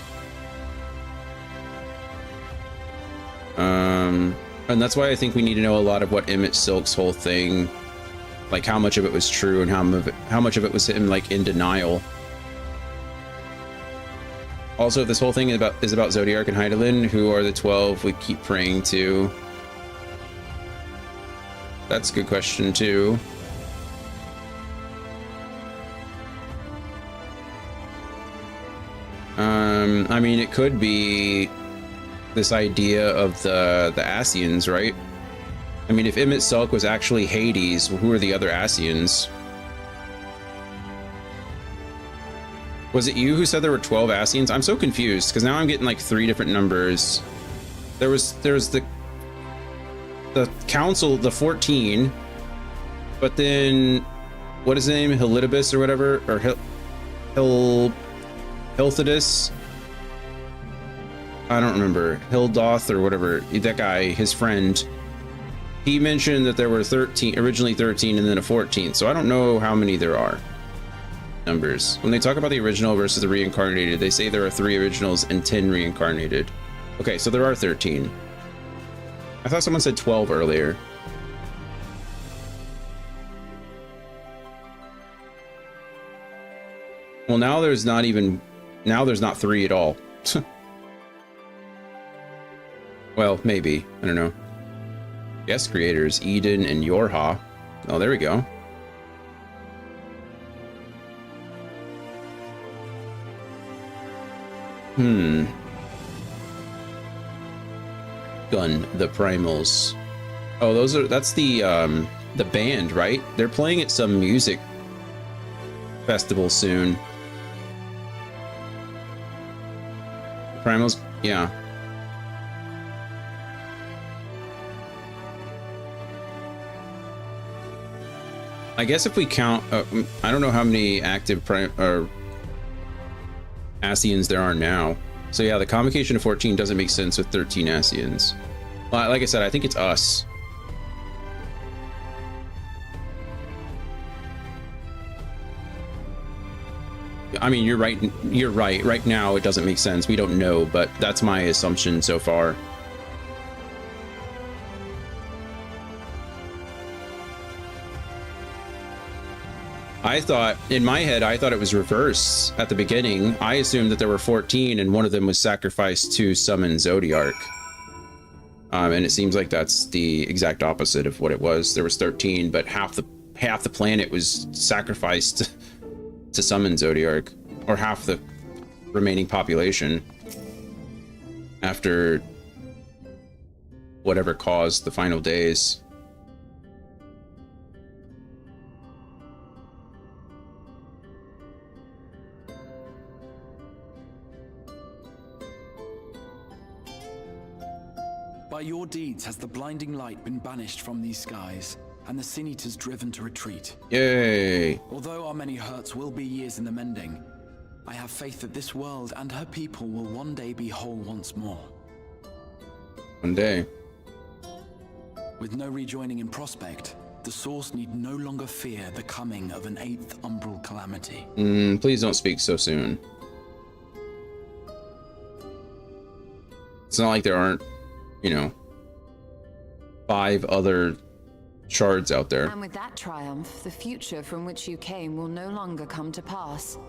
And that's why I think we need to know a lot of what Emmett Silk's whole thing, like how much of it was true and how much of it was him like in denial. Also, if this whole thing is about Zodiark and Hydaelyn, who are the 12 we keep praying to? That's a good question too. I mean, it could be this idea of the Ascians, right? I mean, if Emmett Silk was actually Hades, well, who are the other Ascians? Was it you who said there were 12 Ascians? I'm so confused because now I'm getting like 3 different numbers. There's the council, the 14, but then what is his name? Hilitibus or whatever, or Hilthidus? I don't remember. Hildoth or whatever, that guy, his friend, he mentioned that there were 13, originally 13 and then a 14, so I don't know how many there are. Numbers. When they talk about the original versus the reincarnated, they say there are 3 originals and 10 reincarnated. Okay, so there are 13. I thought someone said 12 earlier. Well, now there's not 3 at all. Well, maybe. I don't know. Guest creators, Eden and Yorha. Oh, there we go. Gun the Primals. Oh, that's the band, right? They're playing at some music festival soon. Primals, yeah. I guess if we count, I don't know how many active Ascians there are now. So yeah, the convocation of 14 doesn't make sense with 13 Ascians. Well, like I said, I think it's us. I mean, you're right. You're right. Right now, it doesn't make sense. We don't know, but that's my assumption so far. I thought, in my head, I thought it was reverse at the beginning. I assumed that there were 14 and one of them was sacrificed to summon Zodiark. And it seems like that's the exact opposite of what it was. There was 13, but half the planet was sacrificed to summon Zodiark, or half the remaining population after whatever caused the final days. By your deeds has the blinding light been banished from these skies, and the Sin Eaters driven to retreat. Yay! Although our many hurts will be years in the mending, I have faith that this world and her people will one day be whole once more. One day. With no rejoining in prospect, the Source need no longer fear the coming of an 8th umbral calamity. Please don't speak so soon. It's not like there aren't, you know, 5 other shards out there. And with that triumph, the future from which you came will no longer come to pass.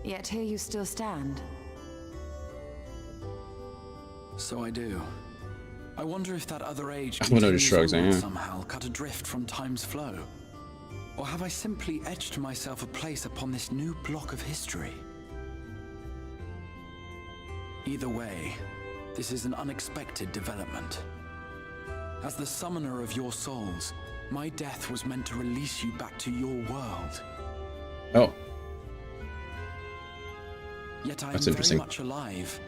Yet here you still stand. So I do. I wonder if that other age shrugs, yeah. somehow cut adrift from time's flow. Or have I simply etched myself a place upon this new block of history? Either way, this is an unexpected development. As the summoner of your souls, my death was meant to release you back to your world. Oh. Yet I am very much alive,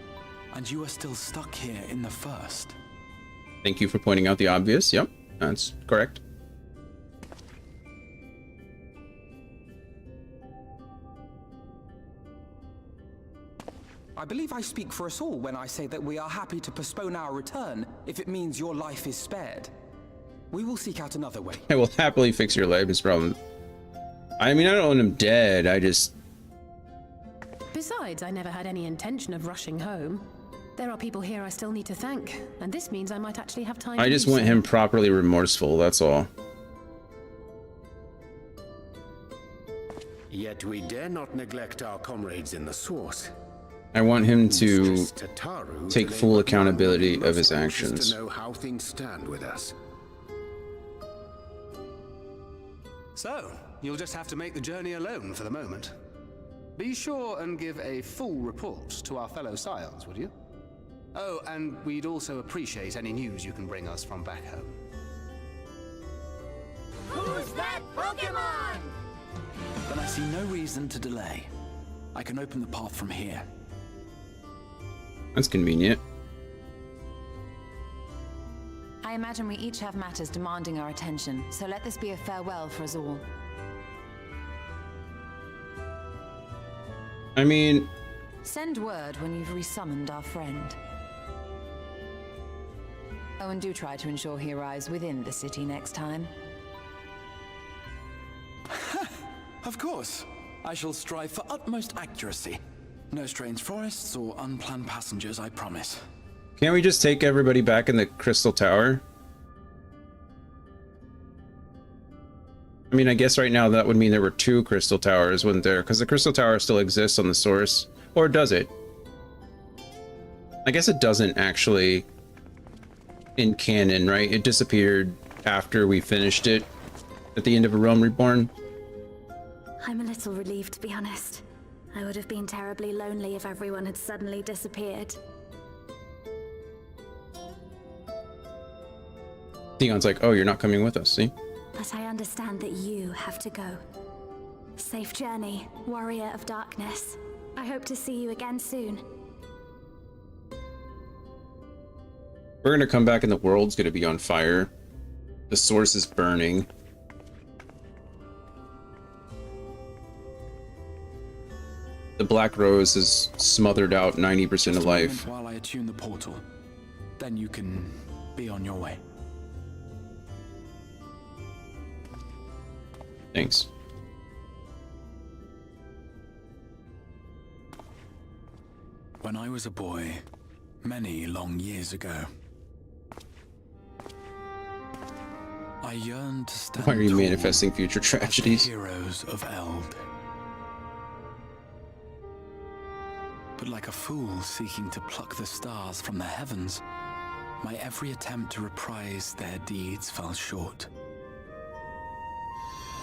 and you are still stuck here in the first. Thank you for pointing out the obvious. Yep, that's correct. I believe I speak for us all when I say that we are happy to postpone our return if it means your life is spared. We will seek out another way. I will happily fix your life problem. I mean, I don't want him dead. I just... Besides, I never had any intention of rushing home. There are people here I still need to thank, and this means I might actually have time. I just want him properly remorseful, that's all. Yet we dare not neglect our comrades in the Source. I want him to take full accountability of his actions. To know how things stand with us. So, you'll just have to make the journey alone for the moment. Be sure and give a full report to our fellow scions, would you? Oh, and we'd also appreciate any news you can bring us from back home. Who's that Pokemon? Then I see no reason to delay. I can open the path from here. That's convenient. I imagine we each have matters demanding our attention, so let this be a farewell for us all. I mean... Send word when you've resummoned our friend. Oh, and do try to ensure he arrives within the city next time. Of course. I shall strive for utmost accuracy. No strange forests or unplanned passengers, I promise. Can't we just take everybody back in the Crystal Tower? I mean, I guess right now that would mean there were 2 Crystal Towers, wouldn't there? Because the Crystal Tower still exists on the source. Or does it? I guess it doesn't actually in canon, right? It disappeared after we finished it at the end of A Realm Reborn. I'm a little relieved, to be honest. I would have been terribly lonely if everyone had suddenly disappeared. Theon's like, oh, you're not coming with us, see? But I understand that you have to go. Safe journey, warrior of darkness. I hope to see you again soon. We're gonna come back and the world's gonna be on fire. The source is burning. The Black Rose has smothered out 90% of life. While I attune the portal, then you can be on your way. Thanks. When I was a boy, many long years ago, I yearned to stand Why are you tall manifesting future as the tragedies? heroes of Eld. But like a fool seeking to pluck the stars from the heavens, my every attempt to reprise their deeds fell short.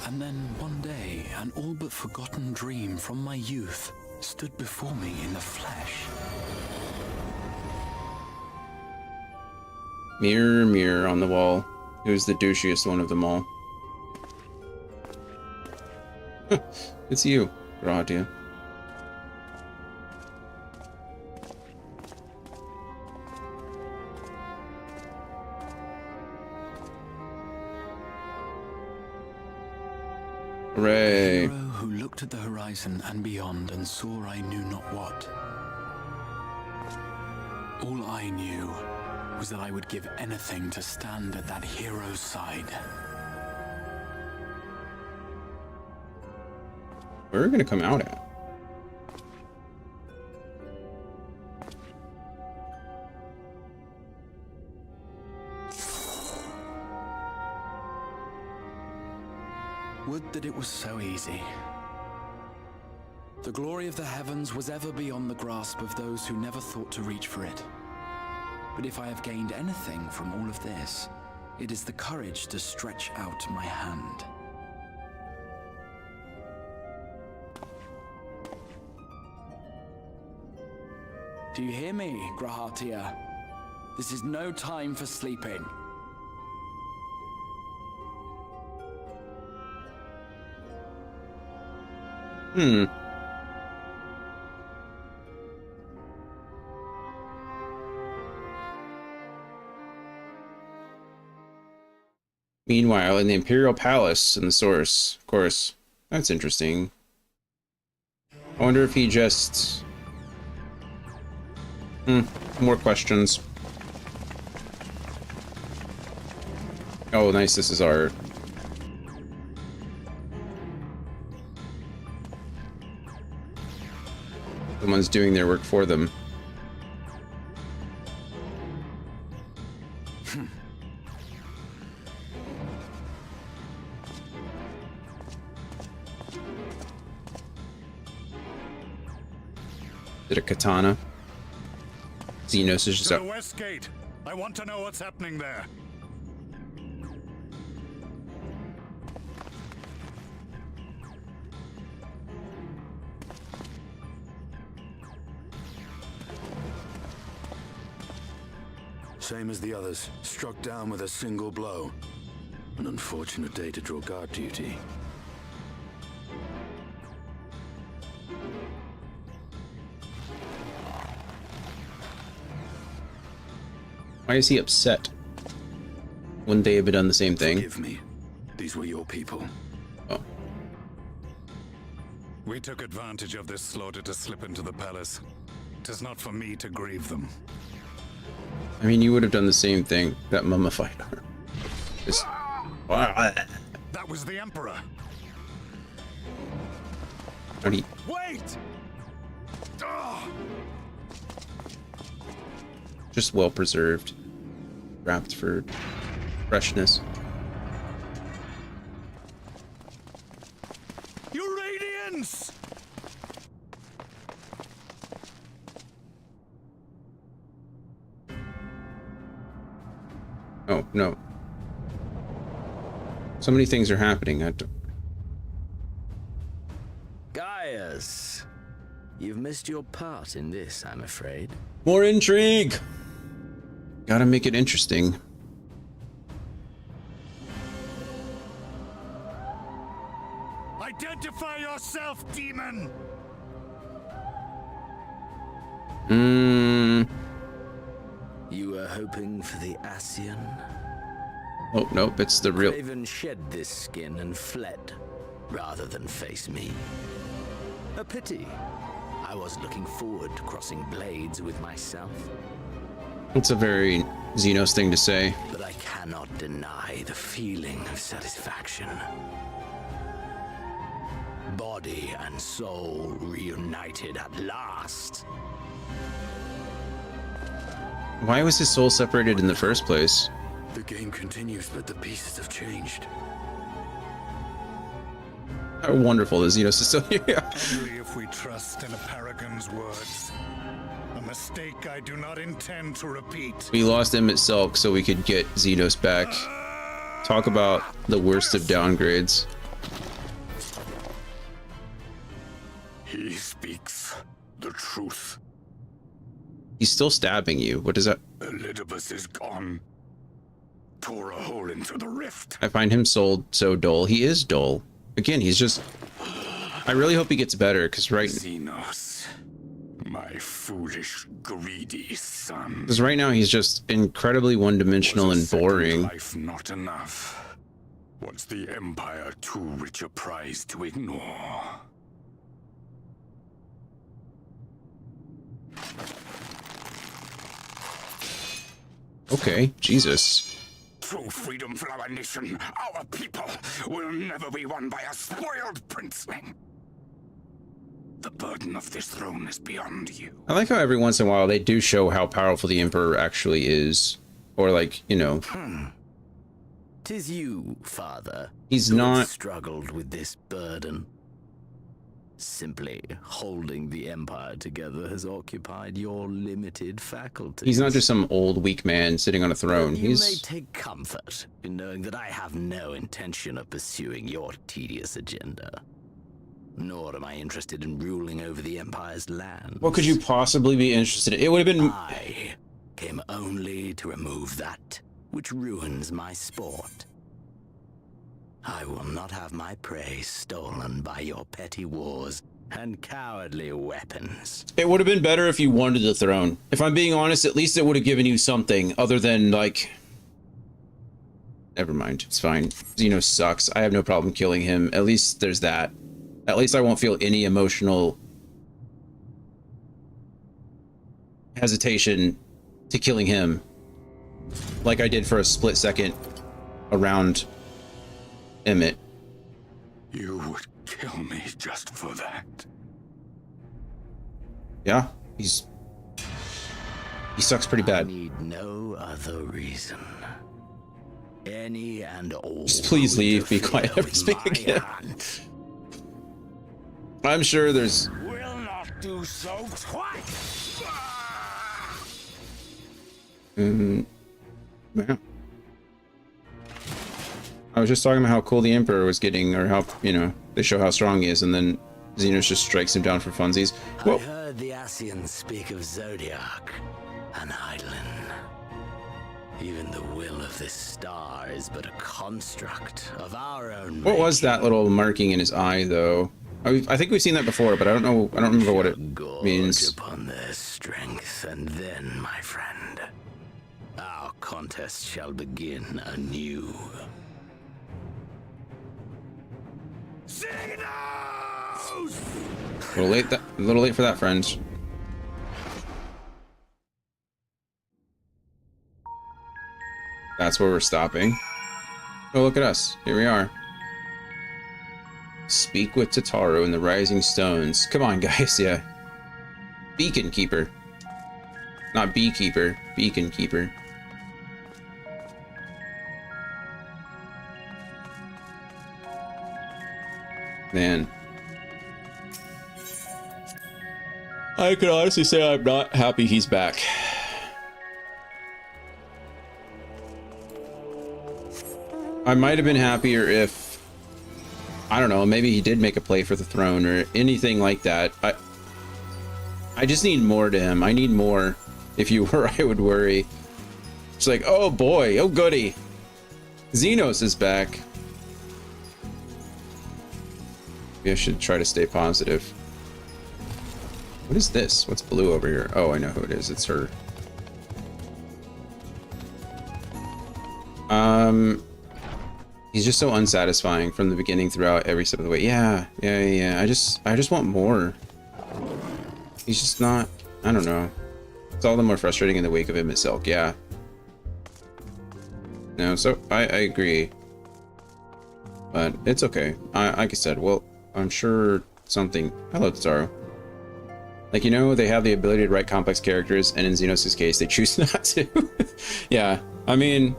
And then one day, an all but forgotten dream from my youth stood before me in the flesh. Mirror, mirror on the wall. Who's the douchiest one of them all? It's you, Gratia. Hooray. A hero who looked at the horizon and beyond and saw I knew not what. All I knew was that I would give anything to stand at that hero's side. Where are we gonna come out at? Would that it was so easy. The glory of the heavens was ever beyond the grasp of those who never thought to reach for it. But if I have gained anything from all of this, it is the courage to stretch out my hand. Do you hear me, Grahatia? This is no time for sleeping. Meanwhile, in the Imperial Palace in the source, of course, that's interesting. I wonder if he just... more questions. Oh, nice, this is art. Someone's doing their work for them. Is it a katana? Xenos is just To the west gate. I want to know what's happening there. Same as the others, struck down with a single blow. An unfortunate day to draw guard duty. Why is he upset? Wouldn't they have done the same thing? Forgive me. These were your people. Oh. We took advantage of this slaughter to slip into the palace. 'Tis not for me to grieve them. I mean, you would have done the same thing. That mummified her. Just... That was the Emperor. How'd he... Wait! Just well preserved, wrapped for freshness. Your radiance! Oh, no. So many things are happening. Gaius, you've missed your part in this, I'm afraid. More intrigue! Gotta make it interesting. Identify yourself, demon! You were hoping for the Ascian? Oh, nope, it's the real... Raven shed this skin and fled, rather than face me. A pity. I was looking forward to crossing blades with myself. It's a very Xenos thing to say. But I cannot deny the feeling of satisfaction. Body and soul reunited at last. Why was his soul separated in the first place? The game continues, but the pieces have changed. How wonderful the Xenos is still here. Only if we trust in a paragon's words. A mistake I do not intend to repeat. We lost Emmett Selk so we could get Xenos back. Talk about the worst of downgrades. He speaks the truth. He's still stabbing you. What is that? Elidibus is gone. Tore a hole into the rift. I find him so dull. He is dull. Again, he's just... I really hope he gets better, because Xenos, my foolish, greedy son. Because right now he's just incredibly one-dimensional and boring. Life not enough. Was the Empire too rich a prize to ignore? Okay, Jesus. True freedom for our nation, our people, will never be won by a spoiled princeling. The burden of this throne is beyond you. I like how every once in a while they do show how powerful the Emperor actually is. Or like, you know. 'Tis you, Father. He's who have not... struggled with this burden. Simply holding the Empire together has occupied your limited faculties. He's not just some old, weak man sitting on a throne. You may He's... take comfort in knowing that I have no intention of pursuing your tedious agenda. Nor am I interested in ruling over the Empire's land. What could you possibly be interested in? It would have been... I came only to remove that which ruins my sport. I will not have my prey stolen by your petty wars and cowardly weapons. It would have been better if you wanted the throne. If I'm being honest, at least it would have given you something other than, like... Never mind, it's fine. Xenos sucks. I have no problem killing him. At least there's that. At least I won't feel any emotional hesitation to killing him. Like I did for a split second around Emmett. You would kill me just for that. Yeah, he sucks pretty bad. I need no other reason. Any and all. Just please leave, be quiet, never speak again. I'm sure there's... Will not do so twice. Yeah. I was just talking about how cool the Emperor was getting, or how, you know, they show how strong he is, and then Xenos just strikes him down for funsies. Whoa. I heard the Ascians speak of Zodiac and Eidolon. Even the will of this star is but a construct of our own. What was that little marking in his eye, though? I think we've seen that before, but I don't know. I don't remember what it means. Upon their strength, and then, my friend, our contest shall begin anew. A little late for that, friends. That's where we're stopping. Oh, look at us. Here we are. Speak with Tataru in the Rising Stones. Come on, guys, yeah. Beacon Keeper. Not beekeeper, beacon keeper. Man. I could honestly say I'm not happy he's back. I might have been happier if, I don't know, maybe he did make a play for the throne or anything like that. I just need more to him. I need more. If you were, I would worry. It's like, oh boy, oh goody. Xenos is back. Maybe I should try to stay positive. What is this? What's blue over here? Oh, I know who it is. It's her. He's just so unsatisfying from the beginning throughout every step of the way. Yeah. I just want more. He's just not, I don't know. It's all the more frustrating in the wake of him itself. Yeah. No, so I agree. But it's okay. Like I said, well, I'm sure something. Hello, Taro. Like, you know, they have the ability to write complex characters, and in Xenos' case, they choose not to. Yeah, I mean,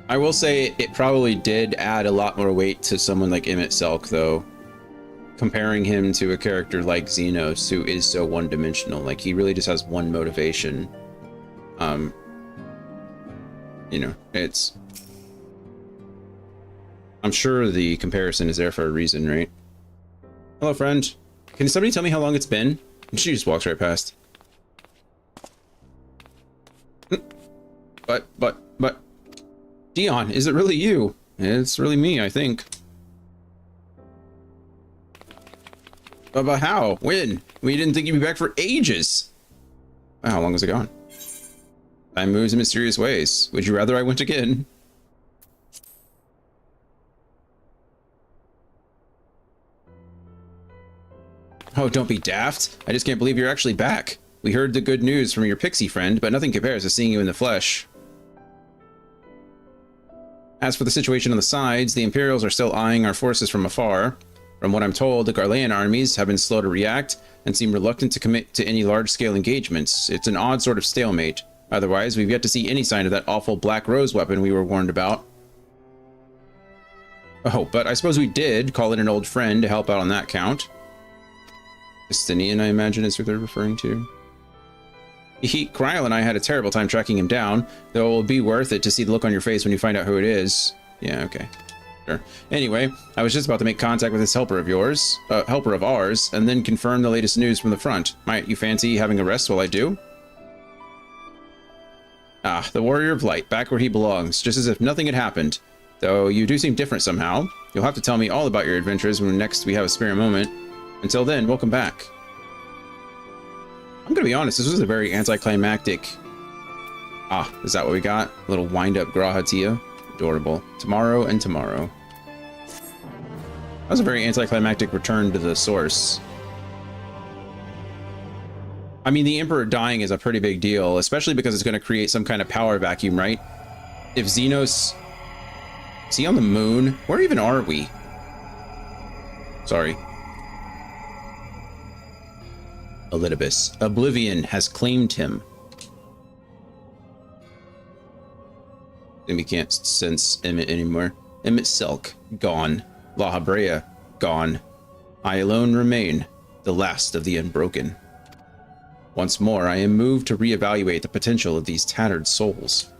I will say it probably did add a lot more weight to someone like Emmett Selk, though. Comparing him to a character like Xenos, who is so one-dimensional. Like, he really just has one motivation. You know, it's... I'm sure the comparison is there for a reason, right? Hello, friend. Can somebody tell me how long it's been? She just walks right past. But... Dion, is it really you? It's really me, I think. But how? When? We didn't think you'd be back for ages. Wow, how long was it gone? Time moves in mysterious ways. Would you rather I went again? Oh, don't be daft. I just can't believe you're actually back. We heard the good news from your pixie friend, but nothing compares to seeing you in the flesh. As for the situation on the sides, the Imperials are still eyeing our forces from afar. From what I'm told, the Garlean armies have been slow to react and seem reluctant to commit to any large-scale engagements. It's an odd sort of stalemate. Otherwise, we've yet to see any sign of that awful Black Rose weapon we were warned about. Oh, but I suppose we did call in an old friend to help out on that count. Justinian, I imagine, is who they're referring to. Kryl and I had a terrible time tracking him down, though it will be worth it to see the look on your face when you find out who it is. Yeah, okay. Sure. Anyway, I was just about to make contact with this helper of ours, and then confirm the latest news from the front. Might you fancy having a rest while I do? Ah, the Warrior of Light, back where he belongs, just as if nothing had happened. Though you do seem different somehow. You'll have to tell me all about your adventures when next we have a spare moment. Until then, welcome back. I'm gonna be honest, this was a very anticlimactic... Ah, is that what we got? A little wind-up Grahatia. Adorable. Tomorrow and tomorrow. That was a very anticlimactic return to the source. I mean, the Emperor dying is a pretty big deal, especially because it's going to create some kind of power vacuum, right? If Xenos... Is he on the moon? Where even are we? Sorry. Elidibus. Oblivion has claimed him. And we can't sense Emmett anymore. Emmett Selk, gone. La Habrea, gone. I alone remain, the last of the unbroken. Once more, I am moved to reevaluate the potential of these tattered souls.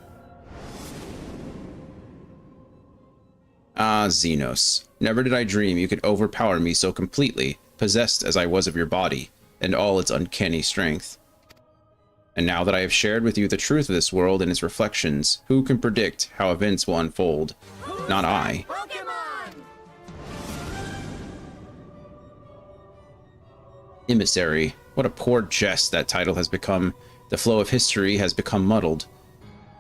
Ah, Xenos. Never did I dream you could overpower me so completely, possessed as I was of your body, and all its uncanny strength. And now that I have shared with you the truth of this world and its reflections, who can predict how events will unfold? Not I. Emissary. What a poor jest that title has become. The flow of history has become muddled.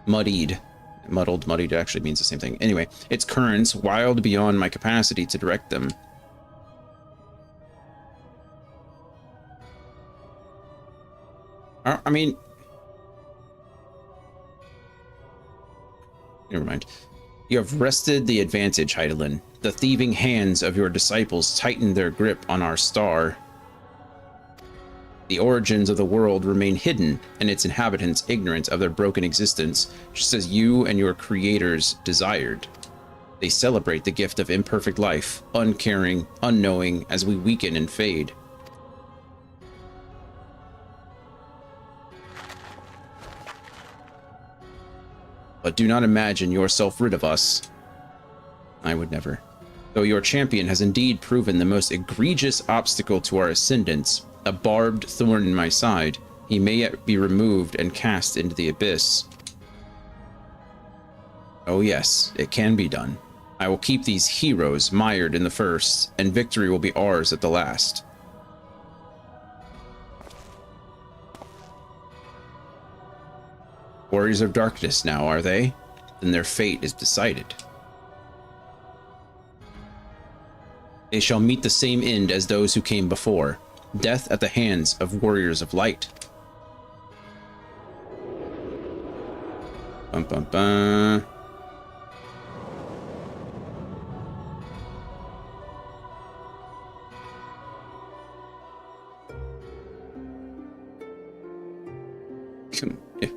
Muddied. Muddied actually means the same thing. Anyway, its currents wild beyond my capacity to direct them. I mean... Never mind. You have wrested the advantage, Hydaelyn. The thieving hands of your disciples tightened their grip on our star. The origins of the world remain hidden, and its inhabitants ignorant of their broken existence, just as you and your creators desired. They celebrate the gift of imperfect life, uncaring, unknowing, as we weaken and fade. But do not imagine yourself rid of us. I would never. Though your champion has indeed proven the most egregious obstacle to our ascendance, a barbed thorn in my side, he may yet be removed and cast into the abyss. Oh yes, it can be done. I will keep these heroes mired in the first, and victory will be ours at the last. Warriors of Darkness now, are they? Then their fate is decided. They shall meet the same end as those who came before. Death at the hands of Warriors of Light. Bum, bum, bum. Yeah.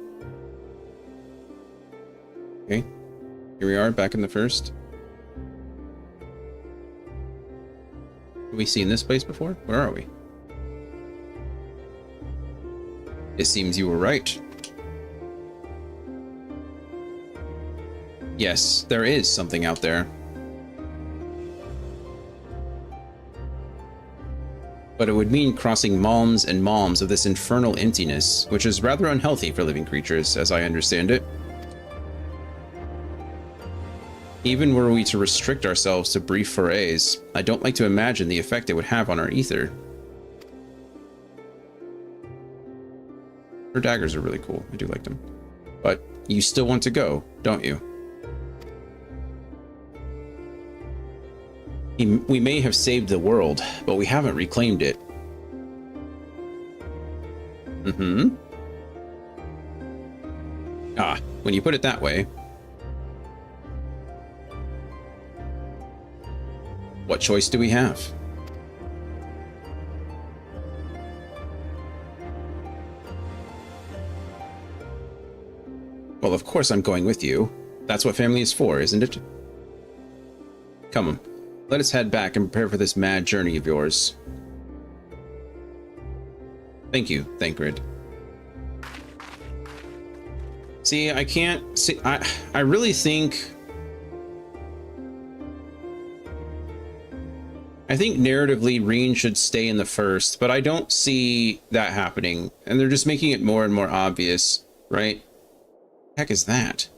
Okay, here we are back in the first. Have we seen this place before? Where are we? It seems you were right. Yes, there is something out there. But it would mean crossing malms and malms of this infernal emptiness, which is rather unhealthy for living creatures, as I understand it. Even were we to restrict ourselves to brief forays, I don't like to imagine the effect it would have on our ether. Her daggers are really cool. I do like them. But you still want to go, don't you? We may have saved the world, but we haven't reclaimed it. Mm-hmm. Ah, when you put it that way. What choice do we have? Well, of course I'm going with you. That's what family is for, isn't it? Come on. Let us head back and prepare for this mad journey of yours. Thank you, Thancred. See, I can't see. I really think. I think narratively, Reen should stay in the first, but I don't see that happening, and they're just making it more and more obvious, right? What the heck is that?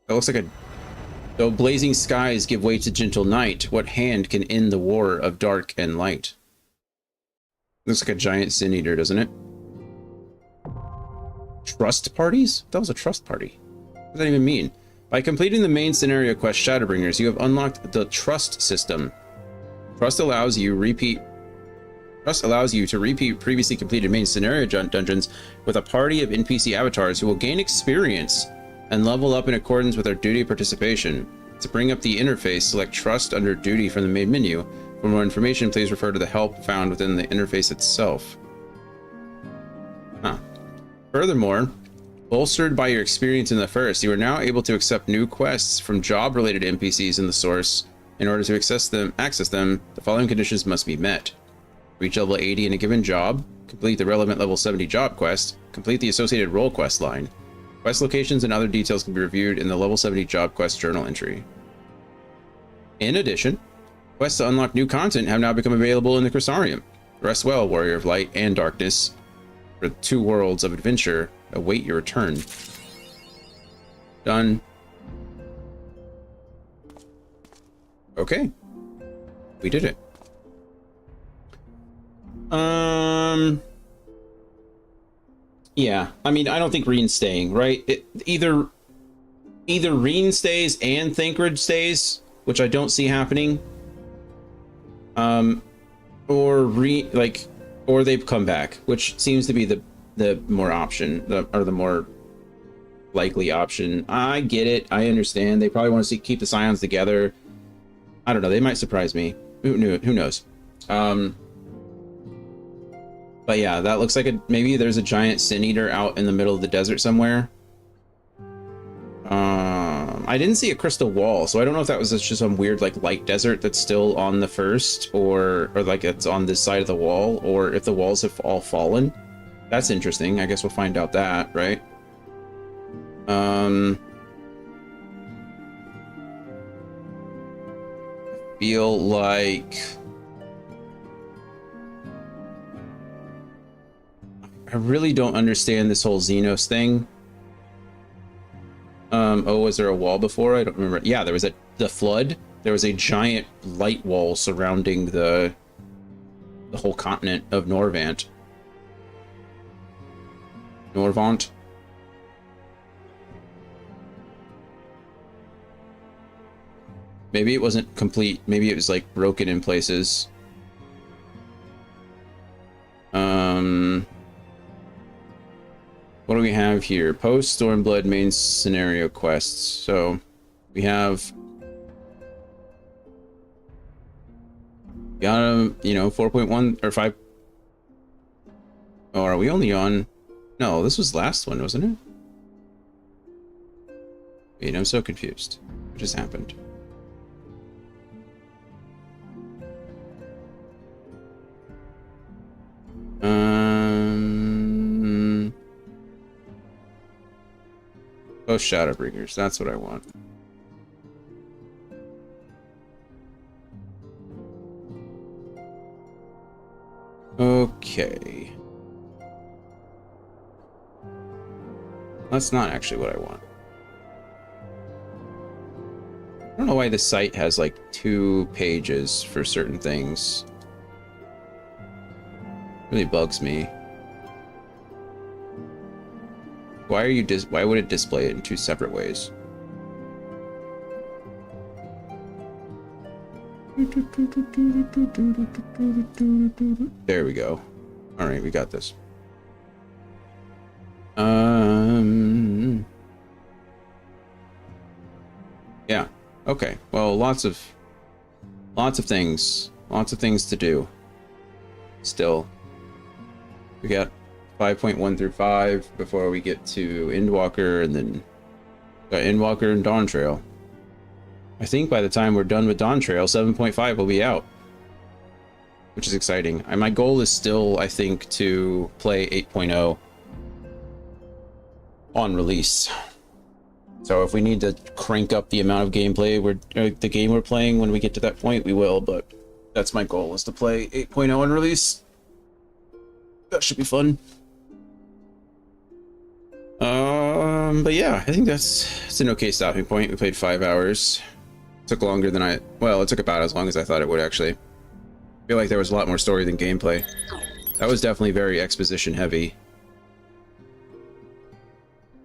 It looks like a... Though blazing skies give way to gentle night, what hand can end the war of dark and light? Looks like a giant sin eater, doesn't it? Trust parties? That was a trust party. What does that even mean? By completing the main scenario quest Shadowbringers, you have unlocked the trust system. Trust allows you to repeat previously completed main scenario dungeons with a party of NPC avatars who will gain experience and level up in accordance with their duty participation. To bring up the interface, select Trust under Duty from the main menu. For more information, please refer to the help found within the interface itself. Huh. Furthermore, bolstered by your experience in the first, you are now able to accept new quests from job-related NPCs in the source. In order to access them, the following conditions must be met. Reach level 80 in a given job, complete the relevant level 70 job quest, complete the associated role quest line. Quest locations and other details can be reviewed in the level 70 job quest journal entry. In addition, quests to unlock new content have now become available in the Crysarium. Rest well, Warrior of Light and Darkness, for 2 worlds of adventure await your return. Done. Okay. We did it. Yeah, I mean, I don't think Reen's staying, right? Either Reen stays and Thancred stays, which I don't see happening. Or or they come back, which seems to be the more option, or the more likely option. I get it. I understand. They probably want to keep the Scions together. I don't know. They might surprise me. Who knows? But yeah, that looks like maybe there's a giant sin eater out in the middle of the desert somewhere. I didn't see a crystal wall, so I don't know if that was just some weird like light desert that's still on the first, or like it's on this side of the wall, or if the walls have all fallen. That's interesting. I guess we'll find out that, right? I feel like I really don't understand this whole Xenos thing. Oh, was there a wall before? I don't remember. Yeah, there was the flood. There was a giant light wall surrounding the whole continent of Norvant. Norvant. Maybe it wasn't complete. Maybe it was like broken in places. What do we have here? Post Stormblood main scenario quests. So we have, got a, 4.1 or 5. Oh, are we only on? No, this was last one, wasn't it? Wait, I'm so confused. What just happened? Oh, Shadowbringers, that's what I want. Okay. That's not actually what I want. I don't know why this site has like 2 pages for certain things. Really bugs me. Why are you why would it display it in 2 separate ways? There we go. All right, we got this. Yeah. Okay. Well, lots of things to do. Still, we got 5.1 through 5 before we get to Endwalker, and then got Endwalker and Dawn Trail. I think by the time we're done with Dawn Trail, 7.5 will be out, which is exciting. My goal is still, I think, to play 8.0 on release. So if we need to crank up the amount of gameplay the game we're playing when we get to that point, we will, but that's my goal, is to play 8.0 on release. That should be fun. But yeah, I think it's an okay stopping point. We played 5 hours. Took longer than it took about as long as I thought it would, actually. I feel like there was a lot more story than gameplay. That was definitely very exposition heavy.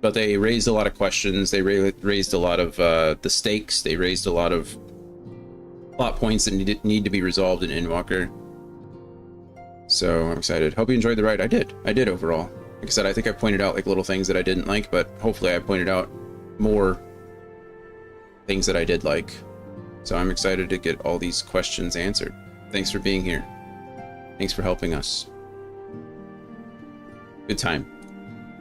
But they raised a lot of questions. They raised a lot of the stakes. They raised a lot of plot points that need to be resolved in Endwalker. So I'm excited. Hope you enjoyed the ride. I did overall. Like I said, I think I pointed out like little things that I didn't like, but hopefully I pointed out more things that I did like. So I'm excited to get all these questions answered. Thanks for being here. Thanks for helping us. Good time.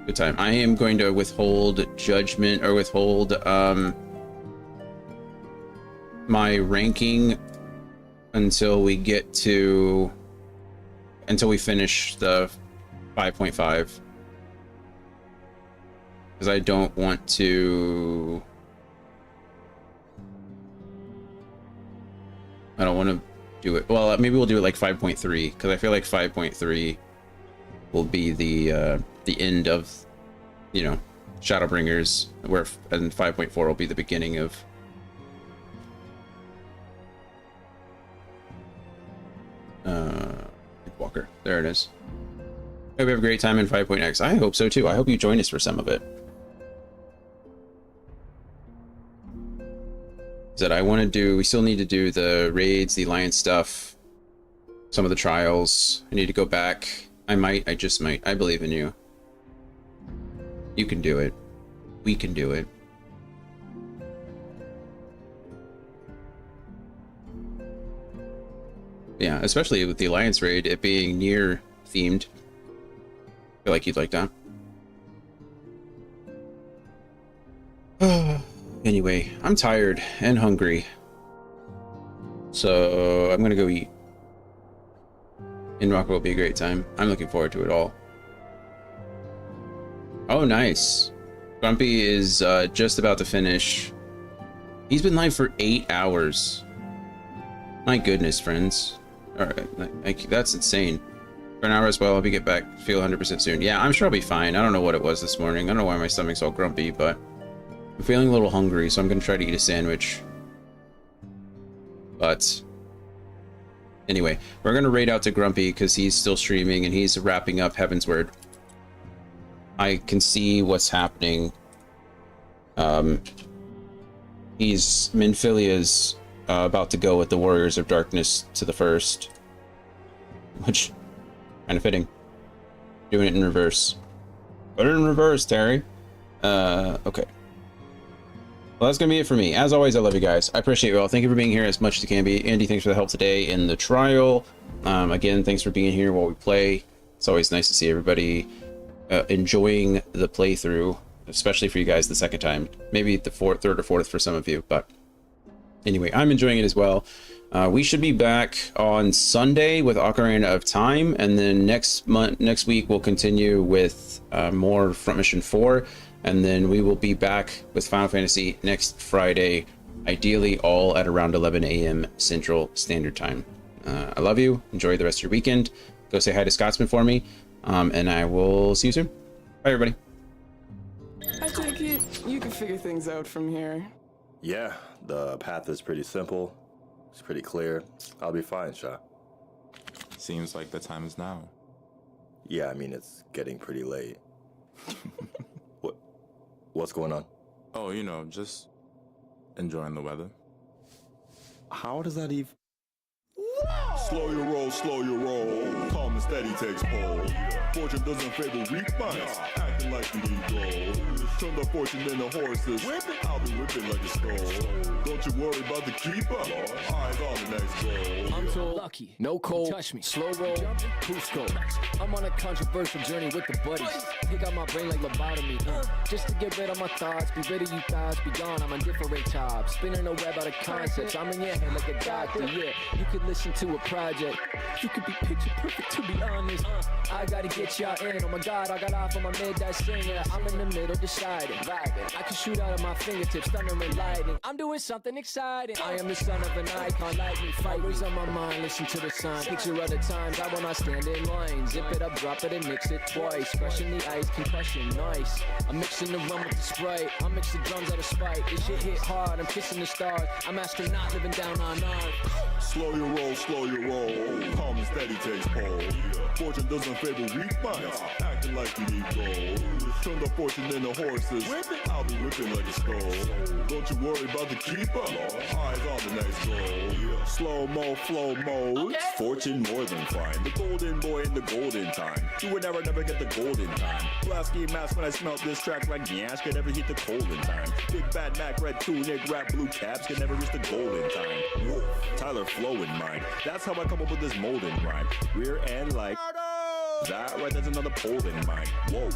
Good time. I am going to withhold judgment, or withhold my ranking until we finish the 5.5. Because I don't want to... I don't want to do it. Well, maybe we'll do it like 5.3, because I feel like 5.3 will be the end of, Shadowbringers, and 5.4 will be the beginning of Walker. There it is. Hope you have a great time in 5.x. I hope so too. I hope you join us for some of it. We still need to do the raids, the alliance stuff, some of the trials. I need to go back. I just might. I believe in you. You can do it. We can do it. Yeah, especially with the Alliance raid, it being near themed. I feel like you'd like that. Anyway, I'm tired and hungry. So I'm gonna go eat. Inrock will be a great time. I'm looking forward to it all. Oh, nice. Grumpy is just about to finish. He's been live for 8 hours. My goodness, friends. Alright, that's insane. For an hour as well, I'll be get back. Feel 100% soon. Yeah, I'm sure I'll be fine. I don't know what it was this morning. I don't know why my stomach's all grumpy, but I'm feeling a little hungry, so I'm gonna try to eat a sandwich. But anyway, we're gonna raid out to Grumpy because he's still streaming and he's wrapping up Heaven's Word. I can see what's happening. Minfilia's about to go with the Warriors of Darkness to the first, which kind of fitting. Doing it in reverse. Put it in reverse, Terry. Okay. Well, that's gonna be it for me. As always, I love you guys. I appreciate you all. Thank you for being here as much as you can be. Andy, thanks for the help today in the trial. Again, thanks for being here while we play. It's always nice to see everybody enjoying the playthrough, especially for you guys the second time. Maybe the third or fourth for some of you, but anyway, I'm enjoying it as well. We should be back on Sunday with Ocarina of Time, and then next week we'll continue with more Front Mission 4, and then we will be back with Final Fantasy next Friday, ideally all at around 11 a.m. Central Standard Time. I love you. Enjoy the rest of your weekend. Go say hi to Scotsman for me, and I will see you soon. Bye, everybody. I take it you can figure things out from here. Yeah, the path is pretty simple. It's pretty clear. I'll be fine, Sha. Seems like the time is now. Yeah, I mean, it's getting pretty late. What's going on? Oh, you know, just enjoying the weather. How does that even... Slow your roll, calm and steady takes hold. Fortune doesn't favor weak minds, acting like you need gold. Turn the fortune into horses, I'll be whipping like a skull. Don't you worry about the keeper, eyes on the next goal. I'm too lucky, no cold, touch me, slow roll, Cusco. I'm on a controversial journey with the buddies. Pick out my brain like lobotomy, just to get rid of my thoughts, be rid of you thoughts, be gone, I'm on different top. Spinning a web out of concepts, I'm in your head like a doctor, yeah. You could listen to a project, you could be picture perfect to be honest. I gotta get y'all in, oh my god, I got off on my midnight singer. I'm in the middle deciding, vibing. I can shoot out of my fingertips, thunder and lightning. I'm doing something exciting. I am the son of an icon, lightning fight. Always on my mind, listen to the sign. Picture of the times I will not stand in line. Zip it up, drop it and mix it twice. Crushing the ice, concussion, nice. I'm mixing the rum with the Sprite. I mix the drums out of spite. This shit hit hard, I'm kissing the stars. I'm astronaut living down on Earth. Slow your roll, calm and steady takes hold. Fortune doesn't favor weak minds, acting like you need gold. Turn the fortune into horses, I'll be whipping like a skull. Don't you worry about the keeper, eyes on the next goal. Slow-mo, flow mode, fortune more than fine. The golden boy in the golden time. You would never get the golden time. Blasky mask when I smelt this track like Nyash could never hit the golden time. Big bad Mac, red tunic, rap blue caps can never reach the golden time. Tyler flow in mind, that's how I come up with this molden rhyme. Rear end like that right, that's another pole in mine. Whoa,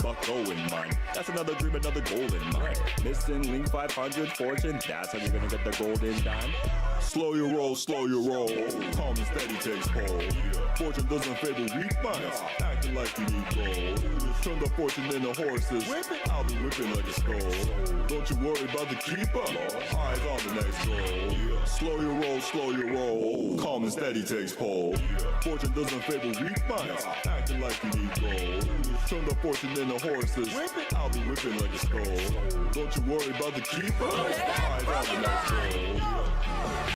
Bucko in mine. That's another dream, another golden mine. Missing link 500 fortune, that's how you're gonna get the golden dime. Slow your roll, calm and steady takes hold. Fortune doesn't favor weak minds, acting like you need gold. Turn the fortune into horses, I'll be whipping like a skull. Don't you worry about the keeper, eyes on the next goal. Slow your roll, calm and steady takes hold. Fortune doesn't favor weak minds, acting like you need gold. Turn the fortune into horses, I'll be whipping like a skull. Don't you worry about the keeper, eyes on the next goal.